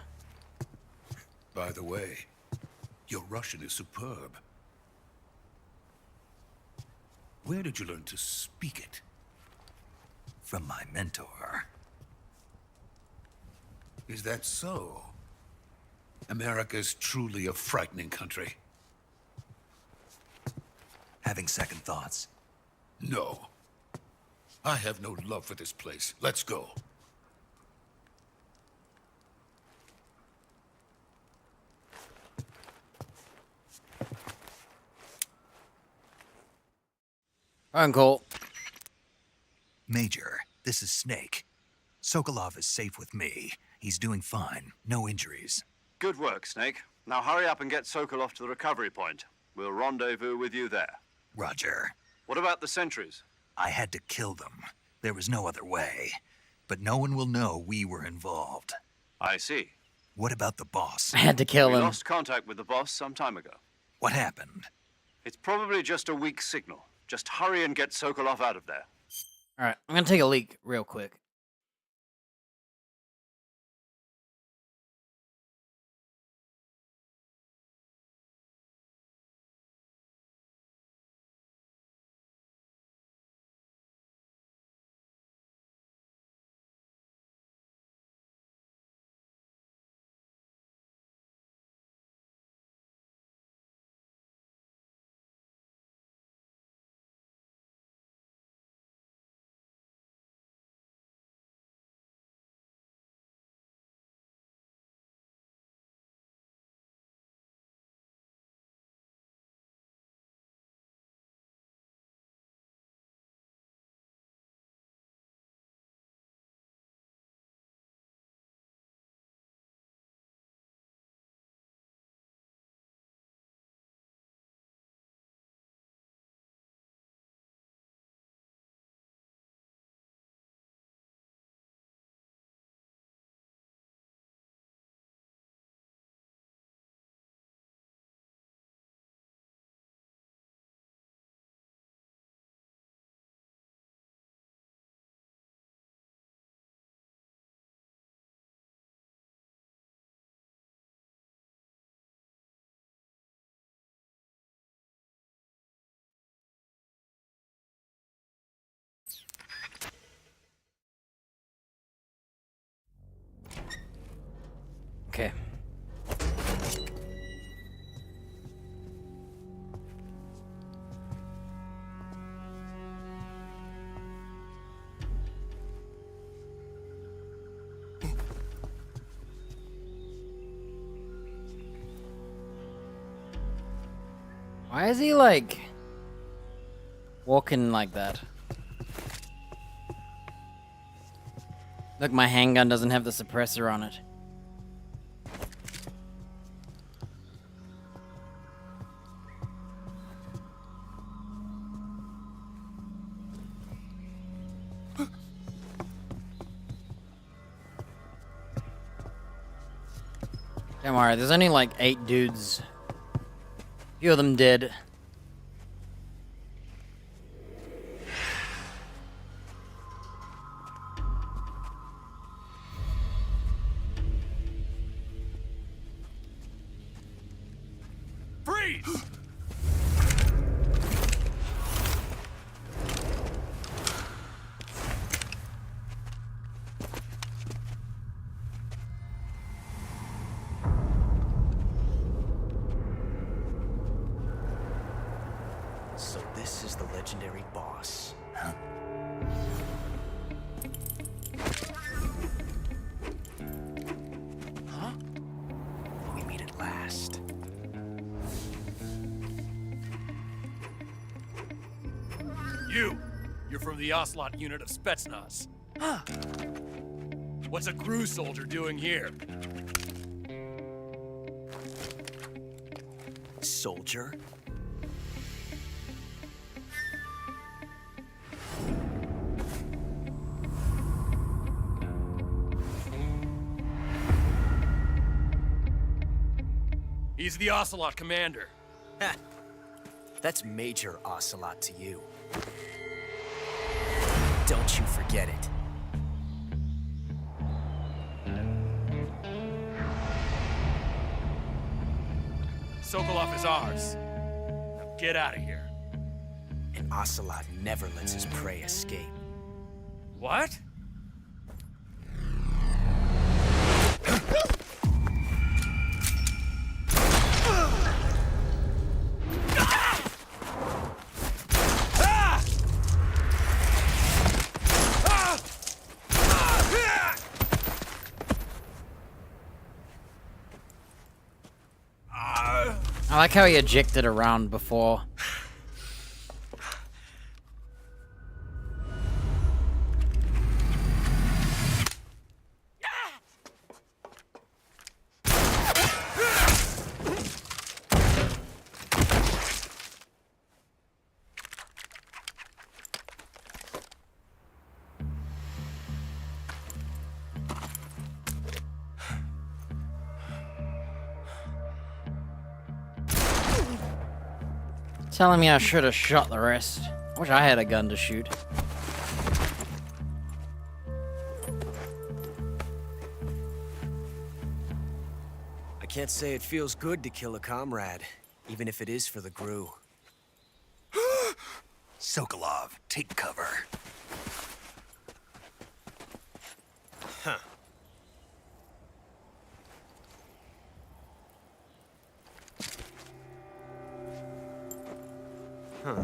By the way, your Russian is superb. Where did you learn to speak it? From my mentor. Is that so? America's truly a frightening country. Having second thoughts? No. I have no love for this place. Let's go. Uncle. Major, this is Snake. Sokolov is safe with me. He's doing fine. No injuries. Good work, Snake. Now hurry up and get Sokolov to the recovery point. We'll rendezvous with you there. Roger. What about the sentries? I had to kill them. There was no other way. But no one will know we were involved. I see. What about the boss? I had to kill We him. lost contact with the boss some time ago. What happened? It's probably just a weak signal. Just hurry and get Sokolov out of there. Alright, I'm gonna take a leak real quick. Okay. Why is he like walking like that? Look, my handgun doesn't have the suppressor on it. Don't worry, there's only like 8 dudes. A few of them dead. Freeze! So this is the legendary boss. Huh? Huh? We meet at last. You're from the Ocelot unit of Spetsnaz. Huh. What's a crew soldier doing here? Soldier? He's the Ocelot commander. Ha! That's Major Ocelot to you. Don't you forget it. Sokolov is ours. Now get out of here. And Ocelot never lets his prey escape. What? I like how he ejected around before. Telling me I should have shot the rest. I wish I had a gun to shoot. I can't say it feels good to kill a comrade, even if it is for the Gru. Sokolov, take cover. Huh. Huh.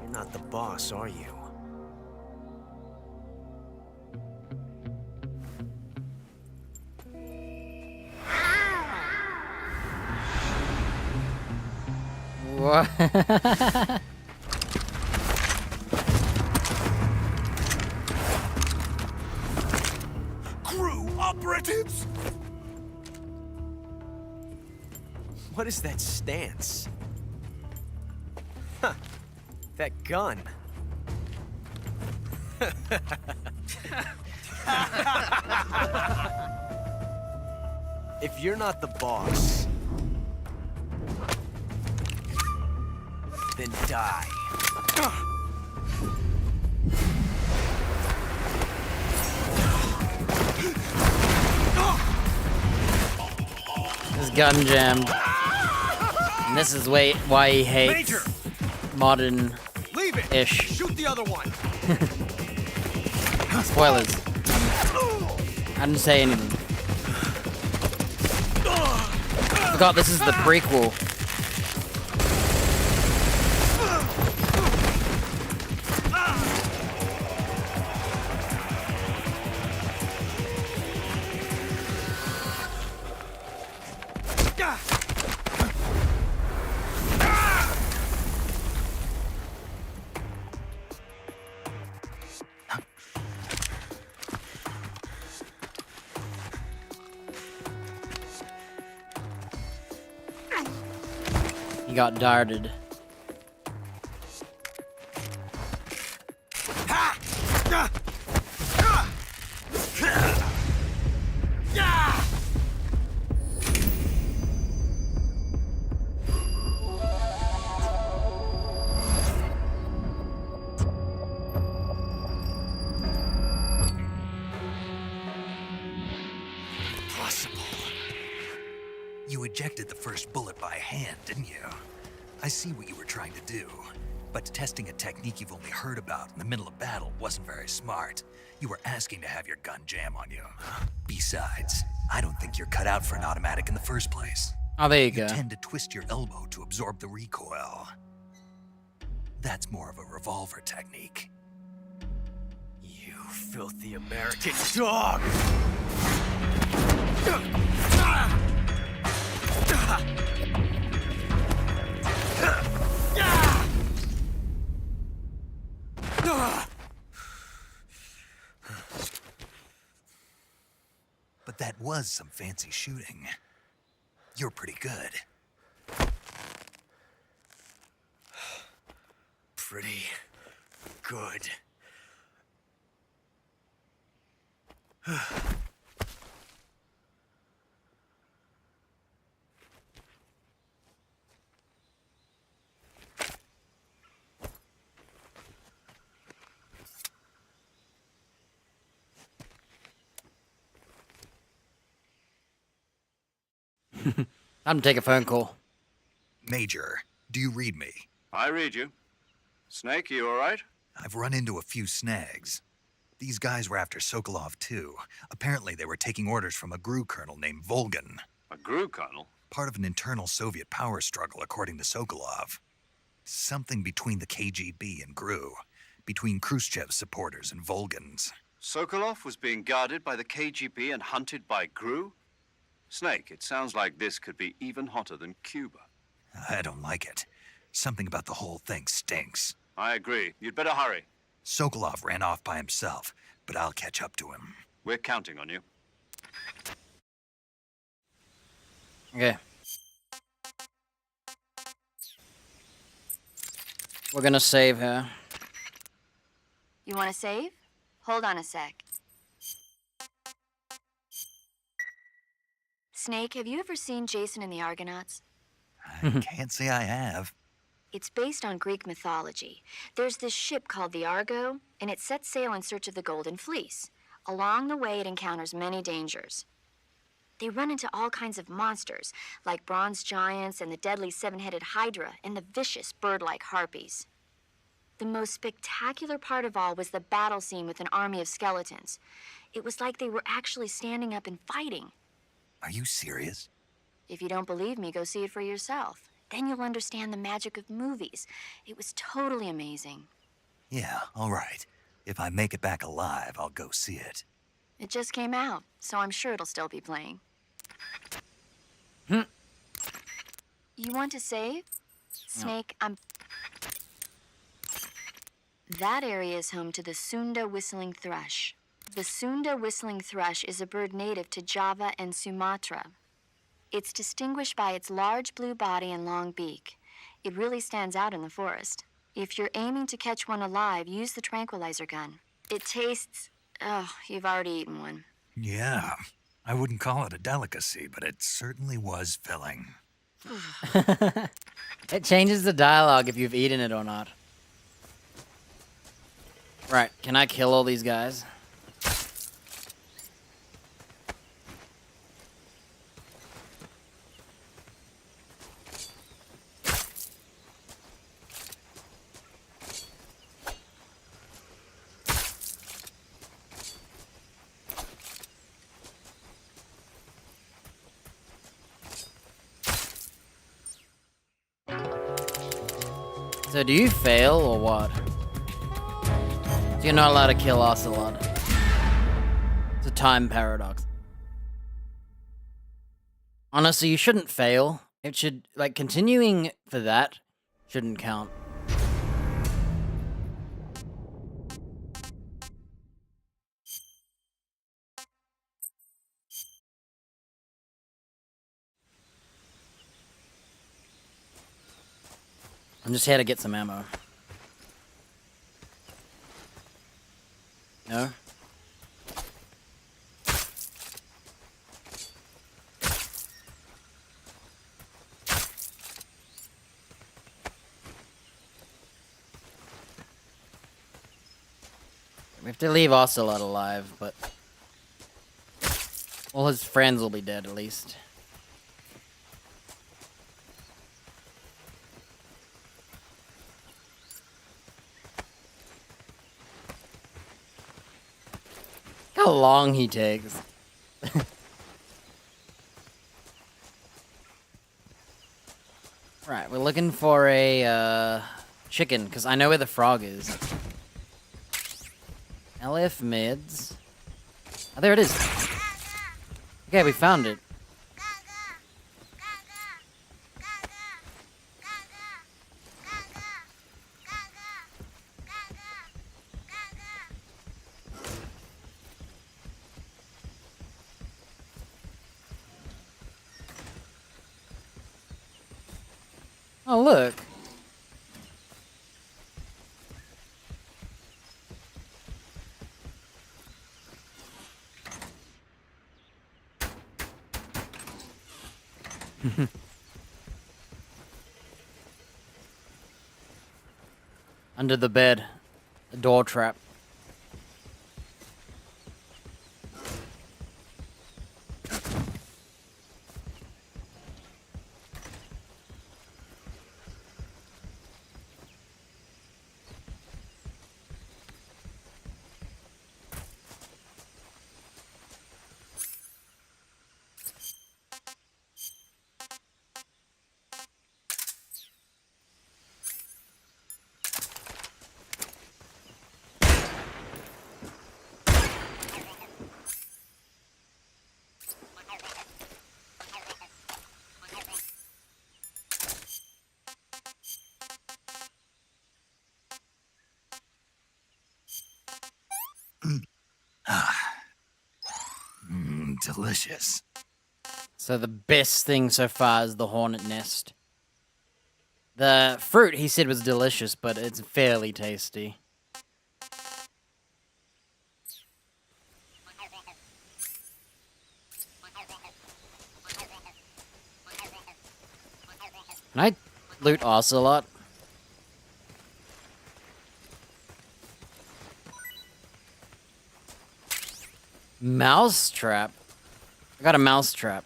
You're not the boss, are you? What? Gru operatives! What is that stance? Huh. That gun. If you're not the boss, then die. This gun jammed. And this is why he hates Major! modern Leave it! ish. Shoot the other one! Spoilers. I didn't say anything. Forgot this is the prequel. He got darted. ejected the first bullet by hand, didn't you? I see what you were trying to do, but testing a technique you've only heard about in the middle of battle wasn't very smart. You were asking to have your gun jam on you. Besides, I don't think you're cut out for an automatic in the first place. Oh, there you You go. tend to twist your elbow to absorb the recoil. That's more of a revolver technique. You filthy American dog! But that was some fancy shooting. You're pretty good. Pretty good. I'm gonna take a phone call. Major, do you read me? I read you. Snake, you all right? I've run into a few snags. These guys were after Sokolov too. Apparently they were taking orders from a GRU colonel named Volgan. A GRU colonel? Part of an internal Soviet power struggle, according to Sokolov. Something between the KGB and GRU. Between Khrushchev's supporters and Volgan's. Sokolov was being guarded by the KGB and hunted by GRU? Snake, it sounds like this could be even hotter than Cuba. I don't like it. Something about the whole thing stinks. I agree. You'd better hurry. Sokolov ran off by himself, but I'll catch up to him. We're counting on you. Okay. We're gonna save her. You want to save? Hold on a sec. Snake, have you ever seen Jason and the Argonauts? I can't say I have. It's based on Greek mythology. There's this ship called the Argo, and it sets sail in search of the Golden Fleece. Along the way, it encounters many dangers. They run into all kinds of monsters, like bronze giants and the deadly seven-headed Hydra and the vicious bird-like harpies. The most spectacular part of all was the battle scene with an army of skeletons. It was like they were actually standing up and fighting. Are you serious? If you don't believe me, go see it for yourself. Then you'll understand the magic of movies. It was totally amazing. Yeah, all right. If I make it back alive, I'll go see it. It just came out, so I'm sure it'll still be playing. Hmm. You want to save? Snake, That area is home to the Sunda whistling thrush. The Sunda whistling thrush is a bird native to Java and Sumatra. It's distinguished by its large blue body and long beak. It really stands out in the forest. If you're aiming to catch one alive, use the tranquilizer gun. It tastes... Oh, you've already eaten one. Yeah, I wouldn't call it a delicacy, but it certainly was filling. It changes the dialogue if you've eaten it or not. Right, can I kill all these guys? So do you fail or what? So you're not allowed to kill Ocelot. It's a time paradox. Honestly, you shouldn't fail. It should, like, continuing for that shouldn't count. I'm just here to get some ammo. No? We have to leave Ocelot alive, but all his friends will be dead at least. how long he takes. Right, we're looking for a chicken, because I know where the frog is. LF mids. Oh, there it is. Okay, we found it. Oh, look. Under the bed. A door trap. Delicious. So the best thing so far is the hornet nest. The fruit, he said, was delicious, but it's fairly tasty. Can I loot Ocelot? Mousetrap? I got a mousetrap.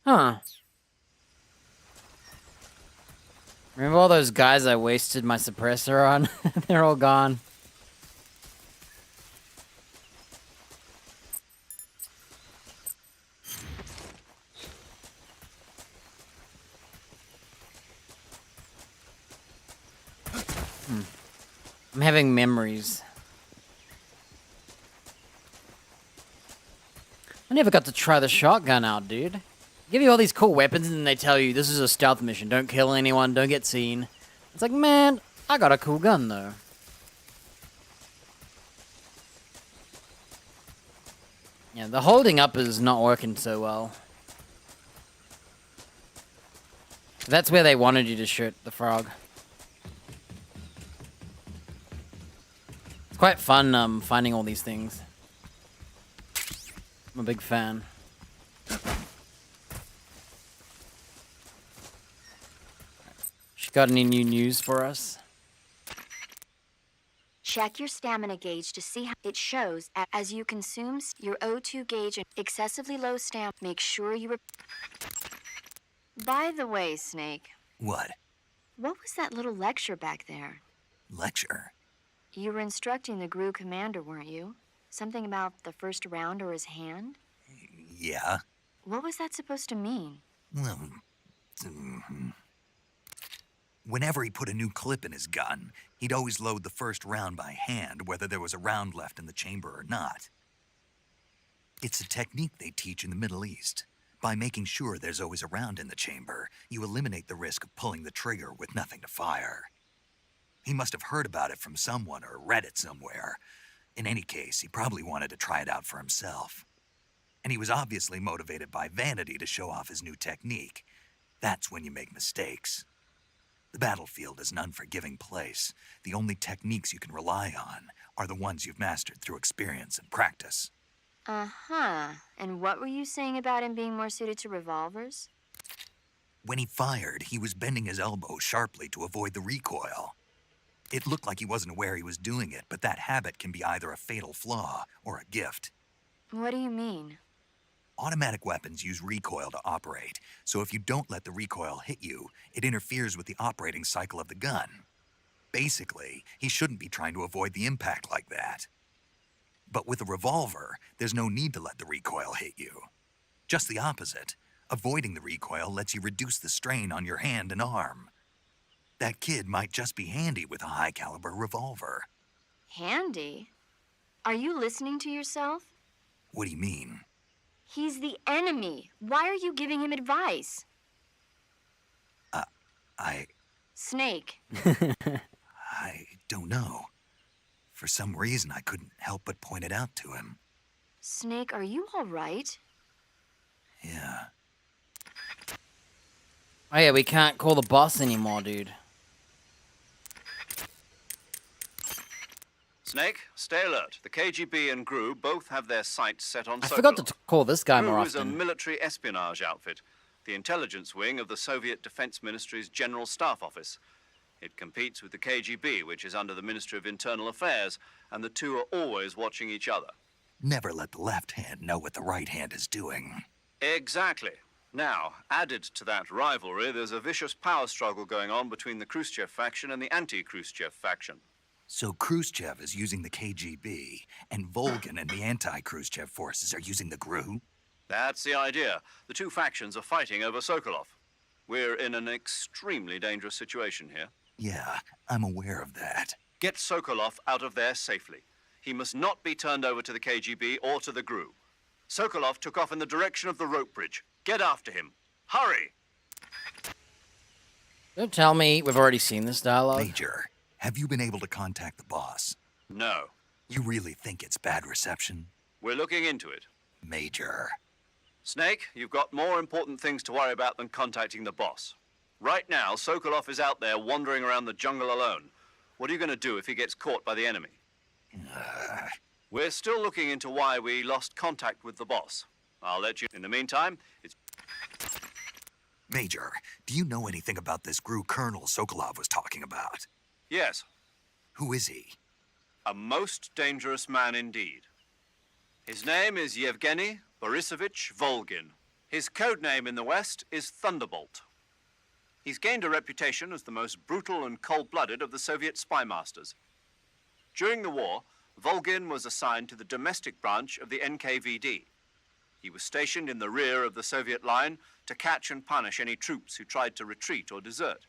Huh. Remember all those guys I wasted my suppressor on? They're all gone. I'm having memories. I never got to try the shotgun out, dude. Give you all these cool weapons and then they tell you this is a stealth mission. Don't kill anyone, don't get seen. It's like, man, I got a cool gun though. Yeah, the holding up is not working so well. That's where they wanted you to shoot the frog. It's quite fun finding all these things. I'm a big fan. She got any new news for us? Check your stamina gauge to see how it shows as you consume your O2 gauge and excessively low stamina. Make sure you. By the way, Snake. What? What was that little lecture back there? Lecture? You were instructing the GRU commander, weren't you? Something about the first round or his hand? Yeah. What was that supposed to mean? Whenever he put a new clip in his gun, he'd always load the first round by hand, whether there was a round left in the chamber or not. It's a technique they teach in the Middle East. By making sure there's always a round in the chamber, you eliminate the risk of pulling the trigger with nothing to fire. He must have heard about it from someone or read it somewhere. In any case, he probably wanted to try it out for himself. And he was obviously motivated by vanity to show off his new technique. That's when you make mistakes. The battlefield is an unforgiving place. The only techniques you can rely on are the ones you've mastered through experience and practice. Uh-huh. And what were you saying about him being more suited to revolvers? When he fired, he was bending his elbow sharply to avoid the recoil. It looked like he wasn't aware he was doing it, but that habit can be either a fatal flaw or a gift. What do you mean? Automatic weapons use recoil to operate, so if you don't let the recoil hit you, it interferes with the operating cycle of the gun. Basically, he shouldn't be trying to avoid the impact like that. But with a revolver, there's no need to let the recoil hit you. Just the opposite. Avoiding the recoil lets you reduce the strain on your hand and arm. That kid might just be handy with a high-caliber revolver. Handy? Are you listening to yourself? What do you mean? He's the enemy. Why are you giving him advice? Snake. I don't know. For some reason, I couldn't help but point it out to him. Snake, are you all right? Yeah. Oh yeah, we can't call the boss anymore, dude. Snake, stay alert. The KGB and GRU both have their sights set on Sokolov. I forgot to call this guy more GRU is a often. military espionage outfit, the intelligence wing of the Soviet Defense Ministry's General Staff Office. It competes with the KGB, which is under the Ministry of Internal Affairs, and the two are always watching each other. Never let the left hand know what the right hand is doing. Exactly. Now, added to that rivalry, there's a vicious power struggle going on between the Khrushchev faction and the anti-Khrushchev faction. So Khrushchev is using the KGB, and Volgin and the anti-Khrushchev forces are using the GRU? That's the idea. The two factions are fighting over Sokolov. We're in an extremely dangerous situation here. Yeah, I'm aware of that. Get Sokolov out of there safely. He must not be turned over to the KGB or to the GRU. Sokolov took off in the direction of the rope bridge. Get after him. Hurry! Don't tell me we've already seen this dialogue. Major, have you been able to contact the boss? No. You really think it's bad reception? We're looking into it. Major. Snake, you've got more important things to worry about than contacting the boss. Right now, Sokolov is out there wandering around the jungle alone. What are you going to do if he gets caught by the enemy? We're still looking into why we lost contact with the boss. I'll let you... In the meantime, it's... Major, do you know anything about this GRU colonel Sokolov was talking about? Yes. Who is he? A most dangerous man indeed. His name is Yevgeny Borisovich Volgin. His code name in the West is Thunderbolt. He's gained a reputation as the most brutal and cold-blooded of the Soviet spy masters. During the war, Volgin was assigned to the domestic branch of the NKVD. He was stationed in the rear of the Soviet line to catch and punish any troops who tried to retreat or desert.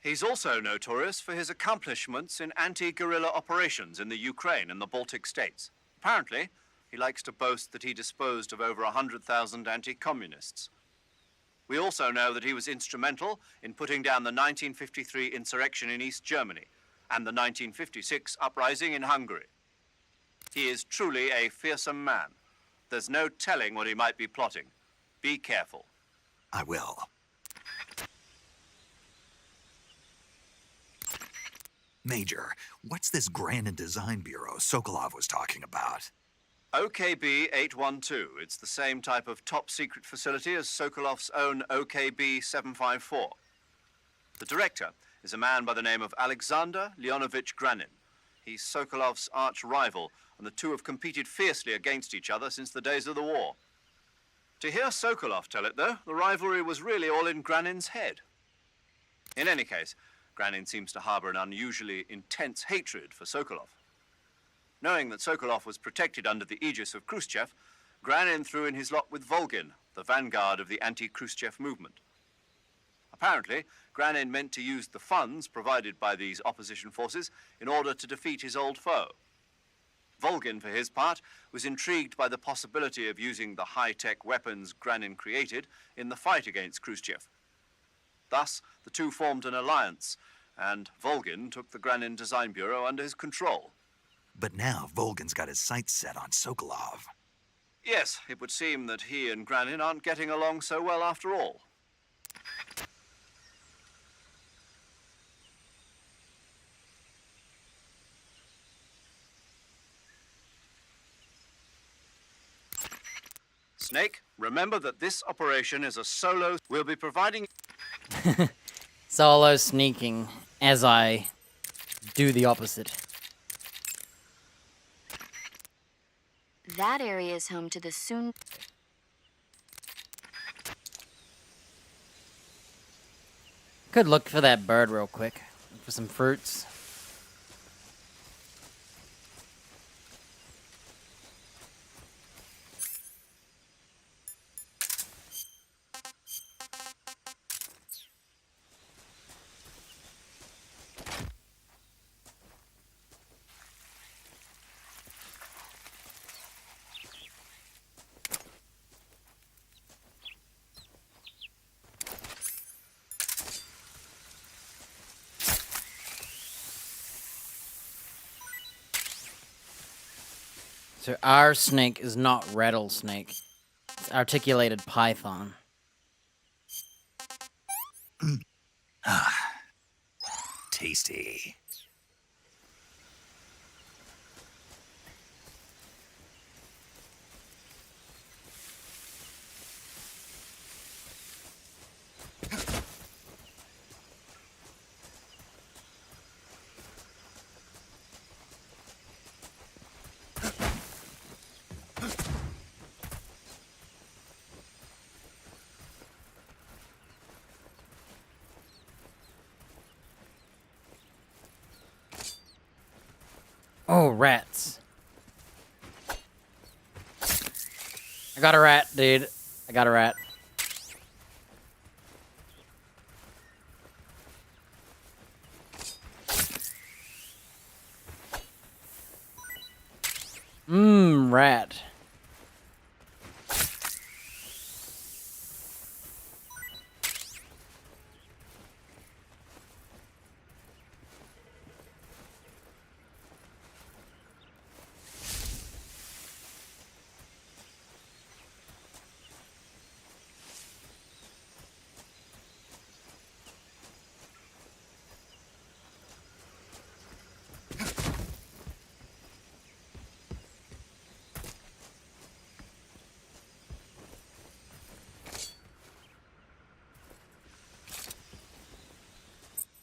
He's also notorious for his accomplishments in anti-guerrilla operations in the Ukraine and the Baltic states. Apparently, he likes to boast that he disposed of over 100,000 anti-communists. We also know that he was instrumental in putting down the 1953 insurrection in East Germany and the 1956 uprising in Hungary. He is truly a fearsome man. There's no telling what he might be plotting. Be careful. I will. Major, what's this Granin Design Bureau Sokolov was talking about? OKB 812. It's the same type of top-secret facility as Sokolov's own OKB 754. The director is a man by the name of Alexander Leonovich Granin. He's Sokolov's arch-rival, and the two have competed fiercely against each other since the days of the war. To hear Sokolov tell it, though, the rivalry was really all in Granin's head. In any case, Granin seems to harbor an unusually intense hatred for Sokolov. Knowing that Sokolov was protected under the aegis of Khrushchev, Granin threw in his lot with Volgin, the vanguard of the anti-Khrushchev movement. Apparently, Granin meant to use the funds provided by these opposition forces in order to defeat his old foe. Volgin, for his part, was intrigued by the possibility of using the high-tech weapons Granin created in the fight against Khrushchev. Thus, the two formed an alliance, and Volgin took the Granin Design Bureau under his control. But now Volgin's got his sights set on Sokolov. Yes, it would seem that he and Granin aren't getting along so well after all. Snake, remember that this operation is a solo. We'll be providing... Solo sneaking as I do the opposite. That area is home to the soon... could look for that bird real quick. For some fruits. So our snake is not rattlesnake. It's articulated python. Tasty. Oh, rats. I got a rat, dude. I got a rat. Rat.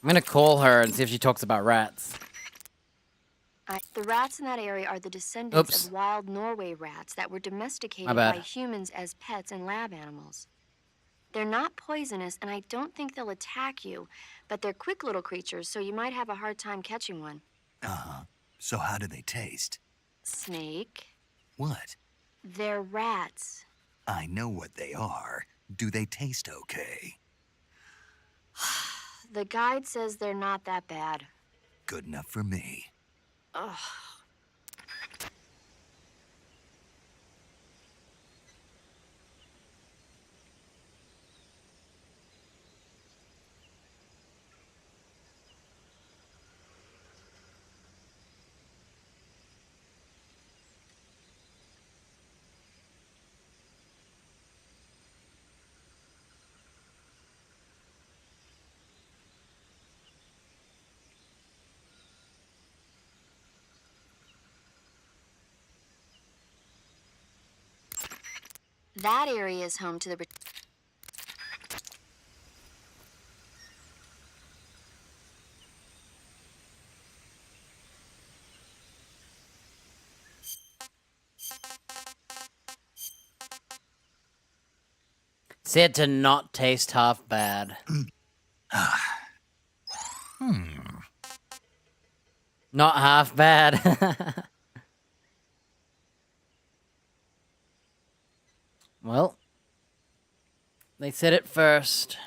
I'm gonna call her and see if she talks about rats. The rats in that area are the descendants Oops. of wild Norway rats that were domesticated My bad. by humans as pets and lab animals. They're not poisonous, and I don't think they'll attack you, but they're quick little creatures, so you might have a hard time catching one. Uh-huh. So how do they taste? Snake? What? They're rats. I know what they are. Do they taste okay? The guide says they're not that bad. Good enough for me. Ugh. That area is home to the... Said to not taste half bad. Not half bad. Well, they said it first.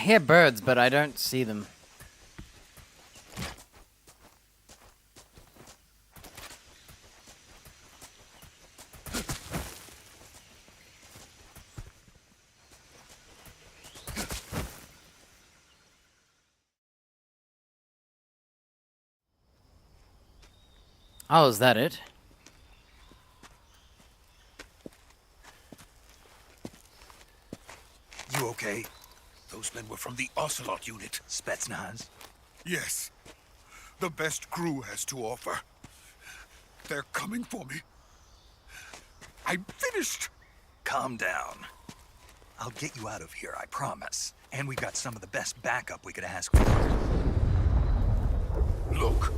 hear birds, but I don't see them. Oh, is that it? You okay? Those men were from the Ocelot unit. Spetsnaz? Yes. The best crew has to offer. They're coming for me. I'm finished. Calm down. I'll get you out of here, I promise. And we got some of the best backup we could ask for. Look.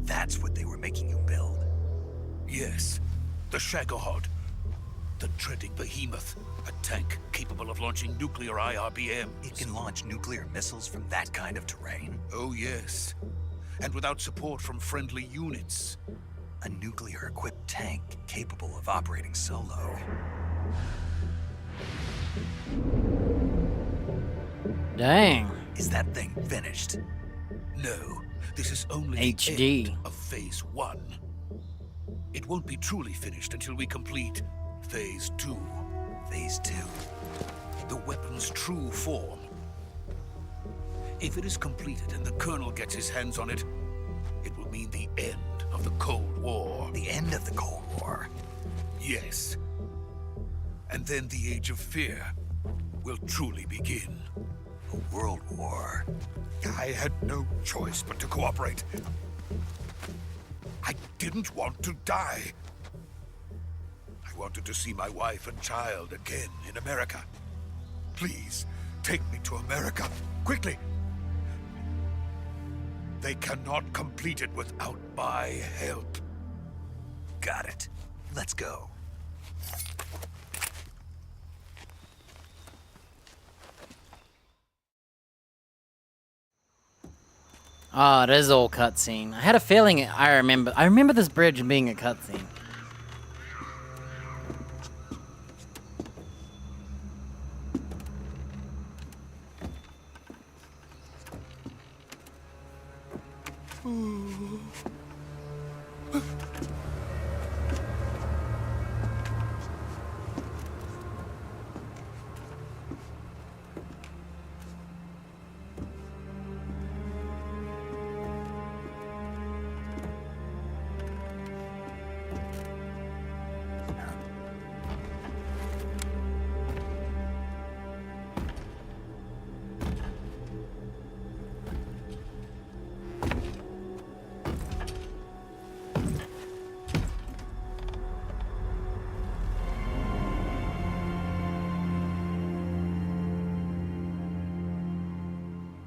That's what they were making you build? Yes. The Shagohod. The dreading behemoth. A tank capable of launching nuclear IRBMs. It can launch nuclear missiles from that kind of terrain? Oh, yes. And without support from friendly units. A nuclear-equipped tank capable of operating solo. Dang. Is that thing finished? No. This is only HD. the end of Phase 1. It won't be truly finished until we complete Phase 2. Phase 2? The weapon's true form. If it is completed and the Colonel gets his hands on it, it will mean the end of the Cold War. The end of the Cold War? Yes. And then the Age of Fear will truly begin. A world war? I had no choice but to cooperate. I didn't want to die. I wanted to see my wife and child again in America. Please, take me to America, quickly. They cannot complete it without my help. Got it. Let's go. Ah, it is all cutscene. I had a feeling I remember this bridge being a cutscene.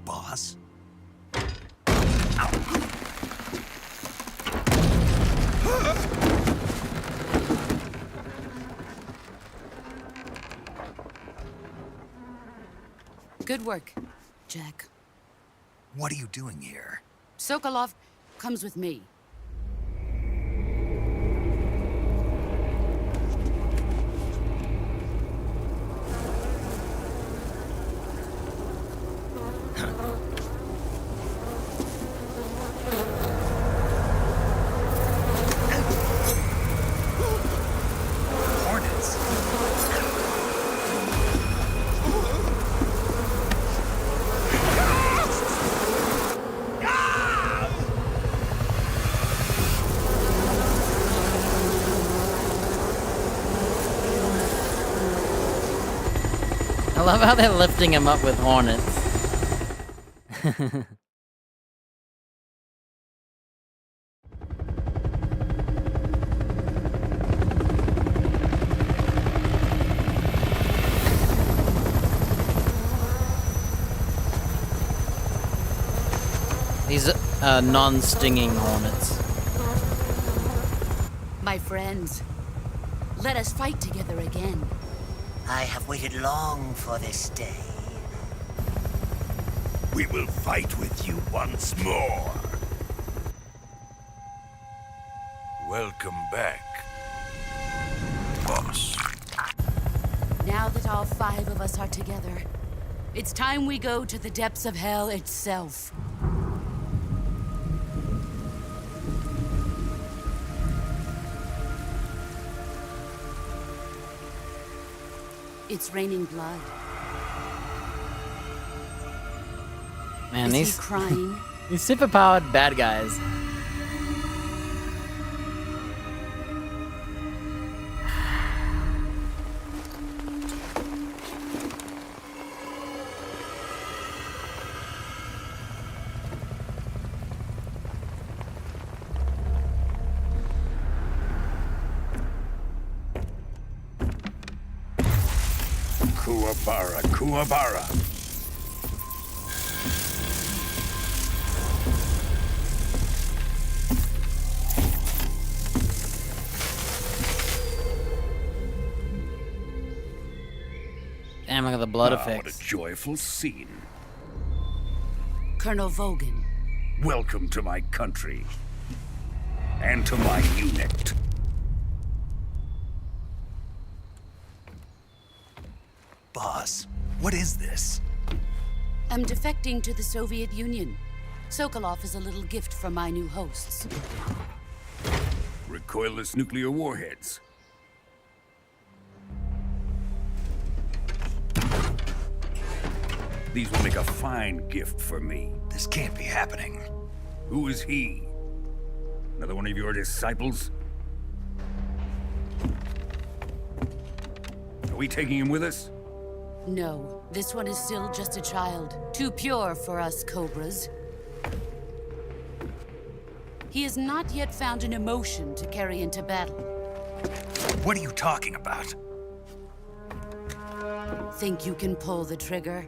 Boss? Good work, Jack. What are you doing here? Sokolov comes with me. Hornets? I love how they're lifting him up with hornets. These non-stinging hornets. My friends, let us fight together again. I have waited long for this day. We will fight with you once more. Welcome back, boss. Now that all 5 of us are together, it's time we go to the depths of hell itself. It's raining blood. Man, Is these he crying? these superpowered bad guys. Kuwabara, Kuwabara. Damn, look at the blood What effects. a joyful scene. Colonel Vogan. Welcome to my country. And to my unit. Boss, what is this? I'm defecting to the Soviet Union. Sokolov is a little gift from my new hosts. Recoilless nuclear warheads. These will make a fine gift for me. This can't be happening. Who is he? Another one of your disciples? Are we taking him with us? No, this one is still just a child. Too pure for us Cobras. He has not yet found an emotion to carry into battle. What are you talking about? Think you can pull the trigger?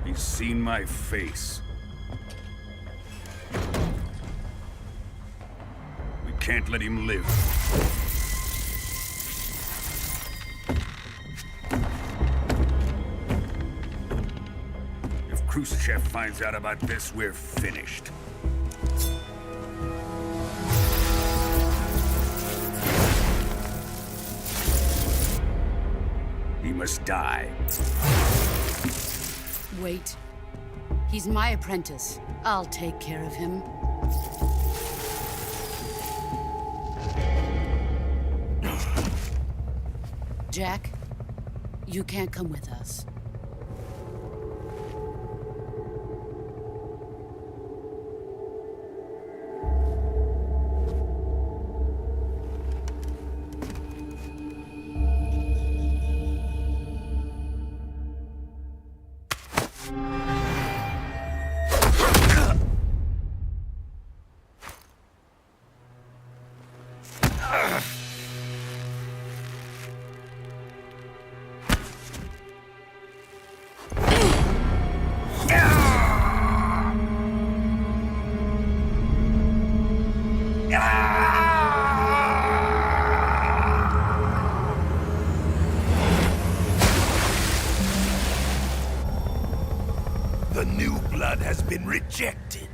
He's seen my face. We can't let him live. If Khrushchev finds out about this, we're finished. He must die. Wait. He's my apprentice. I'll take care of him. Jack, you can't come with us. The new blood has been rejected.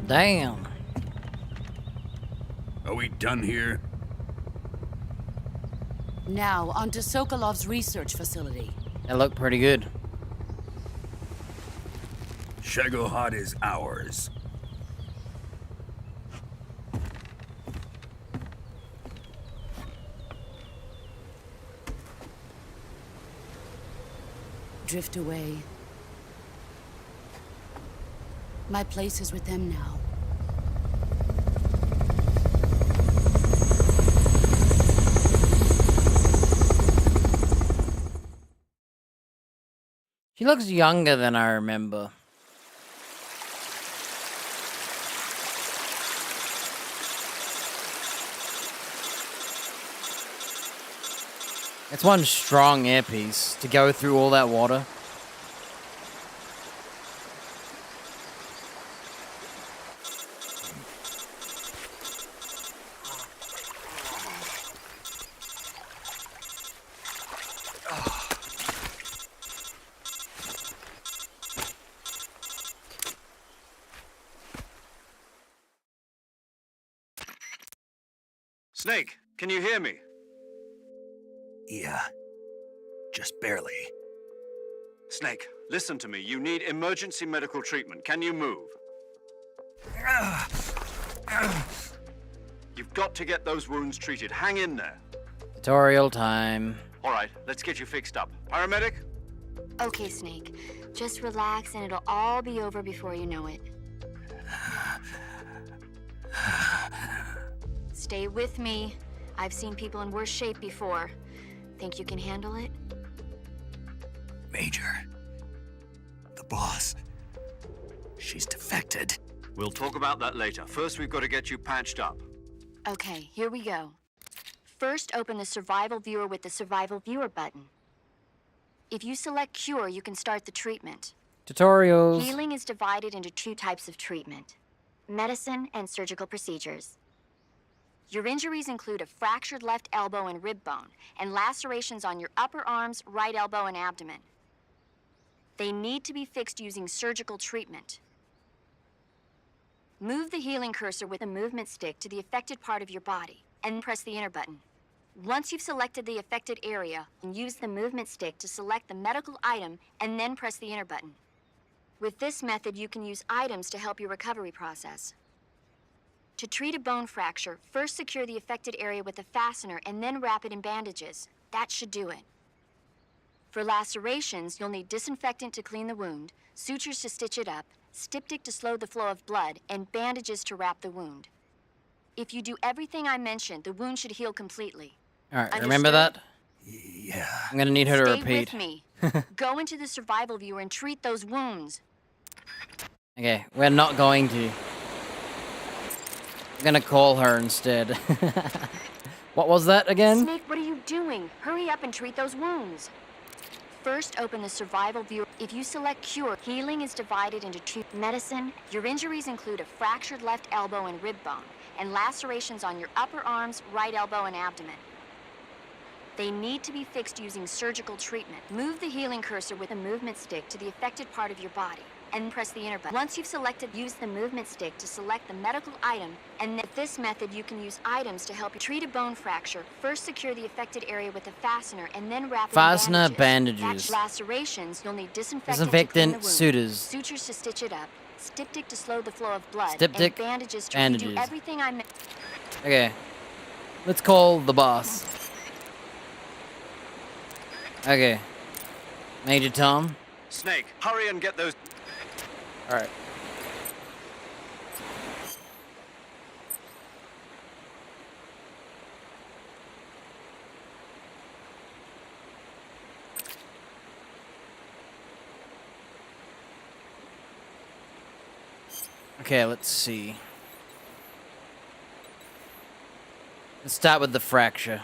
Damn. Are we done here? Now, onto Sokolov's research facility. That looked pretty good. Shagohod is ours. Drift away. My place is with them now. She looks younger than I remember. It's one strong earpiece to go through all that water. Snake, can you hear me? Yeah. Just barely. Snake, listen to me. You need emergency medical treatment. Can you move? You've got to get those wounds treated. Hang in there. Tutorial time. All right, let's get you fixed up. Paramedic? Okay, Snake. Just relax and it'll all be over before you know it. Stay with me. I've seen people in worse shape before. Think you can handle it? Major. The boss. She's defected. We'll talk about that later. First, we've got to get you patched up. Okay, here we go. First, open the Survival Viewer with the Survival Viewer button. If you select Cure, you can start the treatment. Tutorials. Healing is divided into two types of treatment: medicine and surgical procedures. Your injuries include a fractured left elbow and rib bone, and lacerations on your upper arms, right elbow, and abdomen. They need to be fixed using surgical treatment. Move the healing cursor with a movement stick to the affected part of your body, and press the enter button. Once you've selected the affected area, use the movement stick to select the medical item, and then press the enter button. With this method, you can use items to help your recovery process. To treat a bone fracture, first secure the affected area with a fastener and then wrap it in bandages. That should do it. For lacerations, you'll need disinfectant to clean the wound, sutures to stitch it up, styptic to slow the flow of blood, and bandages to wrap the wound. If you do everything I mentioned, the wound should heal completely. Alright, remember that? Yeah. I'm gonna need her to repeat. Stay with me. Go into the Survival Viewer and treat those wounds. Okay, we're not going to. I'm gonna call her instead. What was that again? Snake, what are you doing? Hurry up and treat those wounds. First, open the Survival Viewer. If you select Cure, healing is divided into two: medicine. Your injuries include a fractured left elbow and rib bone, and lacerations on your upper arms, right elbow, and abdomen. They need to be fixed using surgical treatment. Move the healing cursor with a movement stick to the affected part of your body, and press the enter button. Once you've selected, use the movement stick to select the medical item, and with this method, you can use items to help you treat a bone fracture. First, secure the affected area with a fastener, and then wrap it in Fastener bandages. bandages. Lacerations, you'll need disinfectant to Disinfectant, clean the wound, sutures. sutures to stitch it up, styptic to slow the flow of blood, Styptic, and bandages to bandages. redo everything I meant. Okay. Let's call the boss. Okay. Major Tom. Snake, hurry and get those... Alright. Okay, let's see. Let's start with the fracture.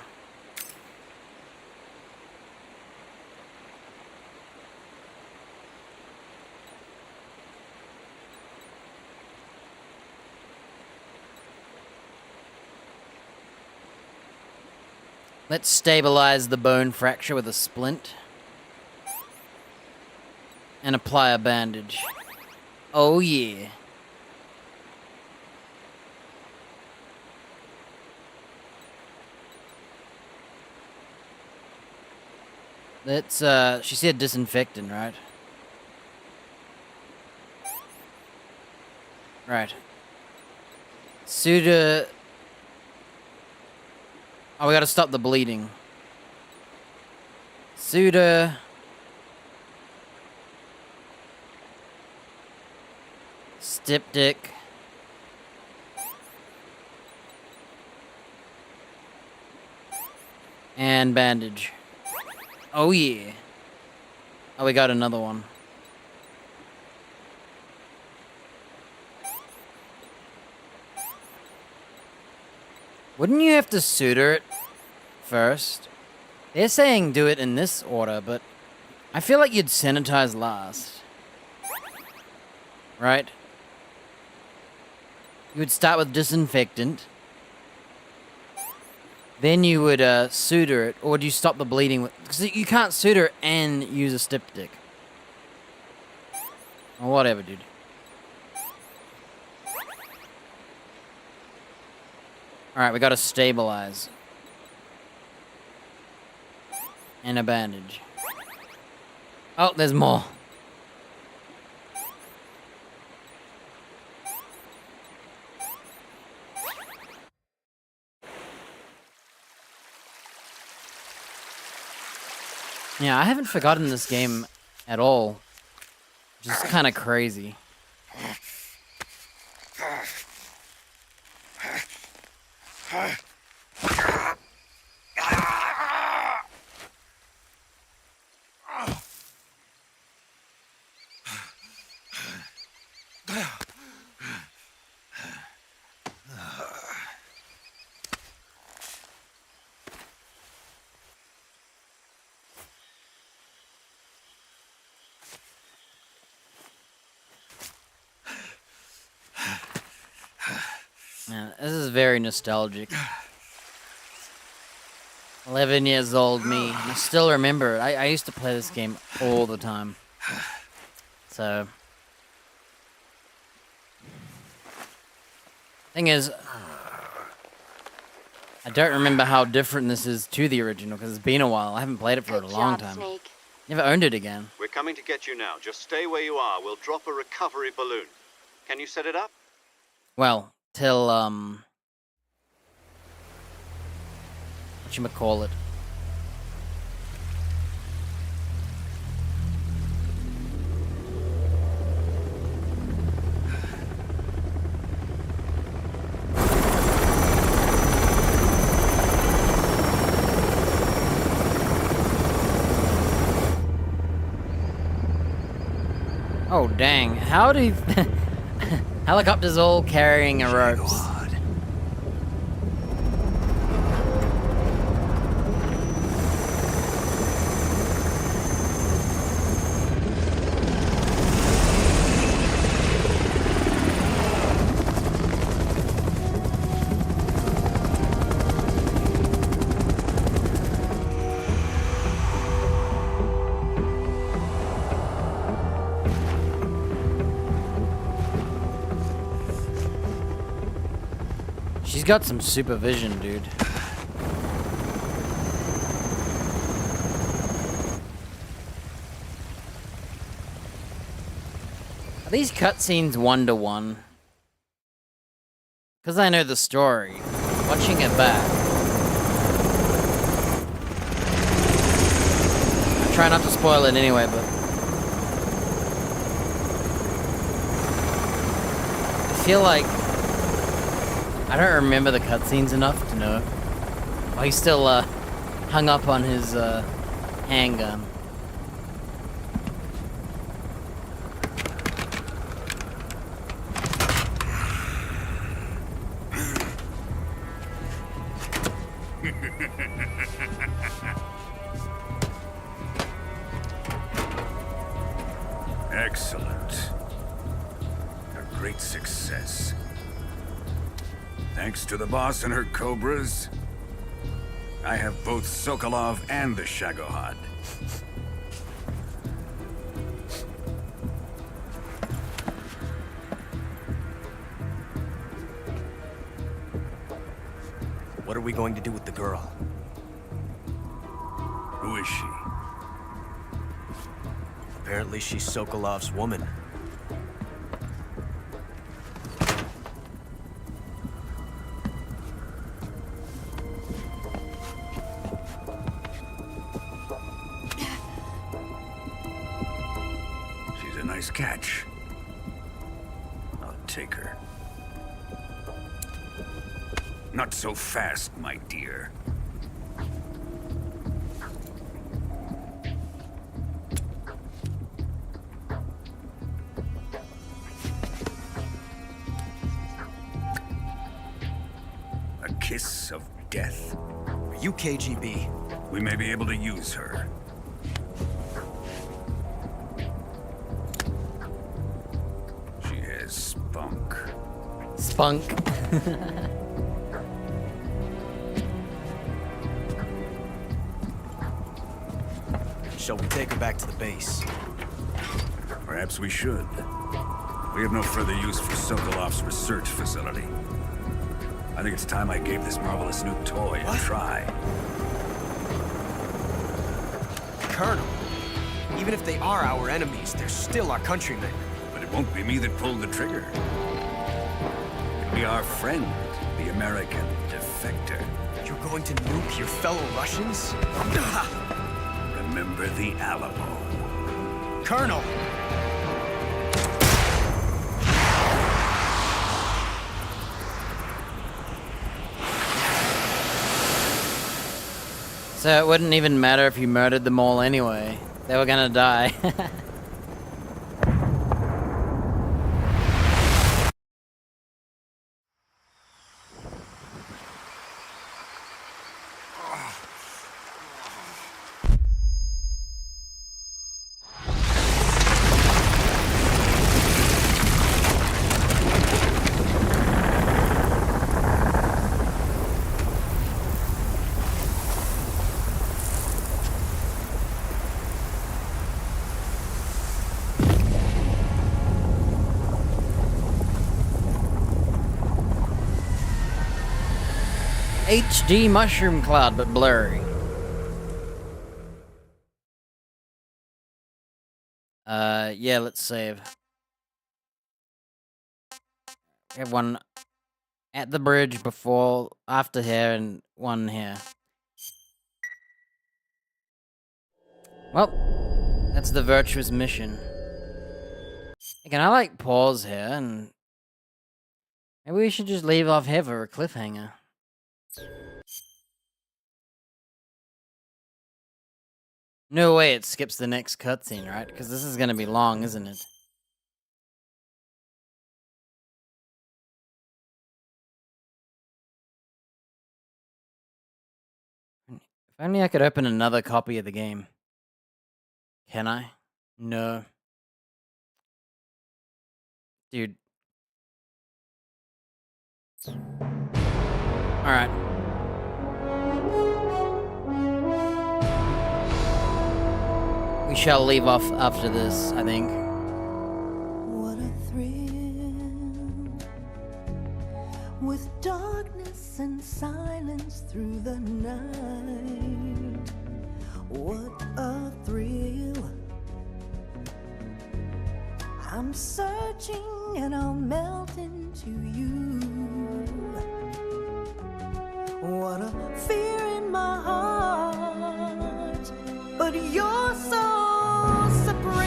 Let's stabilize the bone fracture with a splint. And apply a bandage. Oh yeah. Let's, she said disinfectant, right? Right. Suda... Oh, we gotta stop the bleeding. Suda... Styptic. And bandage. Oh yeah. Oh, we got another one. Wouldn't you have to suture it first? They're saying do it in this order, but I feel like you'd sanitize last. Right? You would start with disinfectant. Then you would suture it, or would you stop the bleeding? Because you can't suture and use a styptic. Or whatever, dude. Alright, we gotta stabilize. And a bandage. Oh, there's more. Yeah, I haven't forgotten this game at all. Just kind of crazy. Man, this is very nostalgic. 11 years old me. I still remember it. I used to play this game all the time. So... Thing is... I don't remember how different this is to the original, because it's been a while. I haven't played it for a long time. Snake. Never owned it again. We're coming to get you now. Just stay where you are. We'll drop a recovery balloon. Can you set it up? Well, till, whatchamacallit. Oh, dang. How do helicopters all carrying a ropes? She's got some supervision, dude. Are these cutscenes one-to-one? Because I know the story. Watching it back. I try not to spoil it anyway, but... I feel like... I don't remember the cutscenes enough to know. Oh, he's still hung up on his handgun. Excellent. A great success. Thanks to the boss and her cobras, I have both Sokolov and the Shagohod. What are we going to do with the girl? Who is she? Apparently she's Sokolov's woman. Catch. I'll take her. Not so fast, my dear. A kiss of death? Are you KGB? We may be able to use her. She has spunk. Spunk. Shall we take her back to the base? Perhaps we should. We have no further use for Sokolov's research facility. I think it's time I gave this marvelous new toy a try. Colonel, even if they are our enemies, they're still our countrymen. But it won't be me that pulled the trigger. It'll be our friend, the American defector. You're going to nuke your fellow Russians? Remember the Alamo. Colonel! So it wouldn't even matter if you murdered them all anyway. They were gonna die. HD mushroom cloud, but blurry. Yeah, let's save. We have one at the bridge before, after here, and one here. Well, that's the virtuous mission. Can I, like, pause here and... Maybe we should just leave off here for a cliffhanger. No way it skips the next cutscene, right? Because this is gonna be long, isn't it? If only I could open another copy of the game. Can I? No. Dude. Alright. We shall leave off after this, I think. What a thrill, with darkness and silence through the night. What a thrill. I'm searching and I'll melt into you. What a fear in my heart, but you're so supreme.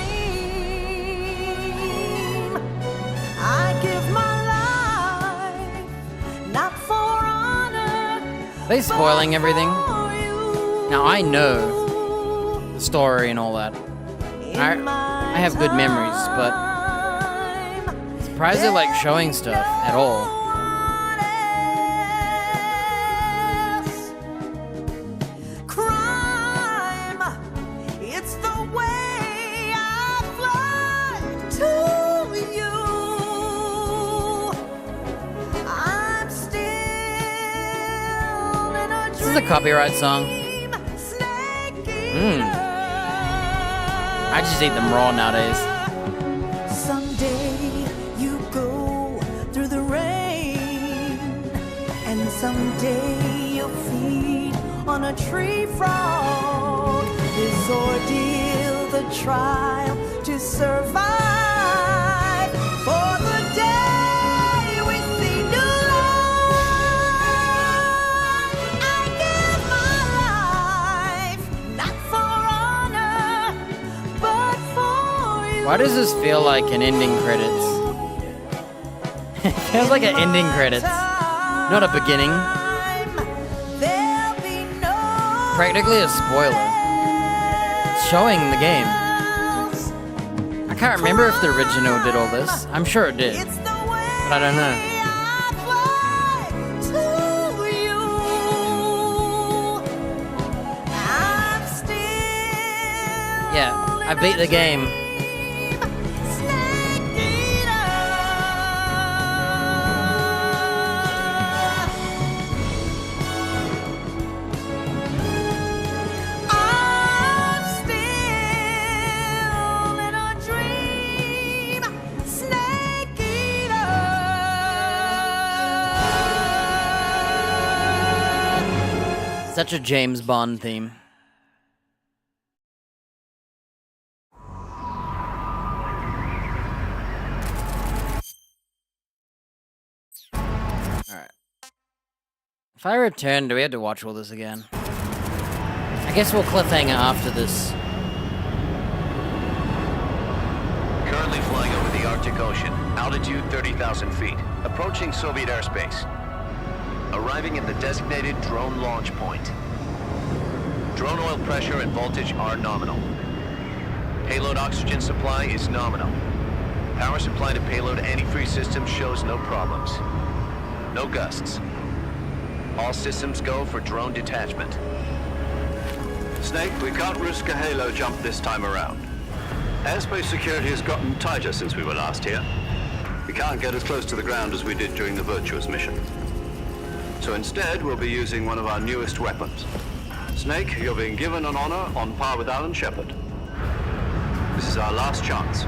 I give my life, not for honor. Are they spoiling everything? Now I know the story and all that. I have good memories, but I'm surprised they're like showing stuff at all. This is a copyright song. I just eat them raw nowadays. Someday you go through the rain, and someday you'll feed on a tree frog. This ordeal, the trial to survive. For the day we see new life, I give my life, not for honor, but for you. Why does this feel like an ending credits? It feels like an ending credits, not a beginning. Practically a spoiler. It's showing the game. I can't remember if the original did all this. I'm sure it did, but I don't know. Yeah, I beat the game. Such a James Bond theme. Alright. If I return, do we have to watch all this again? I guess we'll cliffhanger after this. Currently flying over the Arctic Ocean. Altitude 30,000 feet. Approaching Soviet airspace. Arriving at the designated drone launch point. Drone oil pressure and voltage are nominal. Payload oxygen supply is nominal. Power supply to payload antifreeze system shows no problems. No gusts. All systems go for drone detachment. Snake, we can't risk a halo jump this time around. Airspace security has gotten tighter since we were last here. We can't get as close to the ground as we did during the Virtuous mission. So instead, we'll be using one of our newest weapons. Snake, you're being given an honor on par with Alan Shepard. This is our last chance.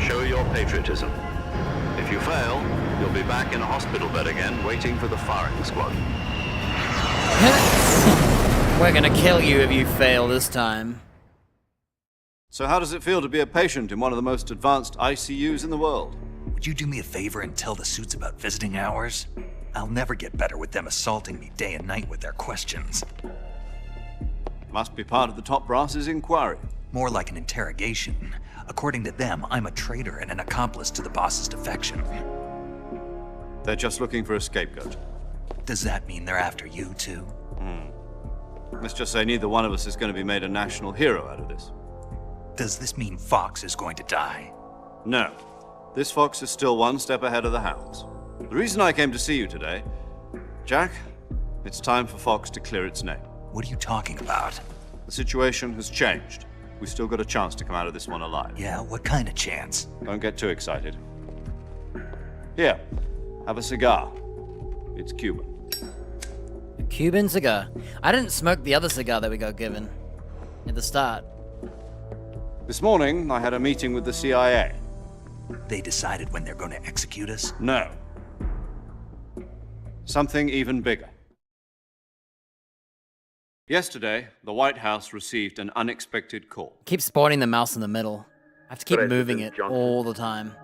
Show your patriotism. If you fail, you'll be back in a hospital bed again, waiting for the firing squad. We're gonna kill you if you fail this time. So how does it feel to be a patient in one of the most advanced ICUs in the world? Would you do me a favor and tell the suits about visiting hours? I'll never get better with them assaulting me day and night with their questions. Must be part of the top brass's inquiry. More like an interrogation. According to them, I'm a traitor and an accomplice to the boss's defection. They're just looking for a scapegoat. Does that mean they're after you, too? Let's just say neither one of us is going to be made a national hero out of this. Does this mean Fox is going to die? No. This fox is still one step ahead of the hounds. The reason I came to see you today, Jack, it's time for Fox to clear its name. What are you talking about? The situation has changed. We've still got a chance to come out of this one alive. Yeah, what kind of chance? Don't get too excited. Here, have a cigar. It's Cuban. A Cuban cigar. I didn't smoke the other cigar that we got given at the start. This morning, I had a meeting with the CIA. They decided when they're going to execute us? No. Something even bigger. Yesterday, the White House received an unexpected call. Keep spawning the mouse in the middle. I have to keep moving it all the time.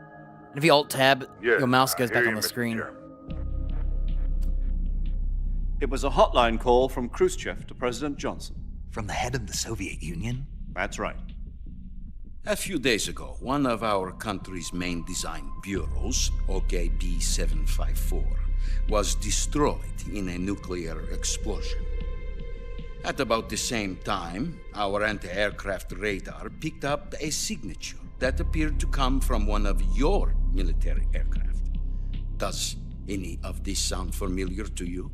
And if you alt-tab, your mouse goes back on the screen. It was a hotline call from Khrushchev to President Johnson. From the head of the Soviet Union? That's right. A few days ago, one of our country's main design bureaus, OKB 754, was destroyed in a nuclear explosion. At about the same time, our anti-aircraft radar picked up a signature that appeared to come from one of your military aircraft. Does any of this sound familiar to you?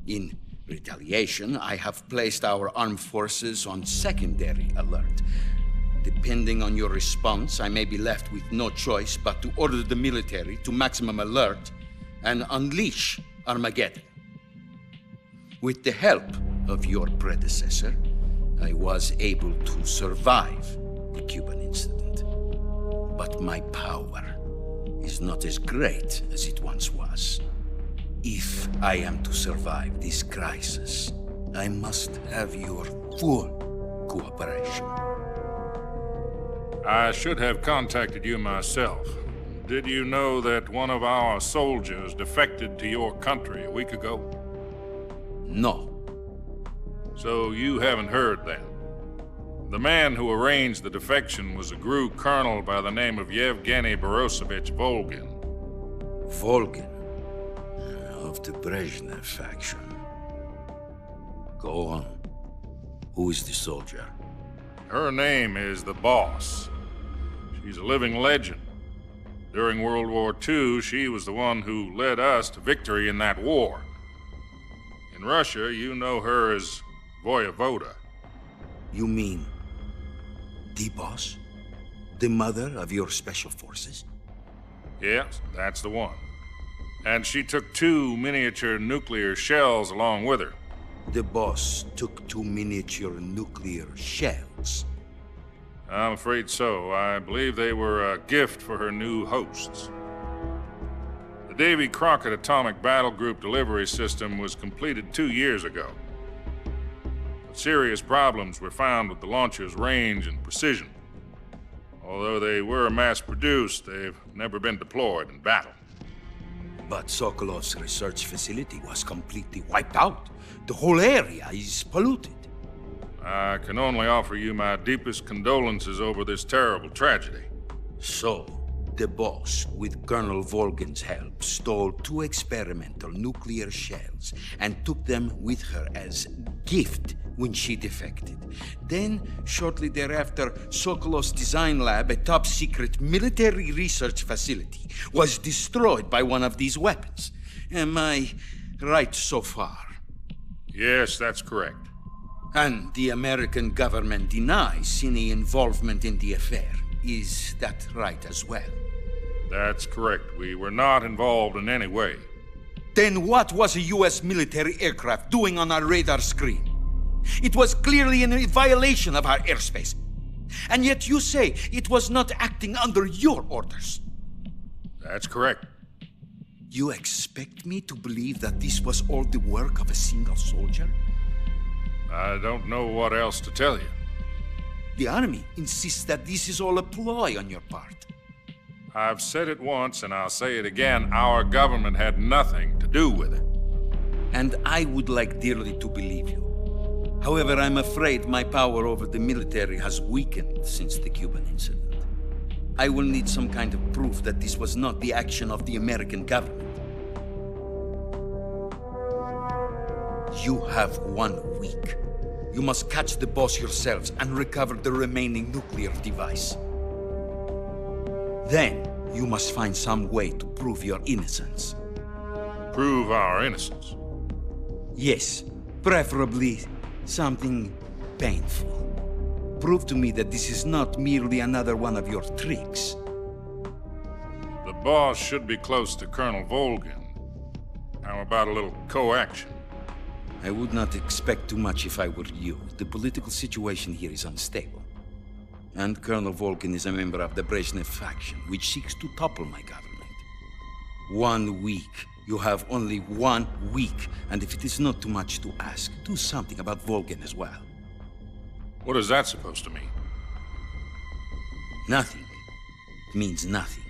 In retaliation, I have placed our armed forces on secondary alert. Depending on your response, I may be left with no choice but to order the military to maximum alert and unleash Armageddon. With the help of your predecessor, I was able to survive the Cuban incident. But my power is not as great as it once was. If I am to survive this crisis, I must have your full cooperation. I should have contacted you myself. Did you know that one of our soldiers defected to your country a week ago? No. So you haven't heard then? The man who arranged the defection was a GRU colonel by the name of Yevgeny Borosovich Volgin. Volgin? Of the Brezhnev faction. Go on. Who is the soldier? Her name is the Boss. She's a living legend. During World War II, she was the one who led us to victory in that war. In Russia, you know her as Voyevoda. You mean The boss? The mother of your special forces? Yes, that's the one. And she took 2 miniature nuclear shells along with her. The boss took 2 miniature nuclear shells. I'm afraid so. I believe they were a gift for her new hosts. The Davy Crockett Atomic Battle Group delivery system was completed 2 years ago. But serious problems were found with the launcher's range and precision. Although they were mass-produced, they've never been deployed in battle. But Sokolov's research facility was completely wiped out. The whole area is polluted. I can only offer you my deepest condolences over this terrible tragedy. So, the boss, with Colonel Volgin's help, stole 2 experimental nuclear shells and took them with her as gift when she defected. Then, shortly thereafter, Sokolov's design lab, a top-secret military research facility, was destroyed by one of these weapons. Am I right so far? Yes, that's correct. And the American government denies any involvement in the affair. Is that right as well? That's correct. We were not involved in any way. Then what was a U.S. military aircraft doing on our radar screen? It was clearly in violation of our airspace. And yet you say it was not acting under your orders. That's correct. You expect me to believe that this was all the work of a single soldier? I don't know what else to tell you. The army insists that this is all a ploy on your part. I've said it once and I'll say it again. Our government had nothing to do with it. And I would like dearly to believe you. However, I'm afraid my power over the military has weakened since the Cuban incident. I will need some kind of proof that this was not the action of the American government. You have 1 week. You must catch the boss yourselves and recover the remaining nuclear device. Then, you must find some way to prove your innocence. Prove our innocence? Yes, preferably something painful. Prove to me that this is not merely another one of your tricks. The boss should be close to Colonel Volgin. How about a little co-action? I would not expect too much if I were you. The political situation here is unstable. And Colonel Volgin is a member of the Brezhnev faction, which seeks to topple my government. 1 week. You have only 1 week, and if it is not too much to ask, do something about Volgin as well. What is that supposed to mean? Nothing. It means nothing.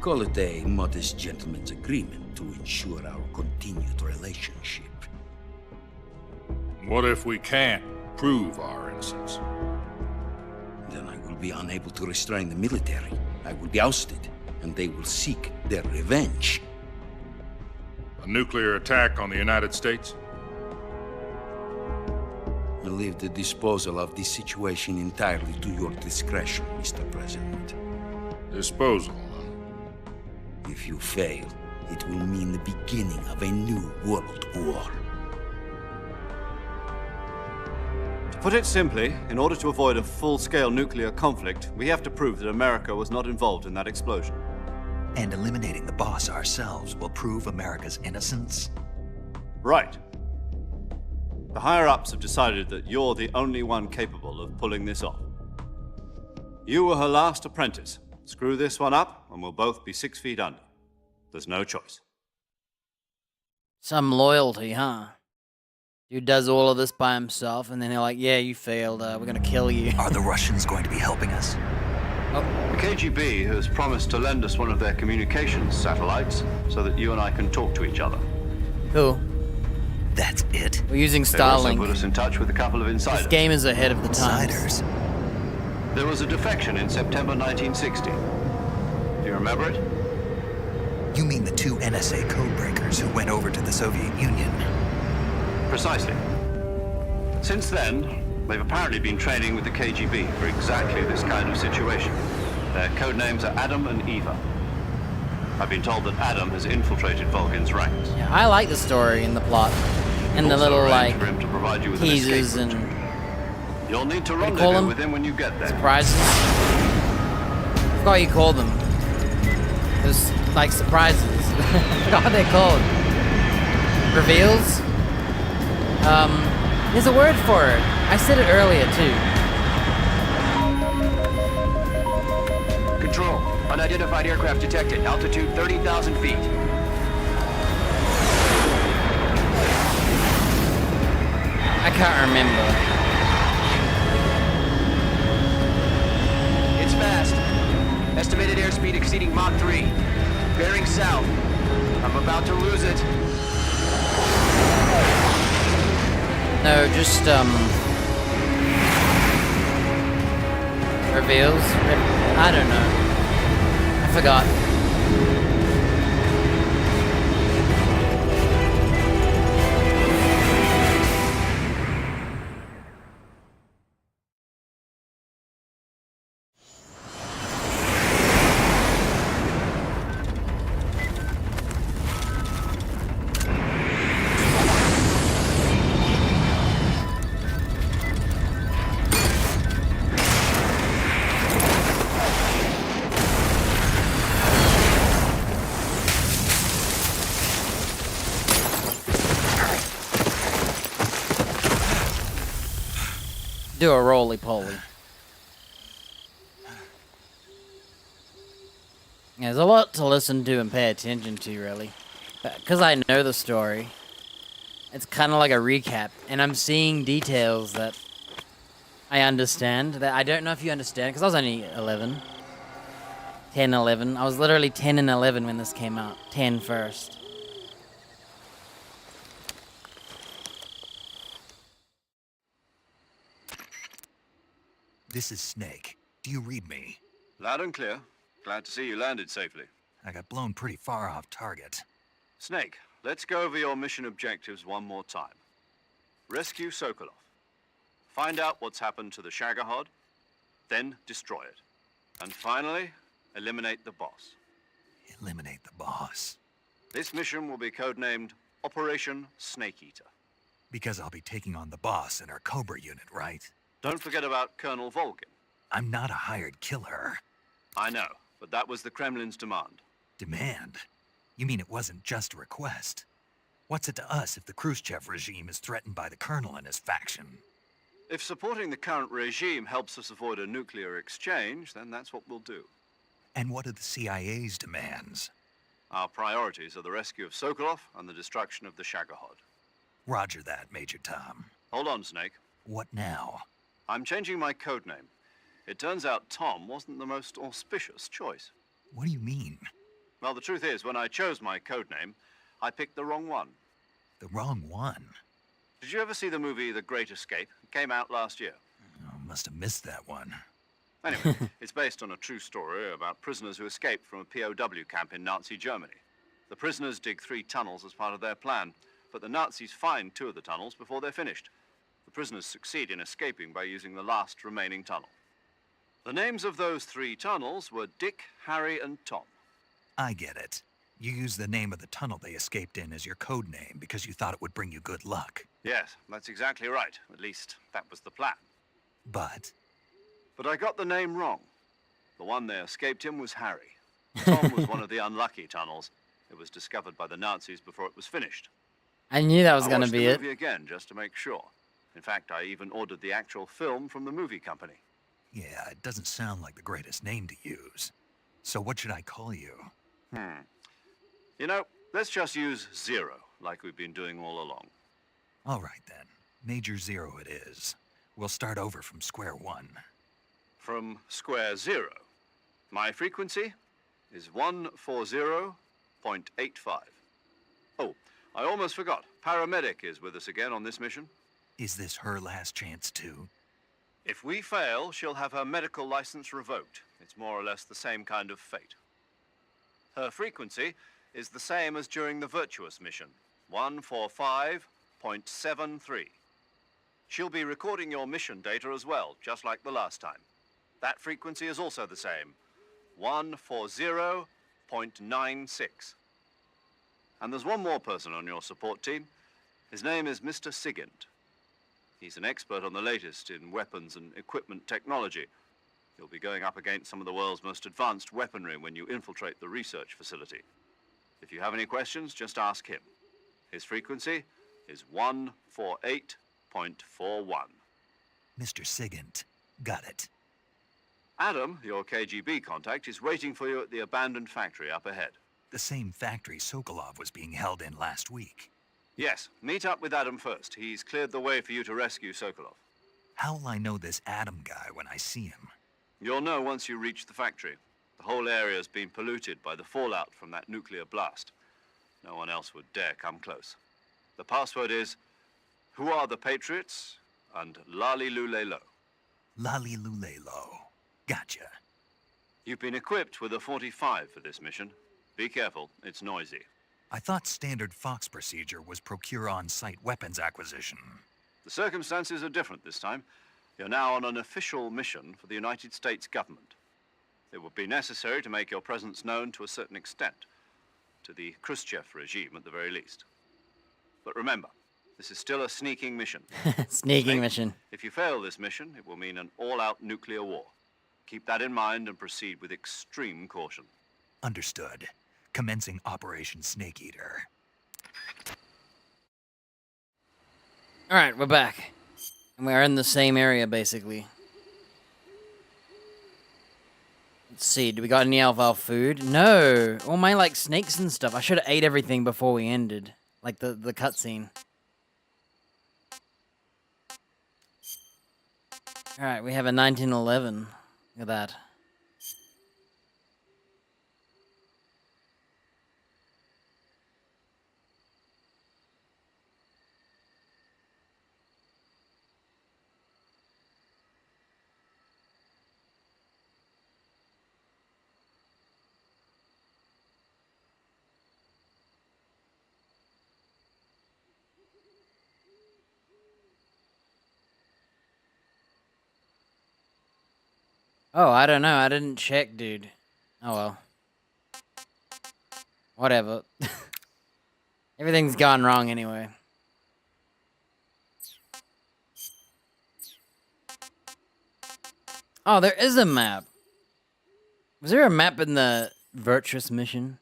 Call it a modest gentleman's agreement to ensure our continued relationship. What if we can't prove our innocence? Then I will be unable to restrain the military. I will be ousted, and they will seek their revenge. A nuclear attack on the United States? I leave the disposal of this situation entirely to your discretion, Mr. President. Disposal? If you fail, it will mean the beginning of a new world war. To put it simply, in order to avoid a full-scale nuclear conflict, we have to prove that America was not involved in that explosion. And eliminating the boss ourselves will prove America's innocence? Right. The higher-ups have decided that you're the only one capable of pulling this off. You were her last apprentice. Screw this one up, and we'll both be 6 feet under. There's no choice. Some loyalty, huh? Dude does all of this by himself, and then they're like, yeah, you failed, we're gonna kill you. Are the Russians going to be helping us? Oh. The KGB has promised to lend us one of their communications satellites so that you and I can talk to each other. Cool. That's it? We're using They also Starlink. put us in touch with a couple of insiders. This game is ahead of the times. Insiders? There was a defection in September 1960. Do you remember it? You mean the 2 NSA codebreakers who went over to the Soviet Union? Precisely. Since then, they've apparently been training with the KGB for exactly this kind of situation. Their code names are Adam and Eva. I've been told that Adam has infiltrated Volgin's ranks. Yeah, I like the story and the plot. And the Also little, arranged like, for him to provide you with an teases escape and... route. You'll need to What do you call rendezvous them? with him when you get there. Surprises? I forgot what you call them. Those, like, surprises. I forgot what they're called. Reveals? There's a word for it. I said it earlier, too. Control. Unidentified aircraft detected. Altitude 30,000 feet. I can't remember. It's fast. Estimated airspeed exceeding Mach 3. Bearing south. I'm about to lose it. No, just, reveals? I don't know. I forgot. Do a roly-poly. There's a lot to listen to and pay attention to, really. Because I know the story, it's kind of like a recap, and I'm seeing details that I understand, that I don't know if you understand, because I was only 11. 10, 11. I was literally 10 and 11 when this came out. 10 first. This is Snake. Do you read me? Loud and clear. Glad to see you landed safely. I got blown pretty far off target. Snake, let's go over your mission objectives one more time. Rescue Sokolov. Find out what's happened to the Shagohod, then destroy it. And finally, eliminate the boss. Eliminate the boss. This mission will be codenamed Operation Snake Eater. Because I'll be taking on the boss in our Cobra unit, right? Don't forget about Colonel Volgin. I'm not a hired killer. I know, but that was the Kremlin's demand. Demand? You mean it wasn't just a request? What's it to us if the Khrushchev regime is threatened by the Colonel and his faction? If supporting the current regime helps us avoid a nuclear exchange, then that's what we'll do. And what are the CIA's demands? Our priorities are the rescue of Sokolov and the destruction of the Shagohod. Roger that, Major Tom. Hold on, Snake. What now? I'm changing my codename. It turns out Tom wasn't the most auspicious choice. What do you mean? Well, the truth is, when I chose my codename, I picked the wrong one. The wrong one? Did you ever see the movie The Great Escape? It came out last year. Oh, must have missed that one. Anyway, it's based on a true story about prisoners who escaped from a POW camp in Nazi Germany. The prisoners dig 3 tunnels as part of their plan, but the Nazis find 2 of the tunnels before they're finished. The prisoners succeed in escaping by using the last remaining tunnel. The names of those 3 tunnels were Dick, Harry, and Tom. I get it. You used the name of the tunnel they escaped in as your code name because you thought it would bring you good luck. Yes, that's exactly right. At least, that was the plan. But I got the name wrong. The one they escaped in was Harry. Tom was one of the unlucky tunnels. It was discovered by the Nazis before it was finished. I knew that was going to be I it. watched the movie again just to make sure. In fact, I even ordered the actual film from the movie company. yeah, it doesn't sound like the greatest name to use. So what should I call you? You know, let's just use Zero, like we've been doing all along. All right then. Major Zero it is. We'll start over from square one. From square 0. My frequency is 140.85. Oh, I almost forgot. Paramedic is with us again on this mission. Is this her last chance too? If we fail, she'll have her medical license revoked. It's more or less the same kind of fate. Her frequency is the same as during the Virtuous mission, 145.73. She'll be recording your mission data as well, just like the last time. That frequency is also the same, 140.96. And there's one more person on your support team. His name is Mr. Sigint. He's an expert on the latest in weapons and equipment technology. You'll be going up against some of the world's most advanced weaponry when you infiltrate the research facility. If you have any questions, just ask him. His frequency is 148.41. Mr. Sigint, got it. Adam, your KGB contact, is waiting for you at the abandoned factory up ahead. The same factory Sokolov was being held in last week. Yes, meet up with Adam first. He's cleared the way for you to rescue Sokolov. How'll I know this Adam guy when I see him? You'll know once you reach the factory. The whole area's been polluted by the fallout from that nuclear blast. No one else would dare come close. The password is, "Who are the Patriots?" and Lali Lule Lo. Lali Lule Lo. Gotcha. You've been equipped with a 45 for this mission. Be careful, it's noisy. I thought standard Fox procedure was procure on-site weapons acquisition. The circumstances are different this time. You're now on an official mission for the United States government. It would be necessary to make your presence known to a certain extent, to the Khrushchev regime at the very least. But remember, this is still a sneaking mission. Sneaking mission. If you fail this mission, it will mean an all-out nuclear war. Keep that in mind and proceed with extreme caution. Understood. Commencing Operation Snake Eater. Alright, we're back. And we're in the same area, basically. Let's see, do we got any of our food? No! All my, like, snakes and stuff. I should have ate everything before we ended. Like, the cutscene. Alright, we have a 1911. Look at that. Oh, I don't know. I didn't check, dude. Oh, well. Whatever. Everything's gone wrong anyway. Oh, there is a map. Was there a map in the Virtuous mission?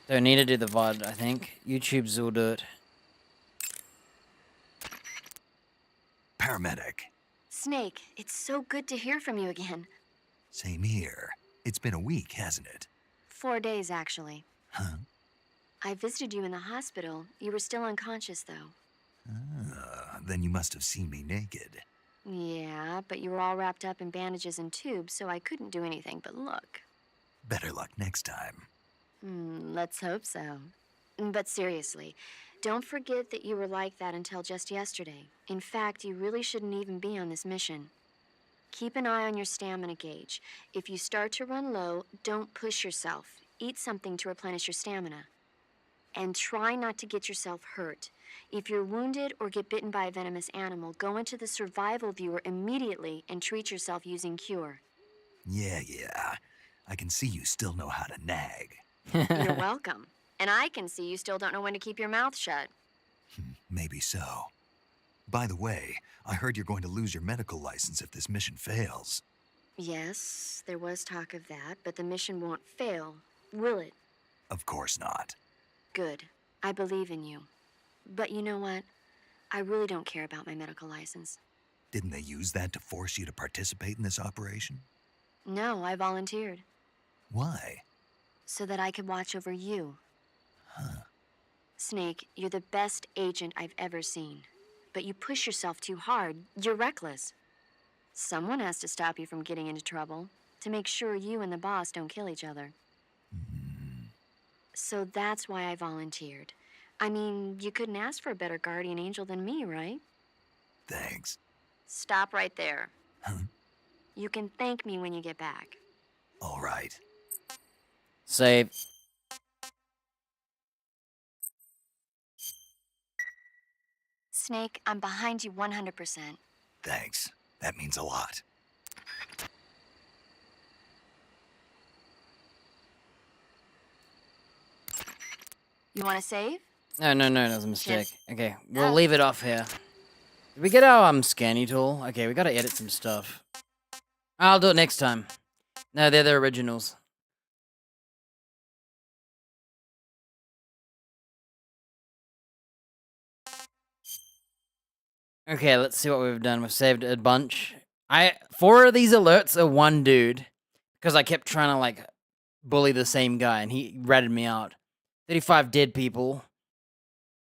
Don't need to do the VOD, I think. YouTube's will do it. Paramedic. Snake, it's so good to hear from you again. Same here. It's been a week, hasn't it? 4 days, actually. Huh? I visited you in the hospital. You were still unconscious, though. Then you must have seen me naked. Yeah, but you were all wrapped up in bandages and tubes, so I couldn't do anything but look. Better luck next time. Let's hope so. But seriously, don't forget that you were like that until just yesterday. In fact, you really shouldn't even be on this mission. Keep an eye on your stamina gauge. If you start to run low, don't push yourself. Eat something to replenish your stamina. And try not to get yourself hurt. If you're wounded or get bitten by a venomous animal, go into the survival viewer immediately and treat yourself using Cure. Yeah. I can see you still know how to nag. You're welcome. And I can see you still don't know when to keep your mouth shut. Maybe so. By the way, I heard you're going to lose your medical license if this mission fails. Yes, there was talk of that, but the mission won't fail, will it? Of course not. Good. I believe in you. But you know what? I really don't care about my medical license. Didn't they use that to force you to participate in this operation? No, I volunteered. Why? So that I could watch over you. Huh. Snake, you're the best agent I've ever seen. But you push yourself too hard. You're reckless. Someone has to stop you from getting into trouble, to make sure you and the boss don't kill each other. So that's why I volunteered. I mean, you couldn't ask for a better guardian angel than me, right? Thanks. Stop right there. Huh? You can thank me when you get back. All right. Save. Snake, I'm behind you 100%. Thanks. That means a lot. You want to save? No, that was a mistake. Okay, we'll leave it off here. Did we get our scanny tool? Okay, we gotta edit some stuff. I'll do it next time. No, they're the originals. Okay, let's see what we've done. We've saved a bunch. 4 of these alerts are one dude, because I kept trying to like bully the same guy, and he ratted me out. 35 dead people.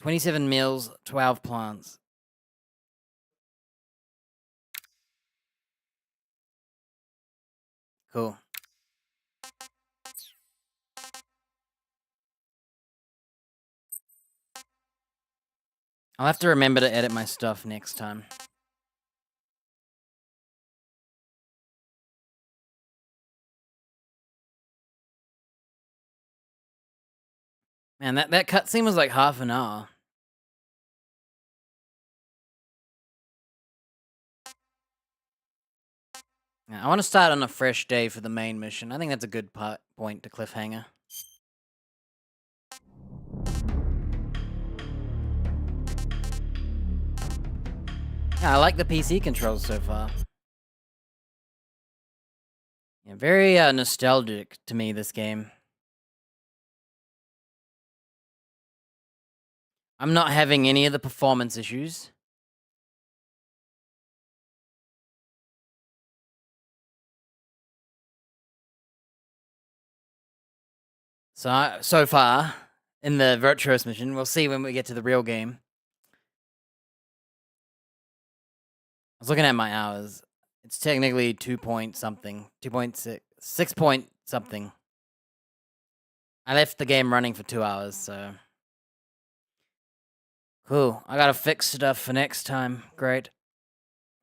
27 meals, 12 plants. Cool. I'll have to remember to edit my stuff next time. Man, that cutscene was like half an hour. Yeah, I want to start on a fresh day for the main mission. I think that's a good point to cliffhanger. Yeah, I like the PC controls so far. Yeah, very nostalgic to me, this game. I'm not having any of the performance issues. So far, in the Virtuos mission, we'll see when we get to the real game. I was looking at my hours. It's technically 2 point something. 2.6. 6 point something. I left the game running for 2 hours, so... Cool. I gotta fix stuff for next time. Great.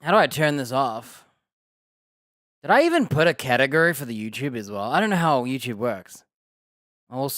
How do I turn this off? Did I even put a category for the YouTube as well? I don't know how YouTube works. I'll